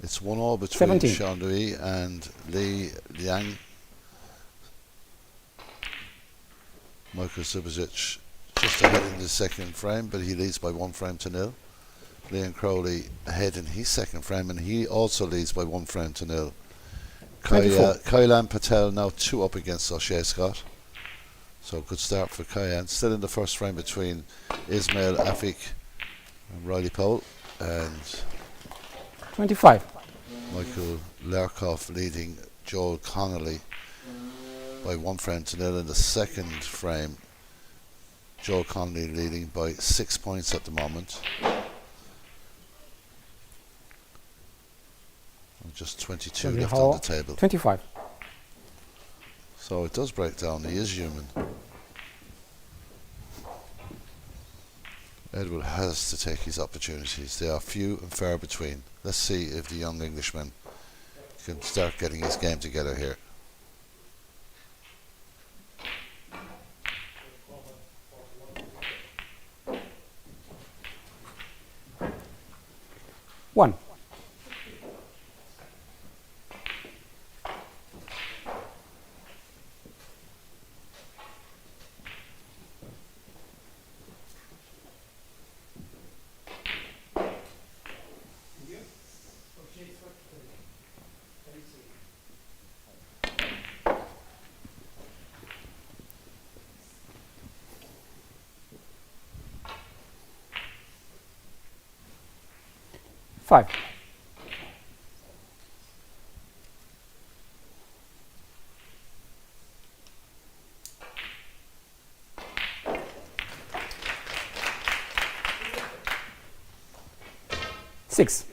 It's 1-1 between 17. Sean Louis and Li Liang. Michael Subasic just ahead in the second frame, but he leads by 1 frame to nil. Leon Crowley ahead in his second frame, and he also leads by 1 frame to nil. 24. Kailan Patel now 2 up against O'Shea Scott. So good start for Kailan. Still in the first frame between Ismail Afik and Riley Pole, and 25. Michael Lerkoff leading Joel Connolly by 1 frame to nil in the second frame. Joel Connolly leading by 6 points at the moment. And just 22 Georgie left Hall. on the table. 25. So it does break down. He is human. Edward has to take his opportunities. They are few and far between. Let's see if the young Englishman can start getting his game together here. One. Five. Six.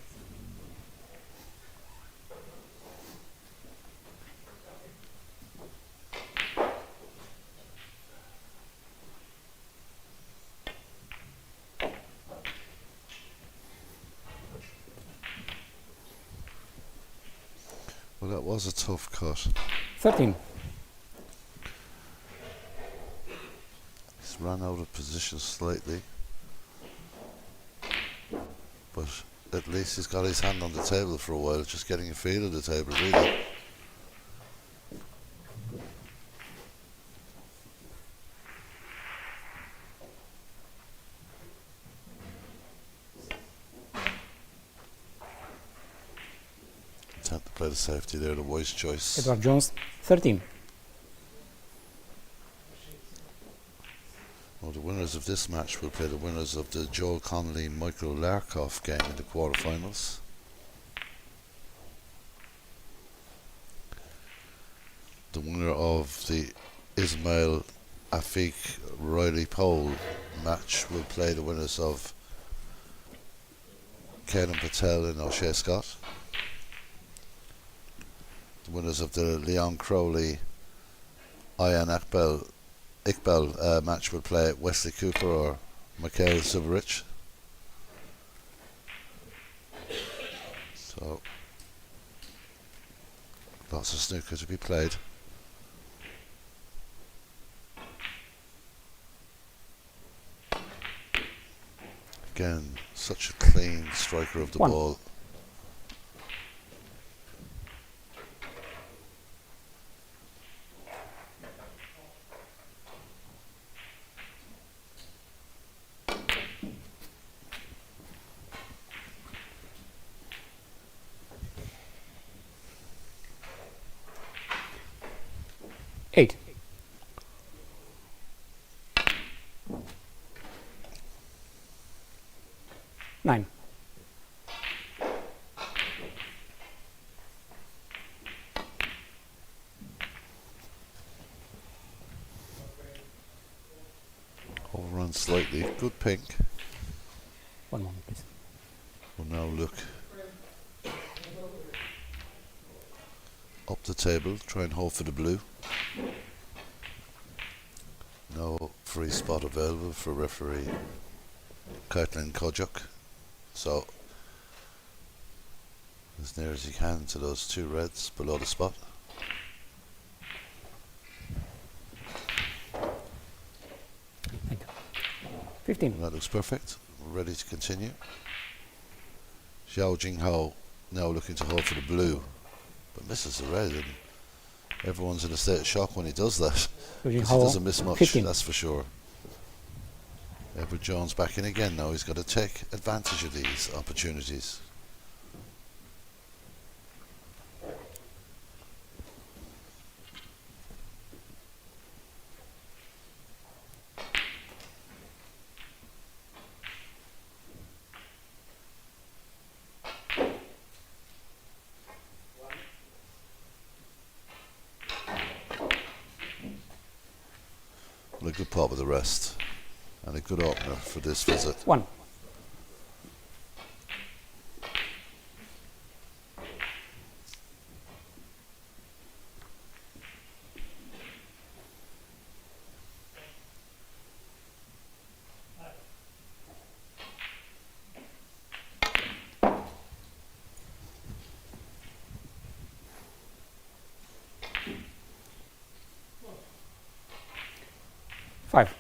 Well, that was a tough cut. 13. He's run out of position slightly, but at least he's got his hand on the table for a while, just getting a feel of the table, really. Attempt to play the safety there, the wise choice. Edward Jones. 13. Well, the winners of this match will play the winners of the Joel Connolly Michael Larkoff game in the quarterfinals. The winner of the Ismail Afik Riley Pole match will play the winners of Kailan Patel and O'Shea Scott. The winners of the Leon Crowley Ian Iqbal match will play Wesley Cooper or Mikhail Zubarich. So lots of snooker to be played. Again, such a clean striker of the One. ball. 8. 9. 'Overrun slightly. Good pink. 1 moment, please. We'll now look up the table, try and hold for the blue. No free spot available for referee Caitlin Kodjuk. So, as near as you can to those 2 reds below the spot. Thank you. 15. That looks perfect. We're ready to continue. Xiao Jinghao now looking to hold for the blue, but misses the red, and everyone's in a state of shock when he does that. Because he doesn't miss much, 15. that's for sure. Edward Jones back in again now. He's got to take advantage of these opportunities. Well, a good pot with the rest, and a good opener for this visit. 1. 5.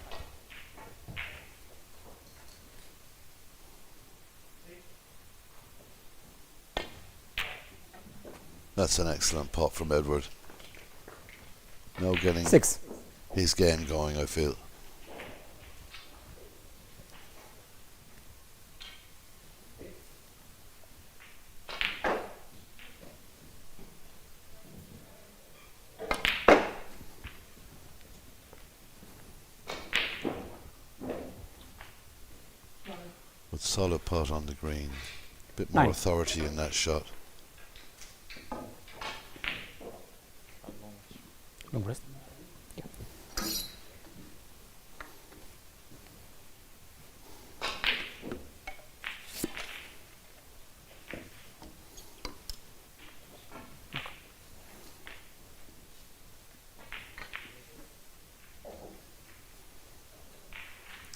'That's an excellent pot from Edward. Now getting 6. his game going, I feel. With solid pot on the green. A bit more 9. authority in that shot. Long rest. Yeah.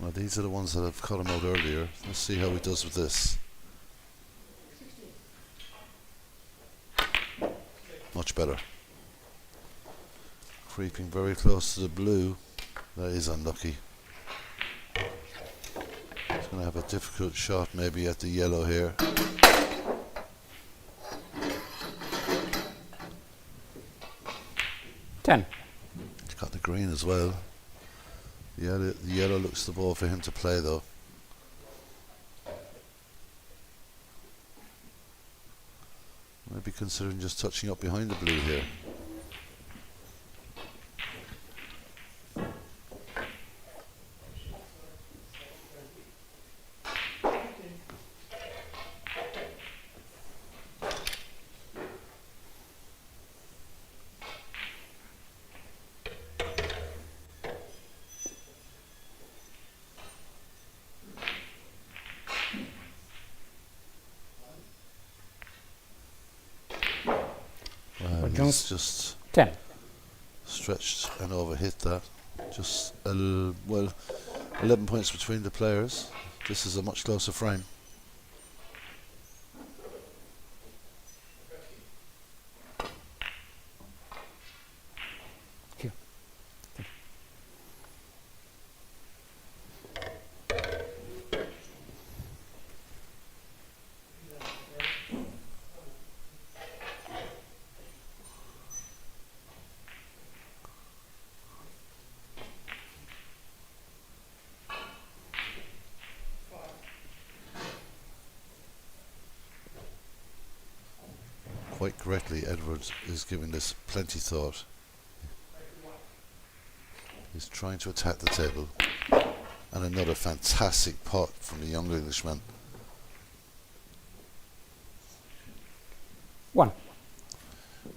Well, these are the ones that have cut him out earlier. Let's see how he does with this. Much better. Creeping very close to the blue. That is unlucky. He's going to have a difficult shot maybe at the yellow here. Ten. He's got the green as well. Yeah, the yellow looks the ball for him to play though. Maybe considering just touching up behind the blue here. He's just 10. stretched and overhit that. Just well, 11 points between the players. This is a much closer frame. Here. Quite correctly, Edwards is giving this plenty thought. He's trying to attack the table. And another fantastic pot from the young Englishman. 1.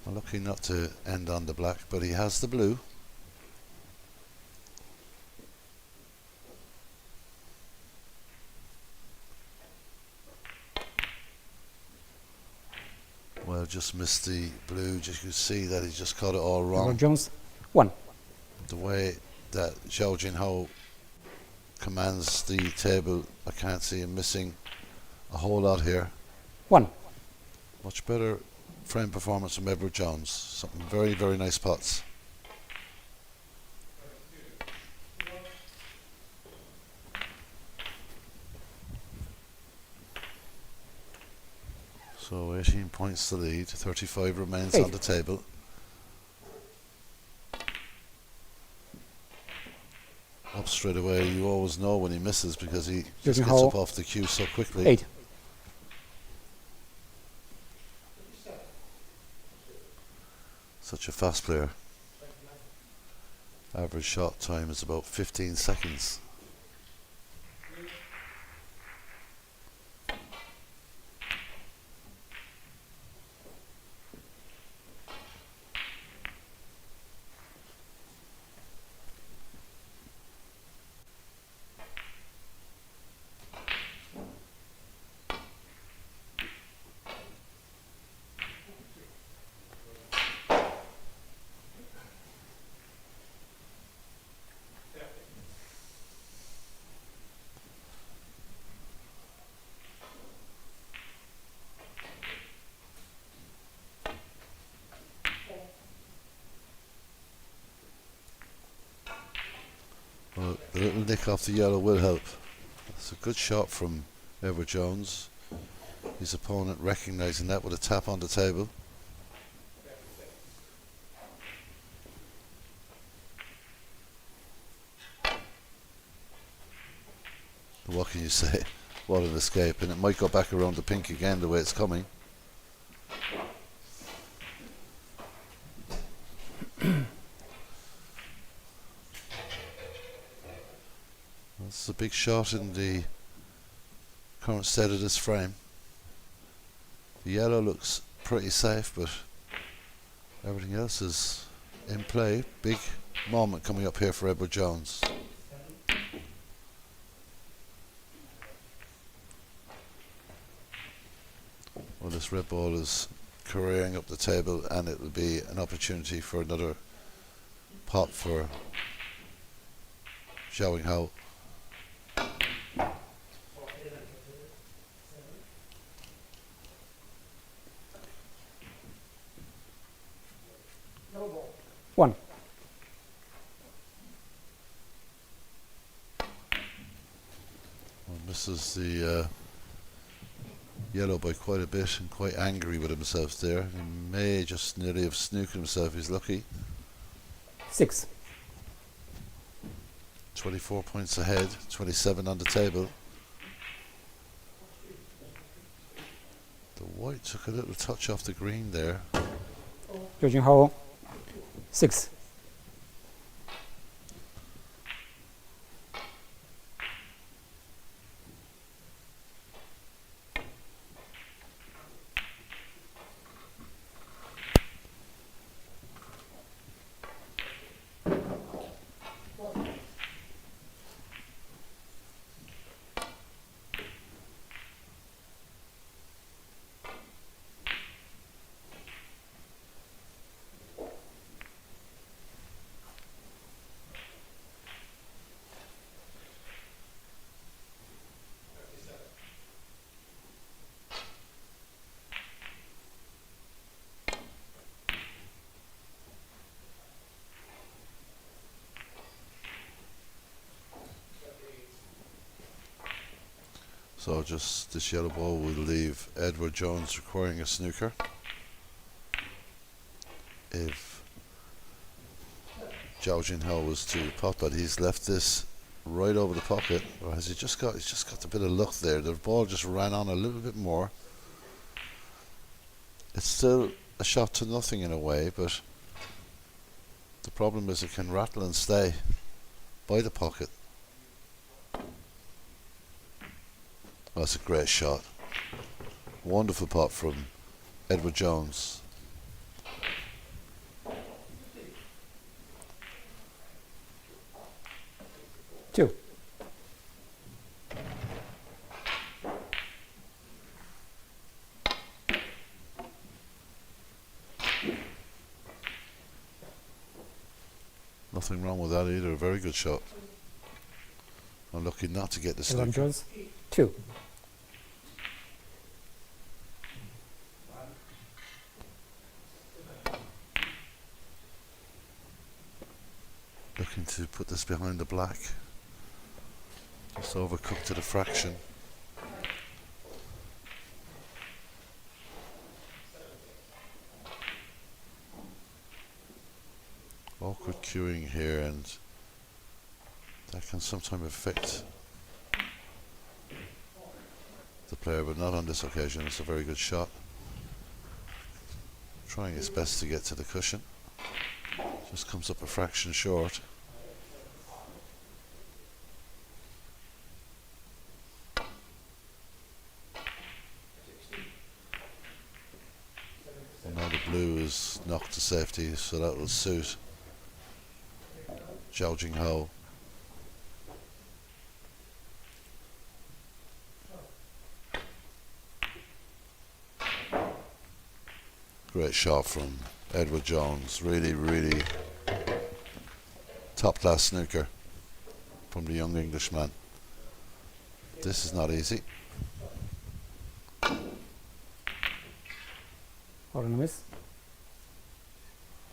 Well, lucky not to end on the black, but he has the blue. Well, just missed the blue. Just you could see that he just got it all Edward wrong. Jones. 1. The way that Zhao Jinhao commands the table, I can't see him missing a whole lot here. 1. Much better frame performance from Edward Jones. Something very, very nice pots. So 18 points to lead, 35 remains 8. on the table. Up straight away, you always know when he misses because he just gets up off the cue so quickly. 8. Such a fast player. Average shot time is about 15 seconds. Well, the little nick off the yellow will help. It's a good shot from Edward Jones. His opponent recognising that with a tap on the table. What can you say? What an escape. And it might go back around the pink again the way it's coming. That's a big shot in the current state of this frame. The yellow looks pretty safe, but everything else is in play. Big moment coming up here for Edward Jones. Well, this red ball is careering up the table, and it will be an opportunity for another pot for Zhao Jinhao. One. Well, misses the yellow by quite a bit and quite angry with himself there. He may just nearly have snooked himself. He's lucky. 6. 24 points ahead, 27 on the table. The white took a little touch off the green there. Judging how 6. So just this yellow ball will leave Edward Jones requiring a snooker. If Zhao Jinhao was to pot, but he's left this right over the pocket, or has he just got? He's just got a bit of luck there. The ball just ran on a little bit more. It's still a shot to nothing in a way, but the problem is it can rattle and stay. by the pocket. That's a great shot. Wonderful pot from Edward Jones. Two. Nothing wrong with that either. A very good shot. I'm lucky not to get the Edward snooker. Jones. 2. Looking to put this behind the black. Just overcooked to the fraction. Awkward cueing here, and that can sometimes affect the player, but not on this occasion. It's a very good shot. Trying his best to get to the cushion. Just comes up a fraction short. And now the blue is knocked to safety, so that will suit Zhao Jingho. Great shot from Edward Jones. Really, really top class snooker from the young Englishman. This is not easy. Or a miss.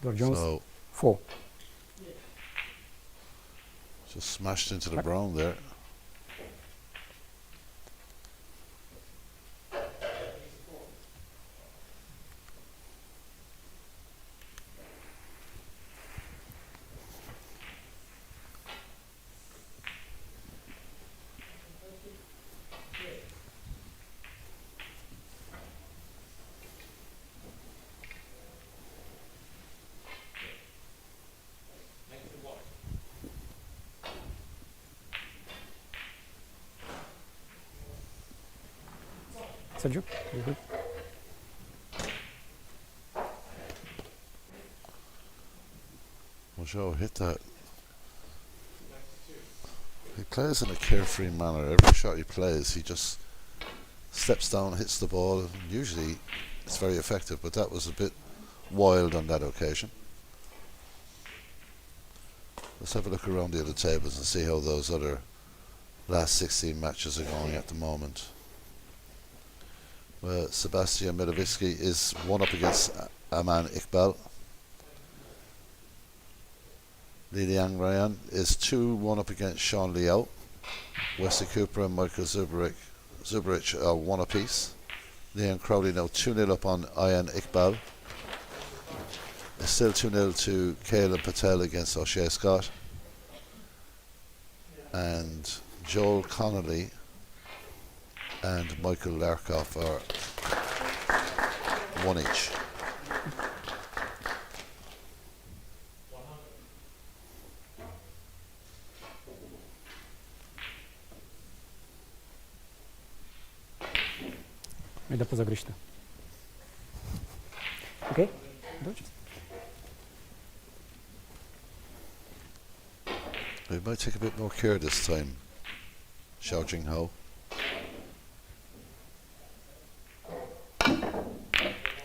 Edward Jones. So 4. just smashed into the brown there. Sergio. You good? Well, Joe hit that. He plays in a carefree manner. Every shot he plays, he just steps down, hits the ball. And usually it's very effective, but that was a bit wild on that occasion. Let's have a look around the other tables and see how those other last 16 matches are going at the moment. Well, Sebastian Miloviski is one up against Aman Iqbal. Li Liang Ryan is 2-1 up against Sean Liao. Wesley Cooper and Michael Zubrich are 1 apiece. Leon Crowley now 2-0 up on Ayan Iqbal. It's still 2-0 to Caleb Patel against O'Shea Scott. And Joel Connolly and Michael Larkoff are 1 each. Айде позагрижте. Okay? We might take a bit more care this time, Xiao Jingho.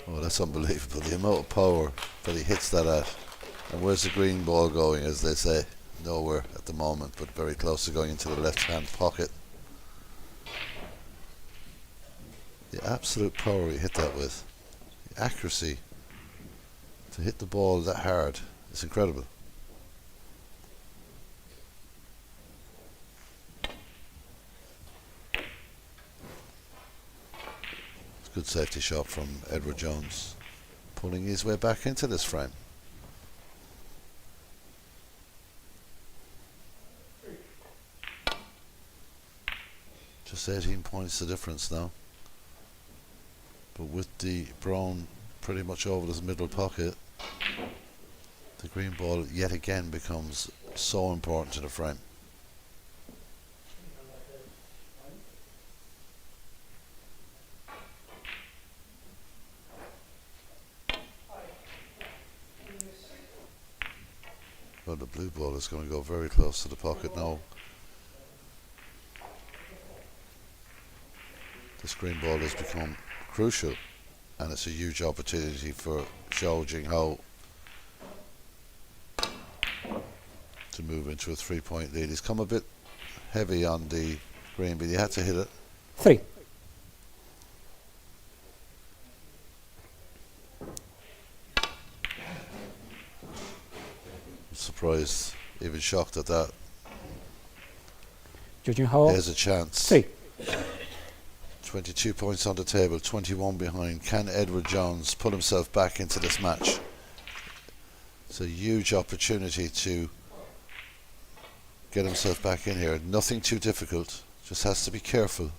Oh, that's unbelievable. The amount of power that he hits that at. And where's the green ball going, as they say? Nowhere at the moment, but very close to going into the left-hand pocket. The absolute power he hit that with. The accuracy to hit the ball that hard is incredible. Good safety shot from Edward Jones, pulling his way back into this frame. Just 18 points the difference now. But with the brown pretty much over this middle pocket, the green ball yet again becomes so important to the frame. Well, the blue ball is going to go very close to the pocket now. This green ball has become crucial, and it's a huge opportunity for Zhou Jinghao to move into a 3-point lead. He's come a bit heavy on the green, but he had to hit it. 3. I'm surprised, even shocked at that. Zhou Jinghao, There's a chance. 3. 22 points on the table, 21 behind. Can Edward Jones put himself back into this match? It's a huge opportunity to get himself back in here. Nothing too difficult, just has to be careful.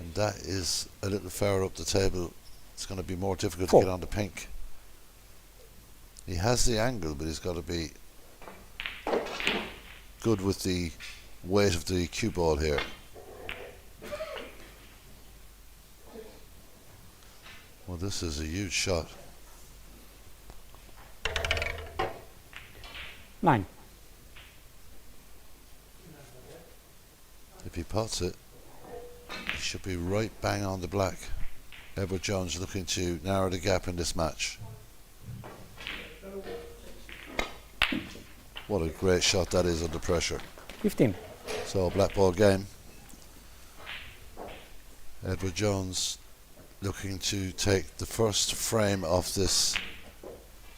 And that is a little far up the table. It's going to be more difficult 4. to get on the pink. He has the angle, but he's got to be good with the weight of the cue ball here. Well, this is a huge shot. 9. If he pots it, he should be right bang on the black. Edward Jones looking to narrow the gap in this match. What a great shot that is under pressure. 15. So, black ball game. Edward Jones looking to take the first frame of this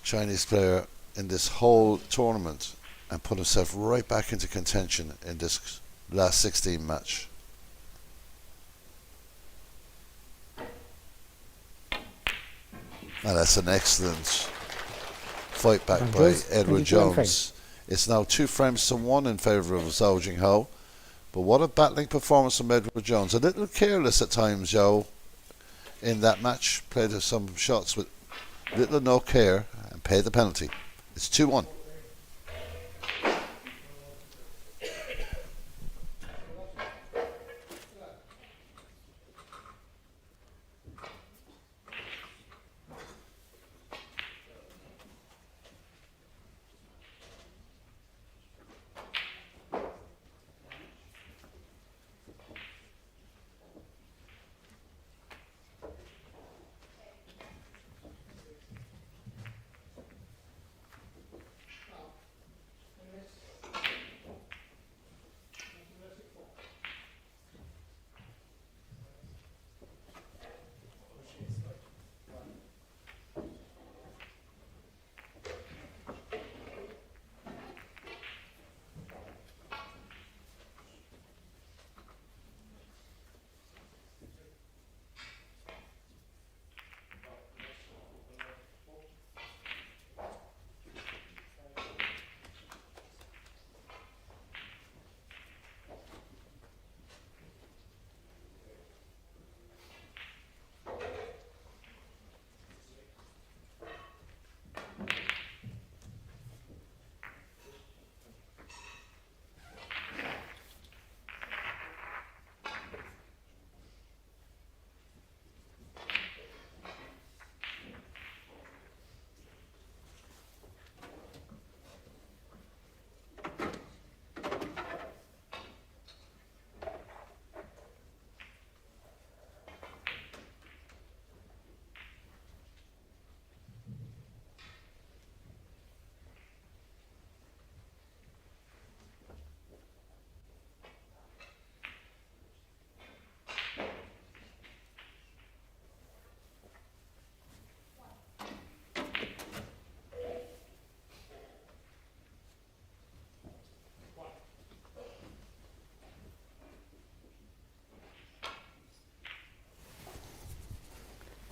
Chinese player in this whole tournament and put himself right back into contention in this last 16 match. And that's an excellent fight back And by goes Edward 22 and Jones. It's now 2 frames to 1 in favour of Zhou Jinghao. But what a battling performance from Edward Jones. A little careless at times, Zhou, in that match. Played some shots with little or no care and paid the penalty. It's 2-1.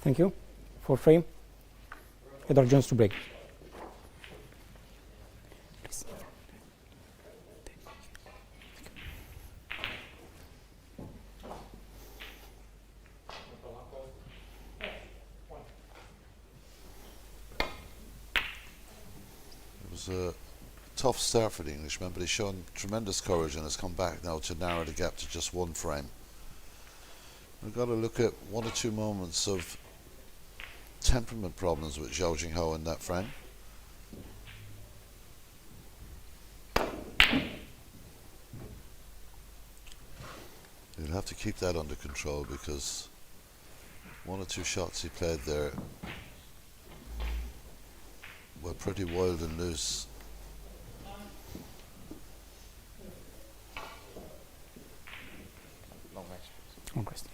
Thank you. 4 frame. Edward Jones to break. Please. was a tough start for the Englishman, but he's shown tremendous courage and has come back now to narrow the gap to just one frame. We've got to look at one or two moments of temperament problems with Zhao Jinghao in that frame. He'll have to keep that under control because one or two shots he played there were pretty wild and loose. Long rest, please. Long rest.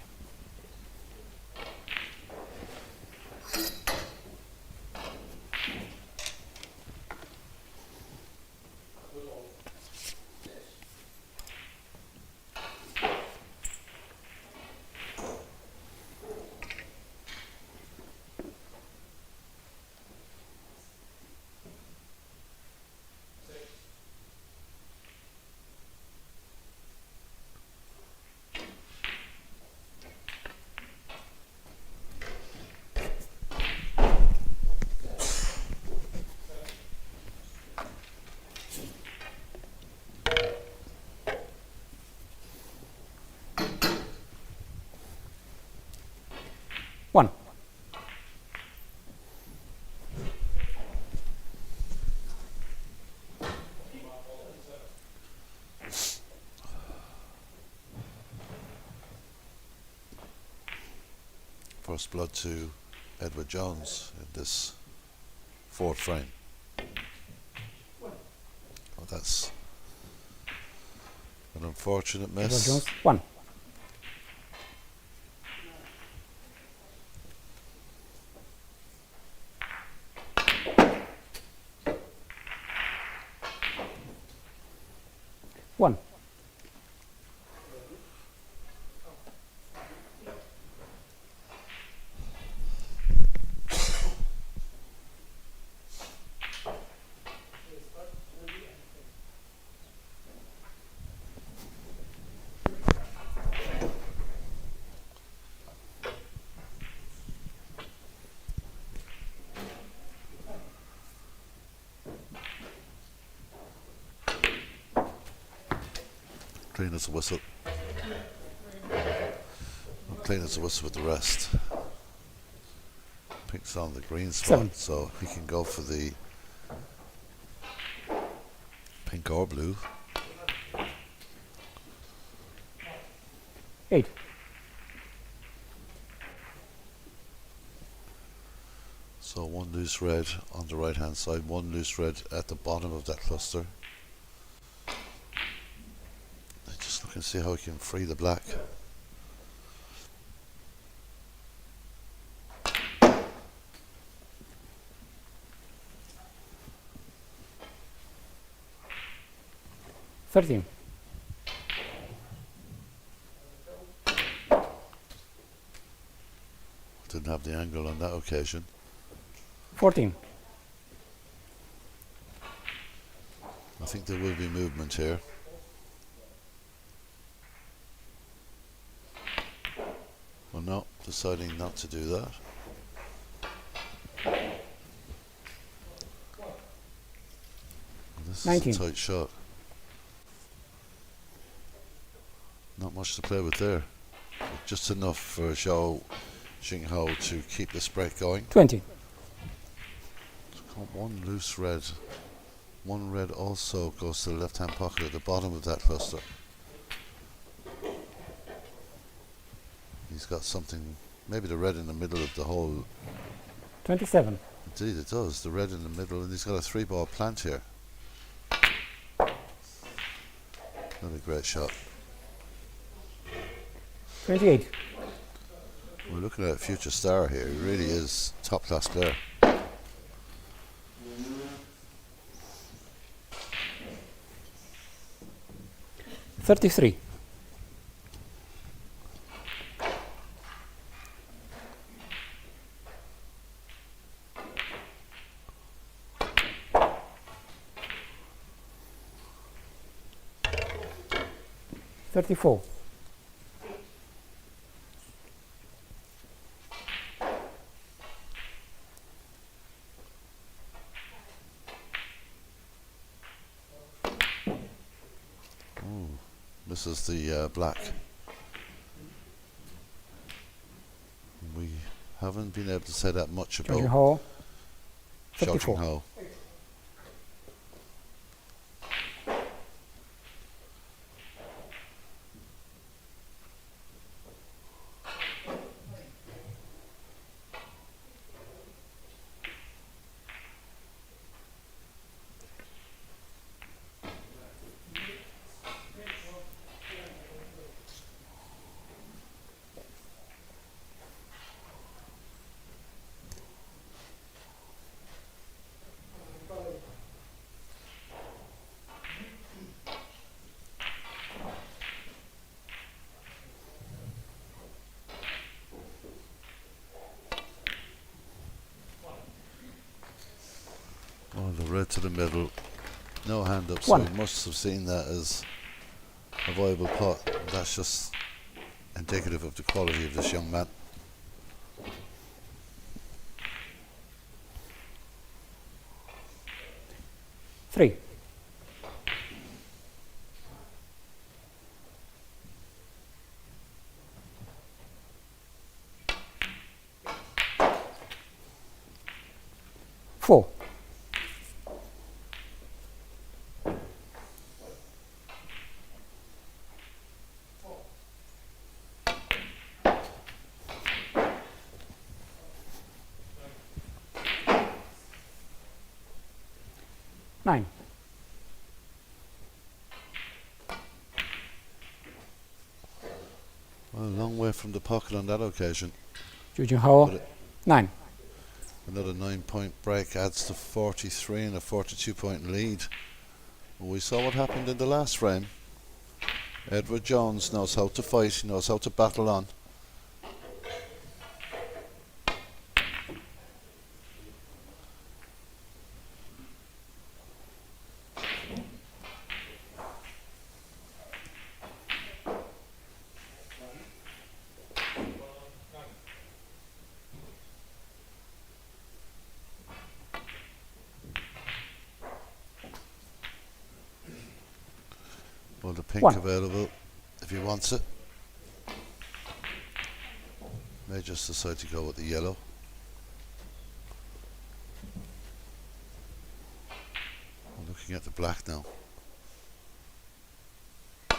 One. First blood to Edward Jones in this fourth frame. Oh, that's an unfortunate Edward miss. Jones. One. One. Clean as a whistle. Clean as a whistle with the rest. Pink's on the green spot, Seven. so he can go for the pink or blue. 8. So one loose red on the right hand side, one loose red at the bottom of that cluster. Just look and see how he can free the black. $13. Didn't have the angle on that occasion. 14. I think there will be movement here. Well, no, deciding not to do that. Well, this 19. is a tight shot. Not much to play with there. But just enough for Zhao Jinghao to keep this break going. 20. Got one loose red. One red also goes to the left hand pocket at the bottom of that cluster. He's got something, maybe the red in the middle of the hole. 27. Indeed it does, the red in the middle, and he's got a 3-ball plant here. Not a great shot. 28. We're looking at a future star here. He really is top class player. $33. $34. Misses the black. We haven't been able to say that much Judging about hole. Shouting 54. Ho. Oh, the red to the middle. No hand up, so One. he must have seen that as a viable pot. That's just indicative of the quality of this young man. Three. Four. Nine. Well, a long way from the pocket on that occasion. Judging hole. But 9. another 9-point break adds to 43 and a 42-point lead. Well, we saw what happened in the last frame. Edward Jones knows how to fight, he knows how to battle on. Well, the pink One. available if he wants it. May just decide to go with the yellow. I'm looking at the black now. The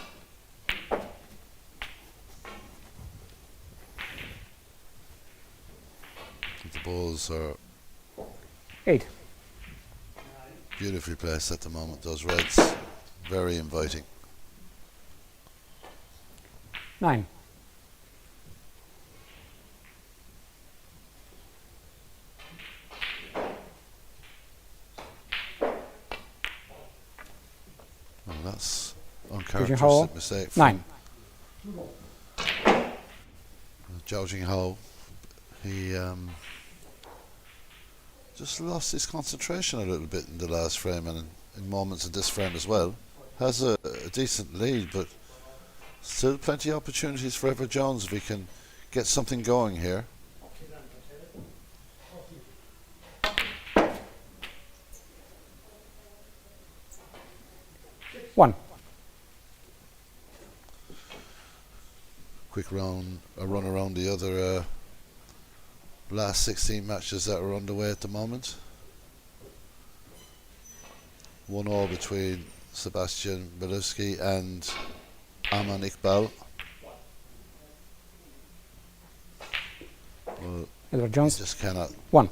balls are 8. beautifully placed at the moment. Those reds, very inviting. 9. Well, that's Judging hole. uncharacteristic mistake from 9. Zhao Ho. He just lost his concentration a little bit in the last frame and in moments in this frame as well. Has a decent lead, but still plenty of opportunities for Edward Jones if he can get something going here. One. Quick run around the other last 16 matches that are underway at the moment. 1-1 between Sebastian Milewski and Aman Iqbal. Well, Edward he Jones. just cannot 1.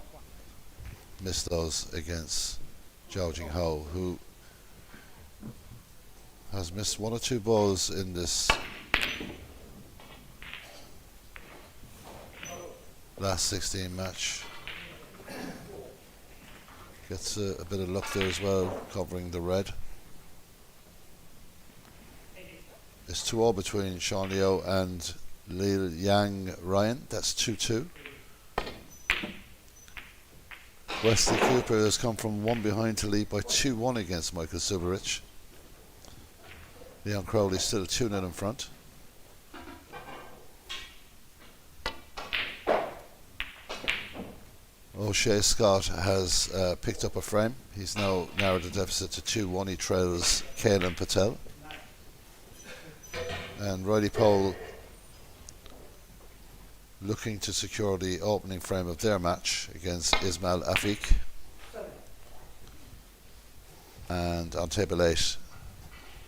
miss those against Zhao Ho, who has missed 1 or 2 balls in this last 16 match. Gets a bit of luck there as well, covering the red. It's 2-2 between Sean Liu and Lil Yang Ryan. That's 2-2. Wesley Cooper has come from 1 behind to lead by 2-1 against Michael Subarich. Leon Crowley still 2-0 in front. O'Shea Scott has picked up a frame. He's now narrowed the deficit to 2-1. He trails Kalen Patel. And Riley Pole looking to secure the opening frame of their match against Ismail Afik. And on table 8,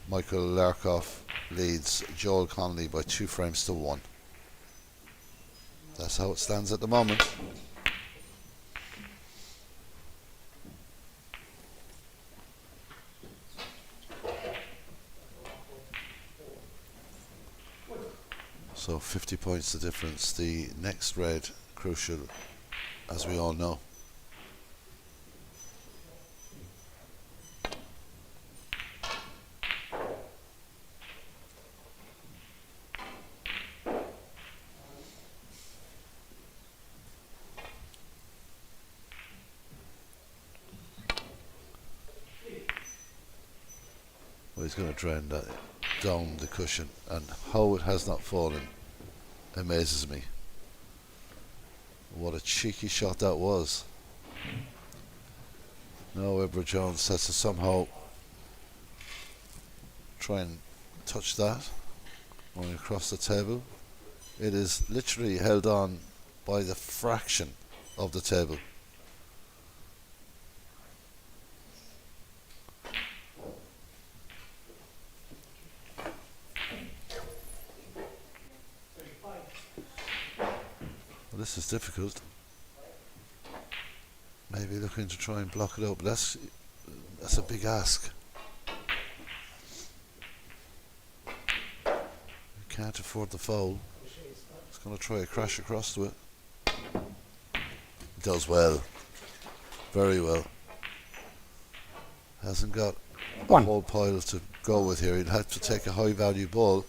Michael Larkoff leads Joel Connolly by 2 frames to 1. That's how it stands at the moment. So 50 points the difference. The next red crucial, as we all know. Well, he's going to drain that down the cushion, and how it has not fallen amazes me. What a cheeky shot that was. Now Edward Jones has to somehow try and touch that going across the table. It is literally held on by the fraction of the table. Well, this is difficult. Maybe looking to try and block it up, but that's a big ask. You can't afford the foul. It's going to try a crash across to it. It does well. Very well. Hasn't got a whole pile to go with here. He'd have to take a high value ball,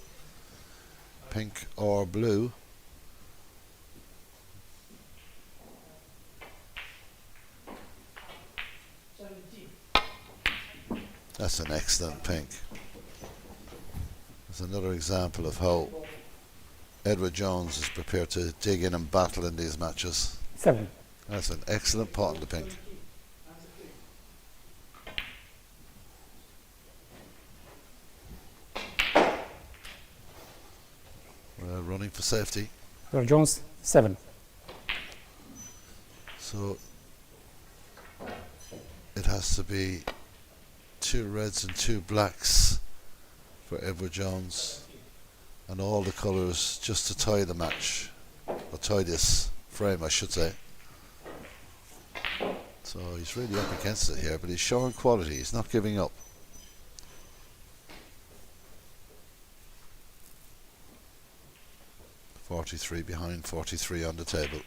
pink or blue. That's an excellent pink. There's another example of how Edward Jones is prepared to dig in and battle in these matches. 7. That's an excellent pot in the pink. Well, running for safety. Edward Jones, 7. So it has to be 2 reds and 2 blacks for Edward Jones, and all the colours just to tie the match, or tie this frame I should say. So he's really up against it here, but he's showing quality, he's not giving up. .43 behind, 43 on the table.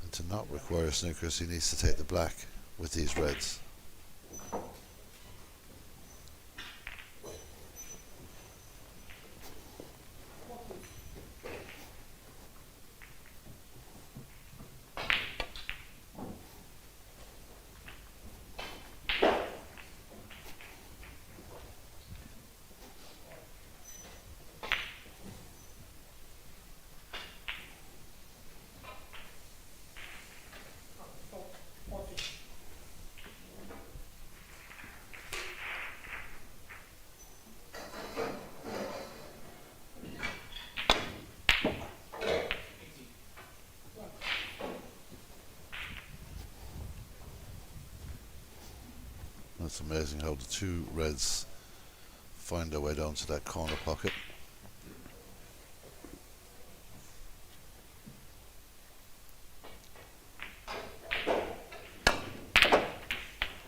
And to not require snookers, he needs to take the black with these reds. It's amazing how the 2 reds find their way down to that corner pocket.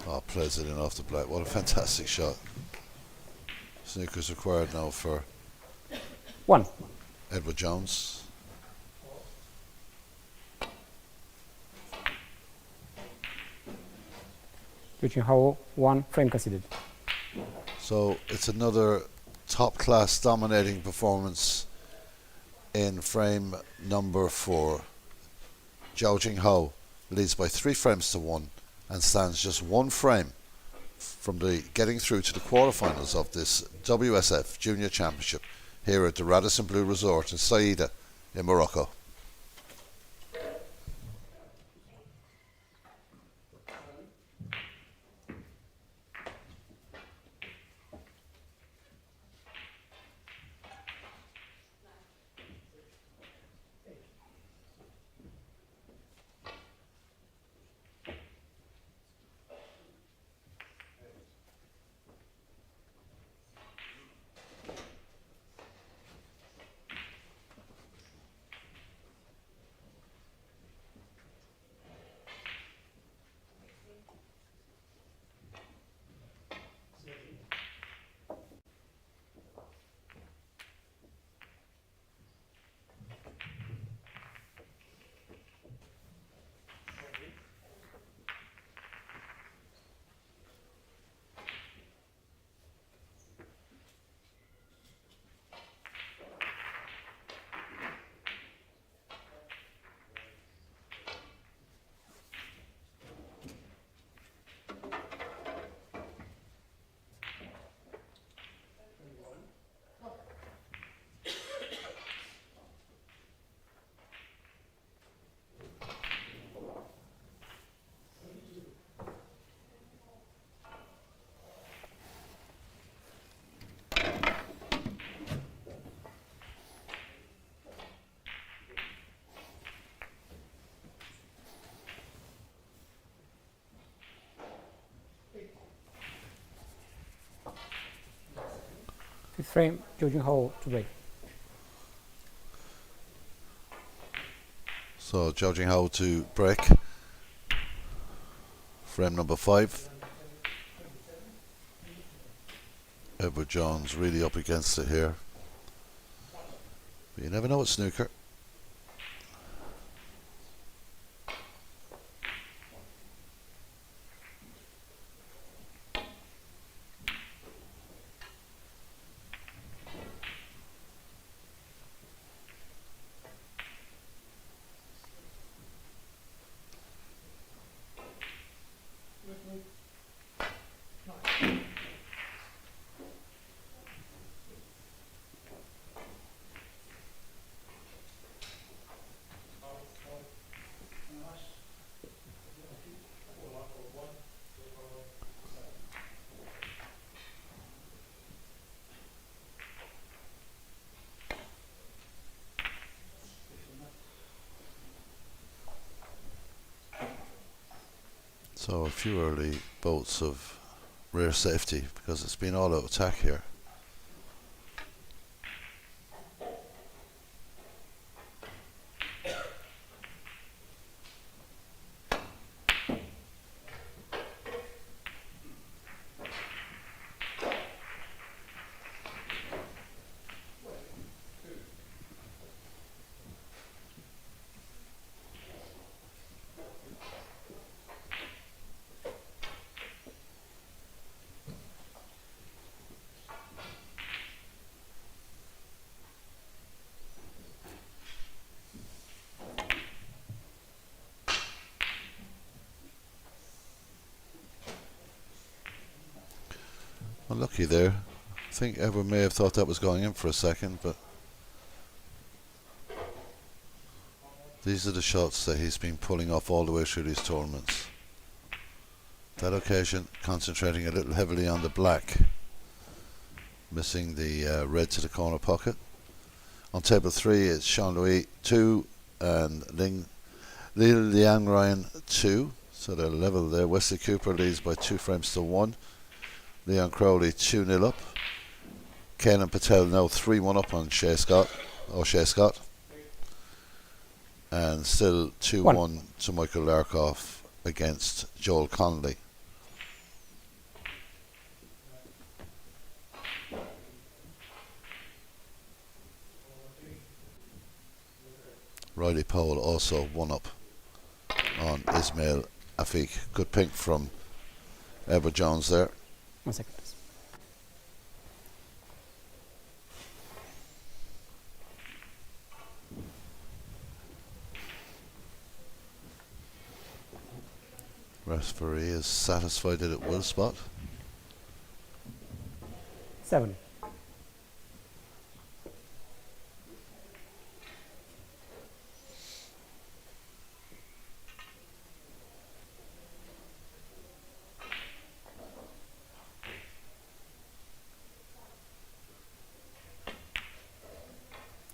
Oh, plays it in off the black. What a fantastic shot. Snookers required now for 1. Edward Jones. Reaching how 1 frame conceded. So it's another top class dominating performance in frame number 4. Zhao Jinghao leads by 3 frames to 1 and stands just 1 frame from the getting through to the quarterfinals of this WSF Junior Championship here at the Radisson Blu Resort in Saida in Morocco. Fifth frame, judging how to break. So judging how to break. Frame number 5. Edward Jones really up against it here. But you never know with snooker. So a few early boats of rare safety because it's been all out attack here. Unlucky there. I think Edward may have thought that was going in for a second, but these are the shots that he's been pulling off all the way through these tournaments. That occasion concentrating a little heavily on the black, missing the red to the corner pocket. On table 3 it's Jean-Louis 2 and Liang Ryan 2, so they're level there. Wesley Cooper leads by 2 frames to 1. Leon Crowley 2-0 up. Kanan Patel now 3-1 up on Shea Scott. And still 2-1 to Michael Larkoff against Joel Connolly. Riley Powell also 1 up on Ismail Afik. Good pink from Edward Jones there. 1 second, please. Referee is satisfied that it will spot. 7.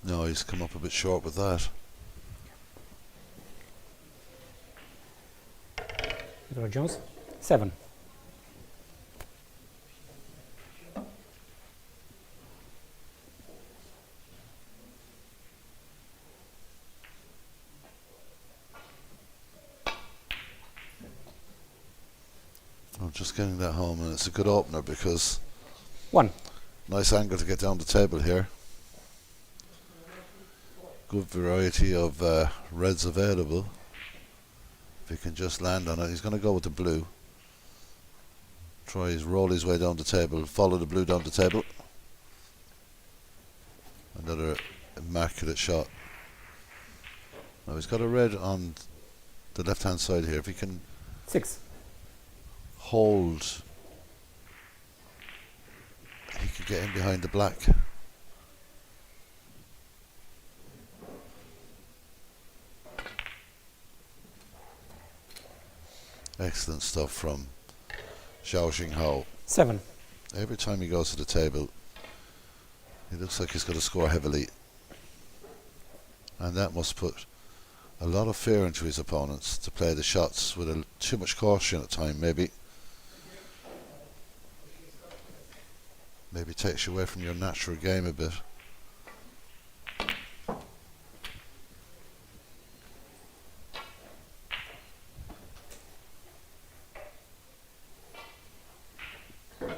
No, he's come up a bit short with that. Edward Jones. 7. I'm just getting that home, and it's a good opener because 1. nice angle to get down the table here. Good variety of reds available. If he can just land on it, he's going to go with the blue. Roll his way down the table, follow the blue down the table. Another immaculate shot. Now he's got a red on the left hand side here. If he can 6. hold, he could get in behind the black. Excellent stuff from Zhao Xinghao. 7. Every time he goes to the table, he looks like he's going to score heavily. And that must put a lot of fear into his opponents to play the shots with too much caution at time, maybe. maybe takes you away from your natural game a bit.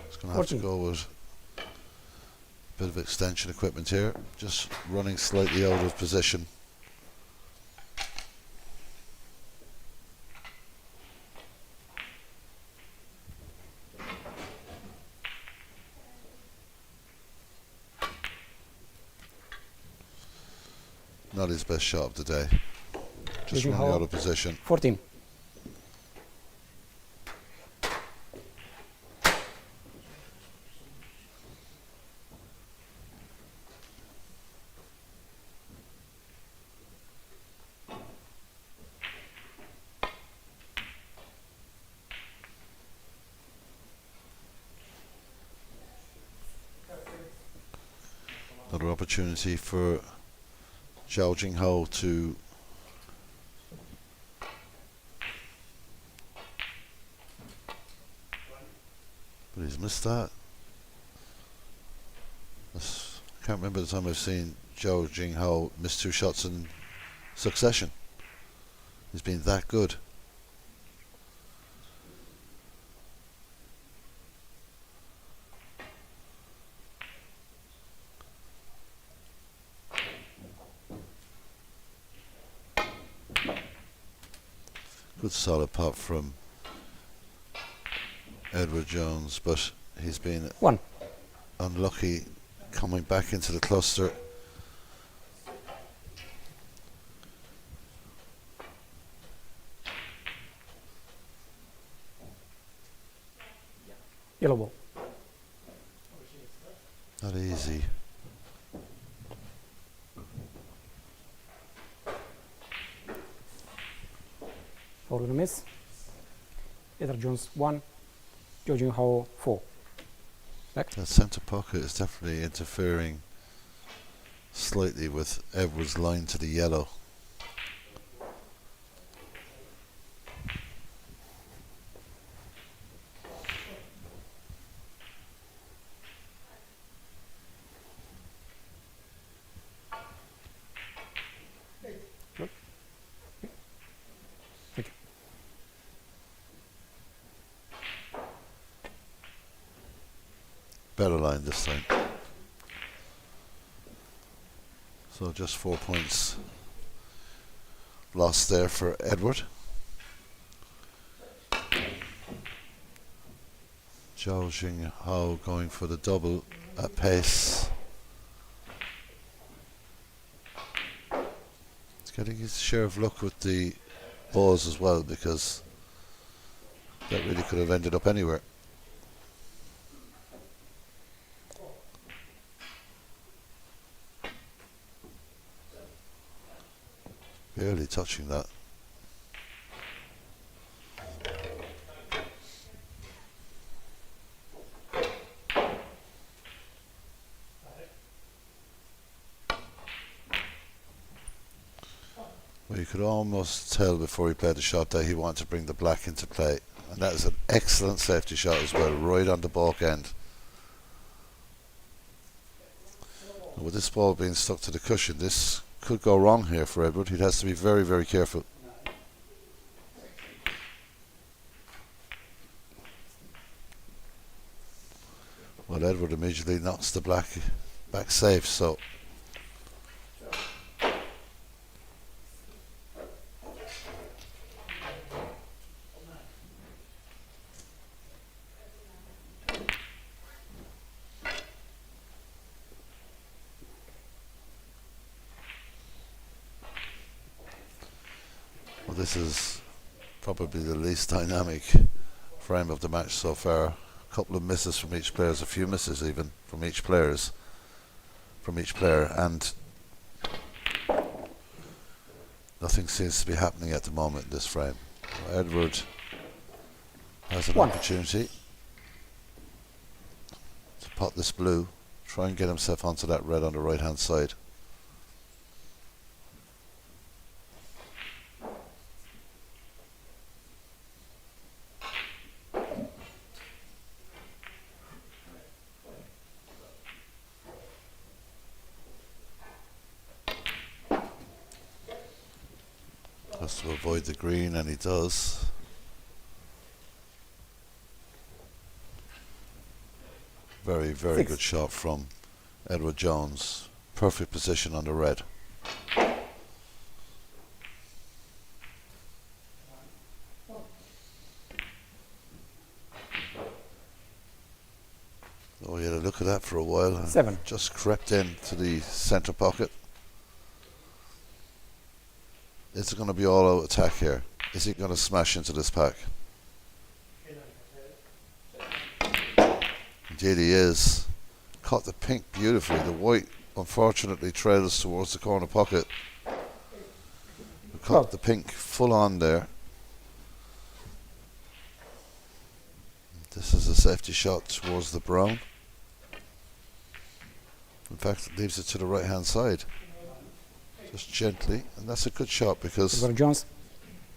It's going to have to 14. go with a bit of extension equipment here, just running slightly out of position. Not his best shot of the day. Just Judging running how- out of position. 14. Another opportunity for Zhao Jinghao to but he's missed that. I can't remember the time I've seen Zhao Jinghao miss 2 shots in succession. He's been that good. Good solid pop from Edward Jones, but he's been 1. unlucky coming back into the cluster. Yellow ball. Not easy. Four gonna miss. Edward Jones 1. Judging how 4. Back. That centre pocket is definitely interfering slightly with Edward's line to the yellow. Thank you. Better line this time. So just 4 points lost there for Edward. Zhao Jinghao going for the double at pace. He's getting his share of luck with the balls as well, because that really could have ended up anywhere. Barely touching that. Well, you could almost tell before he played the shot that he wanted to bring the black into play. And that is an excellent safety shot as well, right on the baulk end. And with this ball being stuck to the cushion, this could go wrong here for Edward. He has to be very, very careful. Well, Edward immediately knocks the black back safe, so well, this is probably the least dynamic frame of the match so far. A couple of misses from each player, a few misses even from each player, and nothing seems to be happening at the moment in this frame. Edward has an 1. opportunity to pot this blue, try and get himself onto that red on the right hand side. Has to avoid the green, and he does. Very, very 6. good shot from Edward Jones. Perfect position on the red. Oh, he had a look at that for a while. And 7. just crept into the centre pocket. Is it going to be all out attack here? Is he going to smash into this pack? Indeed he is. Caught the pink beautifully. The white unfortunately trails towards the corner pocket. Caught the pink full on there. This is a safety shot towards the brown. In fact, it leaves it to the right hand side. Just gently, and that's a good shot because Edward Jones,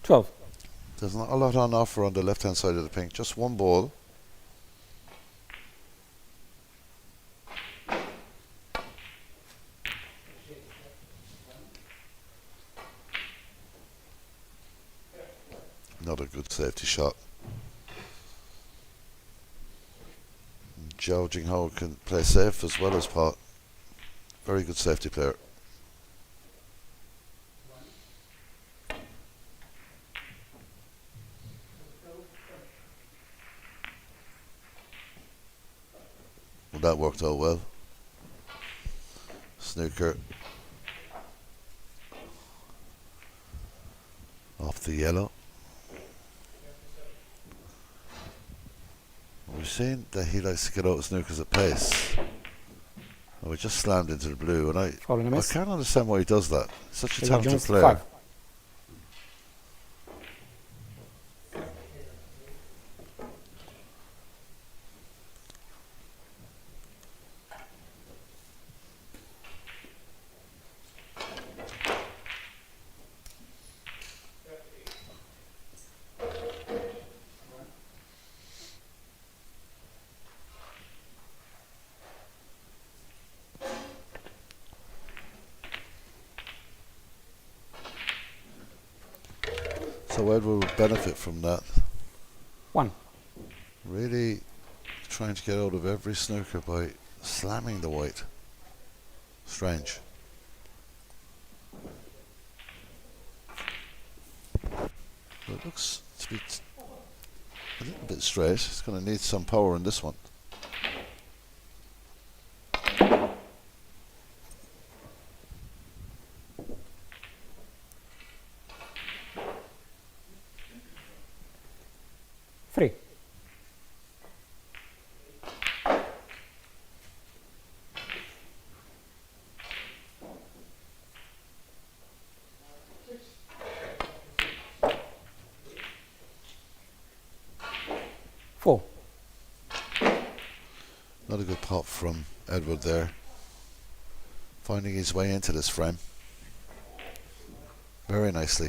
12. there's not a lot on offer on the left hand side of the pink. Just one ball. Another good safety shot. Zhao Jinghao can play safe as well as pot. Very good safety player. Well, that worked out well. Snooker off the yellow. We've seen that he likes to get out of snookers at pace. And we just slammed into the blue, and I Miss. can't understand why he does that. Such a Edward talented Jones, player. 5. So Edward would benefit from that. 1. Really trying to get out of every snooker by slamming the white. Strange. But it looks to be a little bit straight. It's going to need some power in this one. Three. Four. Not a good pop from Edward there. Finding his way into this frame. Very nicely.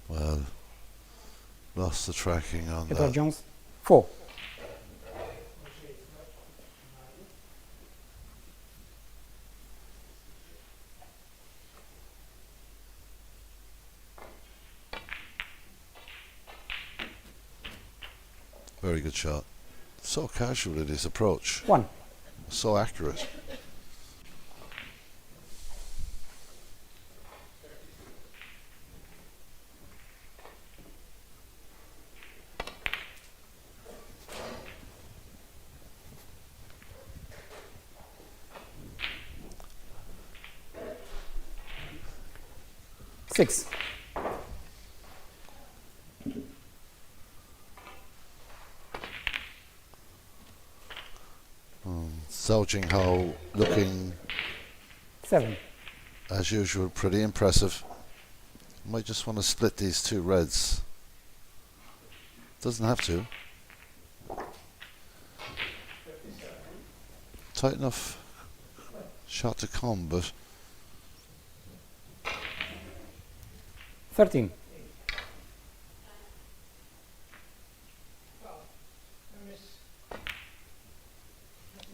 Well, lost the tracking on Edward that. Jones, 4. Very good shot. So casual in his approach. 1. So accurate. Six. Zhao Jinghao looking, 7. as usual, pretty impressive. Might just want to split these two reds. Doesn't have to. Tight enough shot to come, but 13.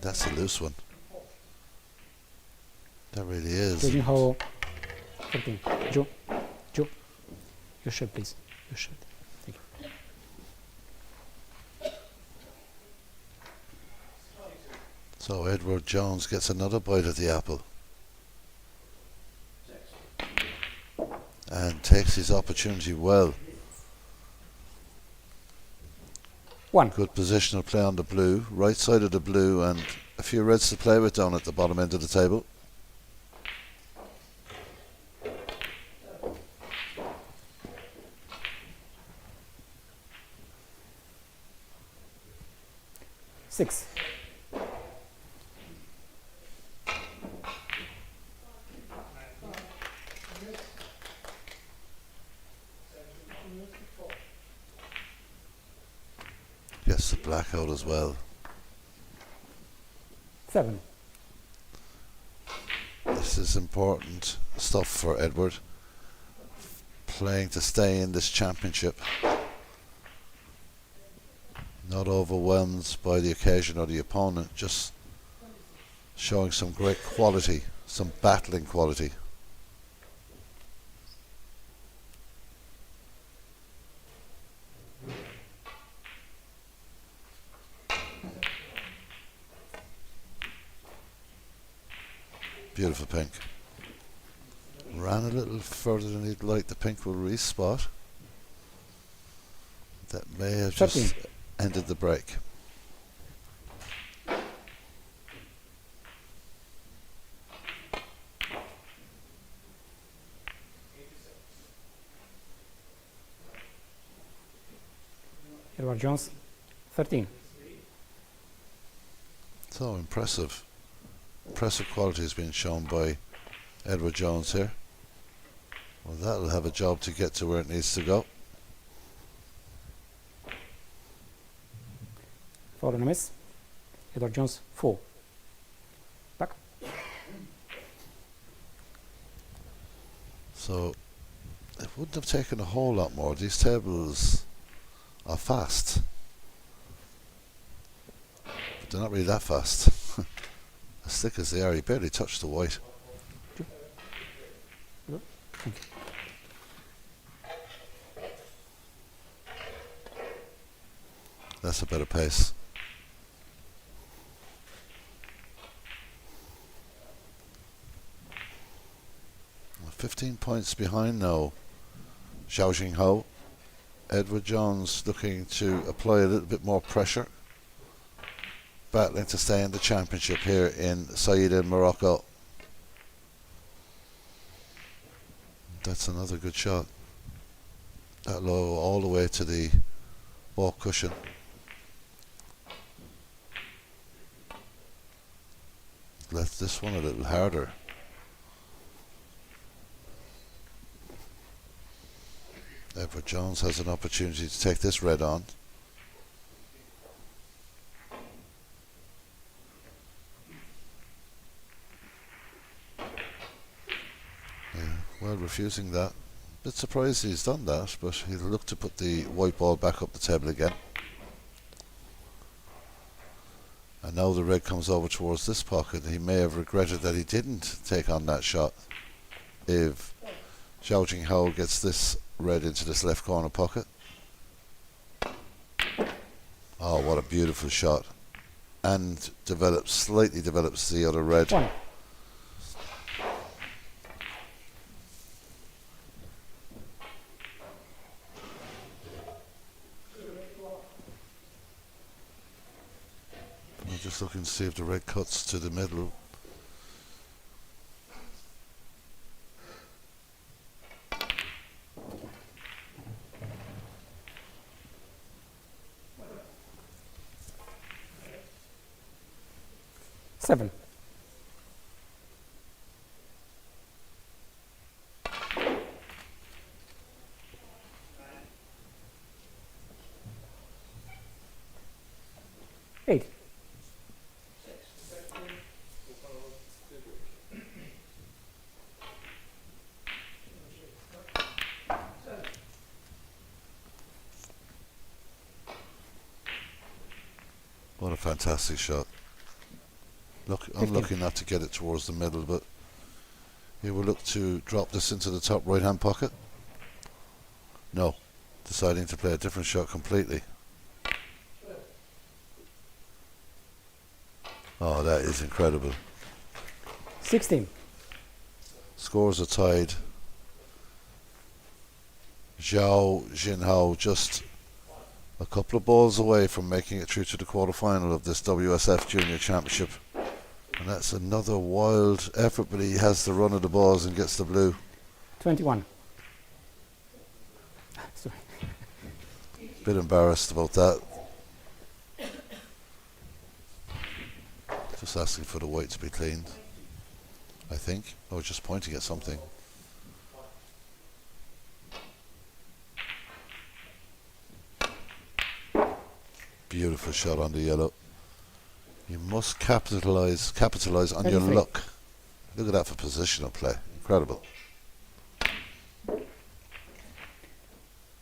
That's a loose one. That really is. Judging how 13. Joe. Joe. Your shirt, please. Your shirt. Thank you. So Edward Jones gets another bite at the apple. And takes his opportunity well. 1. Good positional play on the blue, right side of the blue, and a few reds to play with down at the bottom end of the table. Six. Gets the blackout as well. 7. This is important stuff for Edward. Playing to stay in this championship. Not overwhelmed by the occasion or the opponent, just showing some great quality, some battling quality. Beautiful pink. Ran a little further than he'd like. The pink will respot. That may have 13. just ended the break. Edward Jones. 13. So impressive. Impressive quality is being shown by Edward Jones here. Well, that'll have a job to get to where it needs to go. For a miss. Edward Jones. 4. Back. So it wouldn't have taken a whole lot more. These tables are fast. But they're not really that fast. As thick as they are, he barely touched the white. That's a better pace. Well, 15 points behind now. Zhao Jingho. Edward Jones looking to apply a little bit more pressure. Battling to stay in the championship here in Said in Morocco. That's another good shot. That low all the way to the ball cushion. Left this one a little harder. Edward Jones has an opportunity to take this red on. Well, refusing that. Bit surprised he's done that, but he'll look to put the white ball back up the table again. And now the red comes over towards this pocket. He may have regretted that he didn't take on that shot. If Zhao Jingho gets this red into this left corner pocket. Oh, what a beautiful shot. And slightly develops the other red. 1. I'm just looking to see if the red cuts to the middle. Seven. Eight. What a fantastic shot. Look, 15. unlucky not to get it towards the middle, but he will look to drop this into the top right hand pocket. No, deciding to play a different shot completely. Oh, that is incredible. 16. Scores are tied. Zhao Jinhao just a couple of balls away from making it through to the quarter-final of this WSF Junior Championship. And that's another wild effort, but he has the run of the balls and gets the blue. 21. Sorry. Bit embarrassed about that. Just asking for the white to be cleaned, I think. Or just pointing at something. Beautiful shot on the yellow. You must capitalize on your 23. luck. Look at that for positional play. Incredible.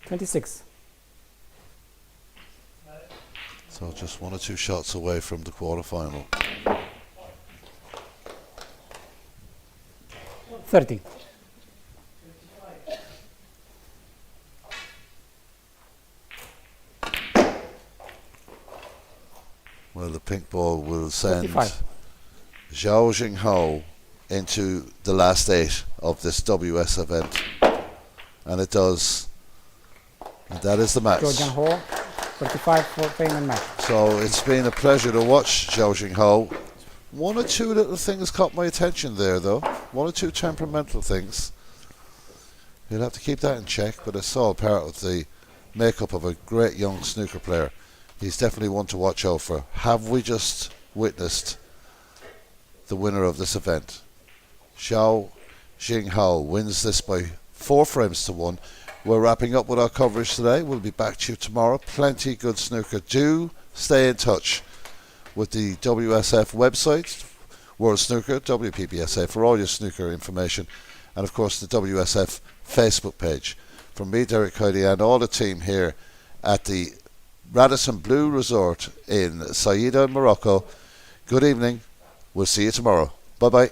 26. So just 1 or 2 shots away from the quarter-final. 30. Well, the pink ball will send 55. Zhao Jinhao into the last 8 of this WS event. And it does. And that is the match. Georgian Hall. 45 for fame and match. So it's been a pleasure to watch Zhao Jinhao. 1 or 2 little things caught my attention there, though. 1 or 2 temperamental things. He'll have to keep that in check, but it's all part of the makeup of a great young snooker player. He's definitely one to watch out for. Have we just witnessed the winner of this event? Zhao Jinhao wins this by 4 frames to 1. We're wrapping up with our coverage today. We'll be back to you tomorrow. Plenty good snooker. Do stay in touch with the WSF website, World Snooker, WPBSA, for all your snooker information, and of course the WSF Facebook page. From me, Derek Cody, and all the team here at the Radisson Blue Resort in Saida, Morocco. Good evening. We'll see you tomorrow. Bye-bye.